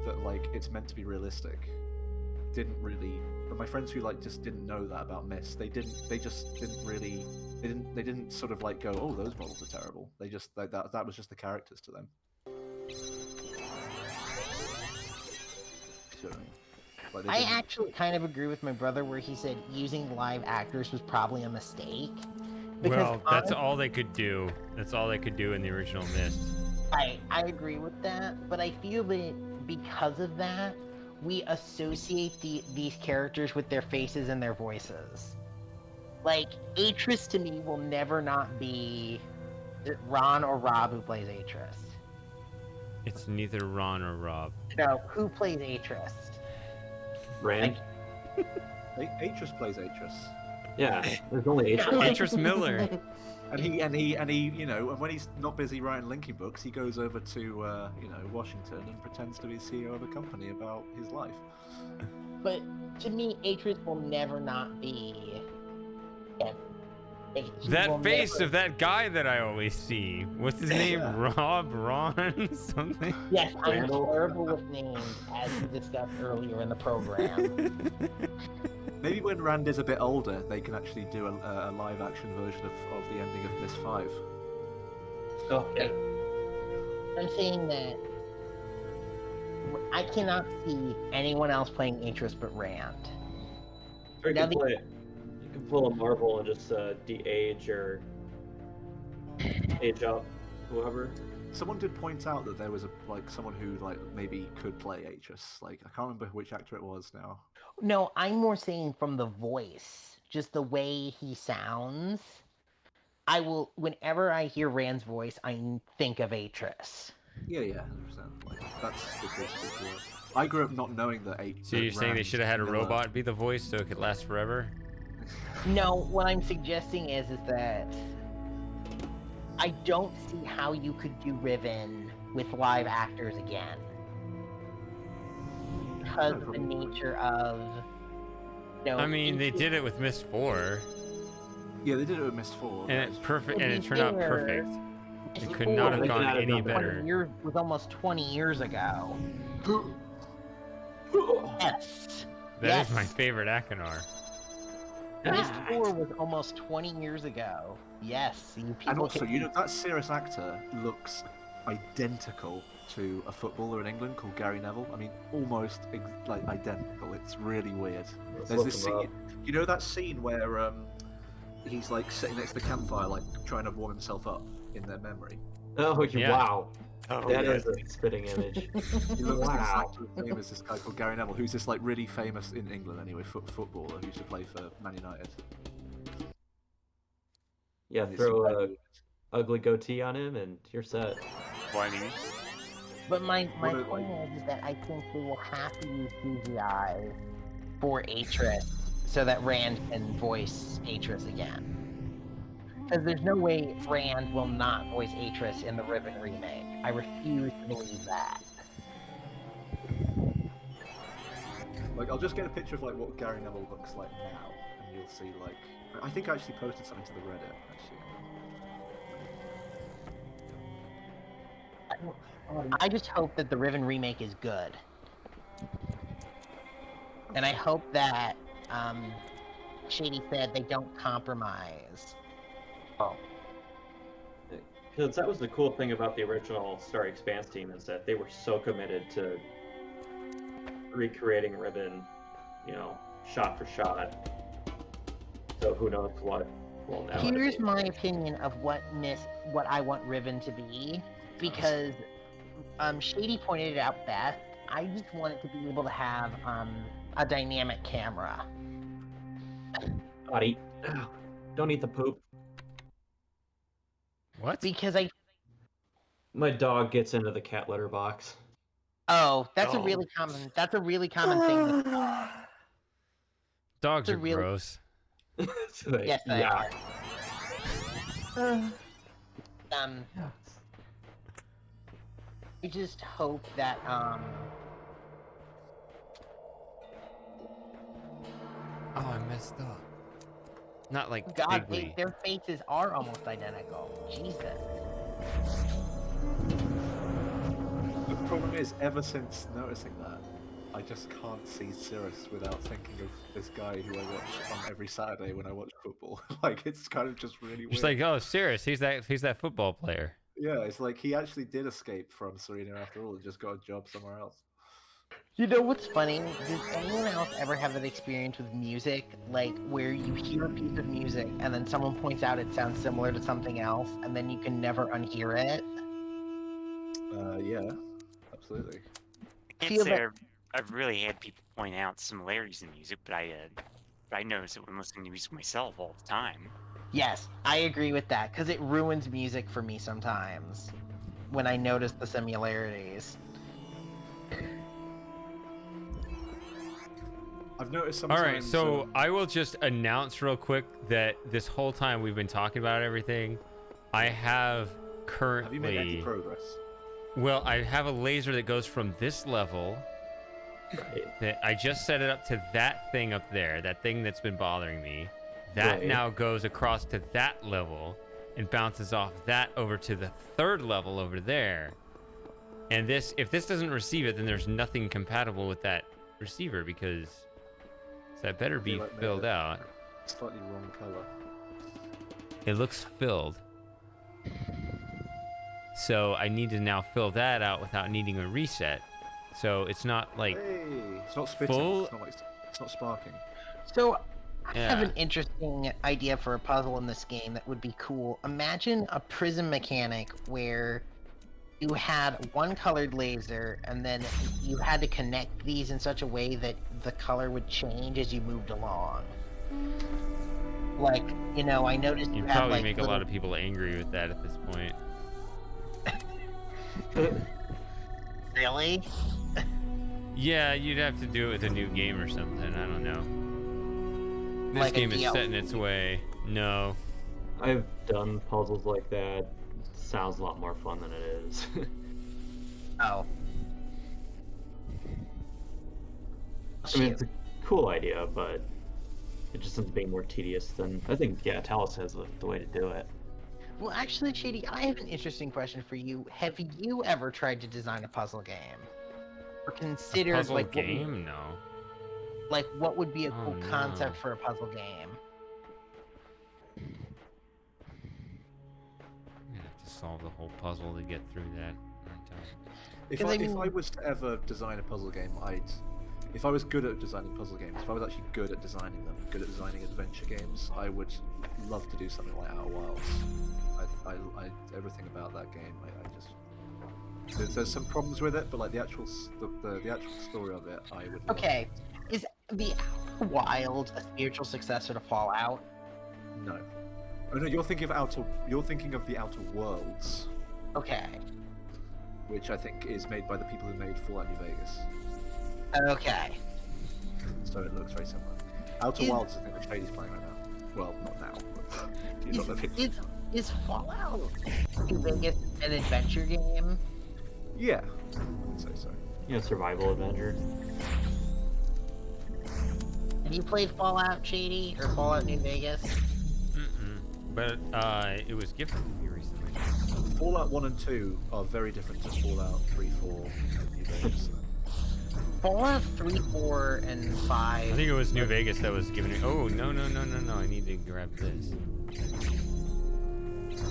that like it's meant to be realistic didn't really. But my friends who like just didn't know that about Myst, they just didn't really. They didn't sort of like go, oh, those models are terrible. They just that was just the characters to them. So, like, I actually kind of agree with my brother where he said using live actors was probably a mistake. Well, that's all they could do. That's all they could do in the original Myst. I agree with that, but I feel that because of that, we associate these characters with their faces and their voices. Like, Atris to me will never not be Ron or Rob who plays Atris. It's neither Ron or Rob. No, who plays Atris? Rand? Atris plays Atris. Yeah, there's only Atris. Atris Miller. And he, and when he's not busy writing linking books, he goes over to, Washington and pretends to be CEO of a company about his life. But to me, Atris will never not be. That face of that guy that I always see. What's his name? Rob, Ron, something? Yes, I'm terrible with names, as discussed earlier in the program. Maybe when Rand is a bit older, they can actually do a live-action version of the ending of Myst 5. Okay. I'm saying that I cannot see anyone else playing Atris but Rand. Or you Now can pull a Marvel and just de-age or age up whoever. Someone did point out that there was someone who maybe could play Atris. I can't remember which actor it was now. No, I'm more saying from the voice, just the way he sounds. Whenever I hear Rand's voice, I think of Atris. Yeah, 100%. That's the case. I grew up not knowing that So you're saying they Rand should have had a Miller- robot be the voice so it could last forever? No, what I'm suggesting is that I don't see how you could do Riven with live actors again. Because of the nature of, you know, I mean, they did it with Mist 4, Yeah, they did it with Mist 4. and guys. it perfect, To and be it turned out fair, perfect. Mist It could 4 not have They gone could not have any done better. better. was almost 20 years ago. Yes. That yes. is my favorite Akinar. Mist 4 was almost 20 years ago. Yes. You And people also, can- you know, that Cirrus actor looks identical to a footballer in England called Gary Neville. I mean, almost like identical. It's really weird. Let's There's look this him up. scene. You know that scene where he's like sitting next to the campfire, like trying to warm himself up in their memory. Oh, Yeah. wow. Oh, That yeah. is a spitting image. He looks Wow. exactly the same as this guy called Gary Neville, who's this like really famous in England anyway, footballer who used to play for Man United. Yeah, And it's throw really a weird. ugly goatee on him and you're set. Well, I mean, But my What are, point is that I think they will have to use CGI for Atris so that Rand can voice Atris again. Because there's no way Rand will not voice Atris in the Riven remake. I refuse to believe that. Like, I'll just get a picture of like what Gary Neville looks like now, and you'll see like. I think I actually posted something to the Reddit. Actually. I just hope that the Riven remake is good. And I hope that Shady said they don't compromise. Oh. Because that was the cool thing about the original Star Expanse team is that they were so committed to recreating Ribbon, you know, shot for shot. So who knows what will now. Here's my opinion of what I want Riven to be, because Shady pointed it out best. I just want it to be able to have a dynamic camera. Body. Don't eat the poop. What? Because My dog gets into the cat litter box. that's a Oh. really common thing. Dogs It's are a real- gross. So they- Yes, they yeah. are. I just hope that Oh, I messed up. Not like God, bigly. their faces are almost identical. Jesus. The problem is, ever since noticing that, I just can't see Cirrus without thinking of this guy who I watch on every Saturday when I watch football. Like, it's kind of just really weird. Just like, oh, serious? He's that football player. Yeah, it's like he actually did escape from Serena after all and just got a job somewhere else. You know what's funny? Does anyone else ever have that experience with music? Like, where you hear a piece of music and then someone points out it sounds similar to something else, and then you can never unhear it? Yeah, absolutely. I Feel can't say that- I've really had people point out similarities in music, but I notice it when listening to music myself all the time. Yes, I agree with that, because it ruins music for me sometimes when I notice the similarities. I've noticed All sometimes. right, so I will just announce real quick that this whole time we've been talking about everything, I have have you made any currently. progress? Well, I have a laser that goes from this level. That I just set it up to that thing up there, that thing that's been bothering me. That Right. now goes across to that level and bounces off that over to the third level over there. And this, if this doesn't receive it, then there's nothing compatible with that receiver because that better be like made filled it out. Slightly wrong color. It looks filled. So I need to now fill that out without needing a reset. So it's not like Hey, it's not spitting. full- It's not like it's not sparking. So, I have Yeah. an interesting idea for a puzzle in this game that would be cool. Imagine a prism mechanic where you had one colored laser and then you had to connect these in such a way that the color would change as you moved along. Like, you know, I noticed you you'd have probably like make a little... lot of people angry with that at this point. Really? Yeah, you'd have to do it with a new game or something. I don't know. This Like a game is DLC. set in its way. No. I've done puzzles like that. Sounds a lot more fun than it is. Oh. I mean, it's a cool idea, but it just ends up being more tedious than I think. Yeah, Talos has the way to do it. Well, actually, Shady, I have an interesting question for you. Have you ever tried to design a puzzle game? Or considered Puzzle like game? No. What would be a cool Oh, concept no. for a puzzle game? I'm gonna have to solve the whole puzzle to get through that. aren't I? If 'Cause I, I mean- if I was to ever design a puzzle game, if I was good at designing puzzle games, if I was actually good at designing them, good at designing adventure games, I would love to do something like Outer Wilds. Everything about that game, there's some problems with it, but like the actual story of it, I would. Love. Okay, is the Outer Wilds a spiritual successor to Fallout? No. Oh no, you're thinking of the Outer Worlds, Okay. which I think is made by the people who made Fallout New Vegas. Okay. So it looks very similar. Outer Wilds is the thing that Shady's playing right now. Well, not now. But he's not living. Is Fallout New Vegas an adventure game? Yeah, I would say so. Yeah, survival adventure. Have you played Fallout, Shady, or Fallout New Vegas? Mm-mm. But it was gifted to me recently. Fallout 1 and 2 are very different to Fallout 3, 4, and New Vegas. Fallout 3, 4, and 5. I think it was New Vegas that was giving it. Oh, no. I need to grab this.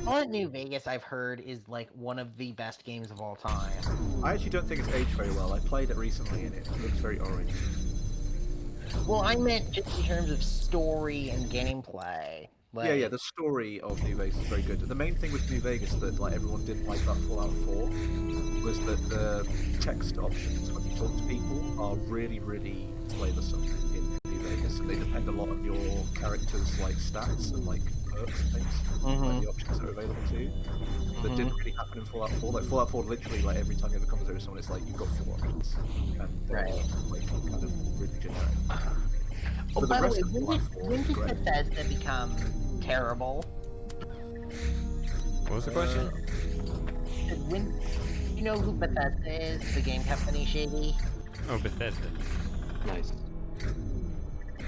Fallout New Vegas, I've heard, is like one of the best games of all time. I actually don't think it's aged very well. I played it recently and it looks very orange. Well, I meant just in terms of story and gameplay. Like, Yeah, the story of New Vegas is very good. The main thing with New Vegas that like everyone didn't like about Fallout 4 was that the text options when you talk to people are really, really flavoursome in New Vegas, and they depend a lot on your character's like stats and like perks and things, like the options that are available to you. That didn't really happen in Fallout 4. Like Fallout 4, literally, like every time you have a conversation with someone, it's like you've got 4 options, and they're like kind of really generic. Oh, But by the rest way, of Fallout 4 when is did great. Bethesda become terrible? What was the question? When you know who Bethesda is, the game company, Shady? Oh, Bethesda. Nice.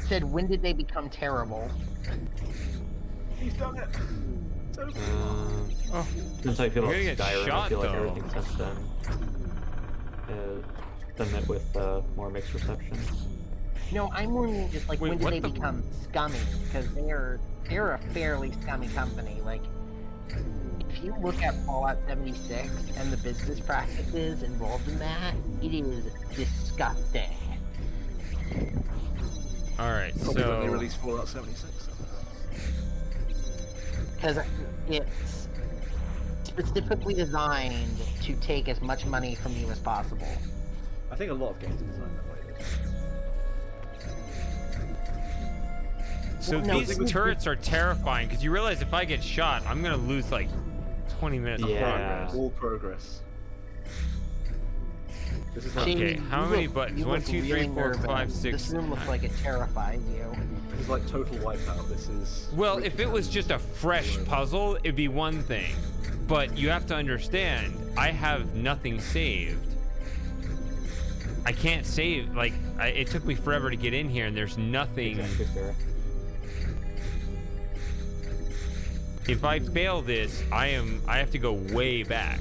Said when did they become terrible? He's done it. Oh, Since I feel You're like gonna get Skyrim, I shot, feel like though. everything since then been met with more mixed reception. No, I'm more meaning just like Wait, when did what they the- become scummy? Because they're a fairly scummy company. Like, if you look at Fallout 76 and the business practices involved in that, it is disgusting. all right. Probably when they So released Fallout 76. Because it's specifically designed to take as much money from you as possible. I think a lot of games are designed that way. So Well, no, these this- turrets are terrifying because you realize if I get shot, I'm gonna lose like 20 minutes of Yeah. progress. All progress. This is like Jamie, Okay, how you many look- buttons? you 1, look 2, 3, really 4, 5, nervous. 6. This room looks like it terrifies you. this is like total wipeout. This is. Well, if it was just a fresh puzzle, it'd be one thing. But you have to understand, I have nothing saved. I can't save. Like, it took me forever to get in here, and there's nothing. Exactly, Sarah. If I fail this, I have to go way back.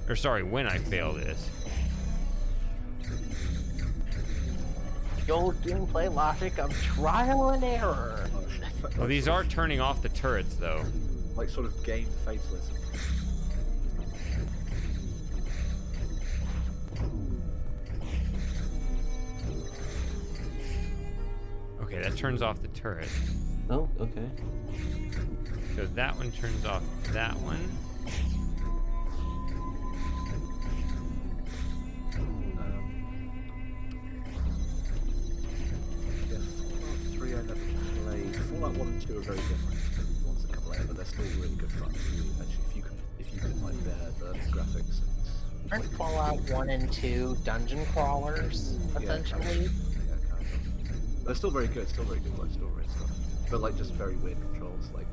Or sorry, when I fail this. The old gameplay logic of trial and error. Well, these are turning off the turrets, though. like sort of game fatalism. Okay, that turns off the turret. Oh, okay. So that one turns off that one. Yeah, Fallout 3 I never played. Fallout 1 and 2 are very different than the ones that come later, but they're still really good fun. Actually, if you can like bear the graphics Aren't Fallout 1 and 2 dungeon crawlers, essentially? Yeah, kind of. They're still very good, like story and stuff. But like just very weird controls, like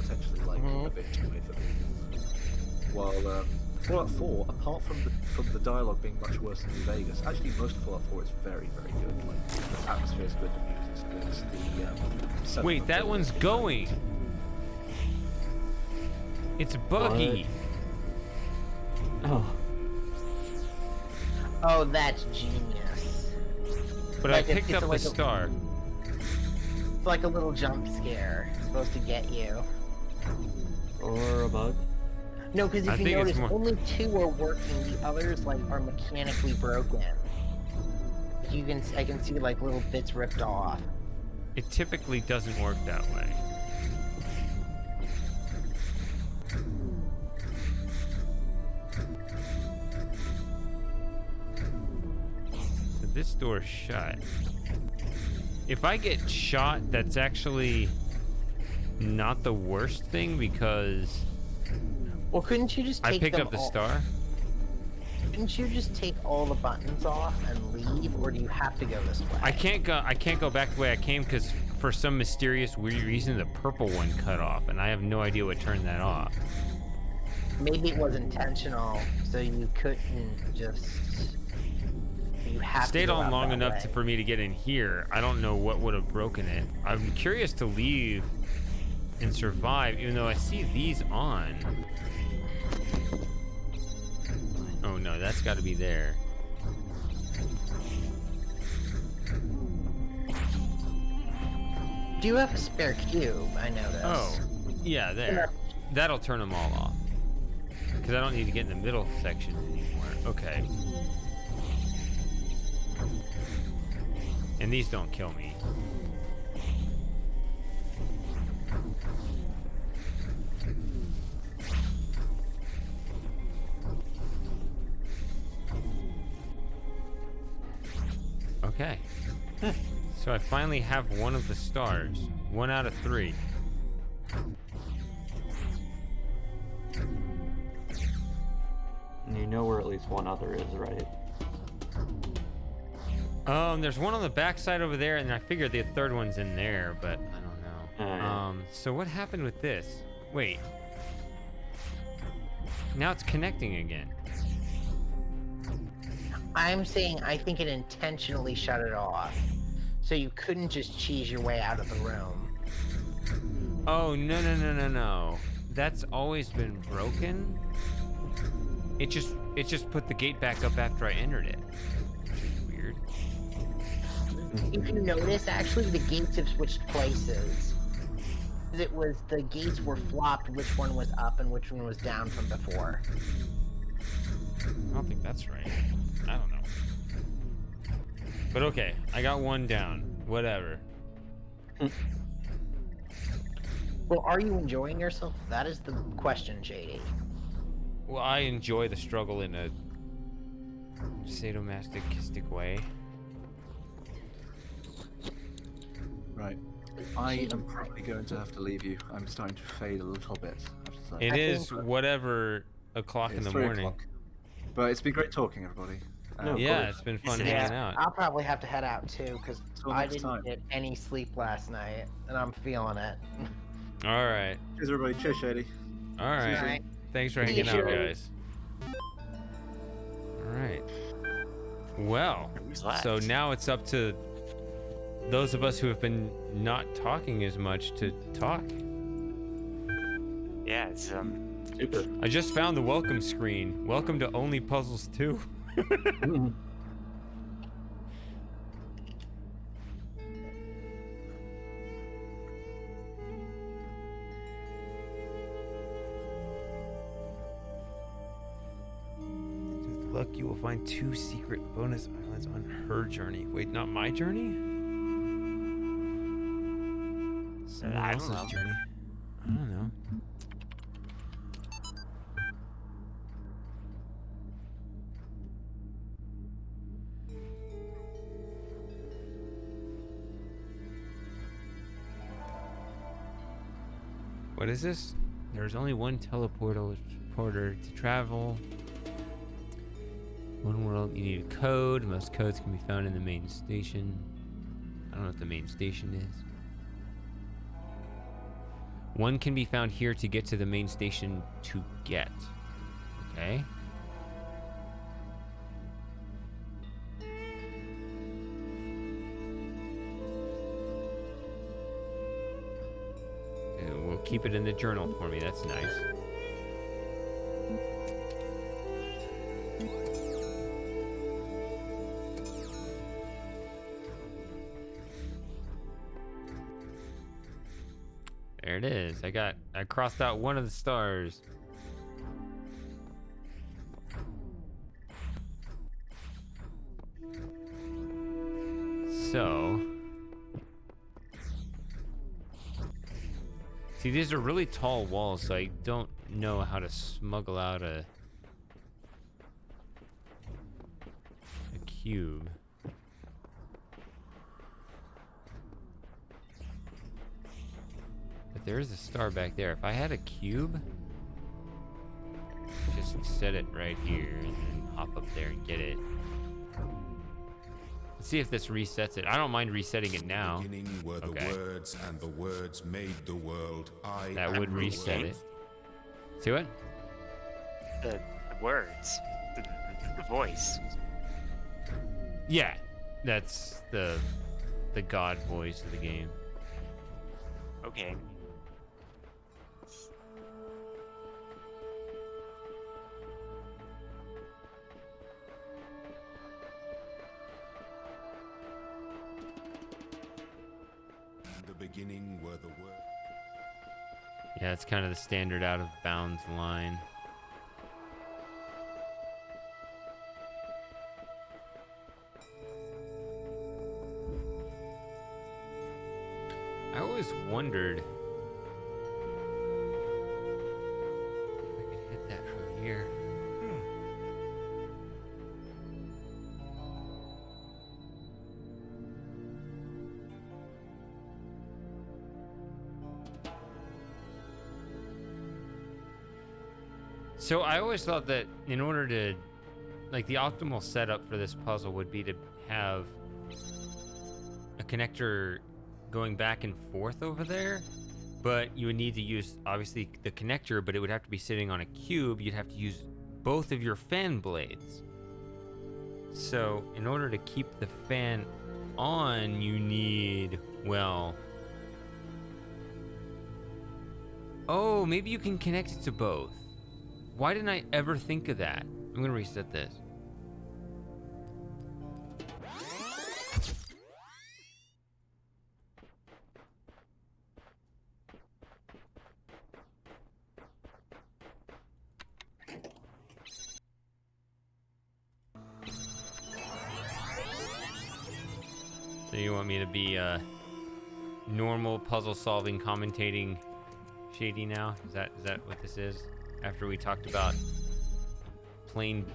potentially like a bit too weird for me. While Fallout 4, apart from the dialogue being much worse than New Vegas, actually most of Fallout 4 is very, very good. Like the atmosphere is good, the music's good, the Wait, that one's going. It's buggy. Oh. Oh, that's genius. But Like, I picked it's up like the star. It's like a little jump scare. It's supposed to get you. Or a bug. No, because I if you think it's notice, more- only 2 are working. The others like are mechanically broken. I can see like little bits ripped off. It typically doesn't work that way. So this door's shut. If I get shot, that's actually not the worst thing because Well, couldn't you just take I picked them up the all? star. Couldn't you just take all the buttons off and leave, or do you have to go this way? I can't go back the way I came because for some mysterious weird reason the purple one cut off and I have no idea what turned that off. Maybe it was intentional, so you couldn't just. You have to Stayed go on out long that enough way. for me to get in here. I don't know what would have broken it. I'm curious to leave and survive, even though I see these on. Oh no, that's got to be there. Do you have a spare cube? I noticed. Oh, yeah, there. That'll turn them all off. Because I don't need to get in the middle section anymore. Okay. And these don't kill me. Okay. So I finally have one of the stars. 1 out of 3. And you know where at least one other is, right? There's one on the backside over there, and I figured the third one's in there, but I don't know. Yeah. So what happened with this? Wait. Now it's connecting again. I'm saying I think it intentionally shut it off, so you couldn't just cheese your way out of the room. Oh, no. That's always been broken. It just put the gate back up after I entered it. Which is weird. If you notice, actually, the gates have switched places. It was the gates were flopped, which one was up and which one was down from before. I don't think that's right. I don't know. But okay, I got one down. Whatever. Well, are you enjoying yourself? That is the question, JD. Well, I enjoy the struggle in a sadomasochistic way. Right. I am probably going to have to leave you. I'm starting to fade a little bit. I have to say. It I is think- whatever o'clock in It's the 3 morning. o'clock. But it's been great talking, everybody. No, of Yeah, course. it's been fun Yeah. hanging out. I'll probably have to head out too, because Till I next didn't time. get any sleep last night, and I'm feeling it. All right. Cheers, everybody. Cheers, Shady. All right. Alright. Thanks for See hanging you, out, Shirley. guys. All right. Well, Who's left? so now it's up to those of us who have been not talking as much to talk. Yeah, it's Super. I just found the welcome screen. Welcome to Only Puzzles 2. With luck, you will find 2 secret bonus islands on her journey. Wait, not my journey? Someone I don't else's know. journey. I don't know. What is this? There's only one teleporter to travel. One world, you need a code. Most codes can be found in the main station. I don't know what the main station is. One can be found here to get to the main station to get. Okay. We'll keep it in the journal for me. That's nice. There it is. I crossed out one of the stars. So, see, these are really tall walls, so I don't know how to smuggle out a cube. But there is a star back there. If I had a cube, just set it right here and then hop up there and get it. Let's see if this resets it. I don't mind resetting it now. Beginning were the words, and the words made the world. That would reset it. See what? The words, the voice. Yeah, that's the god voice of the game. Okay. Beginning were the words. Yeah, it's kind of the standard out of bounds line. I always wondered if I could hit that from here. So I always thought that in order to, like, the optimal setup for this puzzle would be to have a connector going back and forth over there, but you would need to use, obviously, the connector, but it would have to be sitting on a cube. You'd have to use both of your fan blades. So in order to keep the fan on, you need, well... Oh, maybe you can connect it to both. Why didn't I ever think of that? I'm gonna reset this. So you want me to be normal puzzle solving, commentating Shady now? Is that what this is? After we talked about plain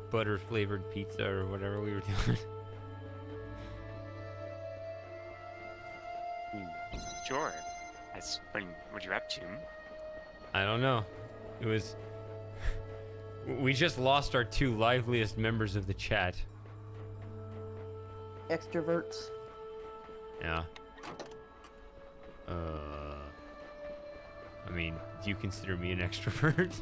butter flavored pizza or whatever we were doing. Sure. That's what you're up to. I don't know. It was... We just lost our two liveliest members of the chat. Extroverts. Yeah. I mean, do you consider me an extrovert?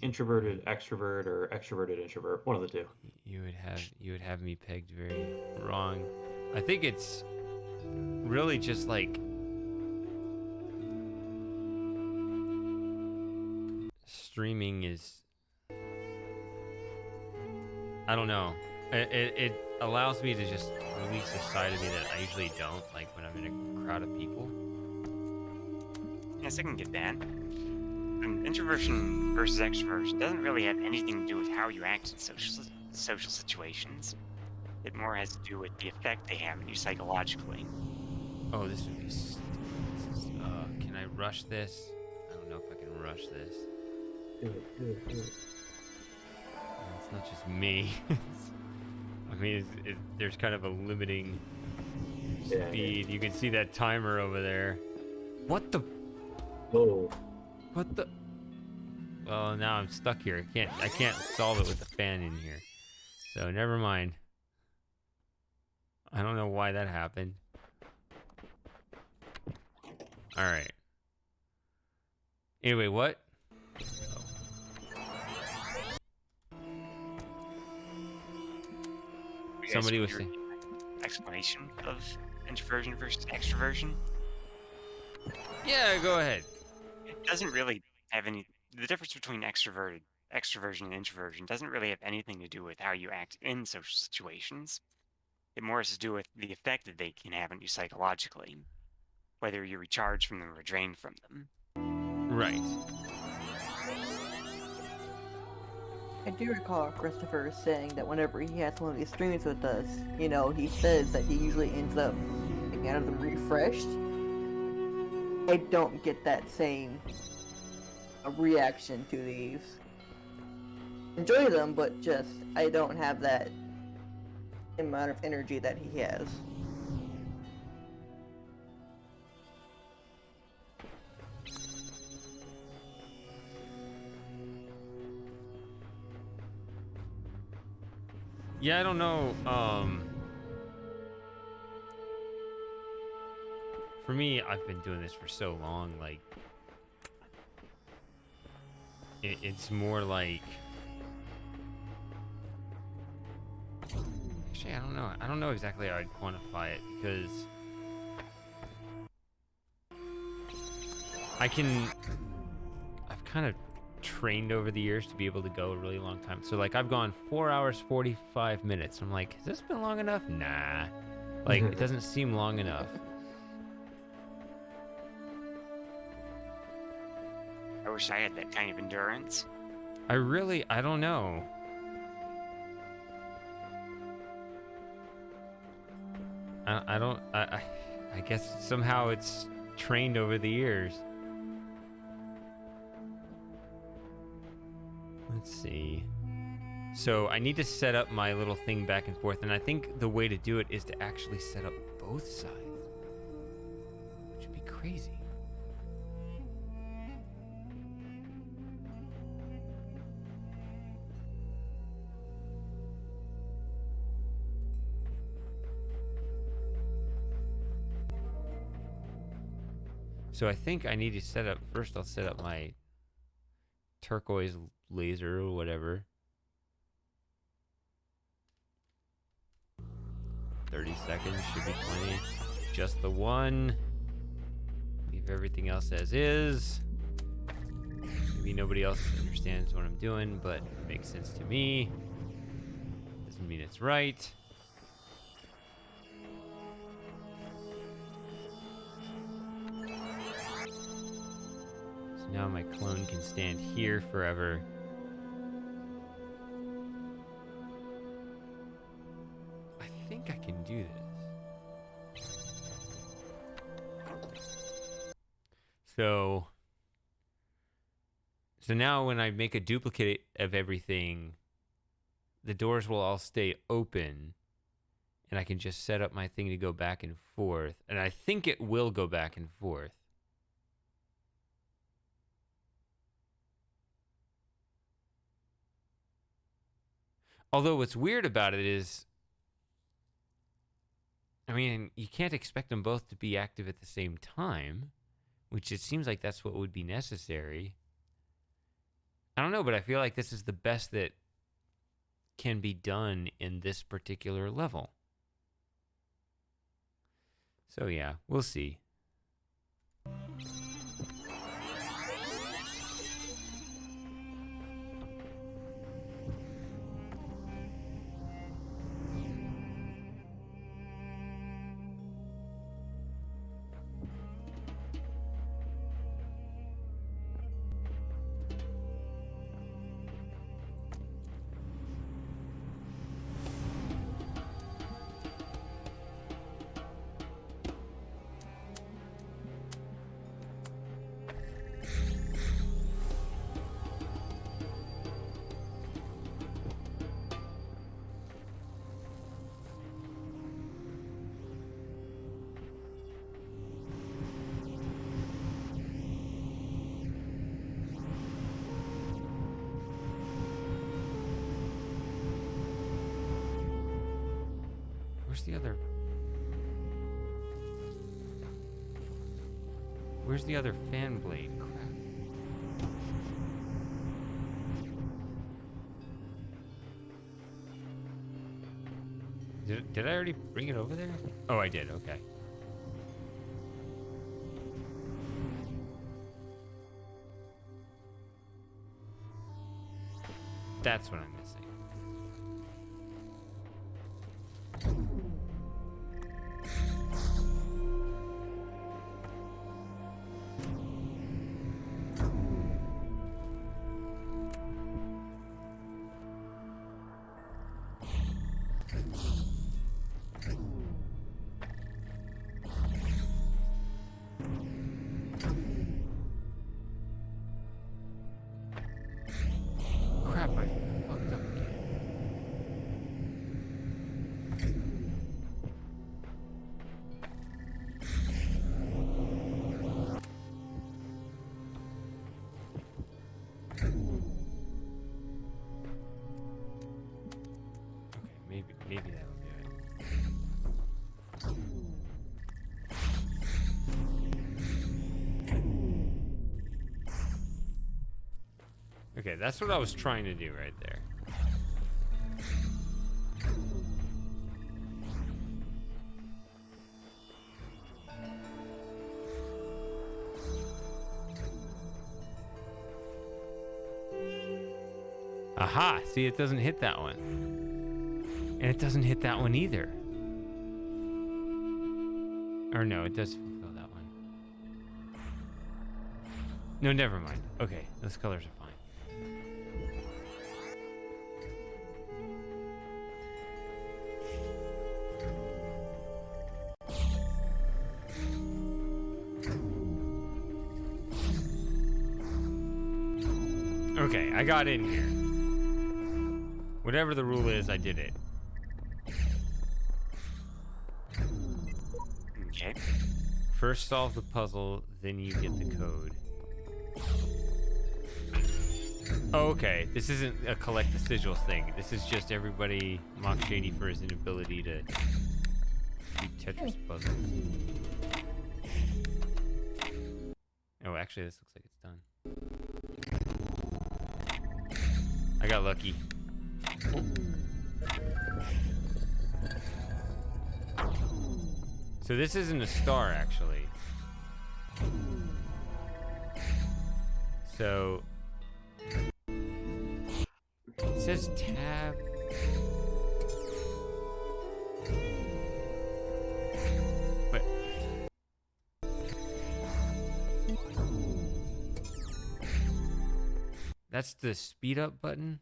Introverted extrovert or extroverted introvert, one of the two. You would have me pegged very wrong. I think it's really just like streaming is, I don't know. It allows me to just release a side of me that I usually don't, like when I'm in a crowd of people. Yes, I can get that. And introversion versus extroversion doesn't really have anything to do with how you act in social situations. It more has to do with the effect they have on you psychologically. Oh, this would be stupid. Can I rush this? I don't know if I can rush this. Do it. It's not just me. I mean, there's kind of a limiting speed. You can see that timer over there. What the? Oh. What the? Well, now I'm stuck here. I can't solve it with the fan in here. So never mind. I don't know why that happened. All right. Anyway, what? Somebody was saying. Explanation of introversion versus extroversion. Yeah, go ahead. It doesn't really have any. The difference between extroversion and introversion doesn't really have anything to do with how you act in social situations. It more has to do with the effect that they can have on you psychologically, whether you're recharged from them or drained from them. Right. I do recall Christopher saying that whenever he has one of these streams with us, you know, he says that he usually ends up getting out of them refreshed. I don't get that same reaction to these. Enjoy them, but just, I don't have that amount of energy that he has. Yeah, I don't know. For me, I've been doing this for so long, like, it's more like, actually, I don't know. I don't know exactly how I'd quantify it, because I've kind of trained over the years to be able to go a really long time. So, like, I've gone 4 hours, 45 minutes. I'm like, has this been long enough? Nah. Like, it doesn't seem long enough. I wish I had that kind of endurance. I don't know. I guess somehow it's trained over the years. Let's see. So I need to set up my little thing back and forth, and I think the way to do it is to actually set up both sides, which would be crazy. So I think I need to set up, first I'll set up my turquoise laser or whatever. 30 seconds should be plenty. Just the one. Leave everything else as is. Maybe nobody else understands what I'm doing, but it makes sense to me. Doesn't mean it's right. Now my clone can stand here forever. I think I can do this. So now when I make a duplicate of everything, the doors will all stay open, and I can just set up my thing to go back and forth. And I think it will go back and forth. Although what's weird about it is, I mean, you can't expect them both to be active at the same time, which it seems like that's what would be necessary. I don't know, but I feel like this is the best that can be done in this particular level. So yeah, we'll see. Where's the other? Where's the other fan blade? Crap. Did I already bring it over there? Oh, I did. Okay. That's what I'm missing. Crap, I fucked up again. Okay, maybe that'll do it. Okay, that's what I was trying to do right there. Aha! See, it doesn't hit that one. And it doesn't hit that one either. Or no, it does fulfill that one. No, never mind. Okay, those colors are fine. Okay, I got in here. Whatever the rule is, I did it. Okay. First solve the puzzle, then you get the code. Oh, okay. This isn't a collect the sigils thing. This is just everybody mock Shady for his inability to do Tetris puzzles. Oh, actually, this looks like it's done. I got lucky. So this isn't a star, actually. So it says tab. But that's the speed up button.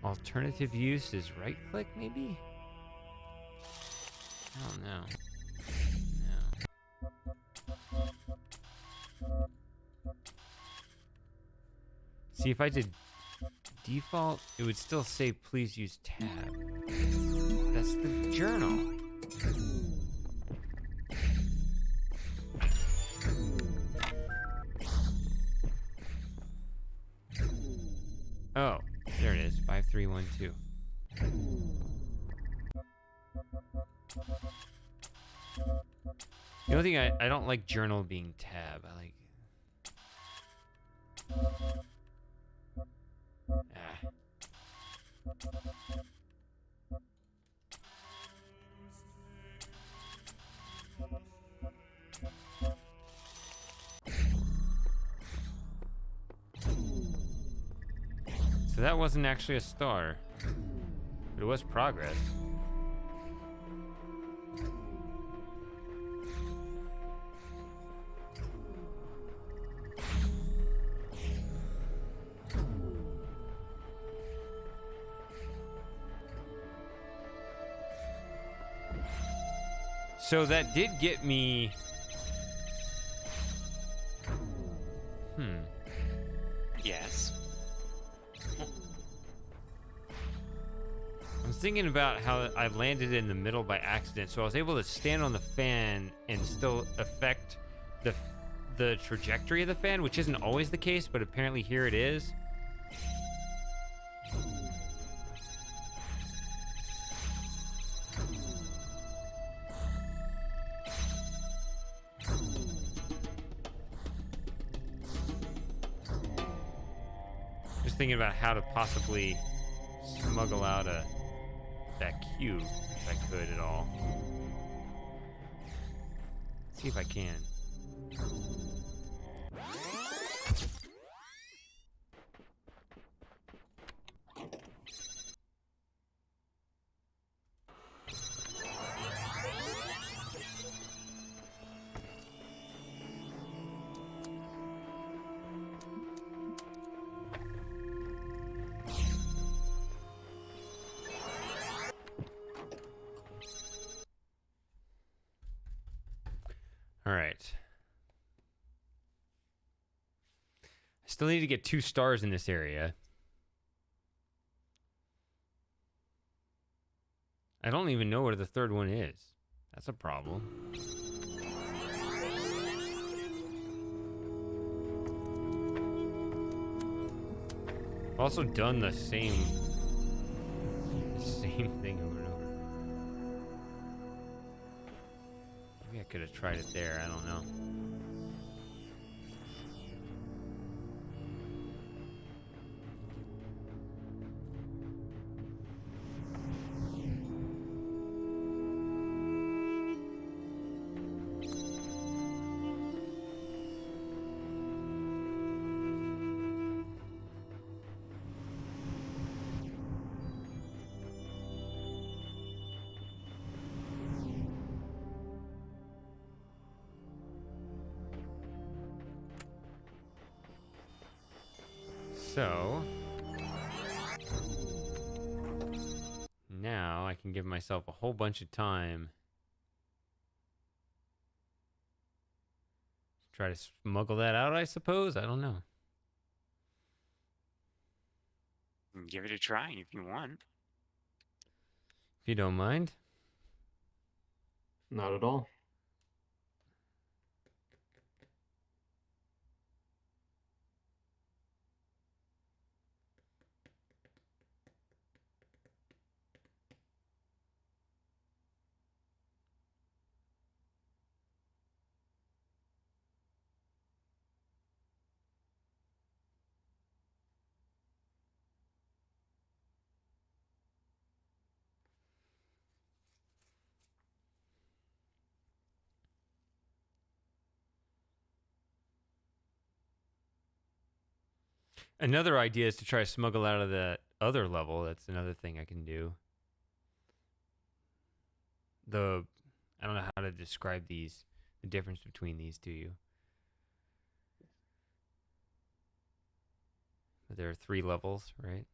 Alternative use is right click, maybe? I don't know. No. See, if I did default, it would still say please use tab. That's the journal. Oh, there it is, 5312. The only thing I don't like journal being tab. I like. So that wasn't actually a star, but it was progress. So that did get me. Yes. I'm was thinking about how I landed in the middle by accident, so I was able to stand on the fan and still affect the trajectory of the fan, which isn't always the case, but apparently here it is. Just thinking about how to possibly smuggle out that cube if I could at all. Let's see if I can. All right. I still need to get 2 stars in this area. I don't even know where the third one is. That's a problem. I've also done the same thing over and over. Maybe I could have tried it there. I don't know. So now I can give myself a whole bunch of time to try to smuggle that out, I suppose. I don't know. Give it a try if you want. If you don't mind. Not at all. Another idea is to try to smuggle out of the other level. That's another thing I can do. I don't know how to describe the difference between these to you. But there are 3 levels, right?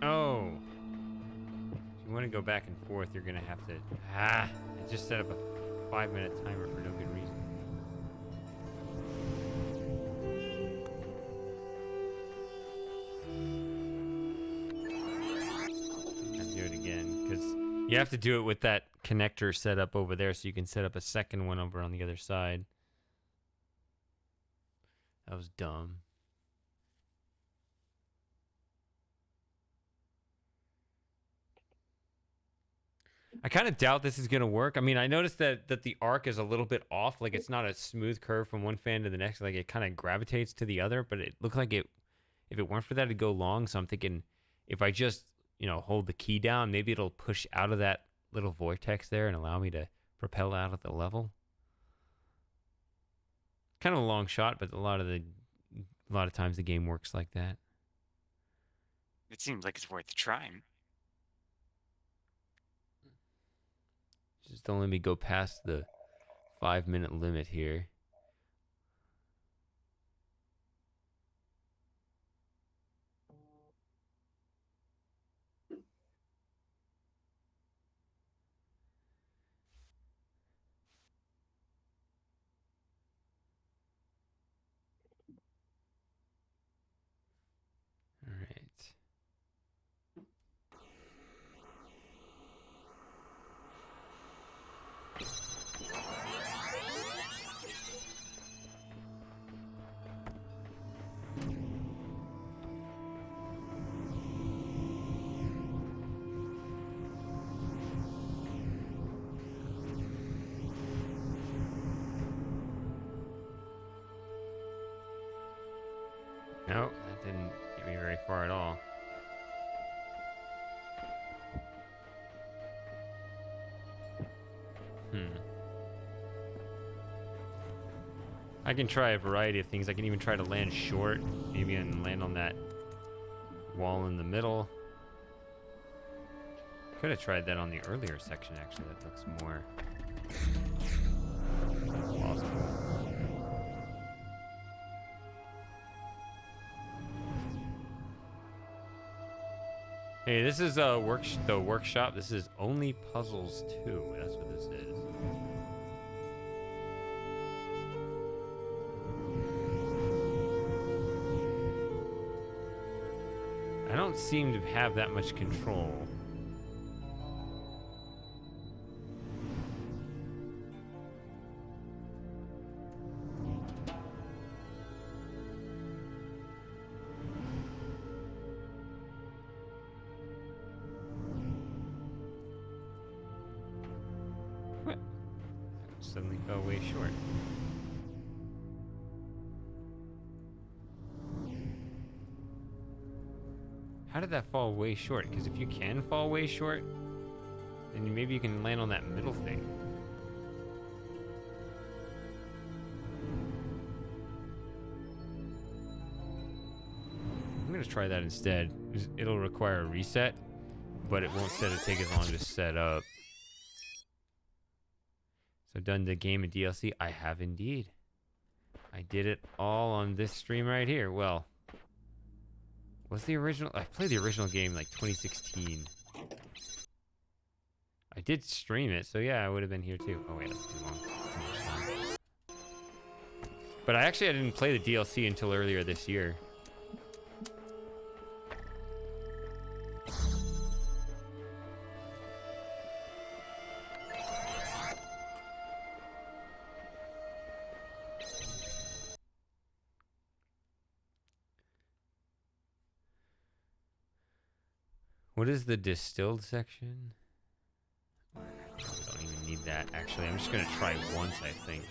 Oh. If you want to go back and forth, you're going to have to... I just set up a 5-minute timer for no good reason. I'll do it again, because you have to do it with that connector set up over there, so you can set up a second one over on the other side. That was dumb. I kind of doubt this is going to work. I mean, I noticed that the arc is a little bit off. Like, it's not a smooth curve from one fan to the next. Like, it kind of gravitates to the other. But it looked like if it weren't for that, it'd go long. So I'm thinking if I just, hold the key down, maybe it'll push out of that little vortex there and allow me to propel out of the level. kind of a long shot, but a lot of times the game works like that. It seems like it's worth trying. Just don't let me go past the 5-minute limit here. All right. No, that didn't get me very far at all. I can try a variety of things. I can even try to land short, maybe and land on that wall in the middle. Could have tried that on the earlier section, actually. That looks more plausible. Hey, this is the workshop. This is Only Puzzles 2. That's what this is. I don't seem to have that much control. What? Suddenly fell way short. How did that fall way short? Because if you can fall way short, then maybe you can land on that middle thing. I'm gonna try that instead. It'll require a reset, but it won't take as long to set up. So done the game and DLC? I have indeed. I did it all on this stream right here. Well, what's the original? I played the original game like 2016. I did stream it, so yeah, I would have been here too. Oh wait, that's too long. That's too much time. But I didn't play the DLC until earlier this year. What is the distilled section? I don't even need that, actually. I'm just gonna try once, I think.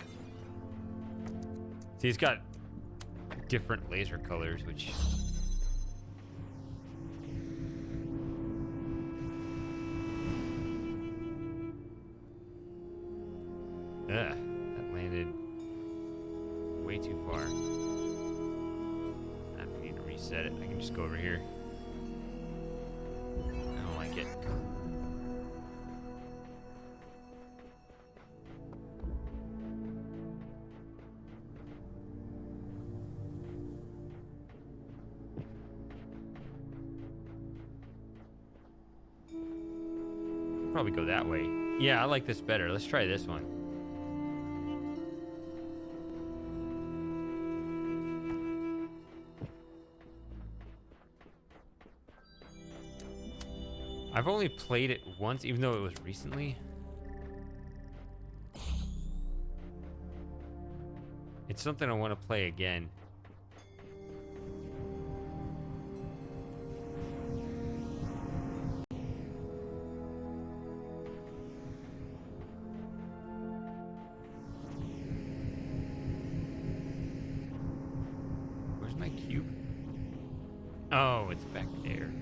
See, it's got different laser colors, which... Ugh, that landed way too far. I don't need to reset it. I can just go over here. I don't like it. Probably go that way. Yeah, I like this better. Let's try this one. I've only played it once, even though it was recently. It's something I want to play again. Where's my cube? Oh, it's back there.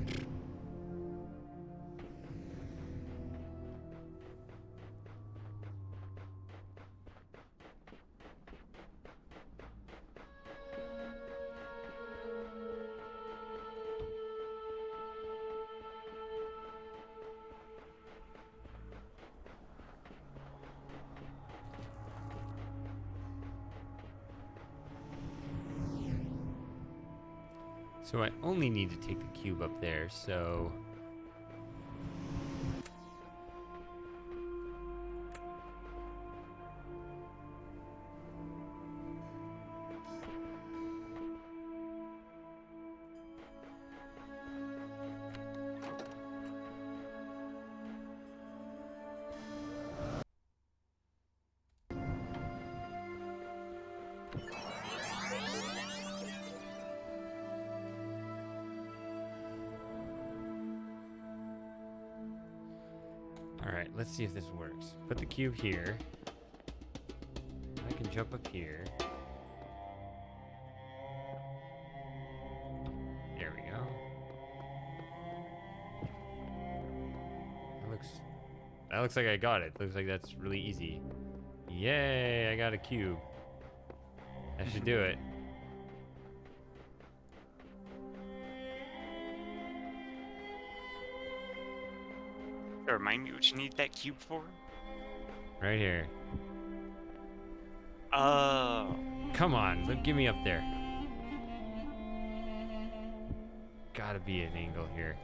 So I only need to take the cube up there, so... Alright, let's see if this works. Put the cube here. I can jump up here. There we go. That looks like I got it. Looks like that's really easy. Yay, I got a cube. That should do it. So remind me what you need that cube for? Right here. Oh. Come on, get me up there. Gotta be an angle here.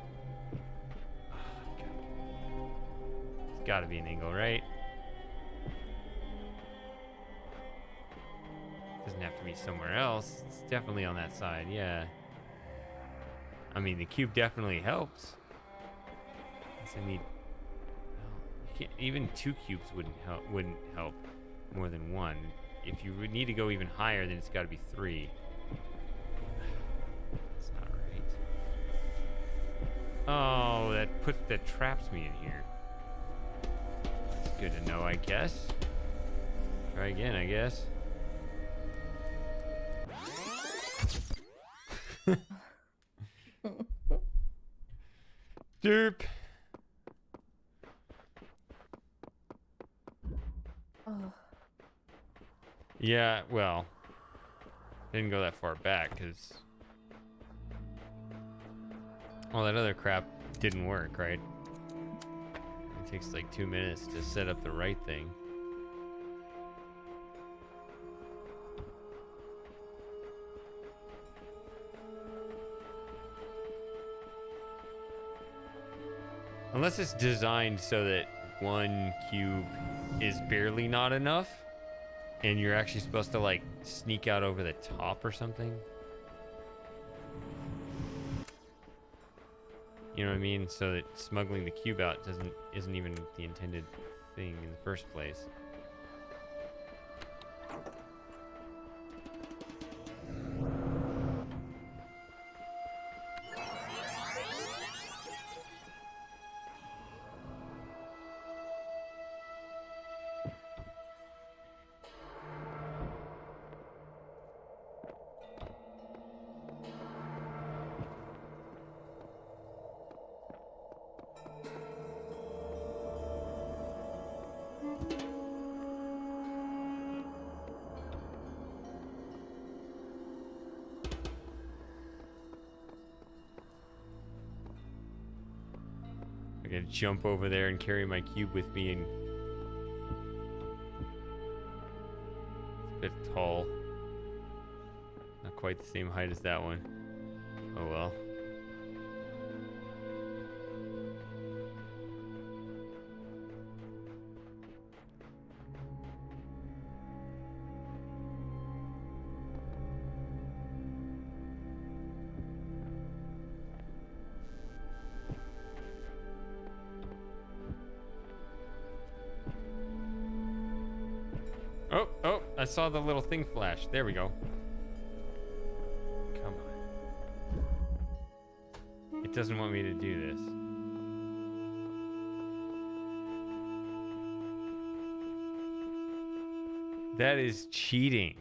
It's gotta be an angle, right? Doesn't have to be somewhere else. It's definitely on that side, yeah. I mean, the cube definitely helps. I need... even 2 cubes wouldn't help more than 1. If you would need to go even higher, then it's got to be 3. That's not right. Oh, that traps me in here. That's good to know, I guess. Try again, I guess. Derp. Oh. Yeah, well, didn't go that far back because all that other crap didn't work, right? It takes like 2 minutes to set up the right thing. Unless it's designed so that 1 cube is barely not enough, and you're actually supposed to like sneak out over the top or something. You know what I mean? So that smuggling the cube out isn't even the intended thing in the first place. I gotta jump over there and carry my cube with me, and it's a bit tall. Not quite the same height as that one. Oh well. Oh, I saw the little thing flash. There we go. Come on. It doesn't want me to do this. That is cheating.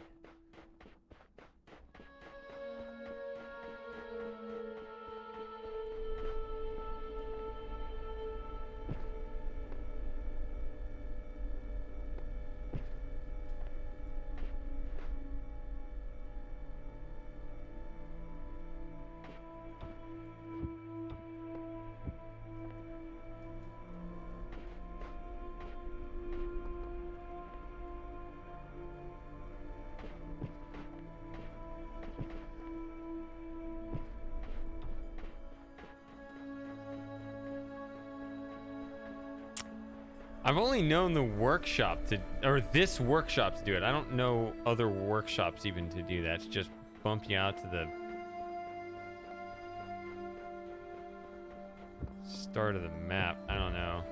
I've only known the workshop to, or this workshop to do it. I don't know other workshops even to do that. It's just bump you out to the start of the map. I don't know.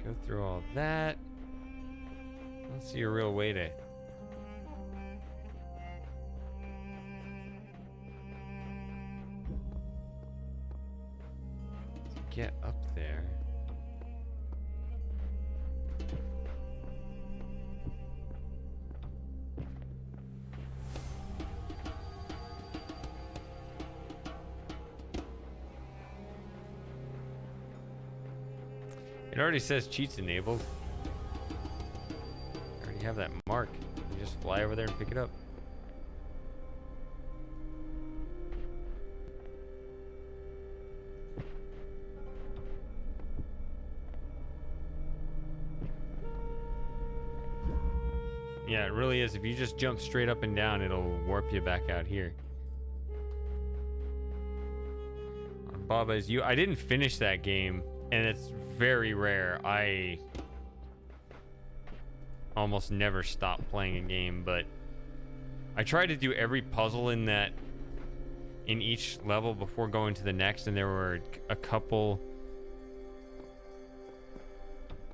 Go through all that. I don't see a real way to get up there. It already says cheats enabled. I already have that mark. You just fly over there and pick it up. Yeah, it really is. If you just jump straight up and down, it'll warp you back out here. Baba is you. I didn't finish that game, and it's very rare. I almost never stop playing a game, but I tried to do every puzzle in each level before going to the next, and there were a couple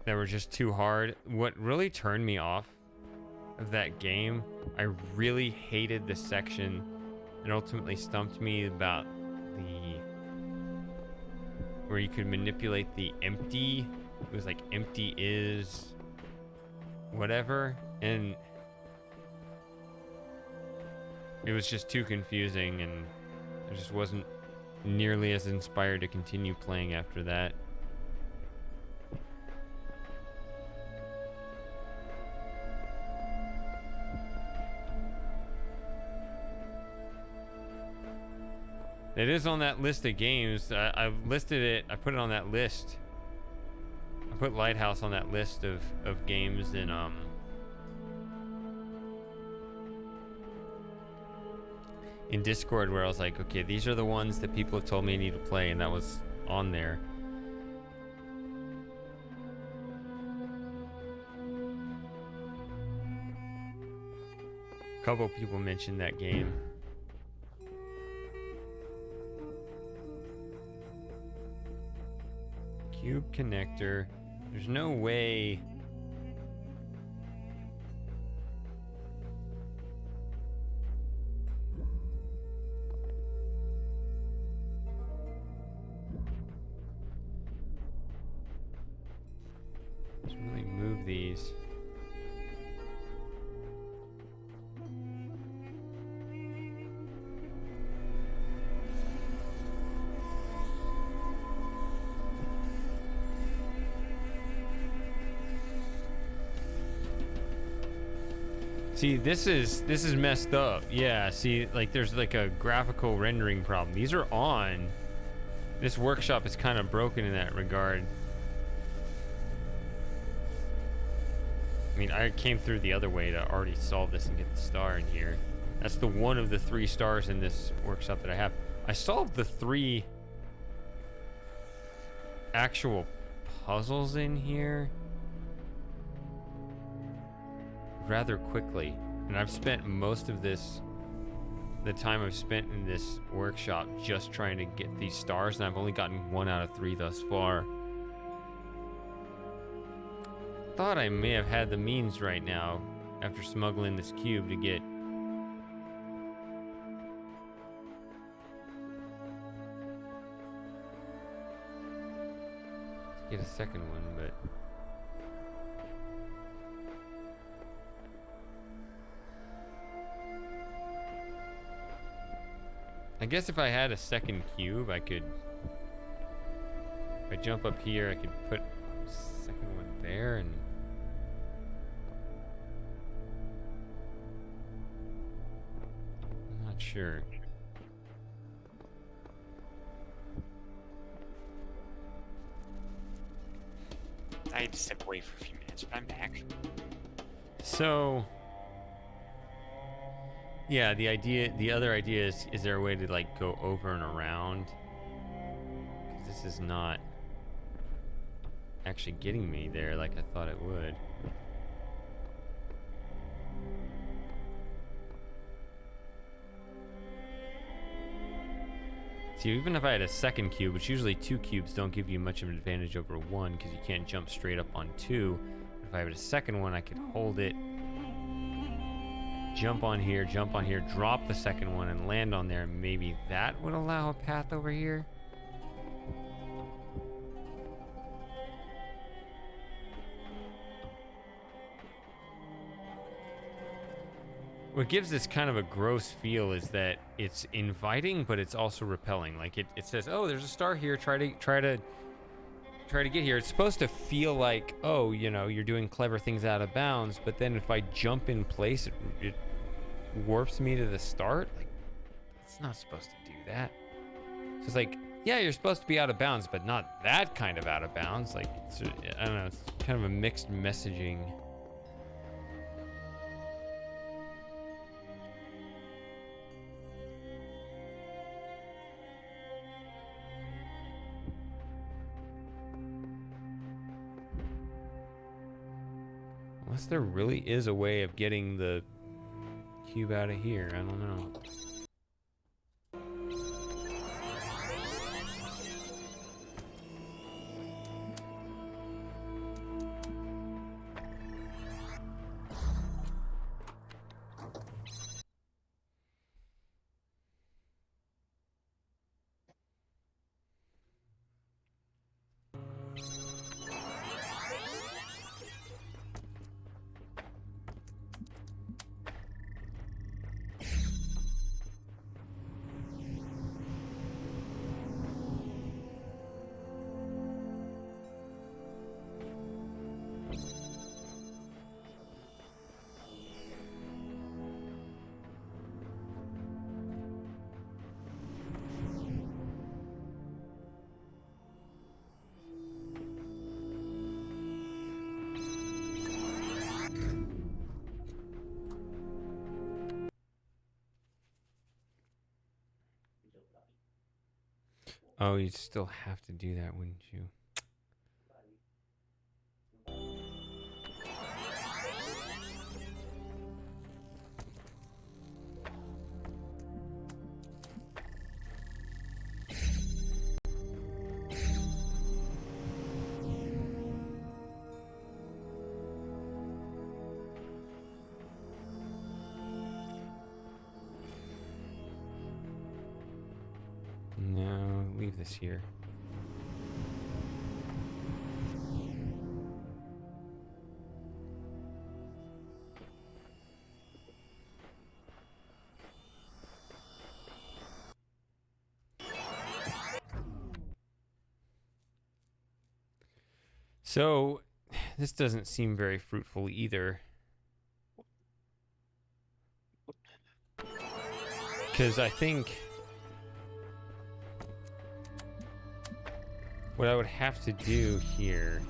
that were just too hard. What really turned me off of that game, I really hated the section that ultimately stumped me about where you could manipulate the empty. It was like empty is whatever, and it was just too confusing, and I just wasn't nearly as inspired to continue playing after that. It is on that list of games. I've listed it. I put it on that list. I put Lighthouse on that list of games in Discord, where I was like, okay, these are the ones that people have told me I need to play, and that was on there. A couple people mentioned that game. Cube connector. There's no way. Let's really move these. See, this is messed up. Yeah, see, like there's like a graphical rendering problem. These are on. This workshop is kind of broken in that regard. I mean, I came through the other way to already solve this and get the star in here. That's the one of the 3 stars in this workshop that I have. I solved the 3 actual puzzles in here rather quickly, and I've spent most of the time I've spent in this workshop just trying to get these stars, and I've only gotten 1 out of 3 thus far. Thought I may have had the means right now after smuggling this cube to get a second one, but I guess if I had a second cube, I could, if I jump up here, I could put a second one there, and I'm not sure. I had to step away for a few minutes, but I'm back. So Yeah, the other idea is there a way to like go over and around? 'Cause this is not actually getting me there like I thought it would. See, even if I had a second cube, which usually 2 cubes don't give you much of an advantage over 1 because you can't jump straight up on 2. If I had a second one, I could hold it, jump on here, drop the second one, and land on there. Maybe that would allow a path over here. What gives this kind of a gross feel is that it's inviting, but it's also repelling. Like it says, "Oh, there's a star here. Try to get here." It's supposed to feel like, oh, you know, you're doing clever things out of bounds. But then if I jump in place, it warps me to the start. Like it's not supposed to do that. So it's like, yeah, you're supposed to be out of bounds, but not that kind of out of bounds. Like I don't know. It's kind of a mixed messaging. Unless there really is a way of getting the cube out of here, I don't know. Oh, you'd still have to do that, wouldn't you? No, leave this here. So, this doesn't seem very fruitful either. Because I think what I would have to do here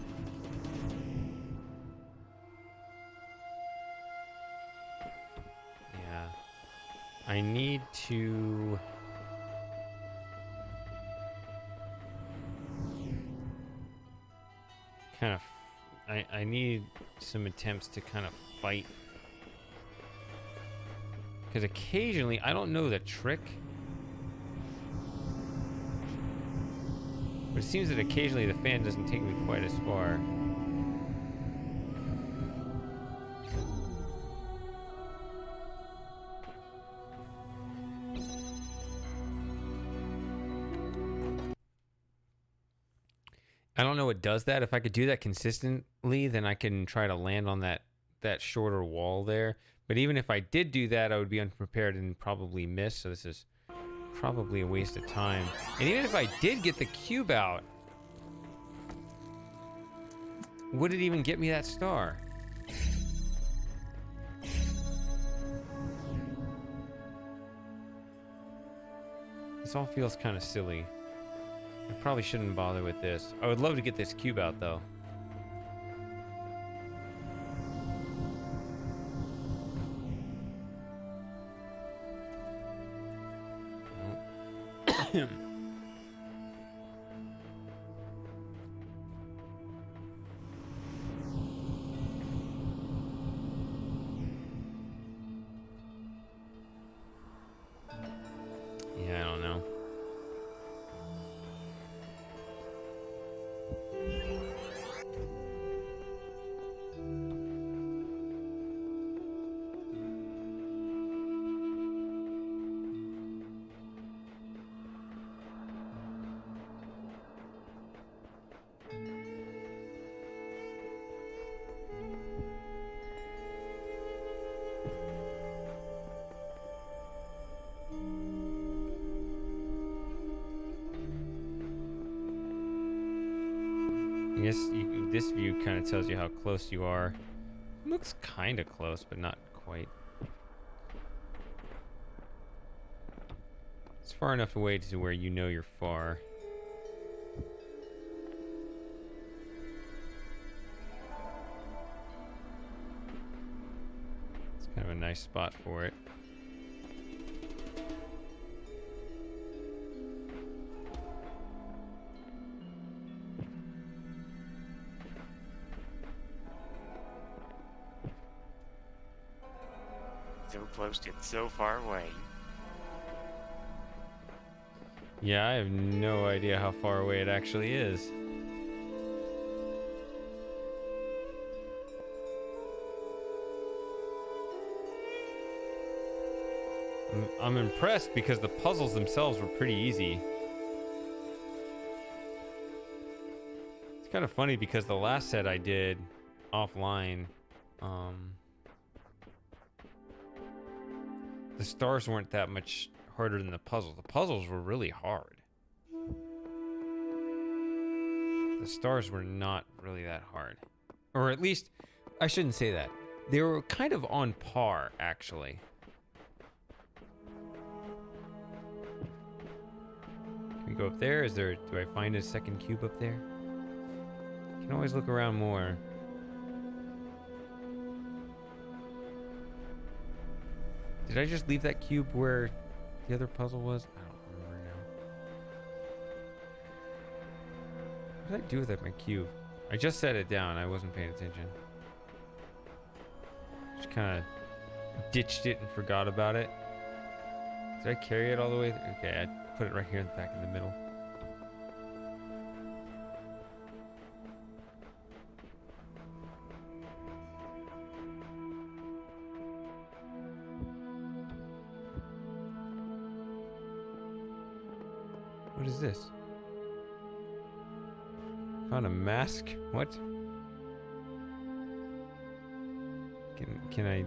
I need to kind of I need some attempts to kind of fight, because occasionally I don't know the trick, but it seems that occasionally the fan doesn't take me quite as far. I don't know what does that. If I could do that consistently, then I can try to land on that shorter wall there. But even if I did do that, I would be unprepared and probably miss. So this is probably a waste of time. And even if I did get the cube out, would it even get me that star? This all feels kind of silly. I probably shouldn't bother with this. I would love to get this cube out, though. Yeah, I don't know. I guess this view kind of tells you how close you are. Looks kind of close, but not quite. It's far enough away to where you know you're far. It's kind of a nice spot for it. So close yet so far away. Yeah, I have no idea how far away it actually is. I'm impressed because the puzzles themselves were pretty easy. It's kind of funny because the last set I did offline, the stars weren't that much harder than the puzzles. The puzzles were really hard. The stars were not really that hard. Or at least, I shouldn't say that. They were kind of on par, actually. Can we go up there? Do I find a second cube up there? You can always look around more. Did I just leave that cube where the other puzzle was? I don't remember now. What did I do with my cube? I just set it down. I wasn't paying attention. Just kind of ditched it and forgot about it. Did I carry it all the way? Okay, I put it right here back in the middle. What is this? Found a mask? What? Can I...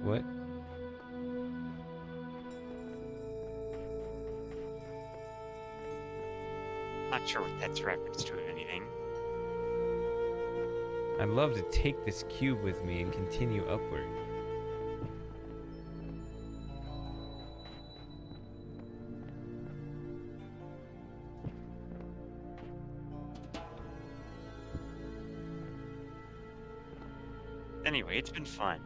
what? Not sure what that's reference to, if anything. I'd love to take this cube with me and continue upward. Anyway, it's been fun,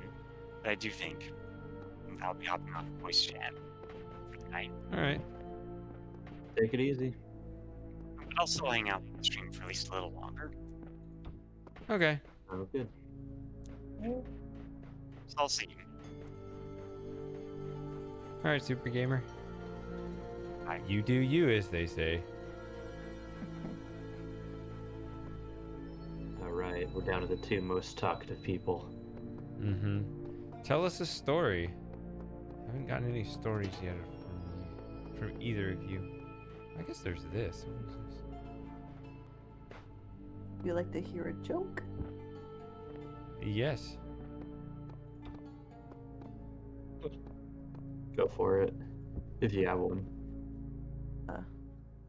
but I do think I'll be hopping off voice chat for the night. Alright. Take it easy. But I'll still hang out on the stream for at least a little longer. Okay. Oh, good. So I'll see you. Alright, Super Gamer. Bye. You do you, as they say. Alright, we're down to the two most talkative people. Mm-hmm. Tell us a story. I haven't gotten any stories yet from either of you. I guess there's this. What is this? You like to hear a joke? Yes. Go for it, if you have one.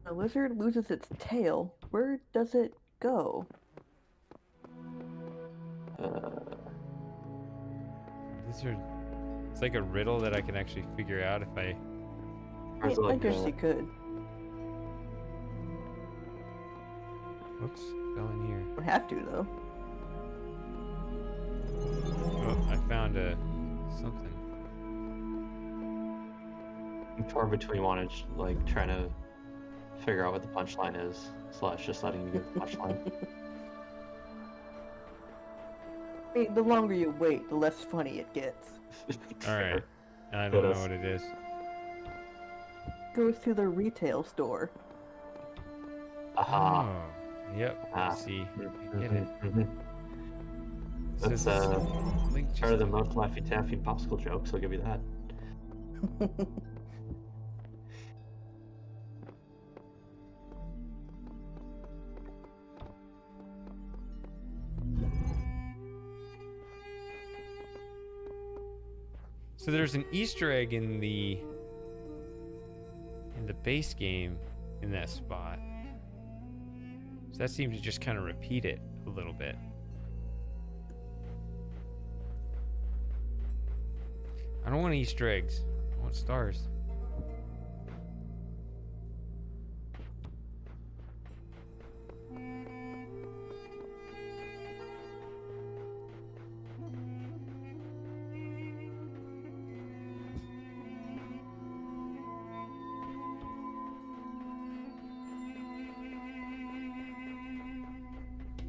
A lizard loses its tail. Where does it go? Lizard. It's like a riddle that I can actually figure out if I... I guess you could. Whoops, fell in here. Don't have to, though. Oh, I found something. I'm torn between trying to figure out what the punchline is, / just letting you get the punchline. I mean, the longer you wait, the less funny it gets. All right. I Hit don't know us. what it is. Goes to the retail store. Aha. Oh, yep. I Ah. see. I get it. So That's this Link better just than most Laffy Taffy popsicle jokes, I'll give you that. So there's an Easter egg in the base game in that spot. So that seems to just kind of repeat it a little bit. I don't want Easter eggs. I want stars.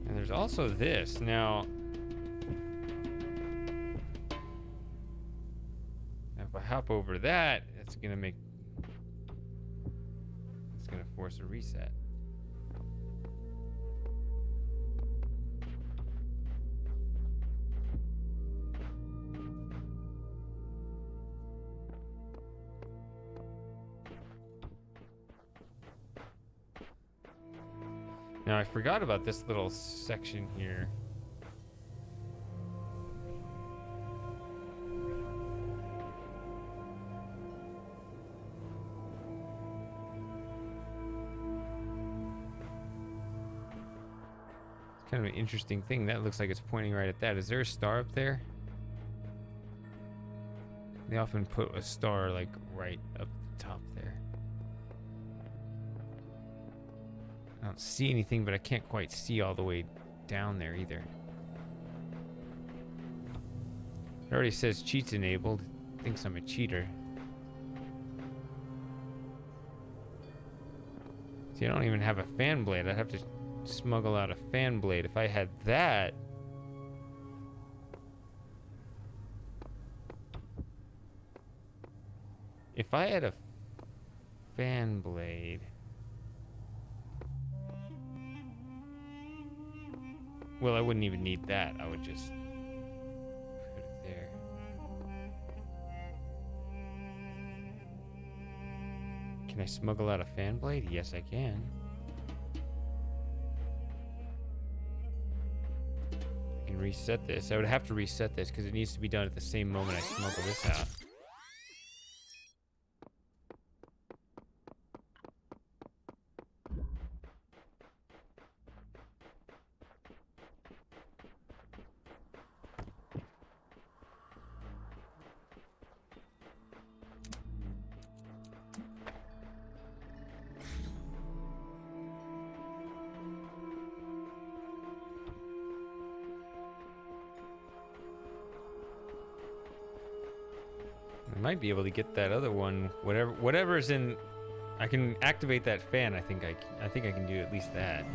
And there's also this. Now, if I hop over that, it's gonna force a reset. Now I forgot about this little section here. It's kind of an interesting thing. That looks like it's pointing right at that. Is there a star up there? They often put a star like right up the top there. I don't see anything, but I can't quite see all the way down there either. It already says cheats enabled. It thinks I'm a cheater. See, I don't even have a fan blade. I'd have to smuggle out a fan blade. If I had that... If I had a fan blade... Well, I wouldn't even need that. I would just put it there. Can I smuggle out a fan blade? Yes, I can. I can reset this. I would have to reset this because it needs to be done at the same moment I smuggle this out. I might be able to get that other one. Whatever's in, I can activate that fan. I think I can do at least that.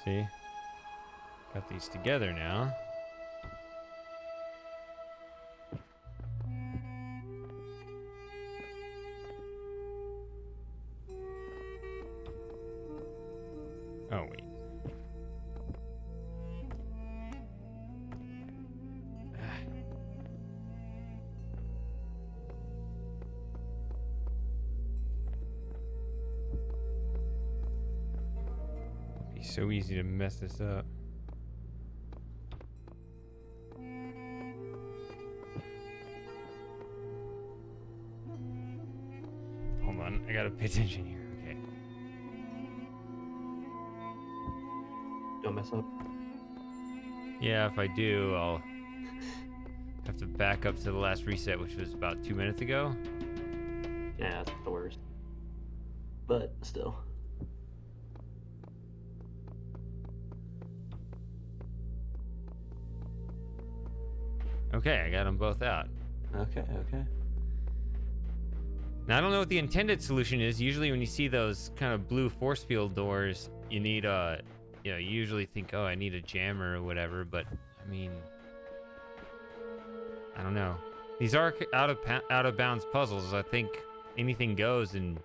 See? Got these together now. Oh, wait. Be so easy to mess this up. Hold on, I gotta pay attention here. Okay. Don't mess up. Yeah, if I do, I'll have to back up to the last reset, which was about 2 minutes ago. Yeah, that's the worst. But still. Okay, I got them both out. Okay. Now, I don't know what the intended solution is. Usually when you see those kind of blue force field doors, you need you usually think, oh, I need a jammer or whatever, but I mean, I don't know. These are out of bounds puzzles. I think anything goes, and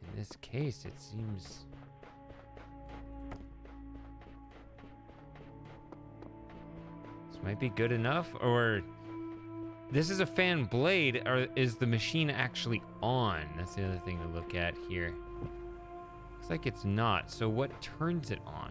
in this case, it seems. This might be good enough, or this is a fan blade, or is the machine actually on? That's the other thing to look at here. Looks like it's not, so what turns it on?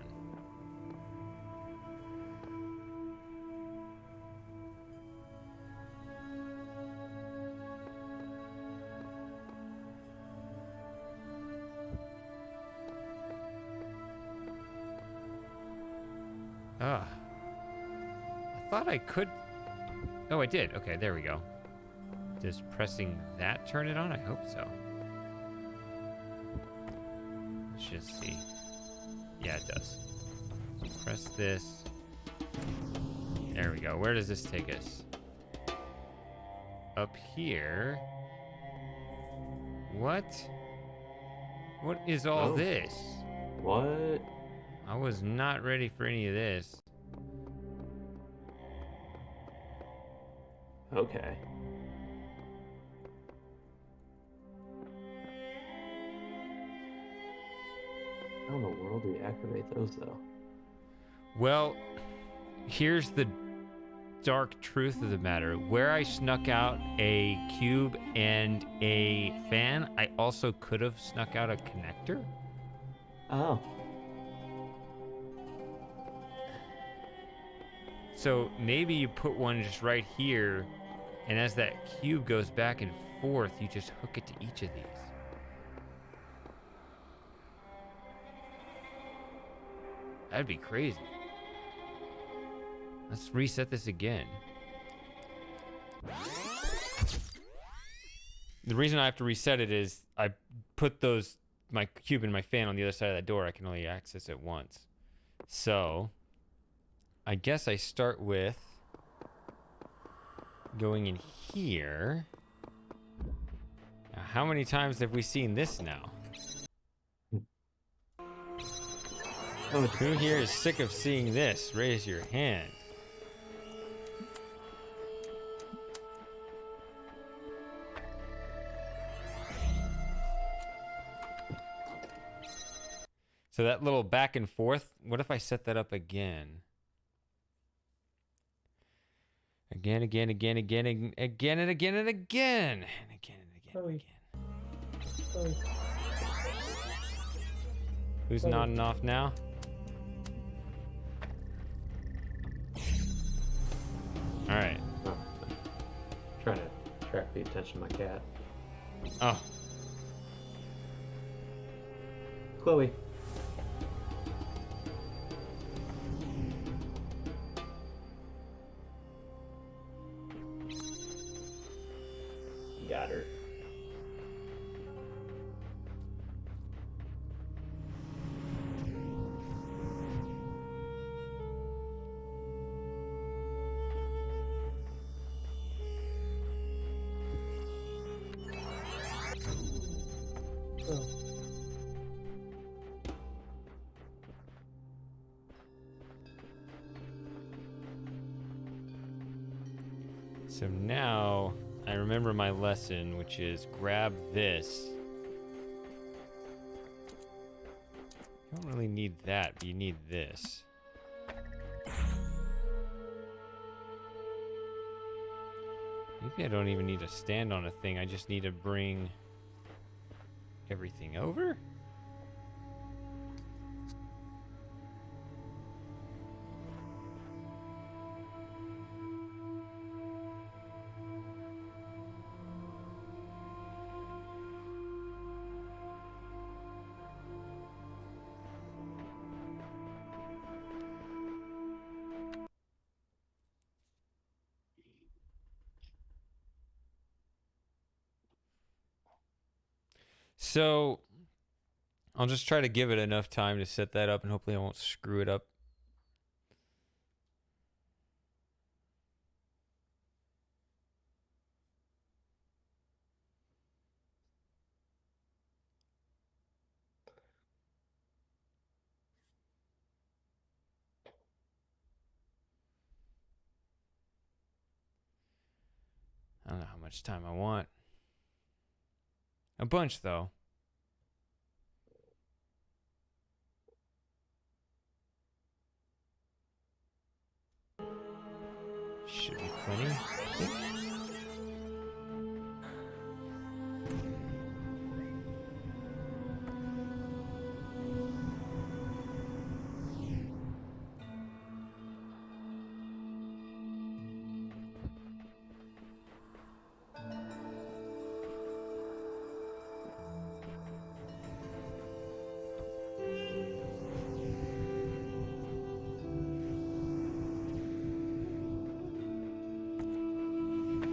Ah. I thought I could. Oh, I did. Okay, there we go. Does pressing that turn it on? I hope so. Let's just see. Yeah, it does. So press this. There we go. Where does this take us? Up here. What? What is all this? What? I was not ready for any of this. Okay. How in the world do you activate those, though? Well, here's the dark truth of the matter. Where I snuck out a cube and a fan, I also could have snuck out a connector. Oh. So maybe you put one just right here, and as that cube goes back and forth, you just hook it to each of these. That'd be crazy. Let's reset this again. The reason I have to reset it is I put my cube and my fan on the other side of that door. I can only access it once. So I guess I start with going in here. Now, how many times have we seen this now? Who here is sick of seeing this? Raise your hand. So that little back and forth, what if I set that up again? Again, and again, and again, and again, and again, and again, and again. Who's nodding off now? All right. Oh, trying to track the attention of my cat. Oh. Chloe. Got her. So now I remember my lesson, which is grab this. You don't really need that, but you need this. Maybe I don't even need to stand on a thing. I just need to bring everything over. So I'll just try to give it enough time to set that up, and hopefully I won't screw it up. I don't know how much time I want. A bunch, though. Should be plenty, I think.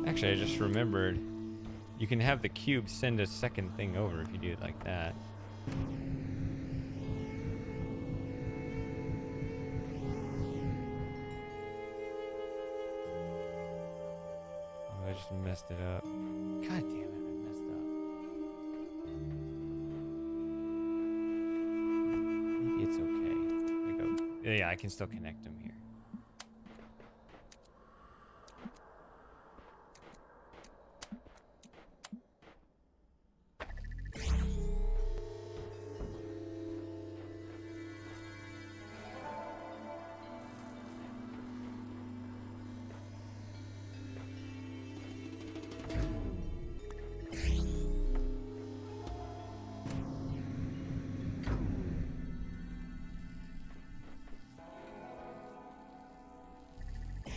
Actually, I just remembered. You can have the cube send a second thing over if you do it like that. Oh, I just messed it up. God damn it, I messed up. Maybe it's okay. I go. Yeah, I can still connect them here.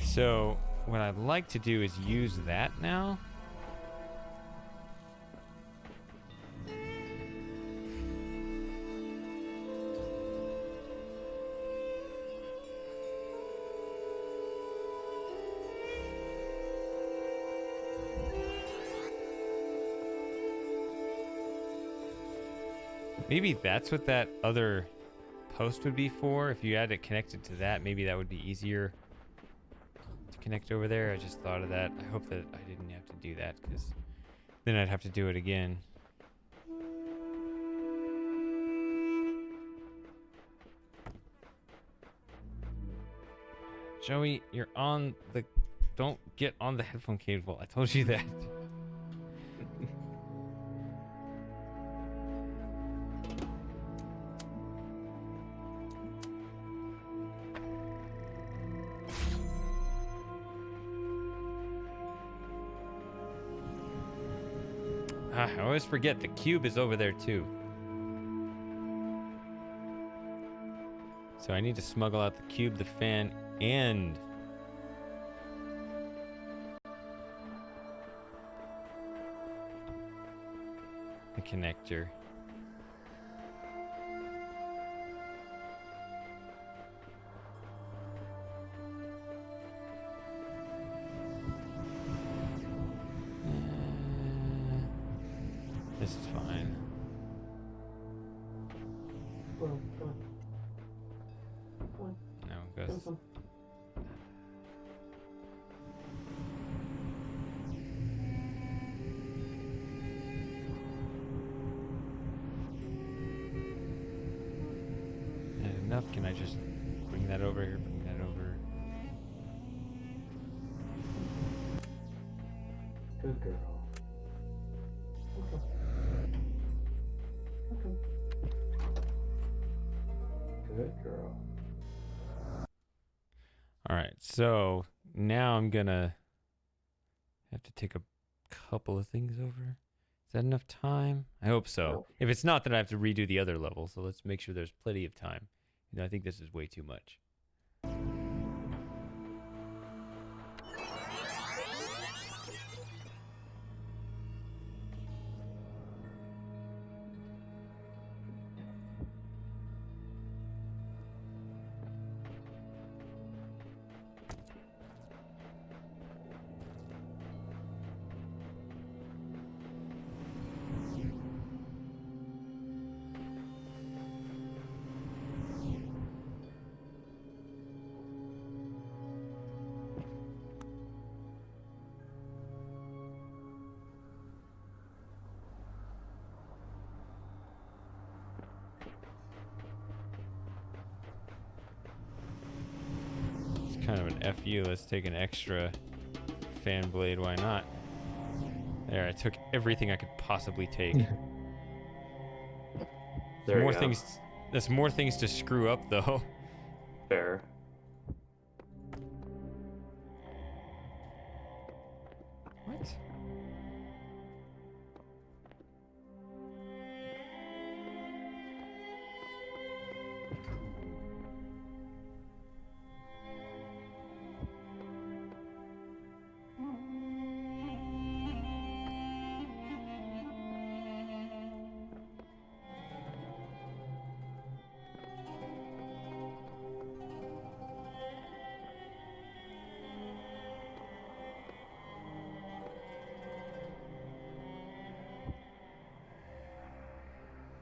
So what I'd like to do is use that now. Maybe that's what that other post would be for. If you had it connected to that, maybe that would be easier to connect over there. I just thought of that. I hope that I didn't have to do that, because then I'd have to do it again. Joey, you're on the... Don't get on the headphone cable. I told you that. I always forget the cube is over there too. So I need to smuggle out the cube, the fan, and the connector. This is fine. Come on, come on. Come on. No, it goes. Come on. Not enough. Can I just bring that over here? Bring that over. Good girl. Okay. Okay. Good girl. All right, so now I'm gonna have to take a couple of things over. Is that enough time? I hope so. If it's not, then I have to redo the other level. So let's make sure there's plenty of time. You know, I think this is way too much. kind of an FU. Let's take an extra fan blade. Why not? There, I took everything I could possibly take. There more you go. things. There's more things to screw up, though. Fair. What?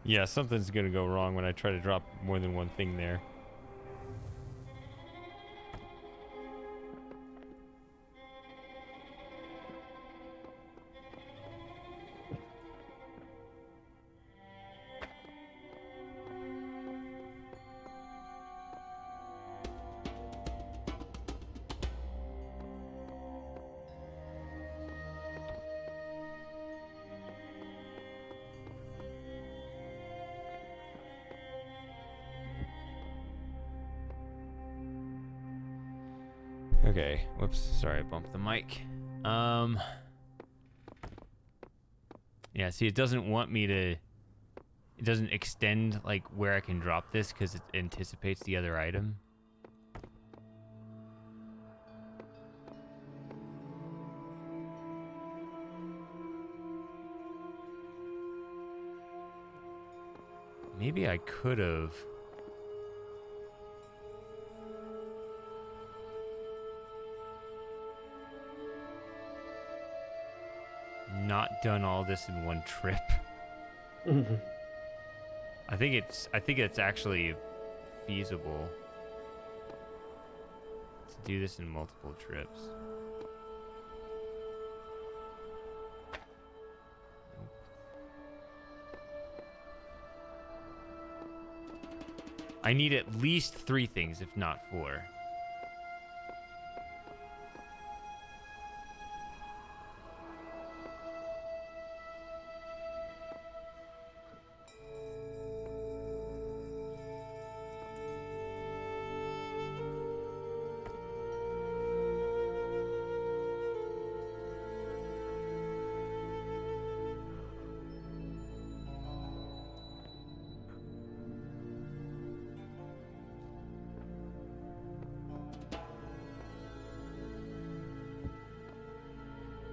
Yeah, something's gonna go wrong when I try to drop more than one thing there. Okay, whoops, sorry, I bumped the mic. Yeah, see, it doesn't want me to, it doesn't extend, like, where I can drop this because it anticipates the other item. Maybe I could have. Not done all this in one trip. I think it's actually feasible to do this in multiple trips. I need at least 3 things, if not 4.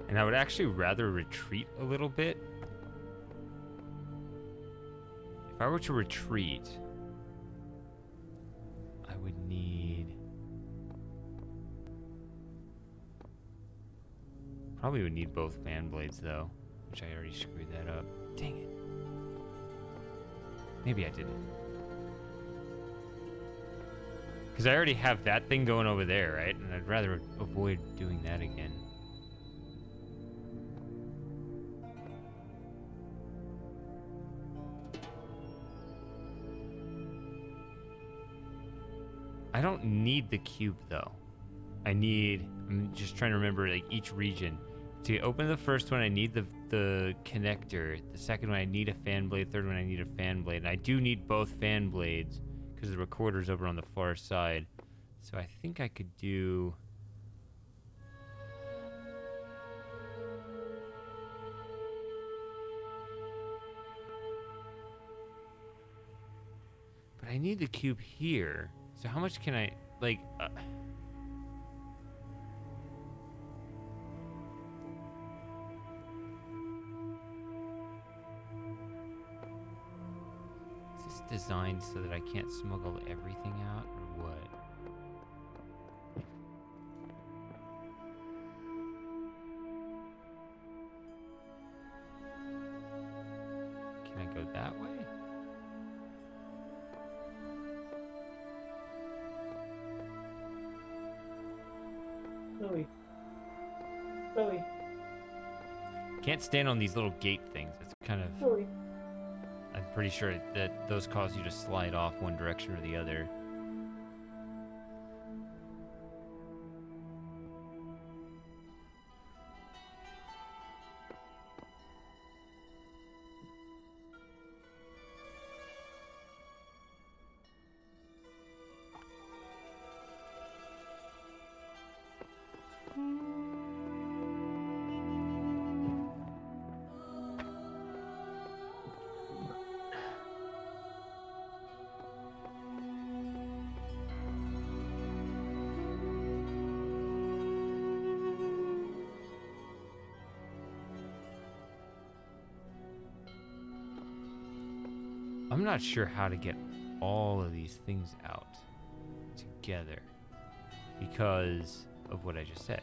And I would actually rather retreat a little bit. If I were to retreat, I would need... Probably would need both fan blades though, which I already screwed that up. Dang it. Maybe I didn't. Because I already have that thing going over there, right? And I'd rather avoid doing that again. I don't need the cube though. I'm just trying to remember like each region. To open the first one, I need the connector. The second one, I need a fan blade. Third one, I need a fan blade. And I do need both fan blades because the recorder's over on the far side. So I think I could do... But I need the cube here. So how much can I, like... Is this designed so that I can't smuggle everything out, or what? Can I go that way? Chloe. Can't stand on these little gate things. It's kind of... Chloe. I'm pretty sure that those cause you to slide off one direction or the other. I'm not sure how to get all of these things out together because of what I just said.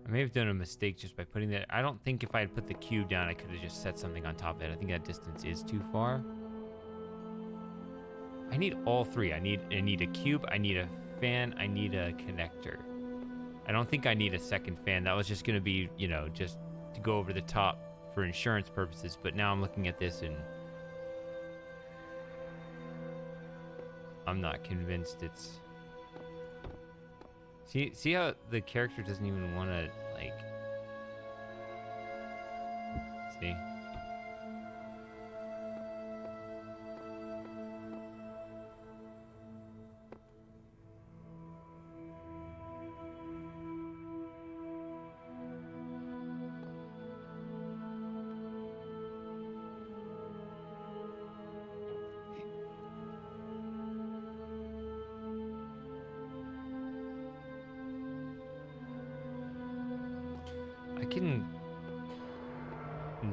I may have done a mistake just by putting that. I don't think if I had put the cube down, I could have just set something on top of it. I think that distance is too far. I need all three. I need a cube, I need a fan, I need a connector. I don't think I need a second fan. That was just going to be, you know, just to go over the top for insurance purposes. But now I'm looking at this and I'm not convinced it's... See how the character doesn't even want to, like... See? I can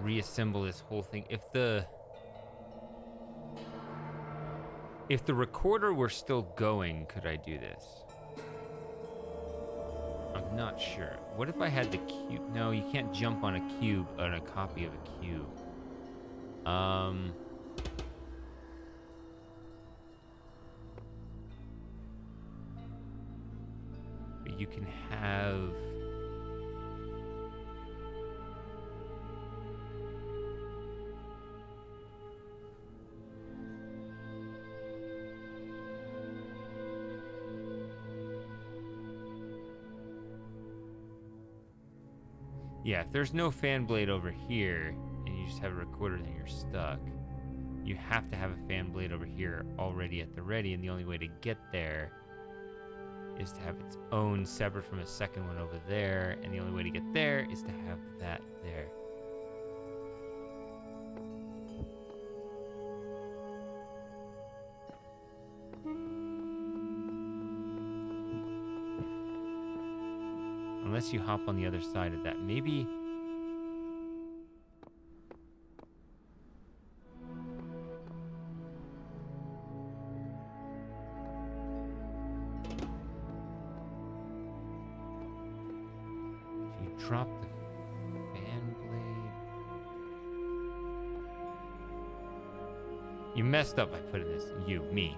reassemble this whole thing. If the recorder were still going, could I do this? I'm not sure. What if I had the cube? No, you can't jump on a cube, on a copy of a cube. But you can have... Yeah, if there's no fan blade over here, and you just have a recorder, then you're stuck. You have to have a fan blade over here already at the ready, and the only way to get there is to have its own separate from a second one over there, and the only way to get there is to have that there. Unless you hop on the other side of that. Maybe... if you drop the fan blade... You messed up by putting this... Me.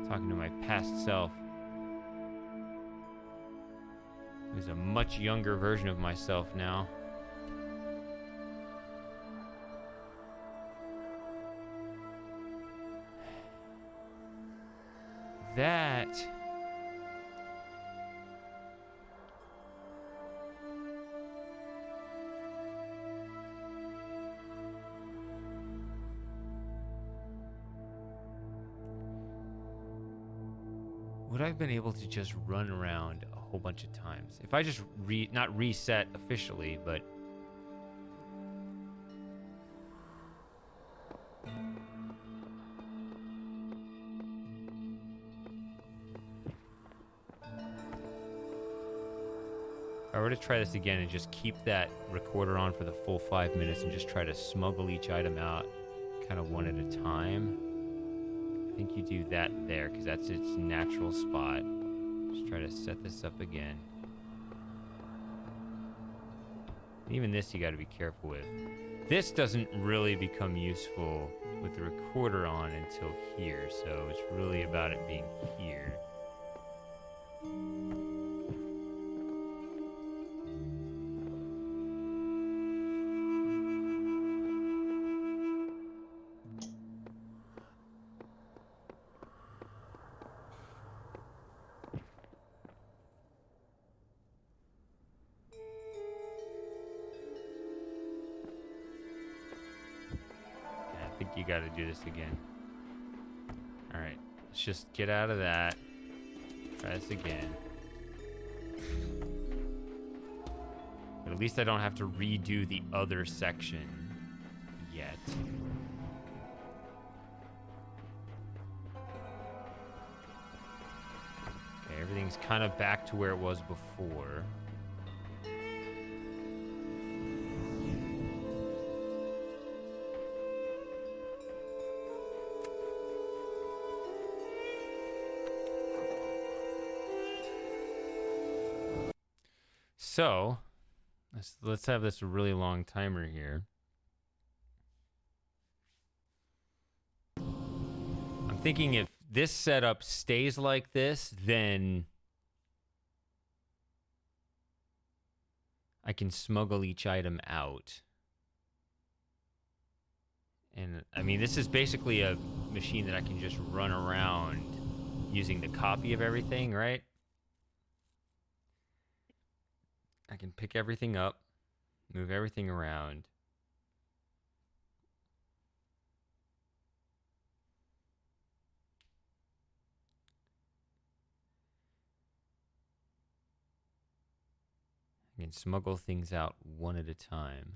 Talking to my past self. Who's a much younger version of myself now. That... would I have been able to just run around a whole bunch of times? If I just not reset officially, but... If I were to try this again and just keep that recorder on for the full 5 minutes and just try to smuggle each item out kind of one at a time, I think you do that there because that's its natural spot. Just try to set this up again. Even this you got to be careful with. This doesn't really become useful with the recorder on until here, so it's really about it being here. I think you got to do this again. All right, let's just get out of that. Try this again. But at least I don't have to redo the other section yet. Okay, everything's kind of back to where it was before. So, let's have this really long timer here. I'm thinking if this setup stays like this, then I can smuggle each item out. And I mean, this is basically a machine that I can just run around using the copy of everything, right? I can pick everything up, move everything around. I can smuggle things out one at a time.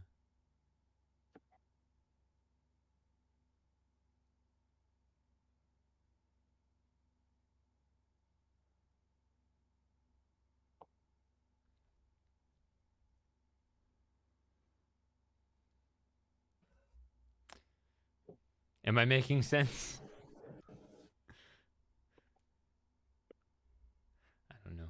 Am I making sense? I don't know.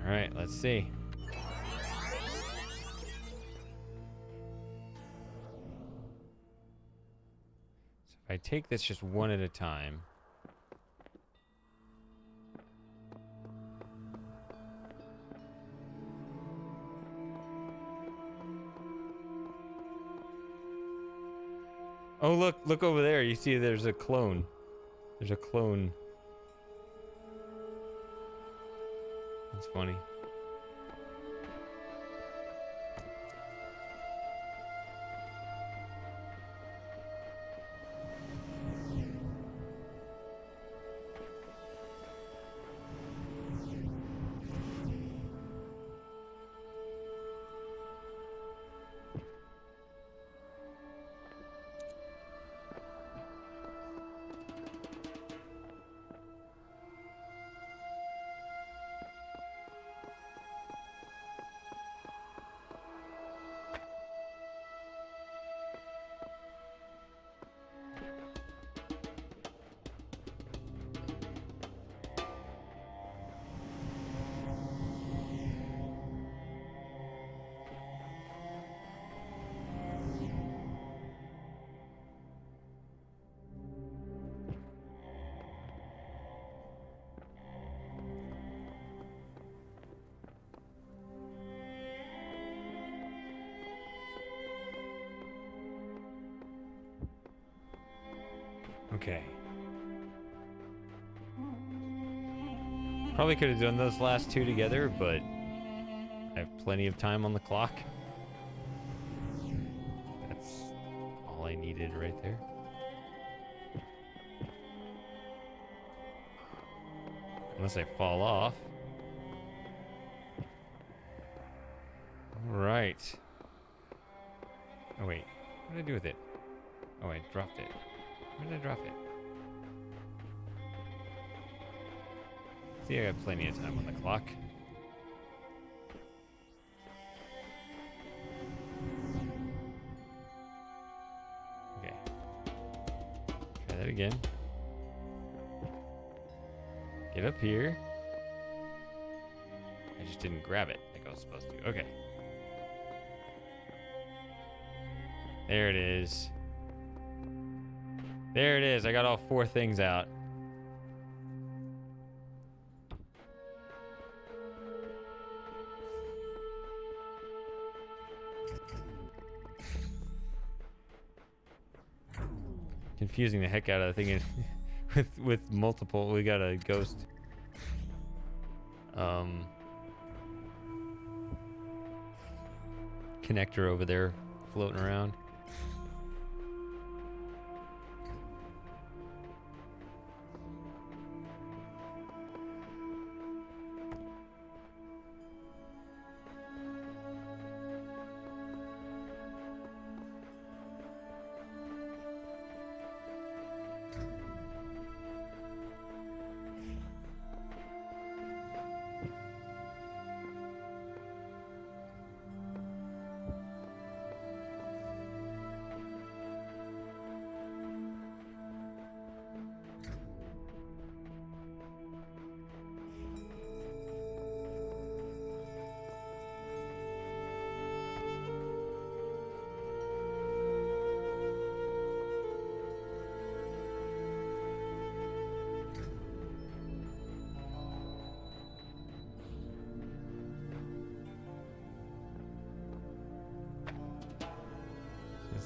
All right, let's see. So if I take this just one at a time. Oh, look over there. You see there's a clone. There's a clone. That's funny. Okay. Probably could have done those last two together, but I have plenty of time on the clock. That's all I needed right there. Unless I fall off. All right. Oh, wait. What did I do with it? Oh, I dropped it. Where did I drop it? See, I got plenty of time on the clock. Okay. Try that again. Get up here. I just didn't grab it like I was supposed to. Okay. There it is. There it is. I got all four things out. Confusing the heck out of the thing with multiple. We got a ghost connector over there floating around.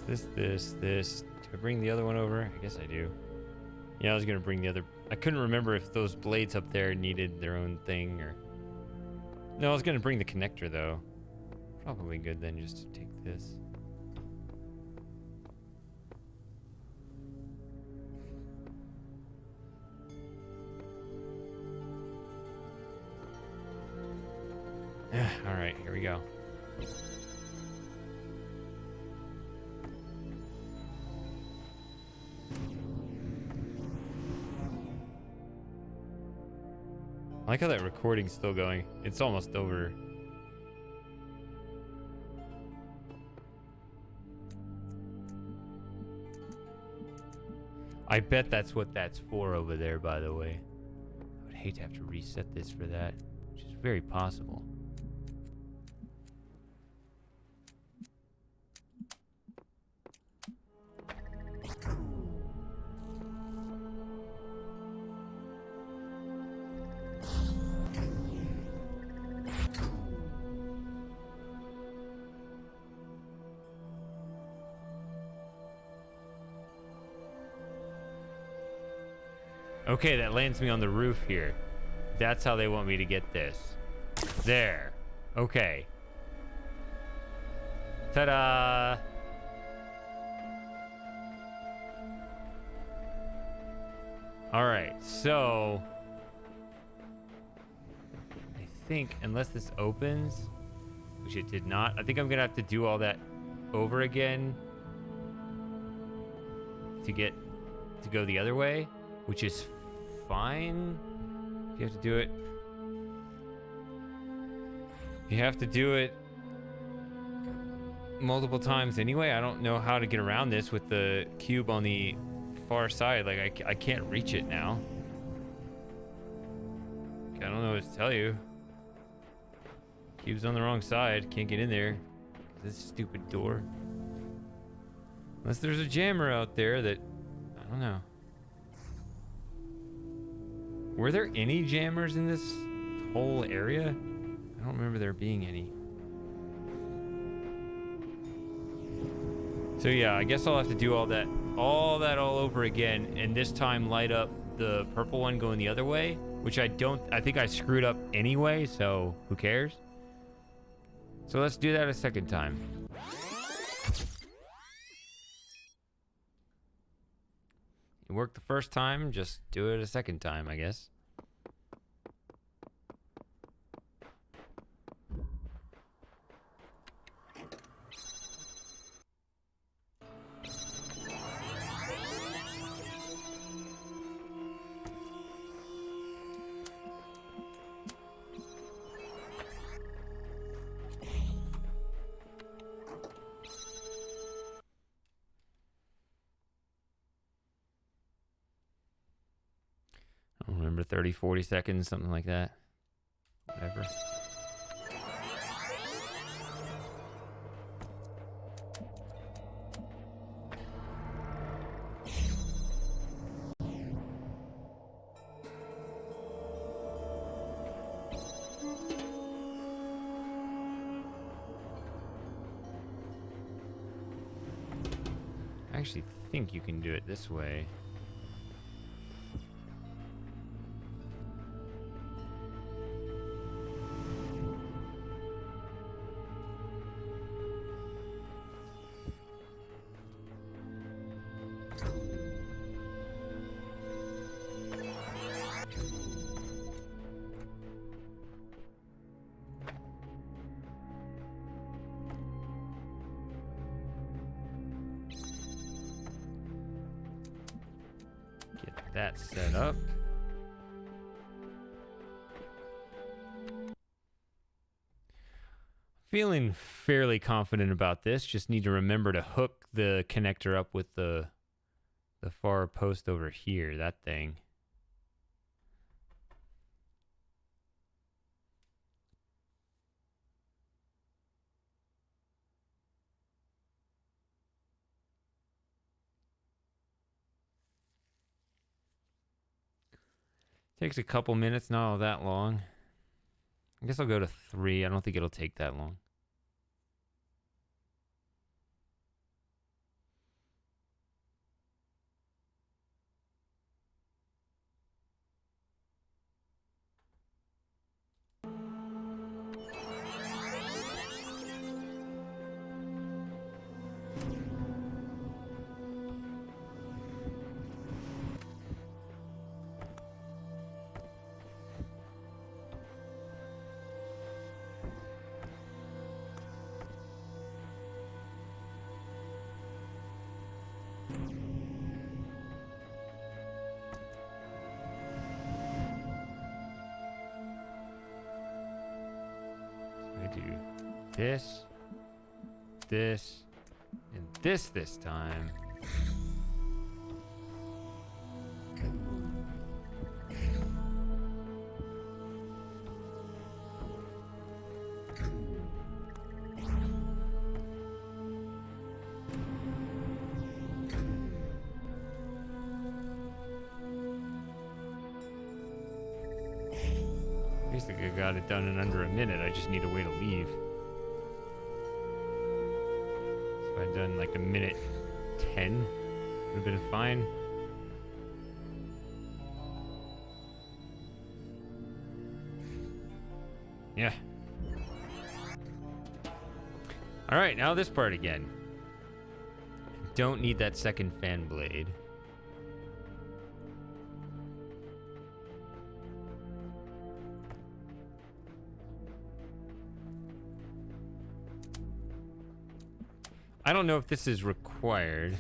This. Do I bring the other one over? I guess I do. Yeah, I was gonna bring the other. I couldn't remember if those blades up there needed their own thing or. No, I was gonna bring the connector though. Probably good then just to take this. All right, here we go. I like how that recording's still going. It's almost over. I bet that's what that's for over there, by the way. I would hate to have to reset this for that, which is very possible. Okay, that lands me on the roof here. That's how they want me to get this. There. Okay. Ta-da! Alright, so... I think, unless this opens, which it did not, I think I'm gonna have to do all that over again to go the other way, which is fine. You have to do it. You have to do it multiple times anyway. I don't know how to get around this with the cube on the far side. Like, I can't reach it now. I don't know what to tell you. Cube's on the wrong side. Can't get in there. This stupid door. Unless there's a jammer out there that... I don't know. Were there any jammers in this whole area? I don't remember there being any. So yeah, I guess I'll have to do all that all over again, and this time light up the purple one going the other way, which I think I screwed up anyway, so who cares? So let's do that a second time. It worked the first time, just do it a second time, I guess. I don't remember, 30, 40 seconds, something like that. Whatever. I actually think you can do it this way. That set up. Feeling fairly confident about this. Just need to remember to hook the connector up with the far post over here, that thing. Takes a couple minutes, not all that long. I guess I'll go to 3. I don't think it'll take that long. this, this, and this time. Basically, I got it done in under a minute. I just need a way to leave. So if I'd done like a minute 10, would have been fine. Yeah. All right, now this part again. Don't need that second fan blade. I don't know if this is required.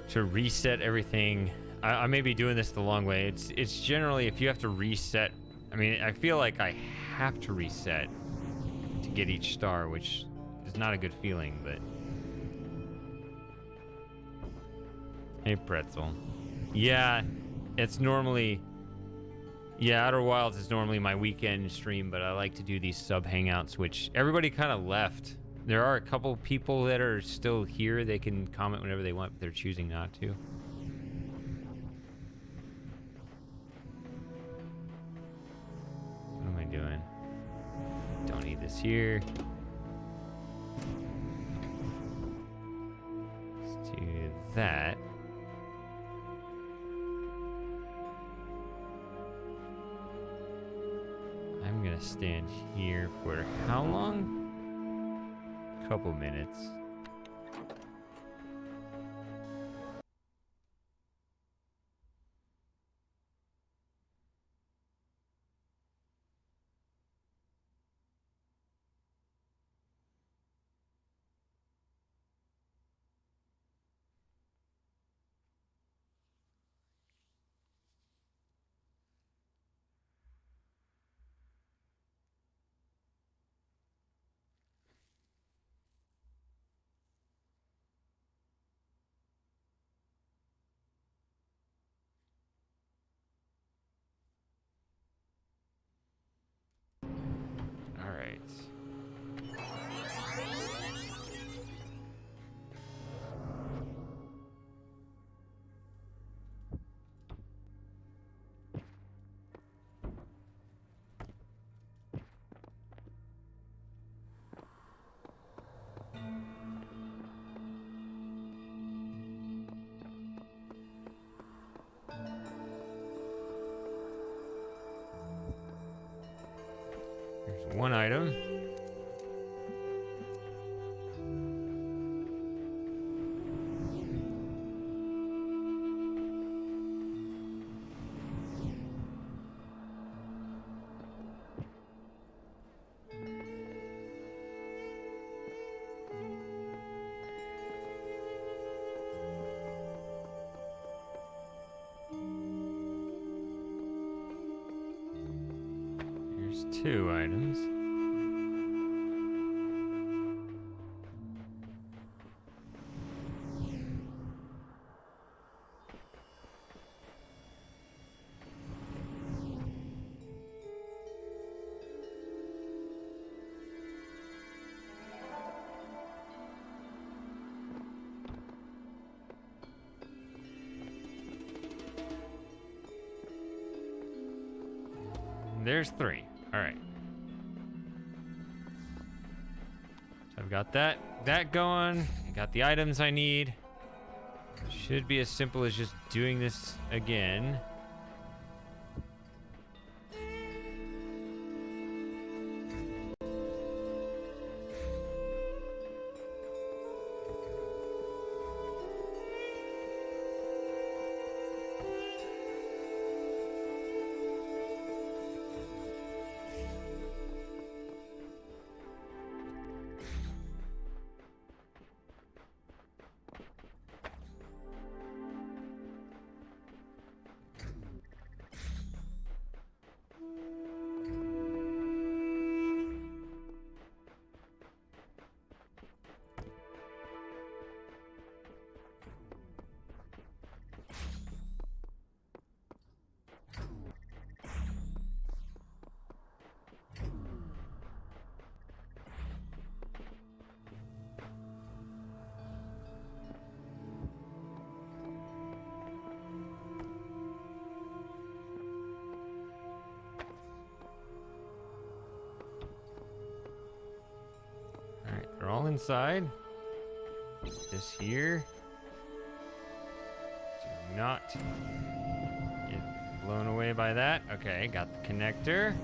To reset everything. I may be doing this the long way. It's generally if you have to reset. I mean, I feel like I have to reset to get each star, which is not a good feeling, but... Hey, Pretzel. Yeah, it's normally... Yeah, Outer Wilds is normally my weekend stream, but I like to do these sub hangouts, which everybody kind of left. There are a couple people that are still here. They can comment whenever they want, but they're choosing not to. What am I doing? Don't need this here. Let's do that. I'm gonna stand here for how long? Couple minutes. All right. There's one item. There's two items. There's three. All right. So I've got that going. I got the items I need. Should be as simple as just doing this again. inside. This here. Do not get blown away by that. Okay, got the connector.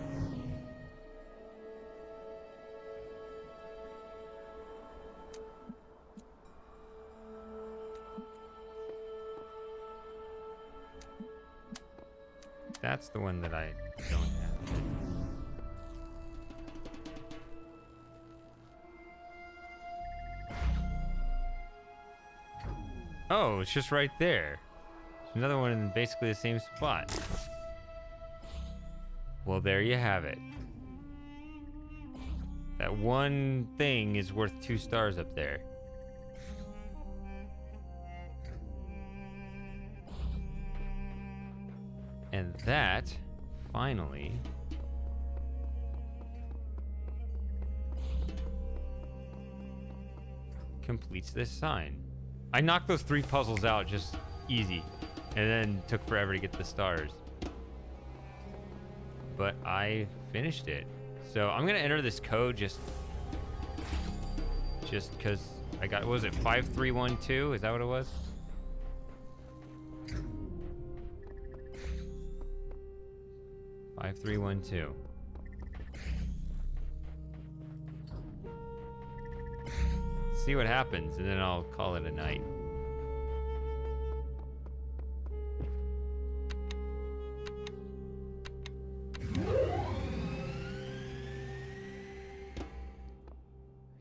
That's the one that I don't have. Oh, it's just right there. Another one in basically the same spot. Well, there you have it. That one thing is worth 2 stars up there. And that, finally, completes this sign. I knocked those 3 puzzles out just easy, and then took forever to get the stars. But I finished it. So I'm gonna enter this code just because I got, what was it, 5312? Is that what it was? Five, 3, 1, 2. See what happens, and then I'll call it a night.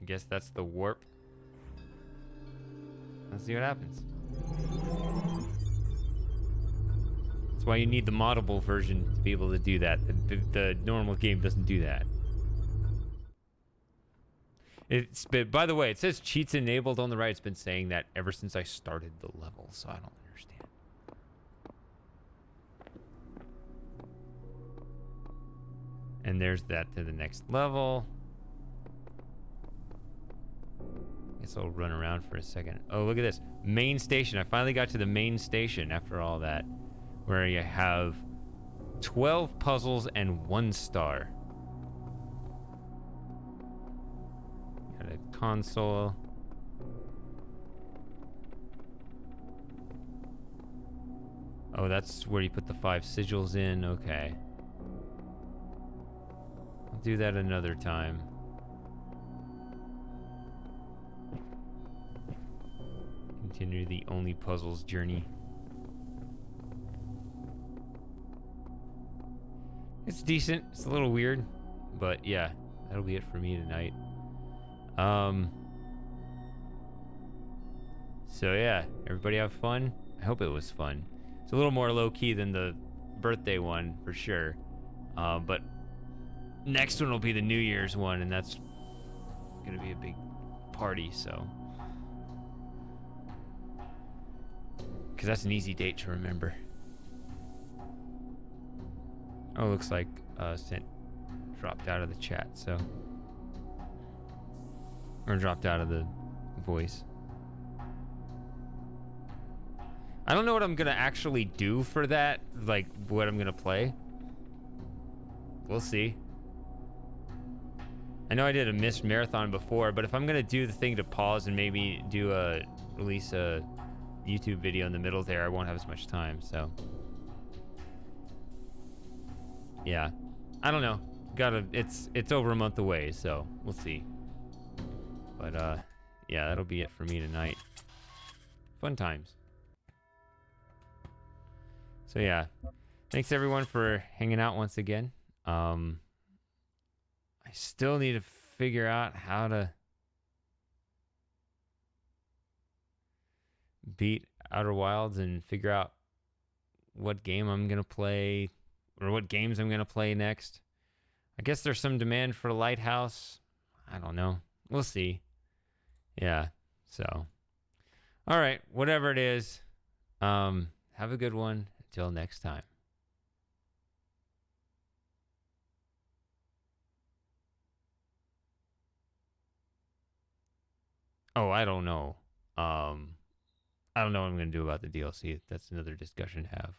I guess that's the warp. Let's see what happens. That's why you need the moddable version to be able to do that. The normal game doesn't do that. But by the way, it says cheats enabled on the right. It's been saying that ever since I started the level, so I don't understand. And there's that to the next level. Guess I'll run around for a second. Oh, look at this. Main station. I finally got to the main station after all that, where you have 12 puzzles and 1 star. Got a console. Oh, that's where you put the 5 sigils in. Okay. I'll do that another time. Continue the only puzzles journey. It's decent. It's a little weird, but yeah, that'll be it for me tonight. So yeah, everybody have fun. I hope it was fun. It's a little more low-key than the birthday one, for sure. But next one will be the New Year's one, and that's gonna be a big party, so. Because that's an easy date to remember. Oh, looks like Sent dropped out of the chat, so. Or dropped out of the voice. I don't know what I'm gonna actually do for that, like what I'm gonna play. We'll see. I know I did a missed marathon before, but if I'm gonna do the thing to pause and maybe release a YouTube video in the middle there, I won't have as much time, so. Yeah, I don't know. It's over a month away, so we'll see. But yeah, that'll be it for me tonight. Fun times. So yeah, thanks everyone for hanging out once again. I still need to figure out how to beat Outer Wilds and figure out what game I'm gonna play, or what games I'm gonna play next. I guess there's some demand for Lighthouse. I don't know. We'll see. Yeah. So, all right. Whatever it is. Have a good one. Until next time. Oh, I don't know. I don't know what I'm gonna do about the DLC. That's another discussion to have.